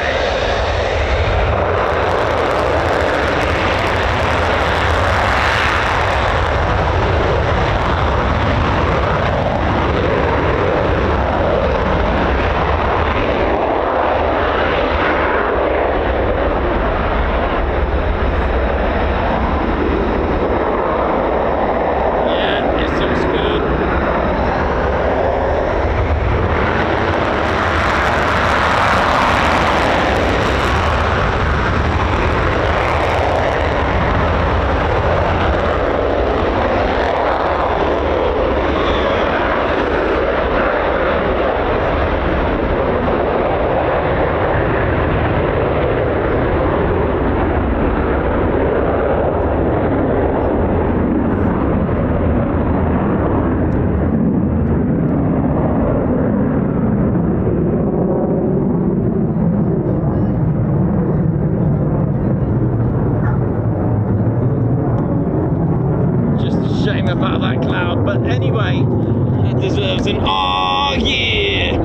About that cloud, but anyway, it deserves an oh yeah.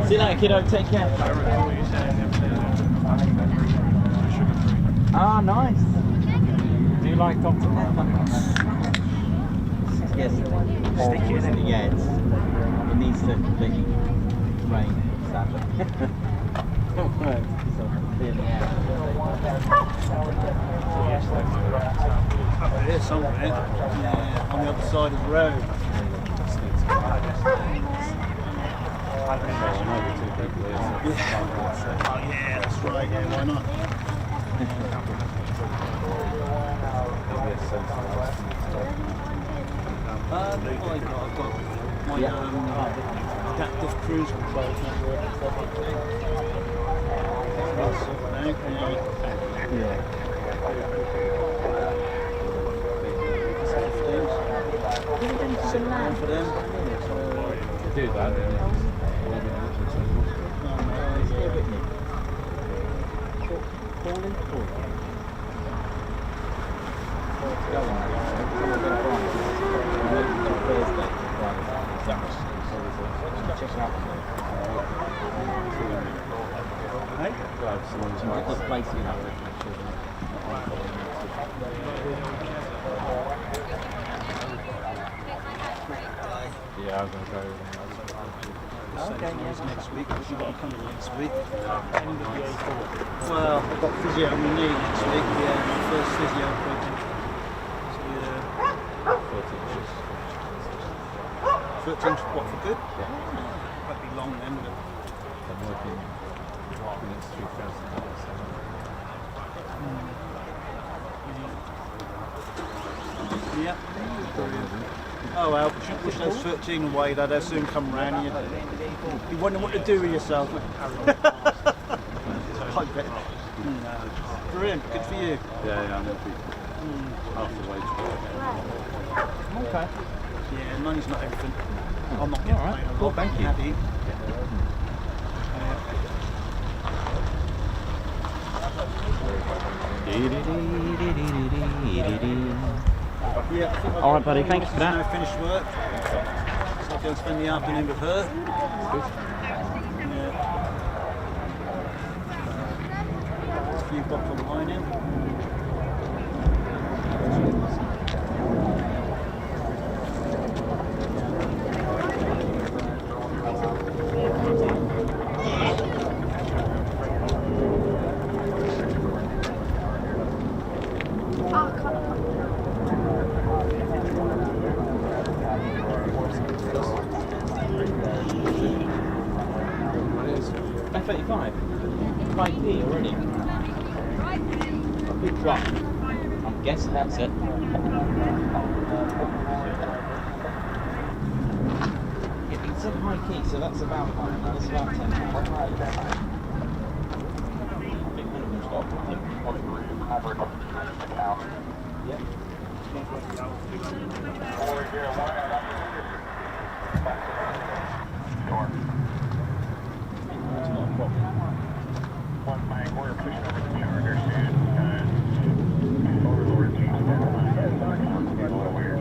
See you later, kiddo. Take care. I recall you saying Ah, nice. Do you like Dr. Pepper? Yes. Stick it in. Yeah, it needs to rain, sadly. There's something on the other side of the road. I don't know Oh yeah, that's right, yeah, why not? I've got my adaptive cruise control not working properly. That's sorted out, yeah. Sit for them. do that. Yeah, I'm going to go. Okay, next week, because you've got to come in next week. Well, I've got physio on my knee next week, yeah, my first physio appointment. So, yeah. 13 what, for good? Yeah. Might be long then, but... I'm working against 3,000. Yeah. Oh well, push those 13 away, they'll soon come round. You wonder what to do with yourself. I bet. Brilliant, good for you. Yeah, I'm happy. After wage. Okay. Yeah, money's not everything. I'm not getting paid a lot. Thank you. Happy. Yeah, all right, buddy. Thanks for that. Now finished work, so I'll go and spend the afternoon with her. Yeah. There's a few box on mine now. F-35, 5P already. A big drop. I'm guessing that's it. It said high key, so that's about 10. I think one of them's got yeah. We're pushing over the charter soon. Overlord's a little weird.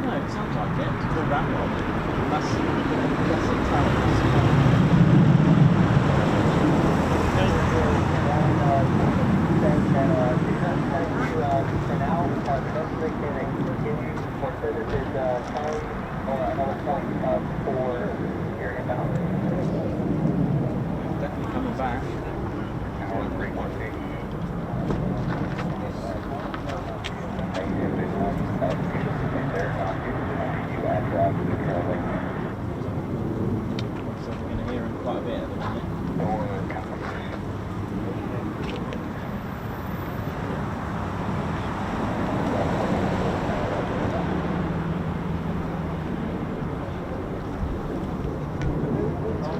No, it sounds like it. It's called that one. That's intelligence. Definitely coming back. So we're going to hear him quite a bit at the minute.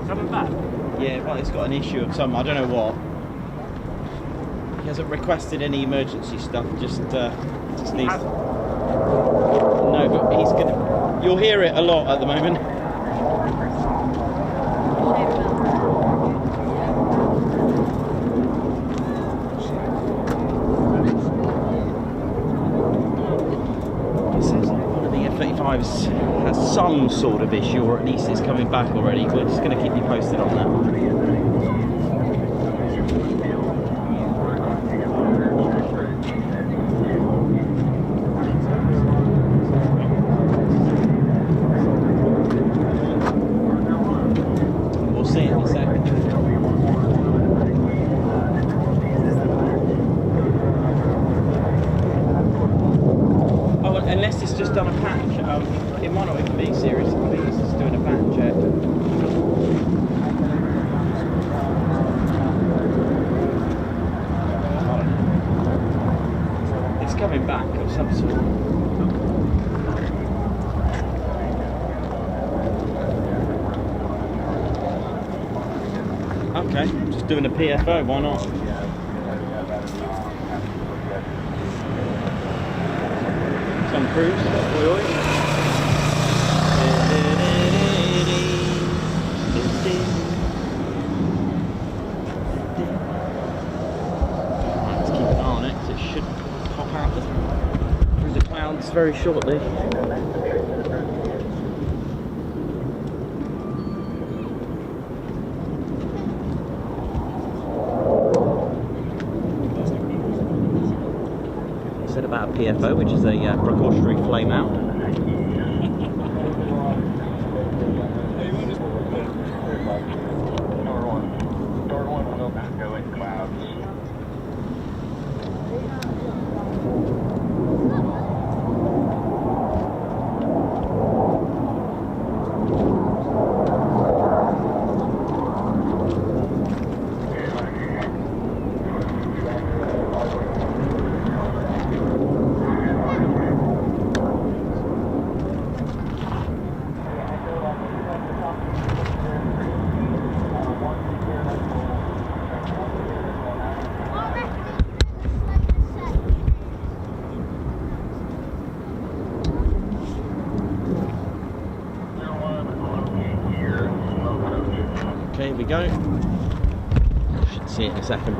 Coming back? Yeah, well, it's got an issue of some, I don't know what. He hasn't requested any emergency stuff, just needs... No, but he's gonna... You'll hear it a lot at the moment. F-35's has some sort of issue, or at least it's coming back already. We're just going to keep you posted on that. We'll see in a second. Oh, unless it's just done a patch. It might not even be serious. I think it's just doing a patch check. It's coming back of some sort. Okay, just doing a PFO, why not? Some cruise, oi oi. Let's keep an eye on it, because it should pop out through the clouds very shortly. Said about a PFO, which is a precautionary flame out. Door one will not go in clouds. Here we go. Should see it in a second.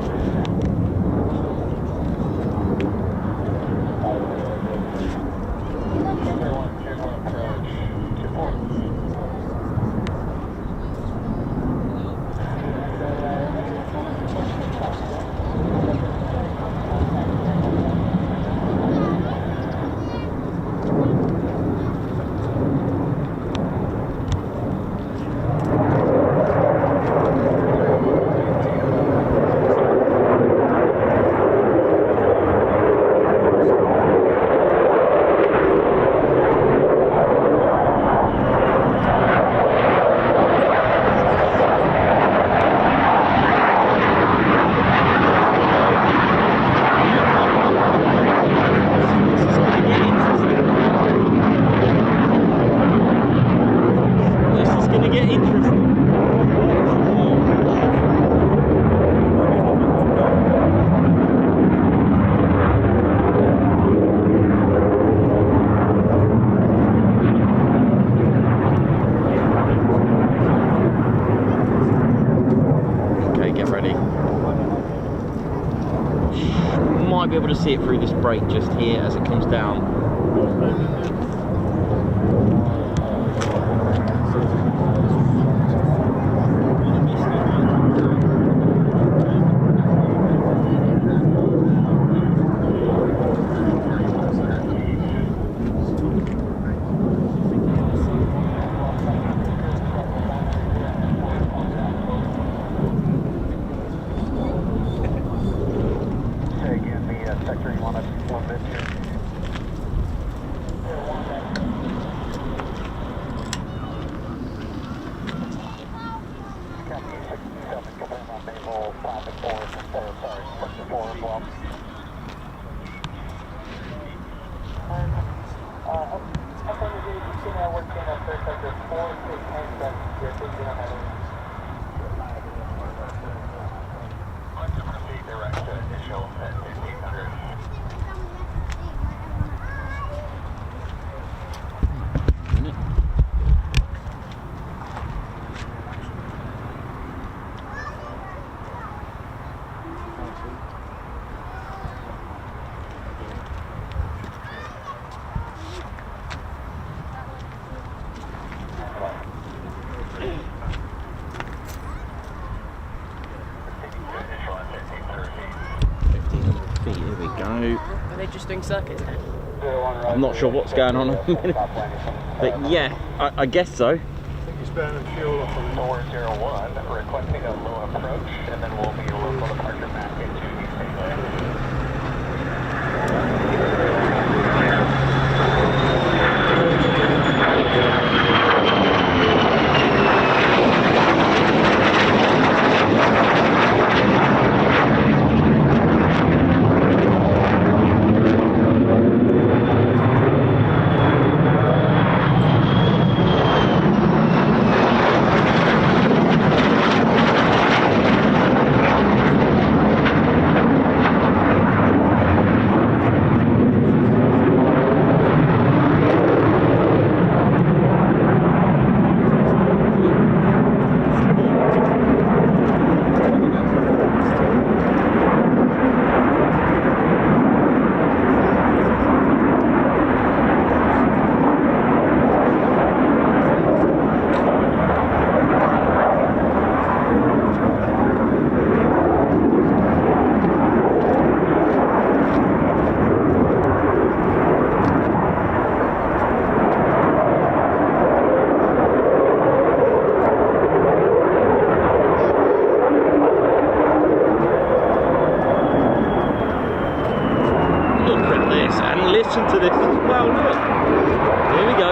Might be able to see it through this brake just here as it comes down. just doing circuits now? I'm not sure what's going on at the minute. But yeah, I guess so. I think he's burning fuel off on 401, requesting a low approach, and then we'll be local departure back into East England. Listen to this as well, look. Here we go.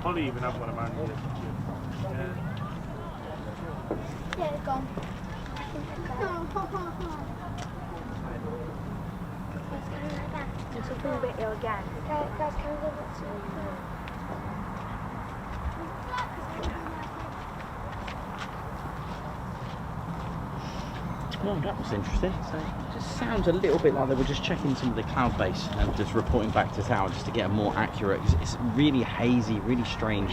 Probably even have one of mine here. Yeah, it's gone. It's a little bit ill again. Guys, can we go back to Well, that was interesting. So it just sounds a little bit like they were just checking some of the cloud base and just reporting back to tower just to get a more accurate. It's really hazy, really strange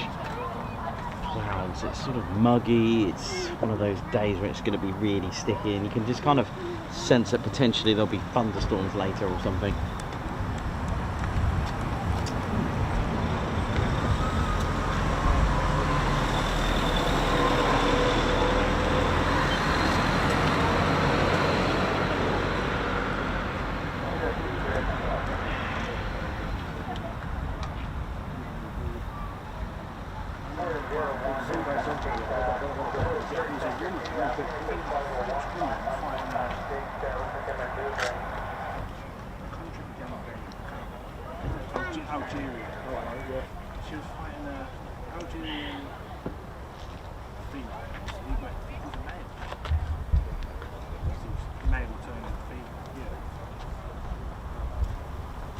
clouds. It's sort of muggy. It's one of those days where it's going to be really sticky, and you can just kind of sense that potentially there'll be thunderstorms later or something. Algeria. She was fighting an Algerian female. He was a male. Male turning female. Yeah.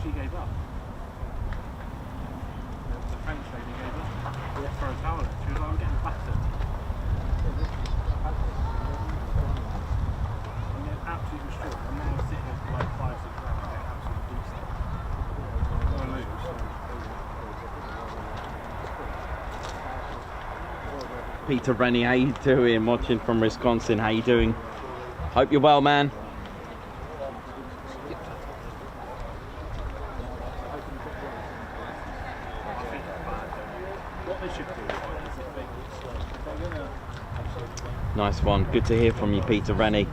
She gave up. The French lady gave up. For a towel. She was like, I'm getting battered. I'm getting absolutely destroyed. I'm now sitting here for like 5-6 rounds and getting absolutely decent. Peter Rennie, how you doing? Watching from Wisconsin, how you doing? Hope you're well, man. Nice one. Good to hear from you, Peter Rennie.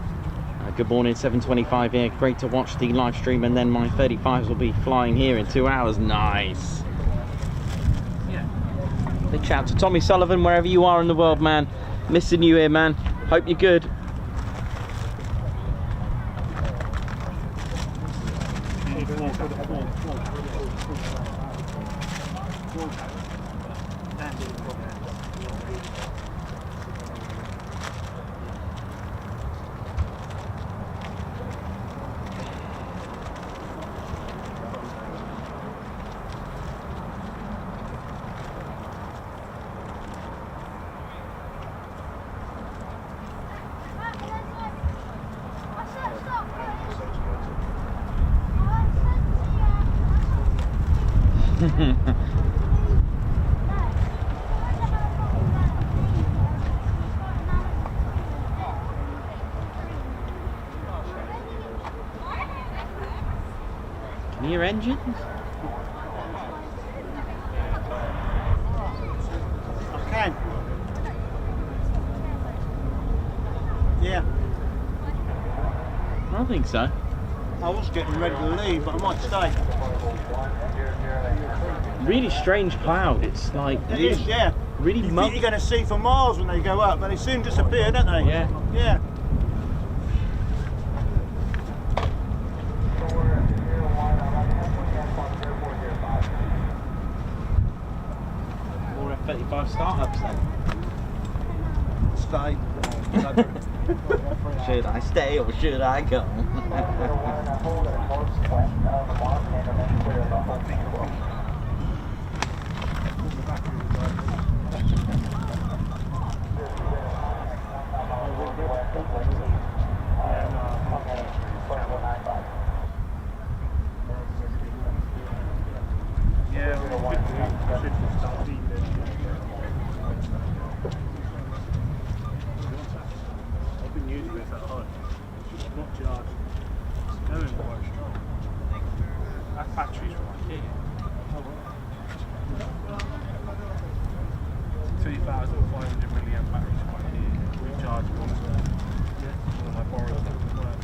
Good morning, 7:25 here. Great to watch the live stream, and then my 35s will be flying here in 2 hours. Nice. Big shout out to Tommy Sullivan, wherever you are in the world, man. Missing you here, man. Hope you're good. Can you hear engines? I can. Yeah. I don't think so. I was getting ready to leave, but I might stay. Really strange cloud. It's like It is, yeah. Really you think you're going to see for miles when they go up, but they soon disappear, don't they? Yeah. Yeah. More F-35 startups then. Stay. Should I stay or should I go? I've been using this at home. It's not charged. It's going quite strong. That battery's right here. 2,500 milliamp batteries right here. Rechargeable as well. And I borrowed that as well.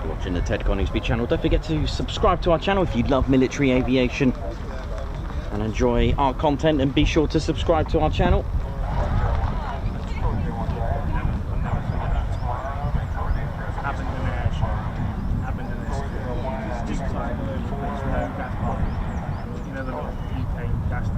Watching the Ted Coningsby channel. Don't forget to subscribe to our channel if you love military aviation and enjoy our content, and be sure to subscribe to our channel. You know, the UK gas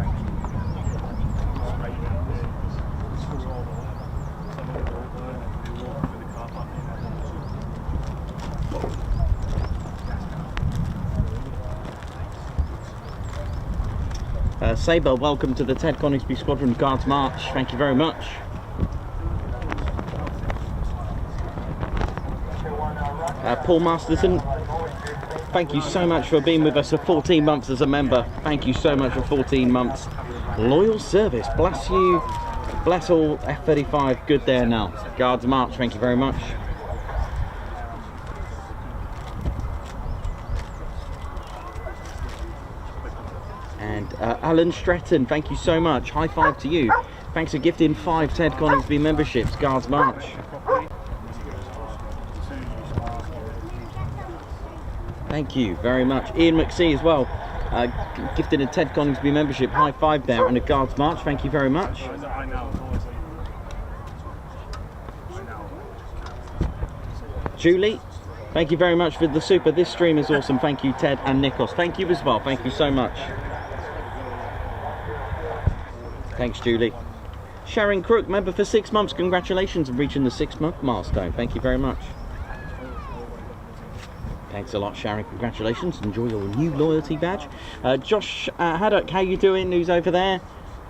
Sabre, welcome to the Ted Coningsby Squadron Guards March. Thank you very much. Paul Masterson, thank you so much for being with us for 14 months as a member. Thank you so much for 14 months. Loyal service. Bless you. Bless all F-35. Good there now. Guards March, thank you very much. And Alan Stretton, thank you so much. High five to you. Thanks for gifting 5 Ted Coningsby memberships. Guards March. Thank you very much. Ian McSee as well, gifted a Ted Coningsby membership. High five there and a Guards March. Thank you very much. Julie, thank you very much for the super. This stream is awesome. Thank you, Ted and Nikos. Thank you as well. Thank you so much. Thanks, Julie. Sharon Crook, member for 6 months. Congratulations on reaching the 6-month milestone. Thank you very much. Thanks a lot, Sharon. Congratulations. Enjoy your new loyalty badge. Josh Haddock, how you doing? Who's over there?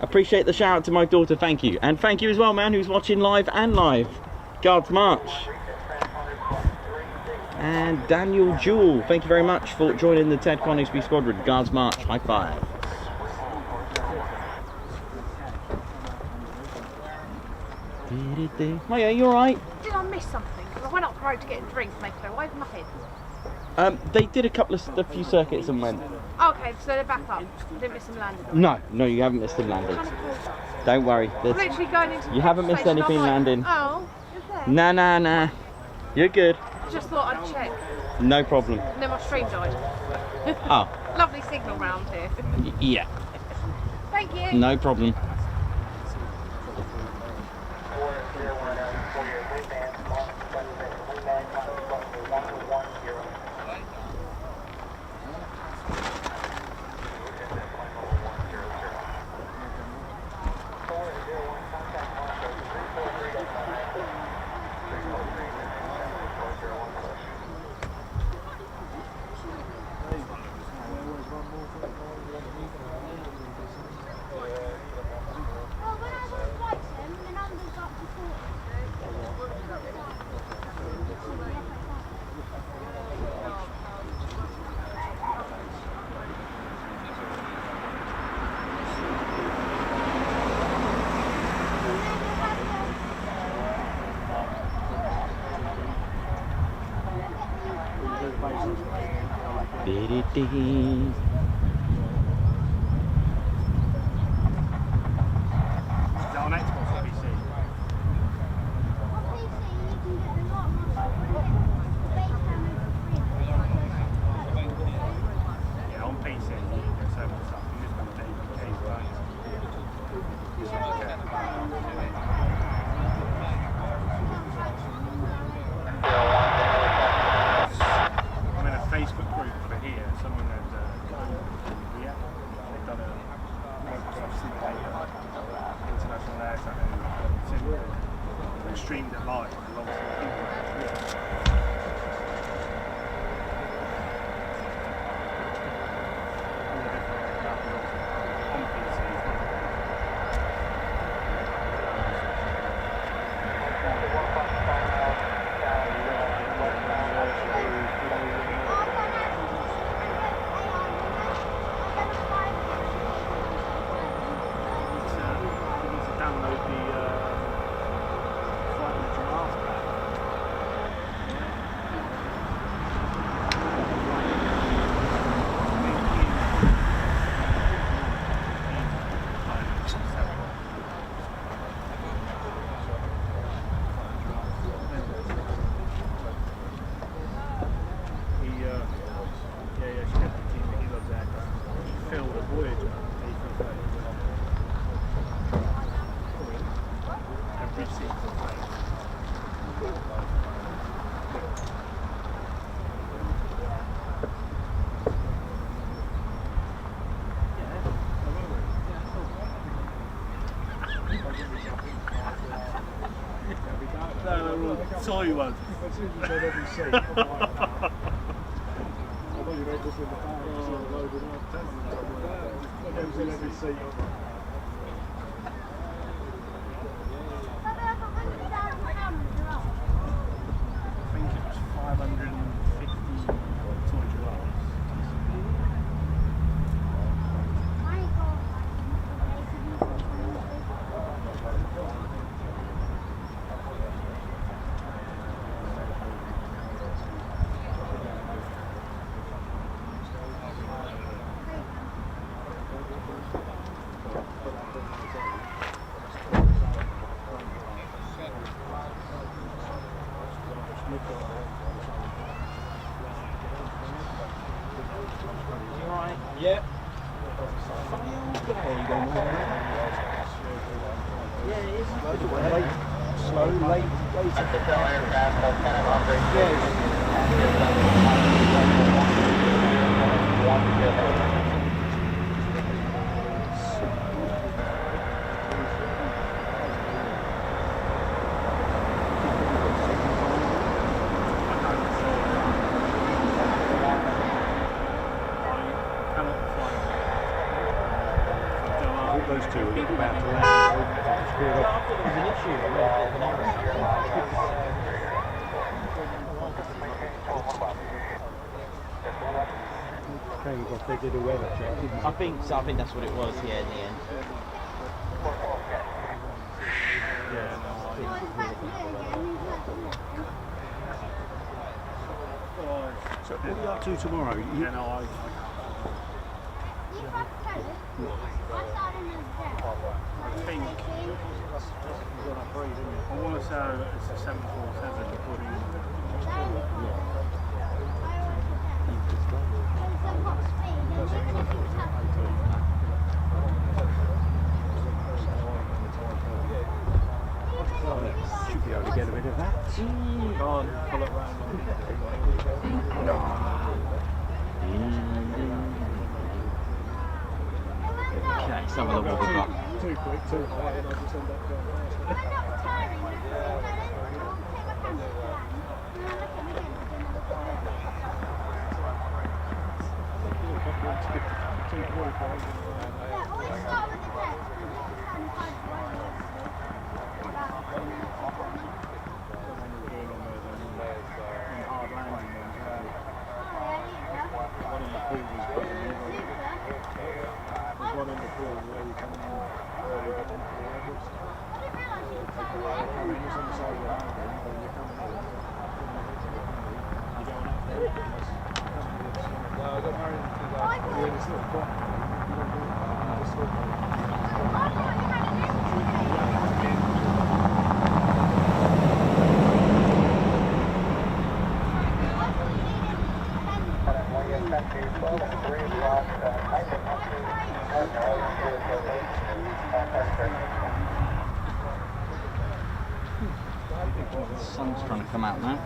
Appreciate the shout out to my daughter. Thank you. And thank you as well, man, who's watching live and live. Guards March. And Daniel Jewell, thank you very much for joining the Ted Coningsby Squadron. Guards March. High five. Oh yeah, you alright? Did I miss something? Because I went up the road to get a drink and they flew away from my head. They did a few circuits and went. Okay, so they're back up. Didn't miss them landing. No, you haven't missed them landing. Don't worry. I'm literally going into You haven't missed anything landing. Oh, is there? Nah. You're good. Just thought I'd check. No problem. And then my stream died. Oh. Lovely signal round here. Yeah. Thank you. No problem. Toy one. think it was 550 toy giraffes. Yeah. Slow, late. Those two were about to land. They did a weather check, didn't they? I think so. I think that's what it was. Yeah, in the end. So what are you up to tomorrow? You know, I think I want to say it's a 747 putting should be able to get a bit of that. Go on, pull it round. Okay, let's have a look what we've got. Too quick, too high, and I just end up The sun's trying to come out now.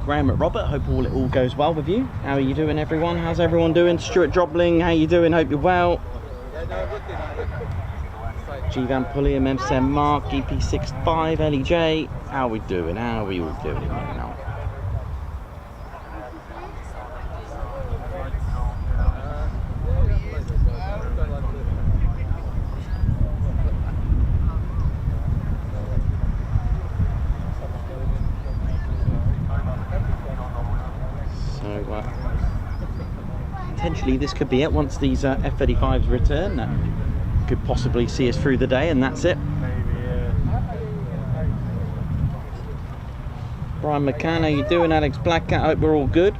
Graham at Robert, hope it all goes well with you. How are you doing, everyone? How's everyone doing? Stuart Drobling, how you doing? Hope you're well. G-Van Pulliam, MSM Mark, EP65, LEJ. How are we doing? How are we all doing right now? Potentially this could be it once these F-35s return. That could possibly see us through the day, and that's it. Brian McCann, how you doing? Alex Blackcat, hope we're all good.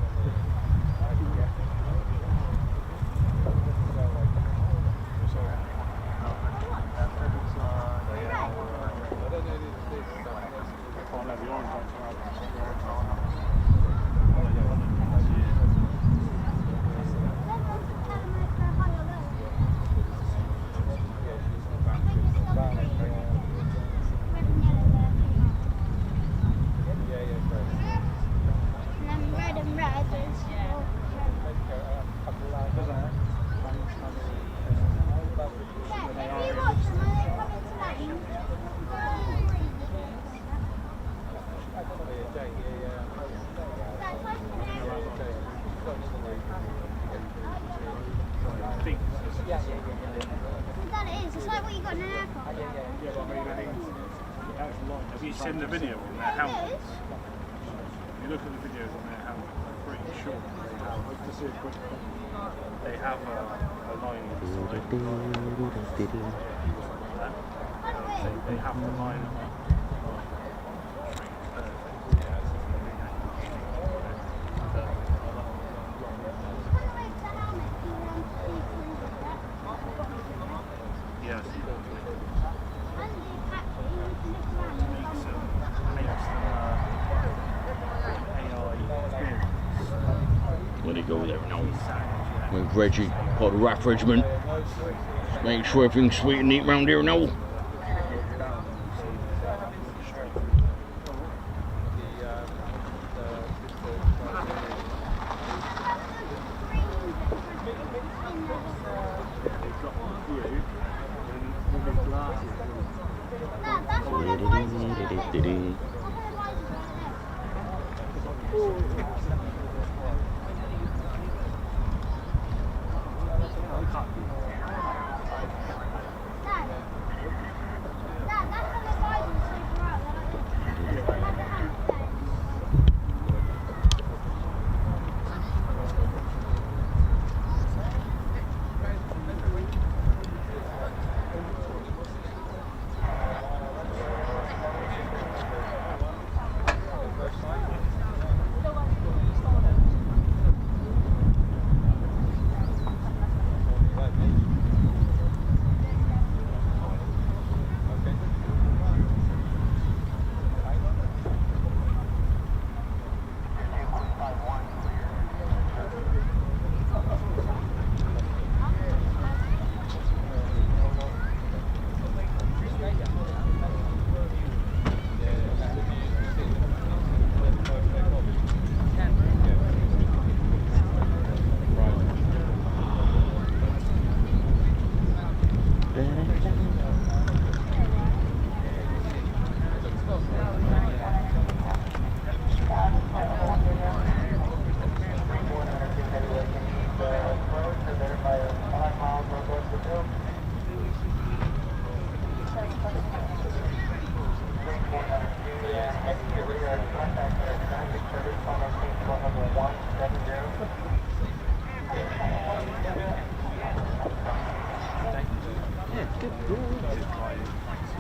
That is, it's like what you got in an aircraft. Yeah, but I mean, have you seen the video on their helmets? If you look at the videos on their helmets, I'm pretty sure they have a line inside. They have the line. Yes. Let it go there now. With Reggie, part of the RAF regiment. Just make sure everything's sweet and neat round here now.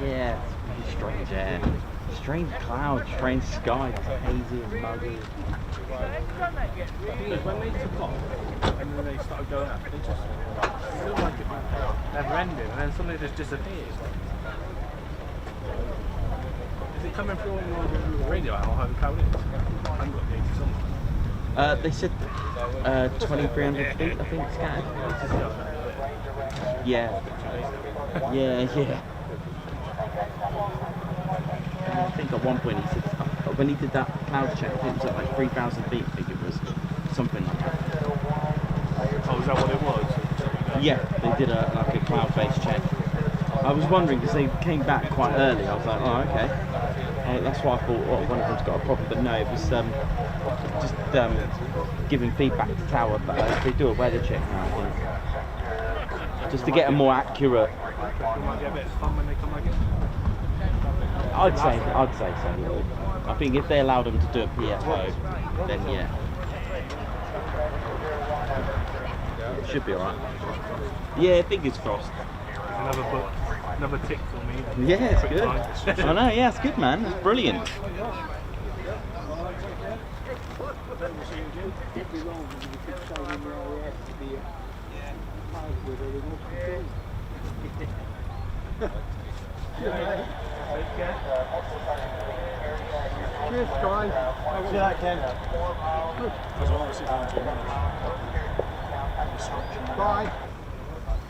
Yeah, it's strange air, strange clouds, strange sky, it's hazy and muggy. When they took off and then they started going up, it just feels like it never ended, and then suddenly it just disappears. Is it coming through on your radio how high the cloud is? I haven't got the 80 something. They said 2,300 feet, I think, scattered. Yeah. Yeah. And I think at one point he said, when he did that cloud check, I think it was at like 3,000 feet, I think it was. Something like that. Oh, is that what it was? Yeah, they did like a cloud-based check. I was wondering because they came back quite early. I was like, oh, okay. That's why I thought, oh, one of them's got a problem. But no, it was just giving feedback to tower. But they do a weather check now, I think, just to get a more accurate. Might get a bit of fun when they come back in. I'd say so. I think if they allowed them to do a PFO, then yeah. Should be alright. Yeah, fingers crossed. Another tick for me. Yeah, it's good. I know, yeah, it's good, man. It's brilliant. Cheers, guys. See you later, Ken. Bye.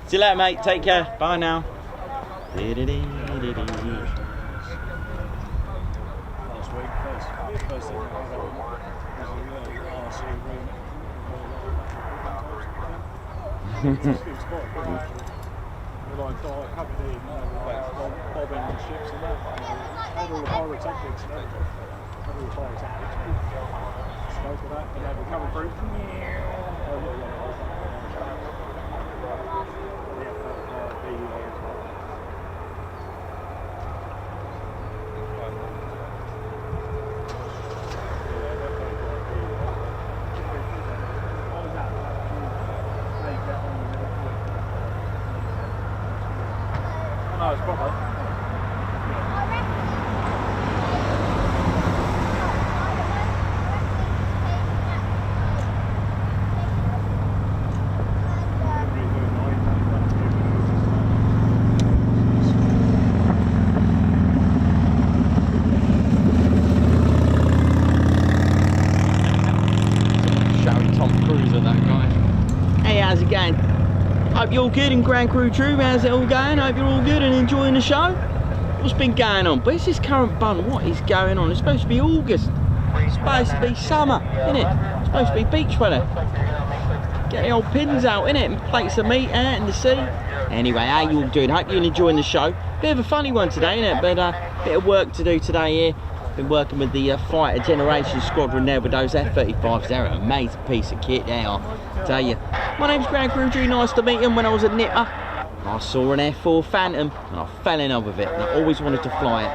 See you later, mate. Take care. Bye now. Last week, first thing I got was a RC room. It was quite good. We're like, coming in, bobbing the ships and that. Had all the pyrotechnics and everything. fires out. Smoke of that, and then we're coming through. No, it's proper. Hope you're all good in Grand Crew True. How's it all going? Hope you're all good and enjoying the show. What's been going on? Where's this current bun? What is going on? It's supposed to be August. It's supposed to be summer, isn't it? It's supposed to be beach weather. Get the old pins out, innit? And plates of meat out in the sea. Anyway, how you all doing? Hope you're enjoying the show. Bit of a funny one today, innit? But bit of work to do today here. Been working with the Fighter Generation Squadron there with those F-35s. They're an amazing piece of kit, they are. Tell you. My name's Grand Crew G, nice to meet him. When I was a nipper, I saw an F4 Phantom and I fell in love with it. And I always wanted to fly it.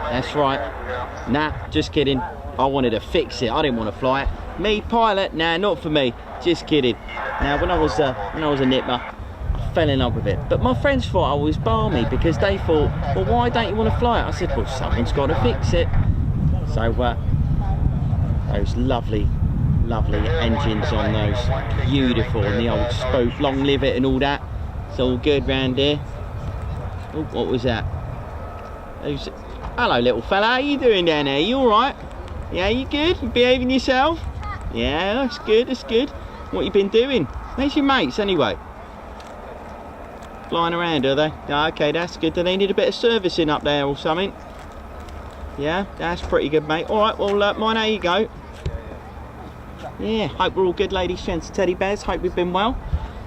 That's right. Nah, just kidding. I wanted to fix it. I didn't want to fly it. Me, pilot? Nah, not for me. Just kidding. Now, when I was a nipper, I fell in love with it. But my friends thought I was balmy because they thought, well, why don't you want to fly it? I said, well, someone's got to fix it. So, those lovely engines on those, beautiful, and the old spoke, long live it and all that. It's all good round here. Oh, what was that? Hello little fella, how you doing down there? You alright? Yeah, you good? You behaving yourself? Yeah, that's good, that's good. What you been doing? Where's your mates anyway? Flying around, are they? Oh, okay, that's good. Do they need a bit of servicing up there or something? Yeah, that's pretty good, mate. Alright, well, mine, how you go? Yeah, hope we're all good, ladies, gents, teddy bears. Hope we've been well.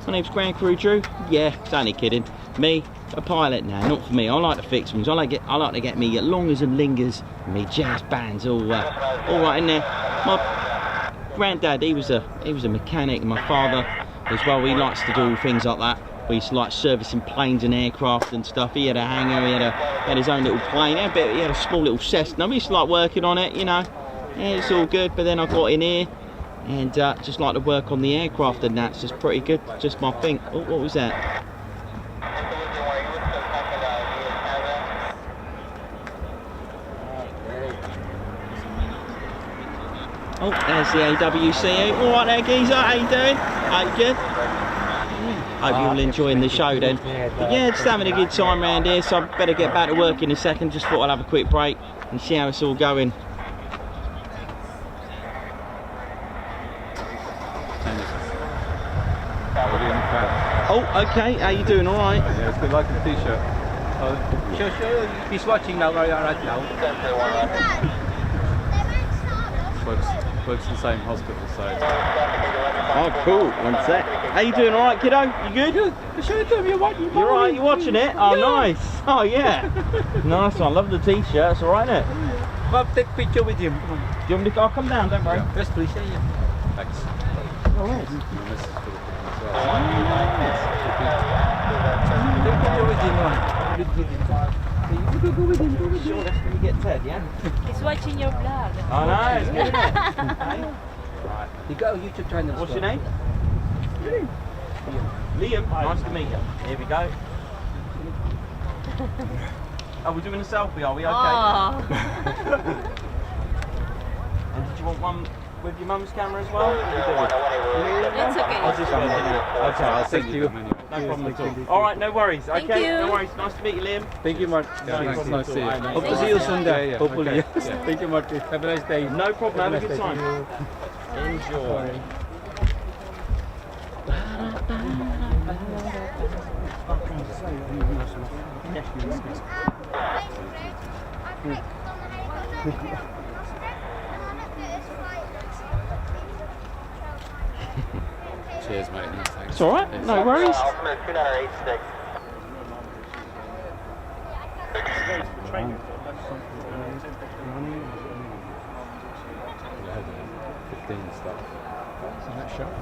My name's Grand Crew Drew. Yeah, it's only kidding. Me, a pilot now, not for me. I like to fix ones. I like to get me longers and lingers, and me jazz bands all right in there. My granddad, he was a mechanic, and my father as well. He likes to do things like that. We used to like servicing planes and aircraft and stuff. He had a hangar. He had his own little plane. He had a small little Cessna. We used to like working on it, you know. Yeah, it's all good. But then I got in here and just like to work on the aircraft, and that's just pretty good. Just my thing. Oh, what was that? Oh, there's the AWC. All right there, geezer. How you doing? Are you good? Hope you're all enjoying the show then. But yeah, just having a good time around here, so I better get back to work in a second. Just thought I'd have a quick break and see how it's all going. Oh, okay. How you doing? All right? Yeah, it's good. Like the t-shirt. Sure. He's watching now, right now. Works in the same hospital, so. Oh, cool. One sec. How you doing? All right, kiddo? You good? Yeah. Show it to him. You're watching. You're right. You watching it? Oh, yeah. Nice. Oh, yeah. Nice one. Love the t-shirt. It's all right, isn't it? Well, take a picture with him. Come on. Do you want me to? I'll come down. Don't worry. Yes, please. Yeah. Thanks. All right. Take a picture with him. Go with him. Sure, that's when you get Ted, yeah? He's watching your vlog. I know, it's good, isn't it? Hey? Right. You got a YouTube channel. What's your name? Liam. Nice to meet you. Here we go. Oh, we're doing a selfie, are we? Okay. Oh. And did you want one with your mum's camera as well? It's okay. I'll just go in. Okay, I'll send you. No problem at all. Alright, no worries. Thank okay, you. no worries. Nice to meet you, Liam. Thank you, Martin. Yeah, Thanks. Nice to see you. Hope to see you Sunday. Hopefully. Okay. Yeah. Thank you, Martin. Have a nice day. No problem. Have a good time. Enjoy. Cheers, mate. It's alright, no worries. F-15 stuff. So that shot.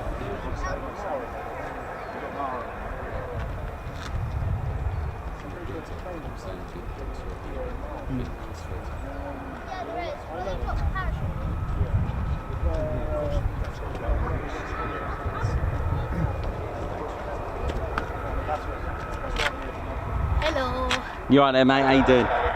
Hello. You right there, mate? How you doing? How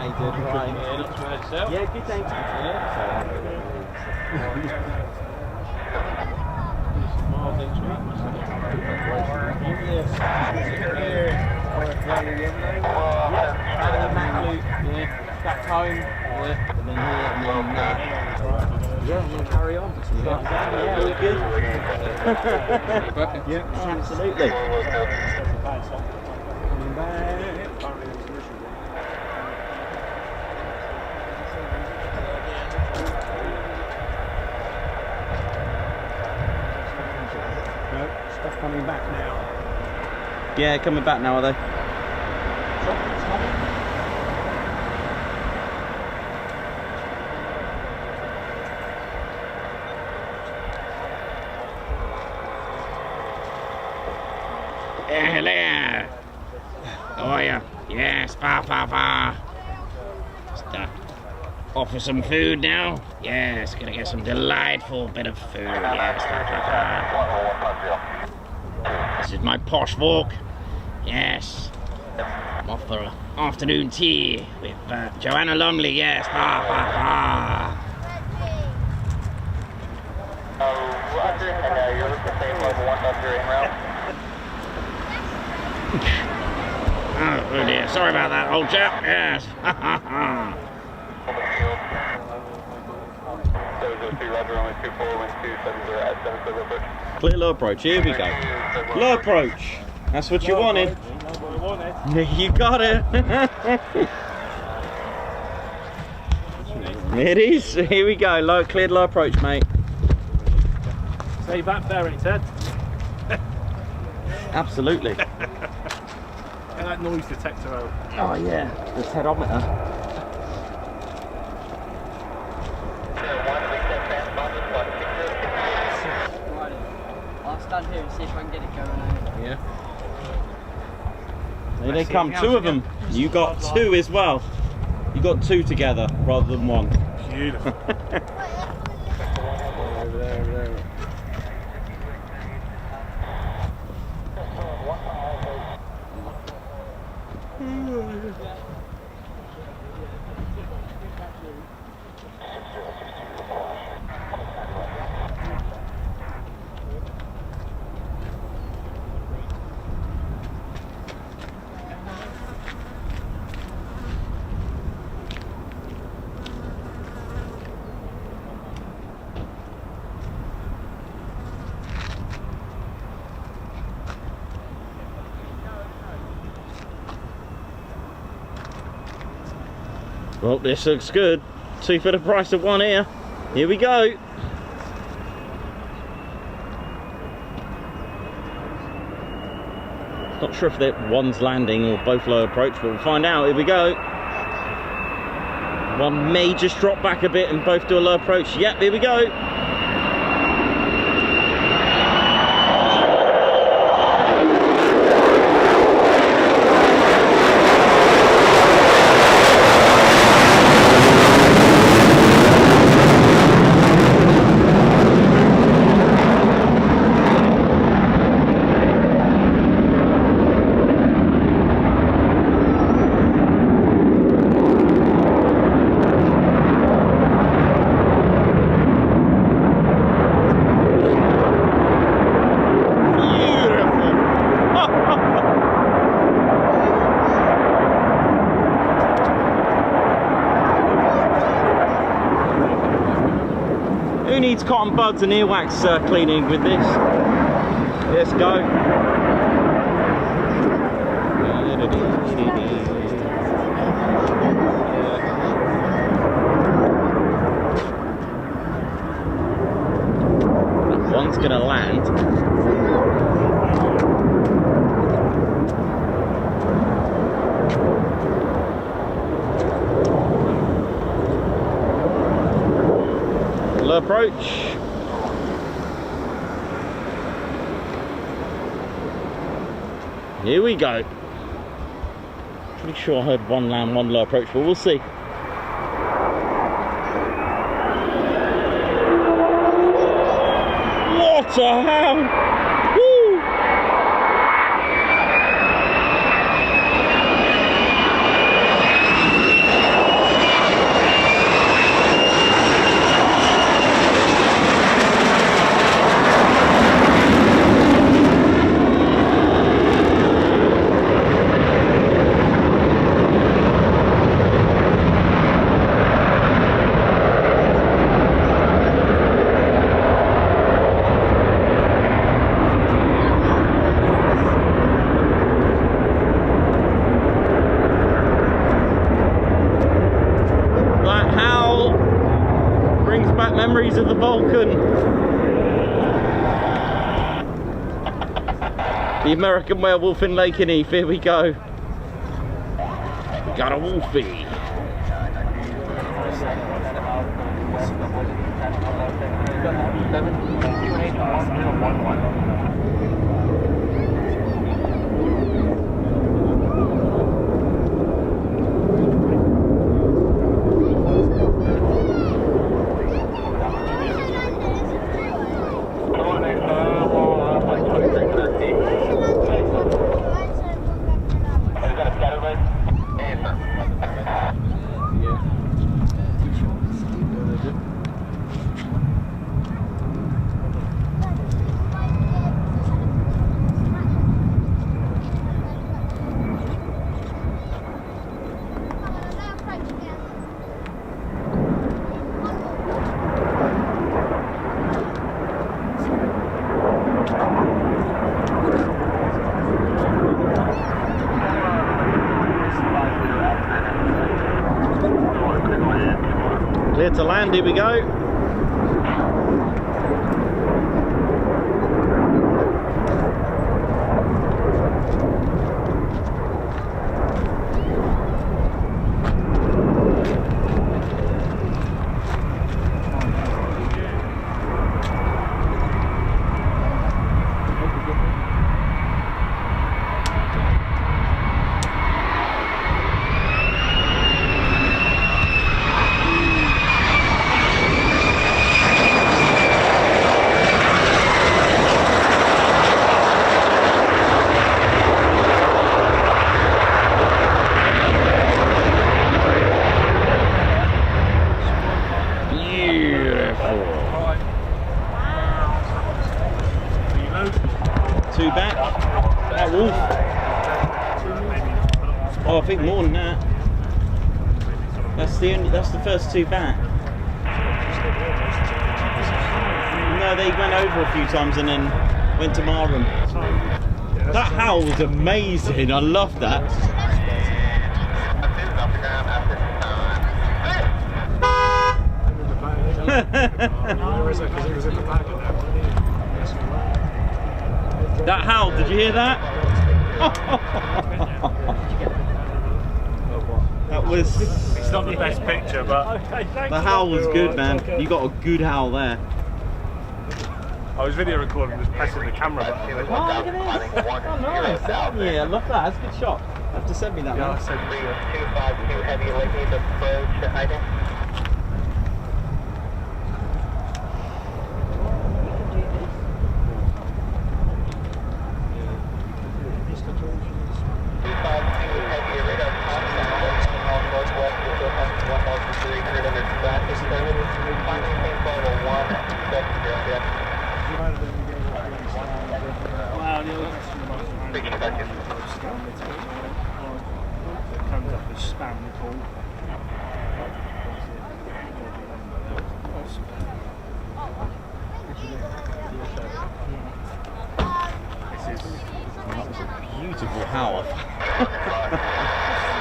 you doing? Right. Yeah, not too bad yourself. Yeah, good, thank you. Miles into it. Yeah, back home. Yeah, and then here, and then yeah, and then carry on. Yeah, all good. Yeah, absolutely. Coming back. Stuff coming back now. Yeah, coming back now, are they? Hello. How are you? Yes, Just offer some food now. Yes, gonna get some delightful bit of food. Yes, This is my posh walk. Yes. I'm off for afternoon tea with Joanna Lumley. Yes. Roger, and you're looking to save level 1.0 en route. Oh dear, sorry about that, old chap. Yes. Clear low approach, here we go. Low approach. That's what you wanted. You got it. It is. Here we go. Cleared low approach, mate. Say that bearing, Ted. Absolutely. And that noise detector out. Oh yeah, the tedometer. I'll stand here and see if I can get it going over. Yeah. Here they come, two of them. You got two as well. You got two together rather than one. Beautiful. Over there. Well, this looks good. Two for the price of one here. Here we go. Not sure if that one's landing or both low approach, but we'll find out. Here we go. One may just drop back a bit and both do a low approach. Yep, here we go. Who needs cotton buds and earwax cleaning with this? Let's go. One's gonna land. Low approach. Here we go. Pretty sure I heard one land, one low approach, but we'll see. What the hell? Woo! Memories of the Vulcan. The American werewolf in Lakenheath, here we go. We got a wolfie. Clear to land, here we go. Two back. That wolf. Oh, I think more than that. That's the first two back. No, they went over a few times and then went to Marham. That howl was amazing. I love that. That howl, did you hear that? That was... It's not the best picture, but... The howl was good, man. You got a good howl there. I was video recording, just pressing the camera button. Oh, look at this. Oh, nice. Yeah, I love that. That's a good shot. You have to send me that, yeah, man. I sent it to you. 252 heavy Lakenheath approach to hiding. Comes up as spam call. This is That was a beautiful howl.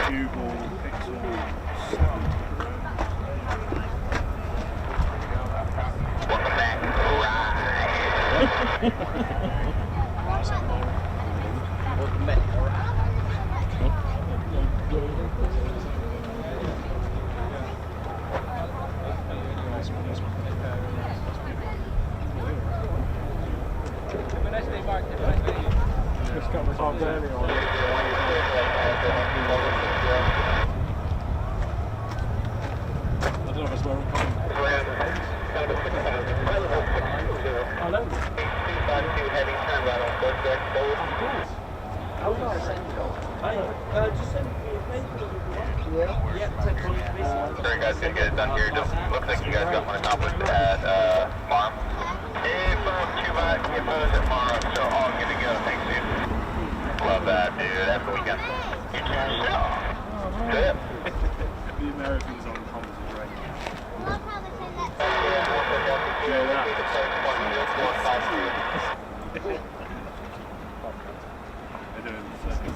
Google Pixel. Just got my time early on. I don't know if it's where we're coming. Hello? Just send me a paper. Yeah. Sorry guys, gonna get it done here. Just looks like you guys got one accomplished at farm. Hey, folks, too bad. Get those at farm, so all good to go. Thanks, dude. Love that, dude. Have a good weekend. Good. The Americans on comms is great. They're doing the first thing.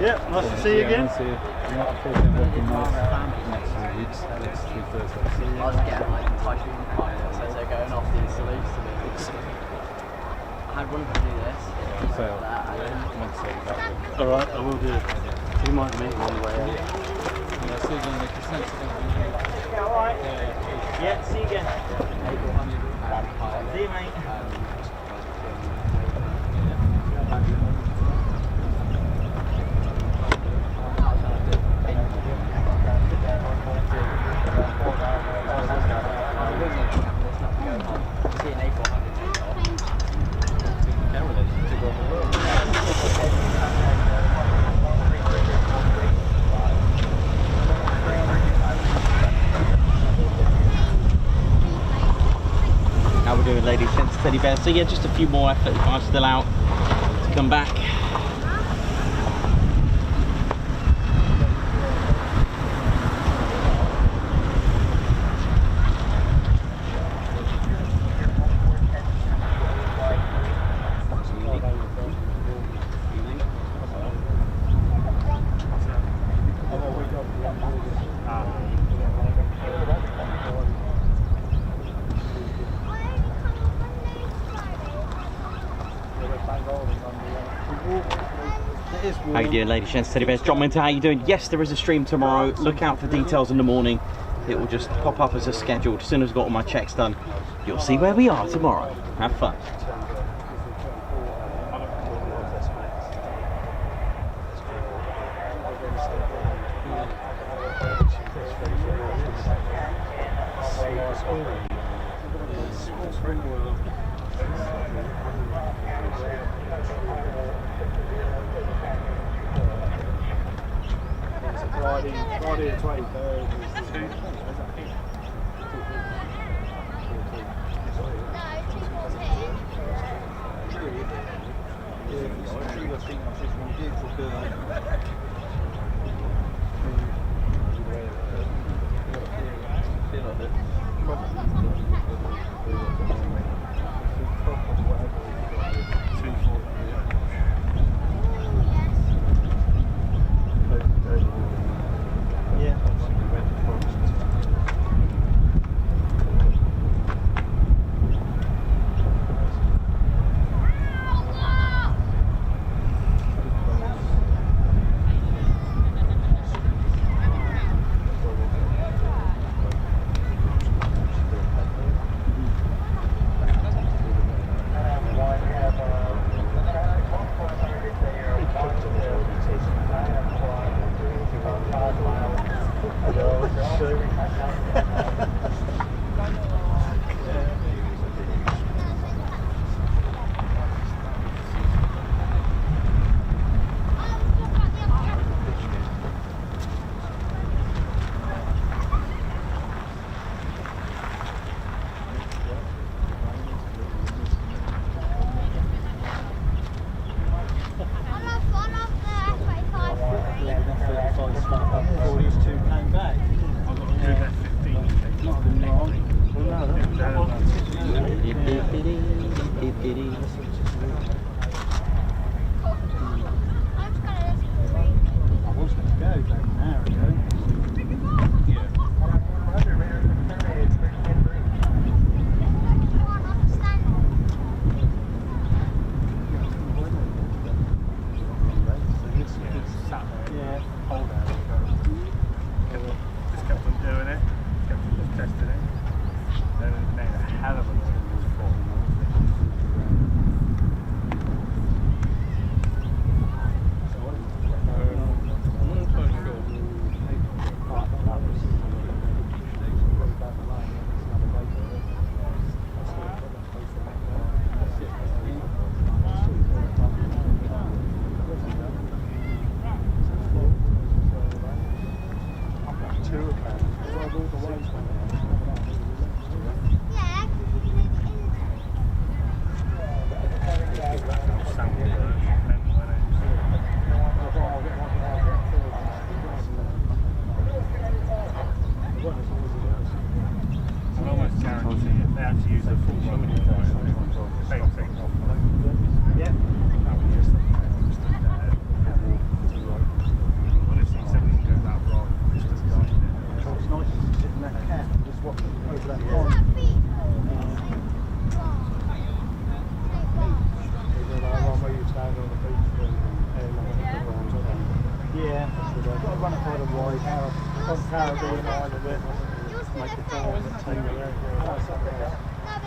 Yeah, nice to see you again. Nice to see you. I'm unfortunately working next 3 weeks, next 3 Thursdays. I was getting like typhoon pilots as they're going off these salutes to me. I had one to do this. Fail. Alright, I will do. You might meet me on the way out. Yeah, see you again, make a sense of Yeah, alright. Yeah, see you again. See you, mate. How we're doing, ladies, gents, teddy bears. So yeah, just a few more F-35 still out to come back. How you doing, ladies, gents, teddy bears? John Minter, how you doing? Yes, there is a stream tomorrow. Look out for details in the morning. It will just pop up as a scheduled. As soon as I've got all my checks done, you'll see where we are tomorrow. Have fun. Friday the 23rd is the 2.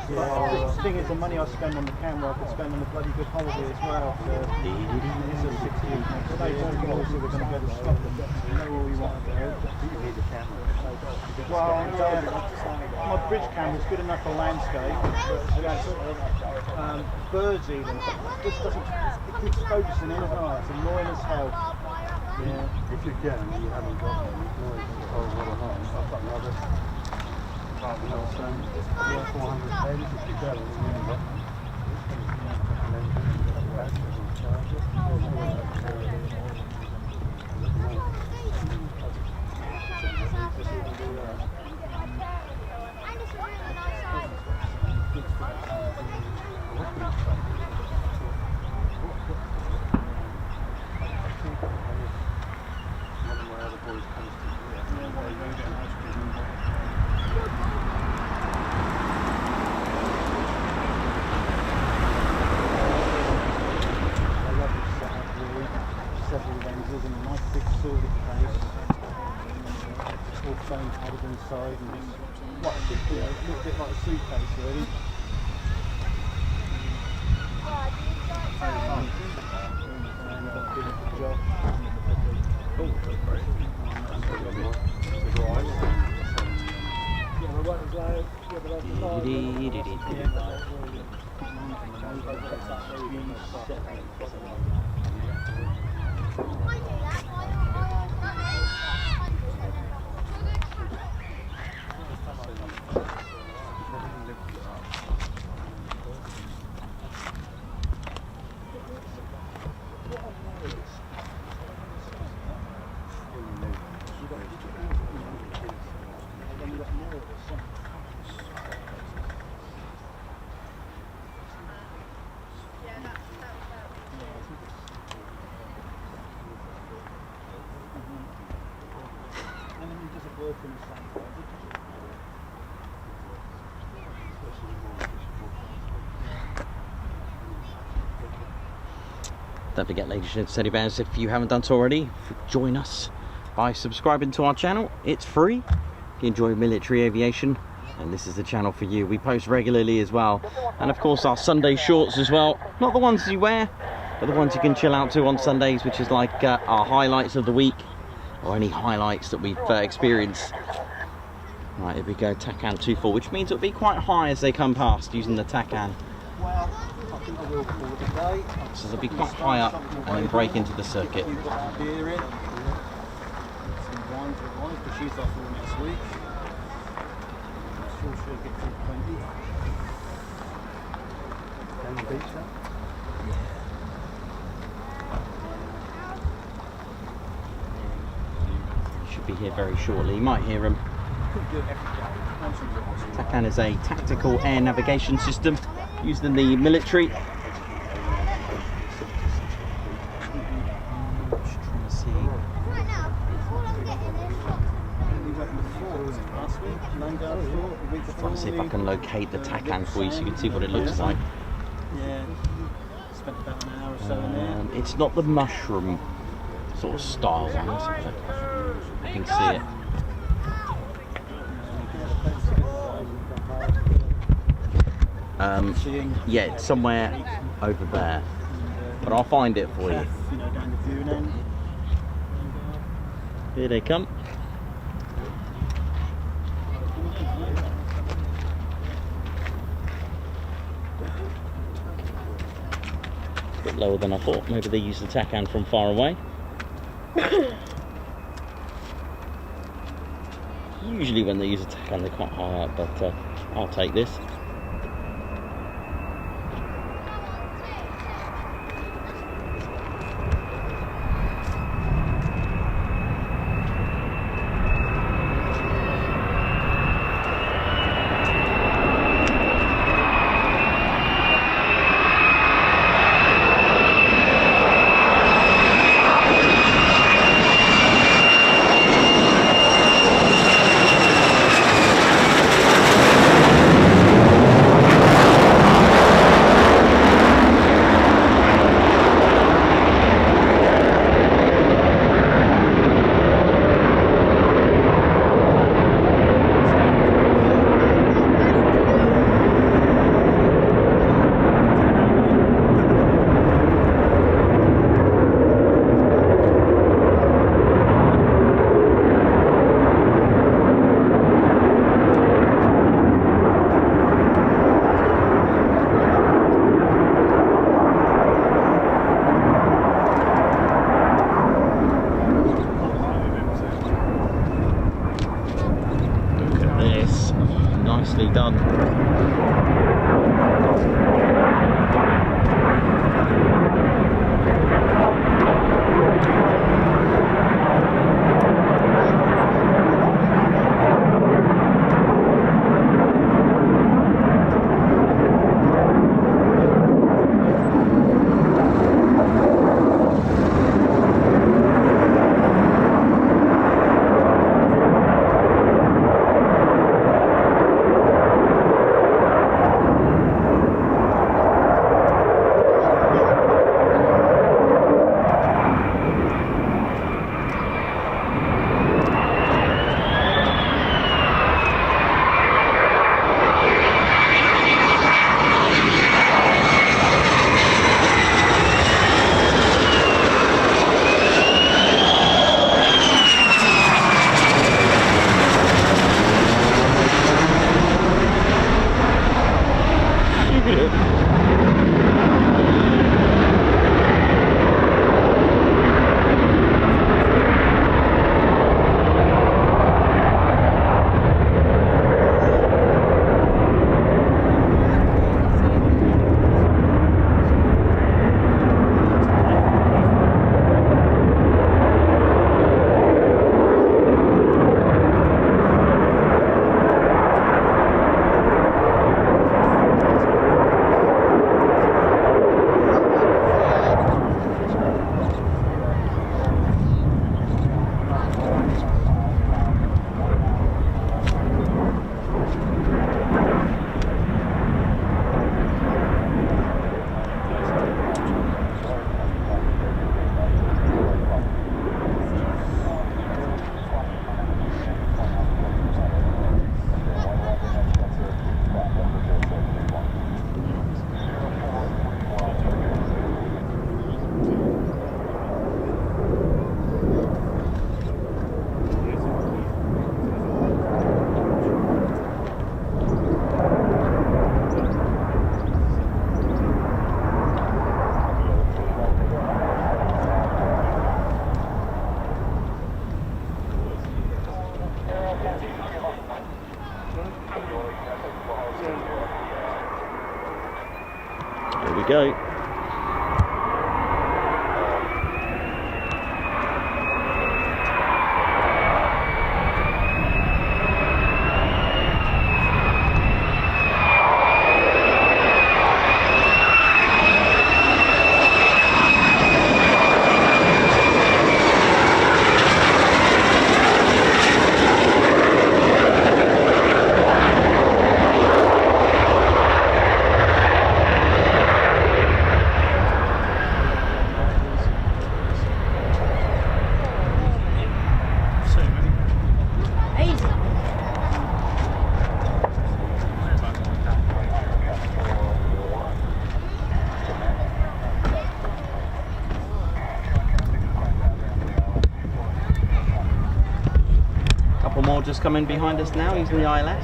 The thing is, the money I spend on the camera, I could spend on a bloody good holiday as well. So it's a 6 week next day. Obviously, we're going to go to Scotland. You know where we want to go. You need the camera. Well, my bridge camera's good enough for landscape, but birds even. It just doesn't. It keeps focusing in. It's annoying as hell. Yeah. If you can, and you haven't got one, you can always hold one at home. I've got another. Yeah, 400 pages if you go. Inside and just quite quickly, a little bit like a suitcase really. Don't forget, ladies and teddy bears, if you haven't done so already, join us by subscribing to our channel. It's free if you enjoy military aviation, and this is the channel for you. We post regularly as well, and of course our Sunday shorts as well. Not the ones you wear, but the ones you can chill out to on Sundays, which is like our highlights of the week, or any highlights that we've experienced. Right, here we go, TACAN 2-4, which means it'll be quite high as they come past using the TACAN. So they'll be quite high up and then break into the circuit. Should be here very shortly. You might hear them. TACAN is a tactical air navigation system used in the military. I'll see if I can locate the TACAN for you so you can see what it looks like. Yeah, spent about an hour or so in there. It's not the mushroom sort of style one, is it? You can see it. Yeah, it's somewhere over there, but I'll find it for you. Here they come. A bit lower than I thought. Maybe they use the TACAN from far away. Usually when they use a TACAN they're quite high up, but I'll take this. Nicely done. There we go. Just coming behind us now using the ILS.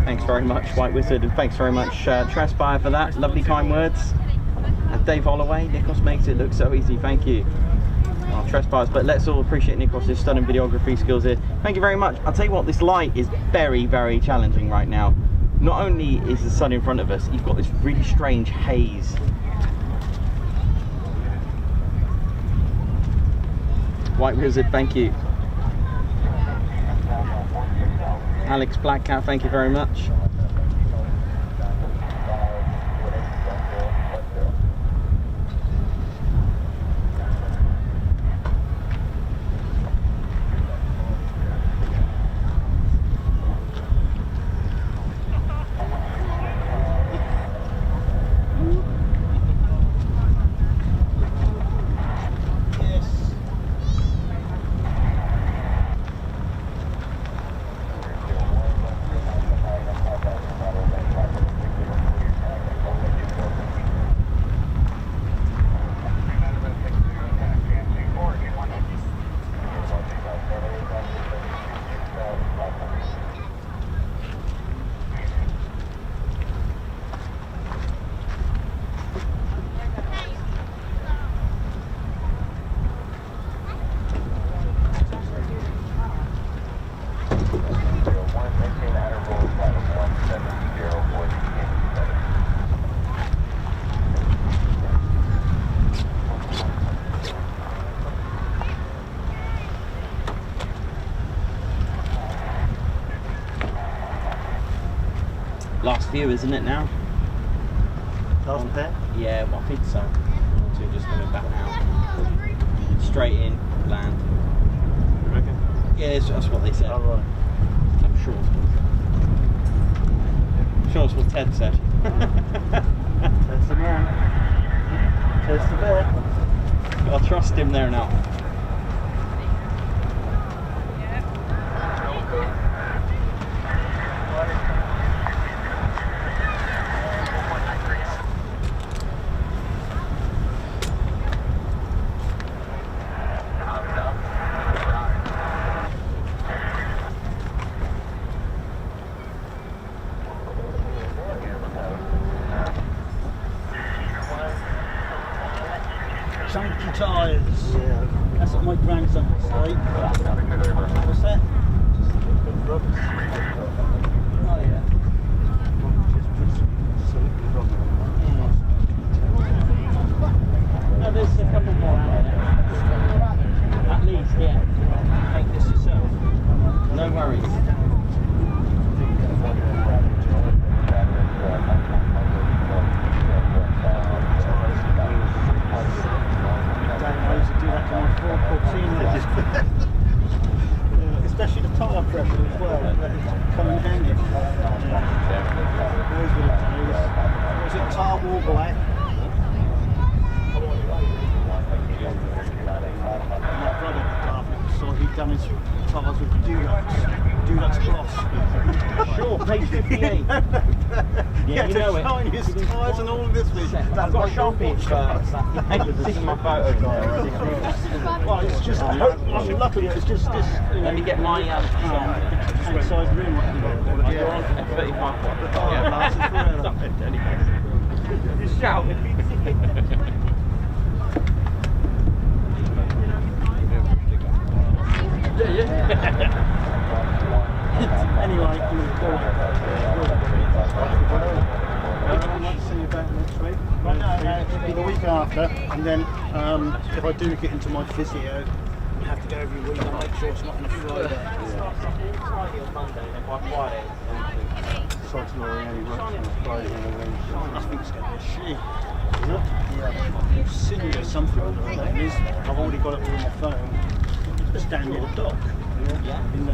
Thanks very much, White Wizard, and thanks very much, Transpire, for that. Lovely, kind words. And Dave Holloway, Nikos makes it look so easy. Thank you. Oh, Transpires, but let's all appreciate Nikos' stunning videography skills here. Thank you very much. I'll tell you what, this light is very, very challenging right now. Not only is the sun in front of us, you've got this really strange haze. White Wizard, thank you. Alex Blackcat, thank you very much. Last few, isn't it now? Last pair? Yeah, well, I think so. So we're just coming back now. Straight in, land. You reckon? Yeah, that's what they said. Oh, right. I'm sure it's what Ted said. Test the man. Test the bear. I'll trust him there now. Chunky tyres. Yeah. That's what my grandson would say. What's that? Oh yeah. No, there's a couple more out there. At least, yeah. Make this yourself. No worries. Especially the tyre pressure as well, that is coming handy. Those were the days. Was it tar wall black? My brother so he'd done his tyres with Dulux gloss. Sure, page 58. Yeah, you know it. His tyres and all of this with. I've got a Sharpie this is my photo guy. Well, it's just, luckily it's just this. Let me get my size rim. You're on F-35. Just shout. Anyway, I'd like to see you back next week. Well, no, it'll be the week after, and then if I do get into my physio, I have to go every week and make sure it's not on a Friday. Friday or Monday, then by Friday. Besides, not only works on a Friday and a Wednesday. I think it's going to be a shit. Is it? Yeah. Sydney or something like that. I've already got it all on my phone. Just down near the dock. Yeah. In the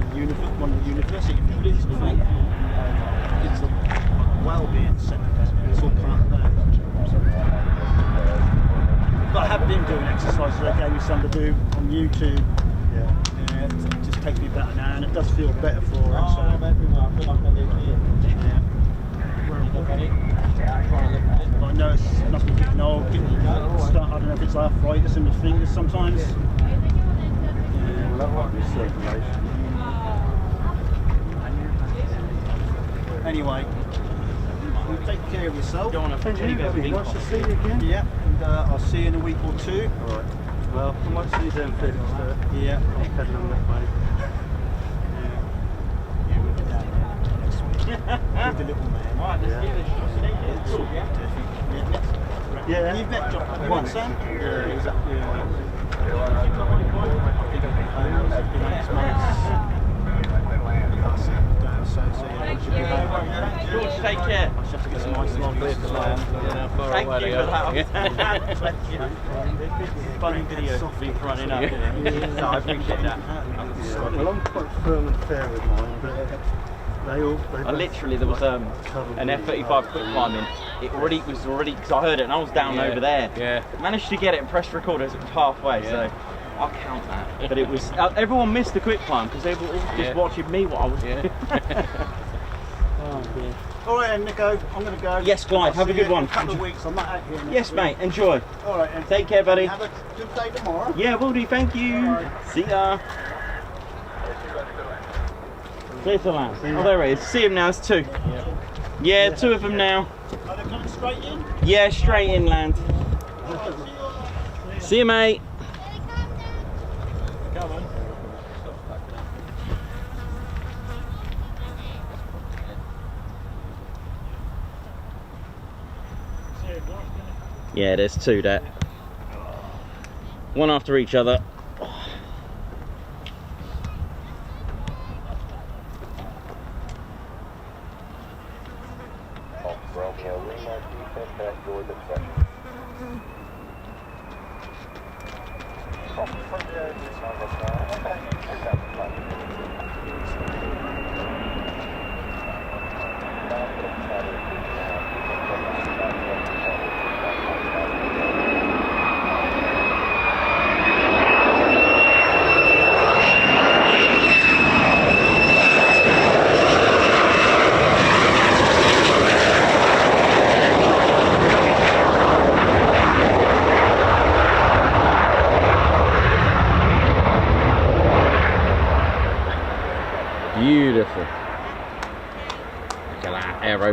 one of the university buildings. It's a well-being centre. It's all part of that. But I have been doing exercises. They gave me some to do on YouTube. Yeah. It just takes me about an hour, and it does feel better for it. So. I feel like I do here. But I know it's must be getting old. I don't know if it's arthritis in the fingers sometimes. Well, that might be circulation. Anyway, you take care of yourself. Go on, Nice to see you again. Yeah, and I'll see you in a week or two. Alright. Well, I might see you down Felixstowe. Yeah. I'm heading on that way. Yeah, we'll be down there next week. With the little man. Right, let's give it a shot. Yeah. You've met John once, Sam? Yeah, exactly. George, take care. I should have to get some nice long beer to land. Thank you for that. Funny video of me running up. No, I appreciate that. Well, I'm quite firm and fair with mine, but literally, there was an F-35 quick climbing. It was already, because I heard it and I was down over there. Yeah. Managed to get it and press record as it was halfway, so I'll count that. But it was, everyone missed the quick climb because they were all just watching me what I was doing. Oh dear. Alright then, Nico, I'm going to go. Yes, Clive, have a good one. In a couple of weeks, I'm not out here next Yes, week. mate, enjoy. Alright then. Take care, buddy. Have a good day tomorrow. Yeah, will do, thank you. Right. See ya. There's the land. Oh, there it is. See him now, it's two. Yeah, two of them now. Are they coming straight in? Yeah, straight inland. See you, mate. Come on. Yeah, there's two there. One after each other.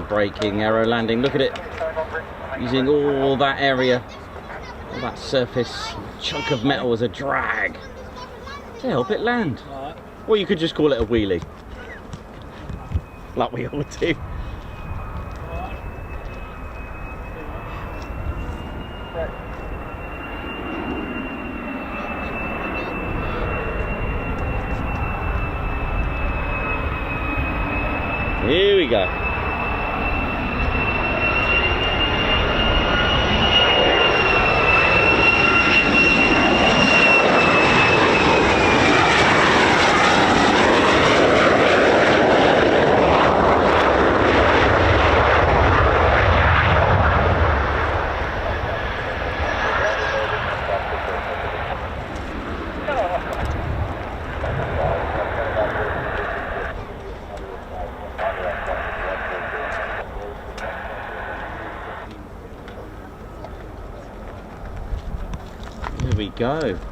braking, aero landing. Look at it, using all that area, all that surface chunk of metal as a drag to help it land. Or you could just call it a wheelie, like we all do. Here we go. Here we go.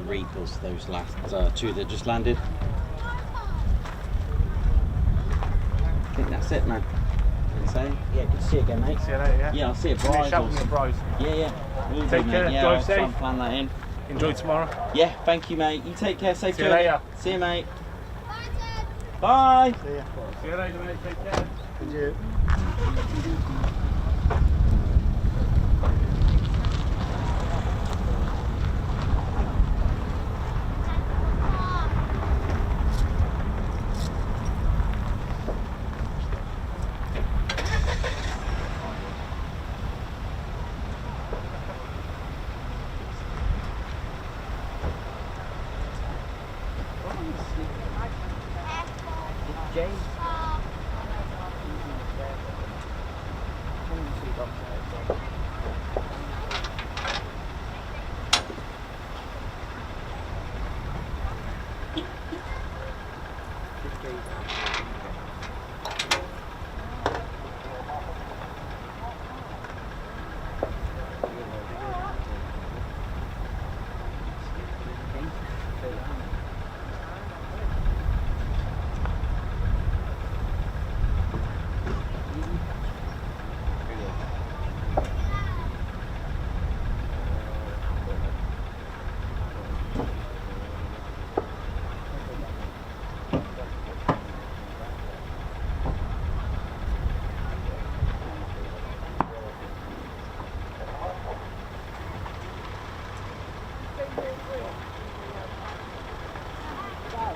Reapers, those last two that just landed. I think that's it, man. Yeah, good to see you again, mate. See you later, yeah? Yeah, I'll see you, bros. Yeah, yeah. We'll Take do, care, mate. Yeah, drive I'll safe. try and plan that in. Enjoy tomorrow. Yeah, thank you, mate. You take care, safe See you journey. later. See you, mate. Bye. See ya. See you later, mate. Take care. Thank you.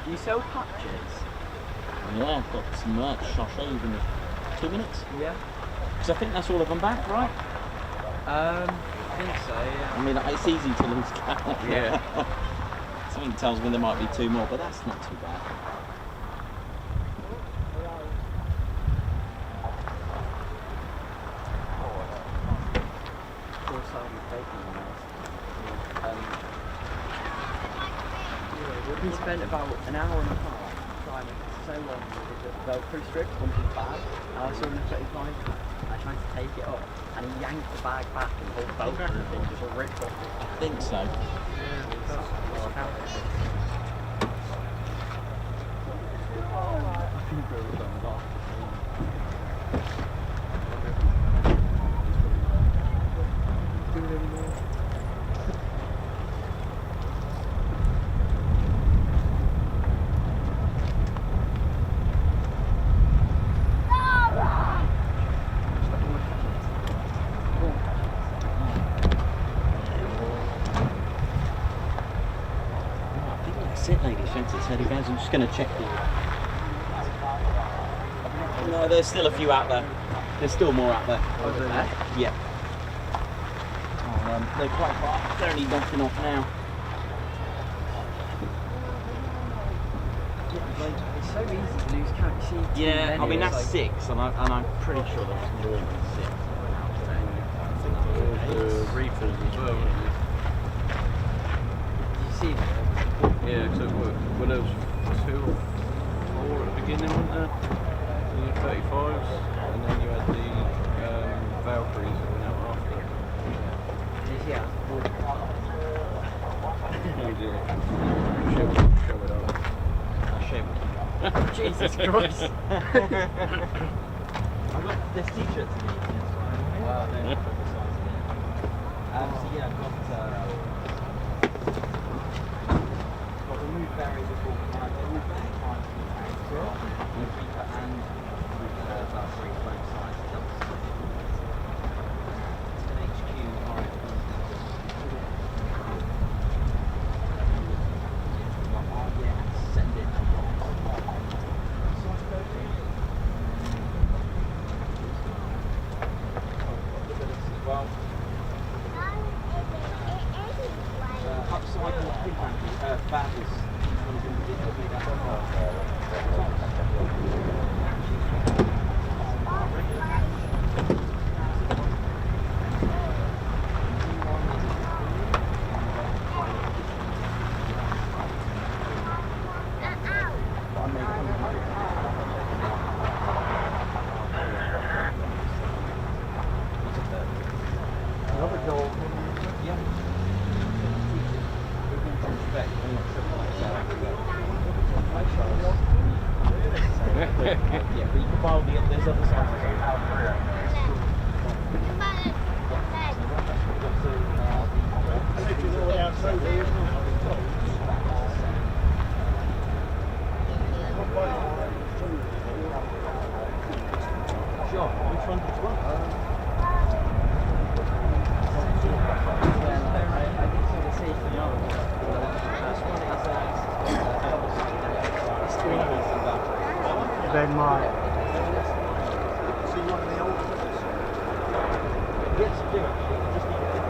Do you sell patches? Yeah, I've got some merch. I'll show you in 2 minutes. Yeah. Because I think that's all of them back, right? I think so, yeah. I mean, it's easy to lose count. Yeah. Something tells me there might be 2 more, but that's not too bad. We spent about an hour and a half trying to so long with the Velcro strips onto his bag, and I saw him put his bag back. I tried to take it off, and he yanked the bag back, and the whole Velcro thing just ripped off. I think so. it, Teddy Bears. I'm just going to check the... No, there's still a few out there. There's still more out there. Over there? Yeah. They're quite far. They're only knocking off now. It's so easy to lose count. You see, Yeah, I mean that's like 6, and I'm pretty sure there was more than 6. The reefers as well. Did you see them? Yeah, so well, there was 2 or 4 at the beginning, weren't there? The 35s, and then you had the Valkyries that went out after. Did you see that? Show it up. Jesus Christ. I've got this t-shirt to me. Wow, so yeah, I've got remove barriers before and Valkyries both sides. It's an HQ, alright. Yeah, send it. Well, upside more pig battles. Yeah, but you can buy all the there's other sizes. Sure. Which one did you want? I did sort of see the other one. This one is Then my... See one of the old ones? Yes, do it. Just need to fit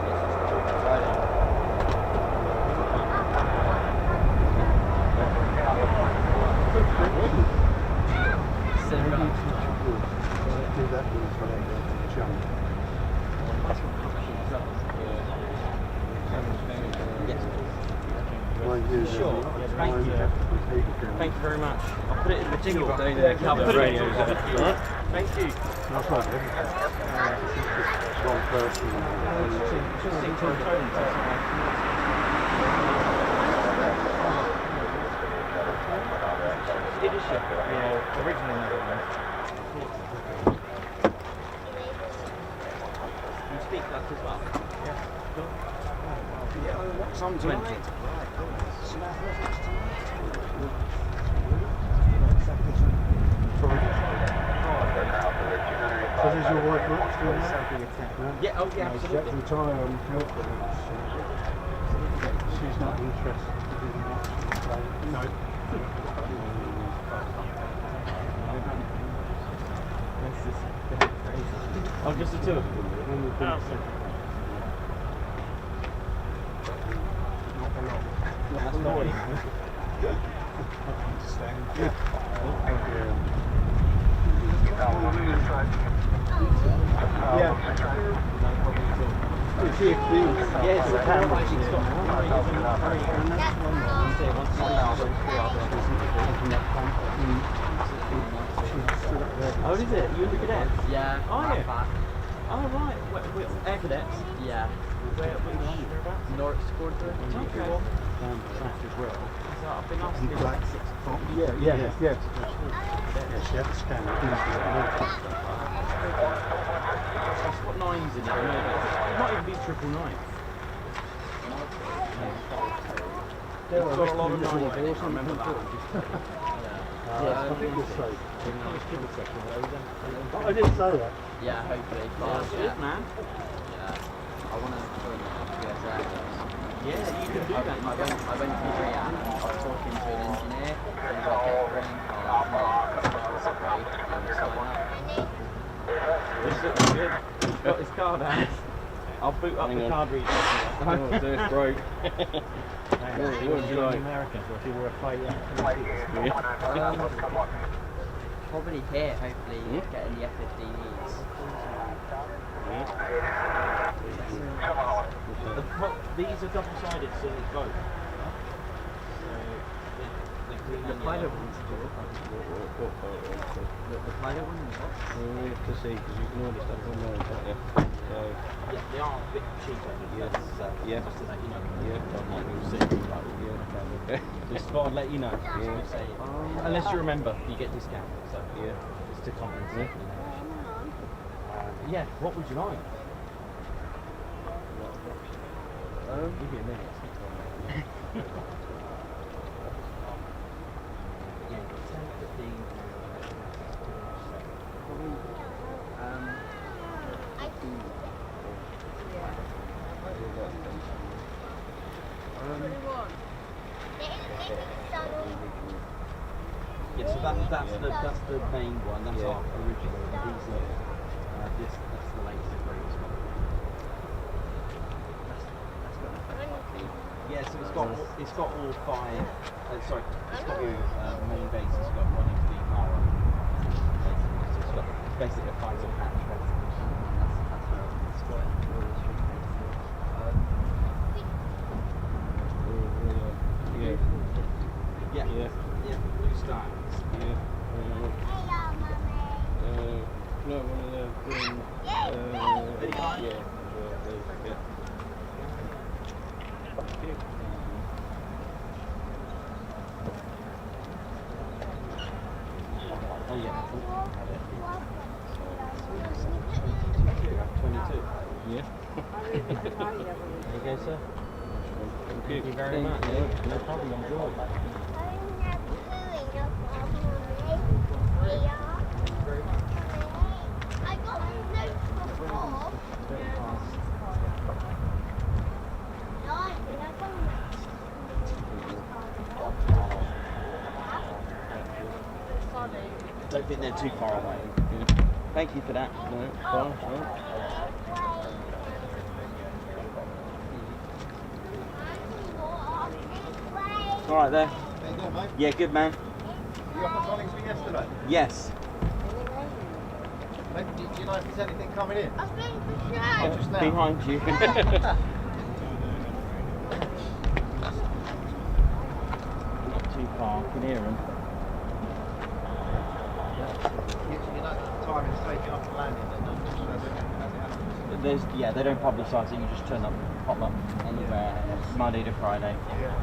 Do that with jump. Sure. Thank you. Thank you very much. I'll put it in the jingle. Put it in the radios. Thank you. That's right. One person. Yeah, originally never one. You speak that as well? Yeah. Some 20. So does your wife look still now? Yeah, oh yeah, absolutely. She's retired on help. She's not interested in watching. No. Oh, just the two of them? Not a lot. That's naughty. I understand. Yeah. Yes, the camera. Oh, is it? You in the cadets? Yeah. Are you? Oh, right. Air cadets? Yeah. Whereabouts? Norwich Squadron. Okay. Track as well. So I've been asked to do Black. 6 o'clock. Yes. Yes, she had to scan it. It's got 9s in it. I know that. It might even be 999. It's got a lot of 9s in it. I remember that. I think it's safe. I didn't say that. Yeah, hopefully. That's good, man. Yeah. I want to join the USAFE. Yeah, you can do that. I went to Korea, I was talking to an engineer, and he got a green card, what's it grade, and you sign up. This looks good. He's got his card out. I'll boot up the card reader. Oh, it's broke. If you were in America, or if you were a fighter, Probably here, hopefully, getting the F-15Es. These are double-sided, so they both. The pilot one's cool. The pilot one is what? We have to see, because you can order stuff online, can't you? So, Yeah, they are a bit cheaper. Yes. Yeah. Just to let you know. Yeah. Just thought I'd let you know. Yeah. Unless you remember, you get discount. So Yeah. it's to compensate. Yeah. What would you like? Give me a minute. Yeah, 10, 15. Yeah, so that's the main one. That's our original. And these are that's the latest and greatest one. Yeah, so it's got all five. Sorry, it's got all main base. It's got running to the Mara. So it's got basically a fighter patch. That's where it's got all the street bases. Yeah. Blue stars. Yeah. No, one of the green. Yeah. Oh yeah. 22. Yeah. There you go, sir. Thank you very much. No problem. Enjoy. Don't think they're too far away. Yeah. Thank you for that. No, fine, All right there. How you doing, mate? Yeah, good man. You up at Coningsby yesterday? Yes. Mate, do you know if there's anything coming in? I've been for sure. Oh, just now? Behind you. Not too far. I can hear them. You know the timing to take it up and landing, then don't just as it happens. They don't publicise it. You just turn up, pop up anywhere, Monday to Friday. Yeah.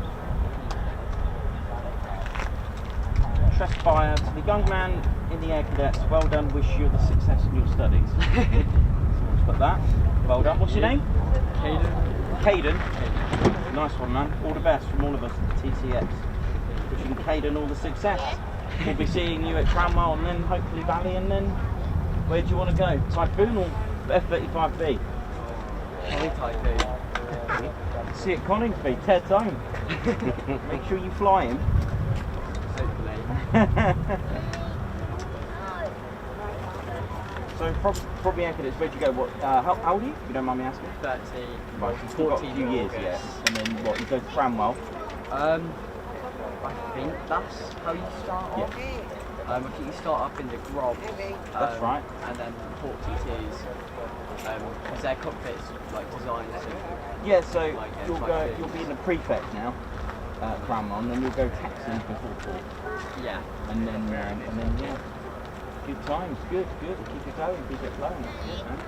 Trust fire to the young man in the Air Cadets. Well done. Wish you the success in your studies. Someone's put that. Well done. What's your name? Caden. Nice one, man. All the best from all of us at TCX. Wishing Caden all the success. We'll be seeing you at Tramwell and then hopefully Valley, and then where do you want to go? Typhoon or F-35B? Probably Typhoon. See you at Coningsby. Ted's home. Make sure you fly him. So probably Air Cadets, where'd you go? What? How old are you? If you don't mind me asking. 13. Right, you've still got a few years yet. And then what? You go to Cranwell. I think that's how you start off. I think you start up in the Grob. That's right. And then Port TTs. Because their cockpits like designed to. Yeah, so like, you'll be in the prefect now. Cranwell, and then you'll go taxi before port. Yeah. And then yeah. Good times, good. Keep it going, keep it flowing. That's good, man.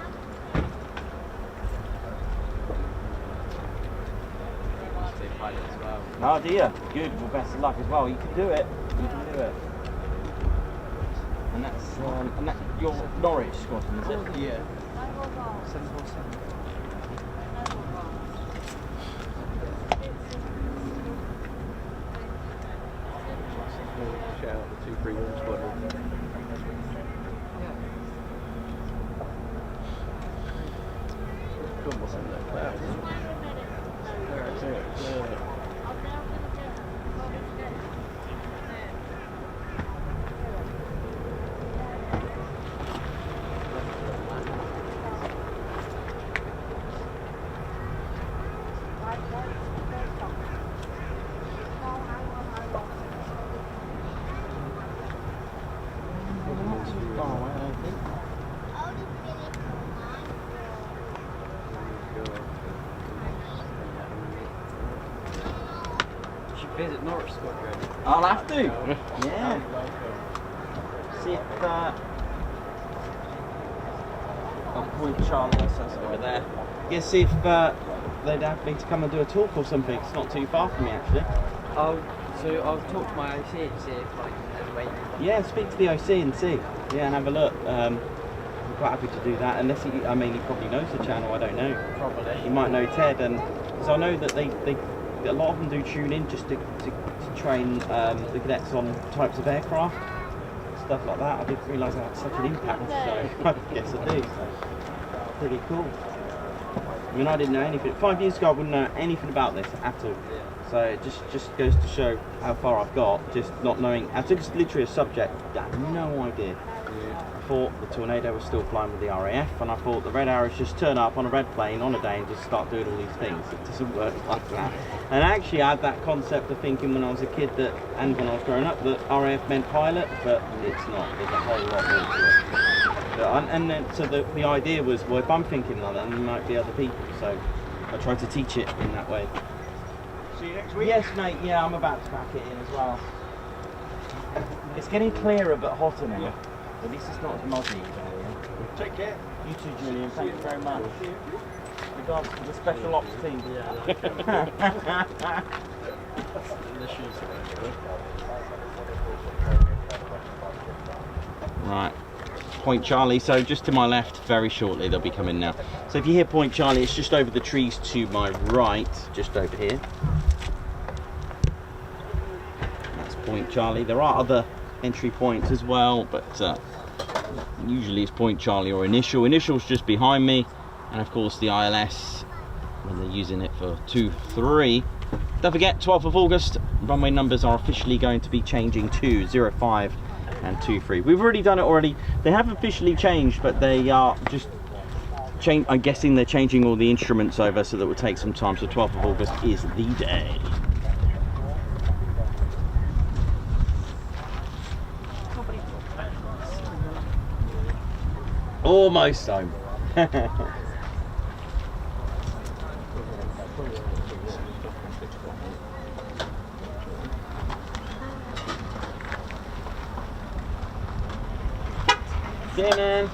Pilot as well. Oh dear, good. Well, best of luck as well. You can do it. You can do it. And that's your Norwich squadron, is it? Yeah. 747. Shout out the 231 squadron. God, what's in that cloud? Visit Norwich Squadron. I'll have to. Yeah. See if Point Charlie says over there. Yeah, see if they'd have me to come and do a talk or something. It's not too far from me actually. Oh, so I'll talk to my OC and see if like there's a way. Yeah, speak to the OC and see. Yeah, and have a look. I'm quite happy to do that. Unless he, I mean, he probably knows the channel. I don't know. Probably. He might know Ted, and because I know that they a lot of them do tune in just to train the cadets on types of aircraft, stuff like that. I didn't realise it had such an impact, so I guess I do. So pretty cool. I mean, I didn't know anything. 5 years ago, I wouldn't know anything about this at all. So it just goes to show how far I've got, just not knowing. I took it literally a subject, I had no idea. I thought the Tornado was still flying with the RAF, and I thought the Red Arrows just turn up on a red plane on a day and just start doing all these things. It doesn't work like that. And actually I had that concept of thinking when I was a kid that, and when I was growing up, that RAF meant pilot, but it's not. There's a whole lot more to it. But, and then, so the idea was, well, if I'm thinking like that, there might be other people. So I tried to teach it in that way. See you next week? Yes, mate. Yeah, I'm about to pack it in as well. It's getting clearer but hotter now. Yeah. At least it's not as muggy. Take care. You too, Julian. Thank you very much. Regards to the special ops team. Right. Point Charlie, so just to my left, very shortly they'll be coming now. So if you hear Point Charlie, it's just over the trees to my right, just over here. That's Point Charlie. There are other entry points as well, but usually it's Point Charlie or Initial. Initial's just behind me, and of course the ILS when they're using it for 2-3. Don't forget, 12th of August, runway numbers are officially going to be changing to 05 and 23. We've already done it already. They have officially changed, but they are just I'm guessing they're changing all the instruments over, so that will take some time. So 12th of August is the day. Almost home. See you, man.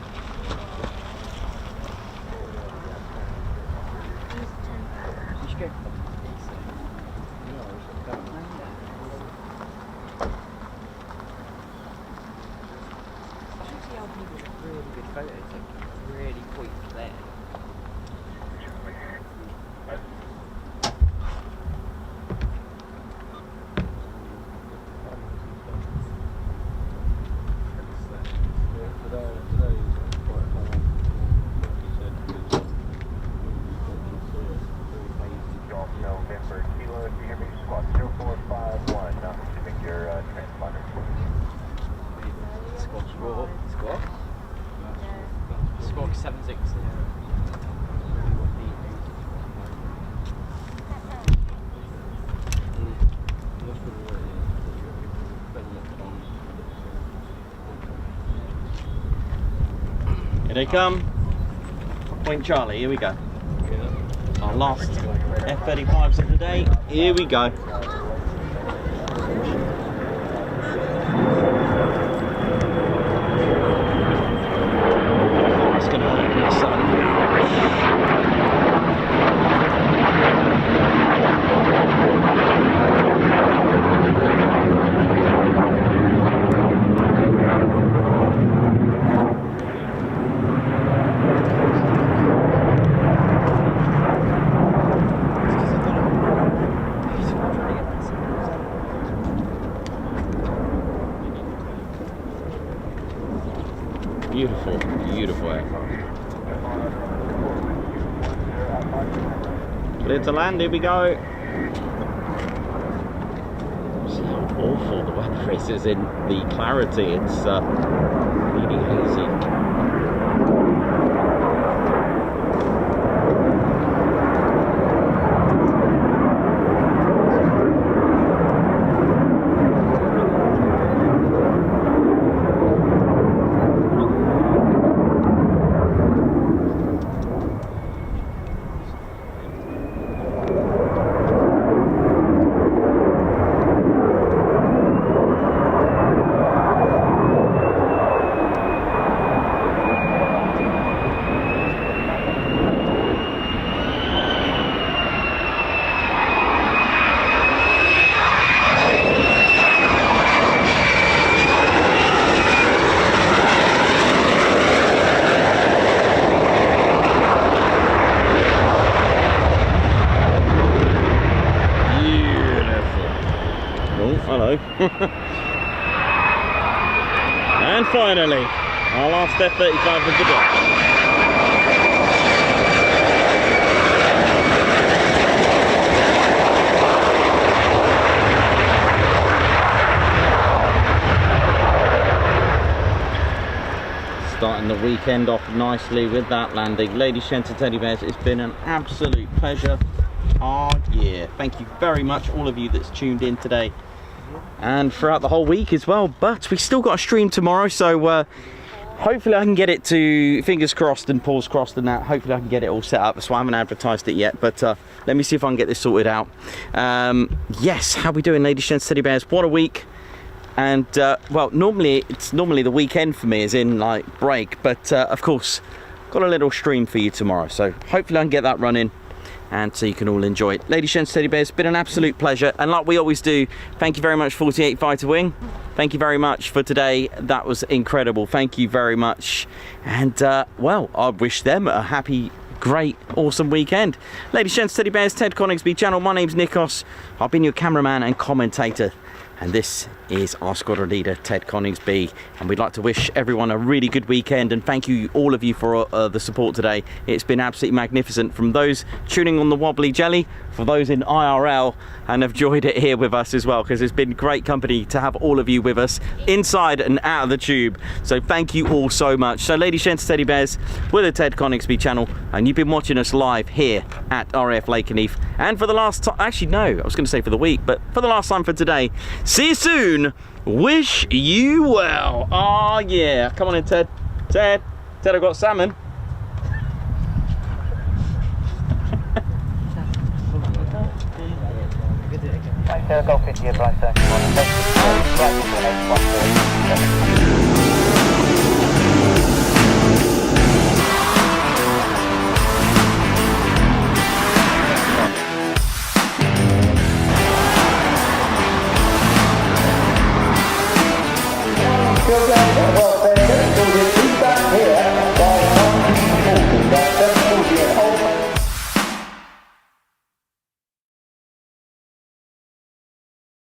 Squawk 76. Here they come. Point Charlie, here we go. Our last F-35s of the day. Here we go. It's going to work in the sun. Beautiful, beautiful aircraft. Clear to land, here we go. See how awful the weather is in the clarity. It's really hazy. And finally, our last F-35 of the day. Starting the weekend off nicely with that landing. Ladies, gents and teddy bears, it's been an absolute pleasure. Oh yeah, thank you very much, all of you that's tuned in today and throughout the whole week as well. But we still got a stream tomorrow, so hopefully I can get it to, fingers crossed and paws crossed and that, hopefully I can get it all set up. So I haven't advertised it yet, but let me see if I can get this sorted out. Yes, how we doing, ladies, gents, teddy bears? What a week. And well, it's normally the weekend for me, as in like break, but of course got a little stream for you tomorrow, so hopefully I can get that running and so you can all enjoy it. Ladies, gents, teddy bears, been an absolute pleasure, and like we always do, thank you very much 48 Fighter Wing, thank you very much for today. That was incredible, thank you very much. And well, I wish them a happy, great, awesome weekend. Ladies, gents, teddy bears, Ted Coningsby channel, my name's Nikos, I've been your cameraman and commentator, and this is our squadron leader, Ted Coningsby, and we'd like to wish everyone a really good weekend, and thank you, all of you, for the support today. It's been absolutely magnificent, from those tuning on the wobbly jelly, for those in IRL, and have enjoyed it here with us as well, because it's been great company to have all of you with us inside and out of the tube. So thank you all so much. So ladies, gents, teddy bears, we're the Ted Coningsby channel, and you've been watching us live here at RAF Lakenheath, and for the last time, actually no, I was going to say for the week, but for the last time for today. See you soon. Wish you well. Oh yeah, come on in, Ted. Ted, I've got salmon. Right, Golf into your right circle.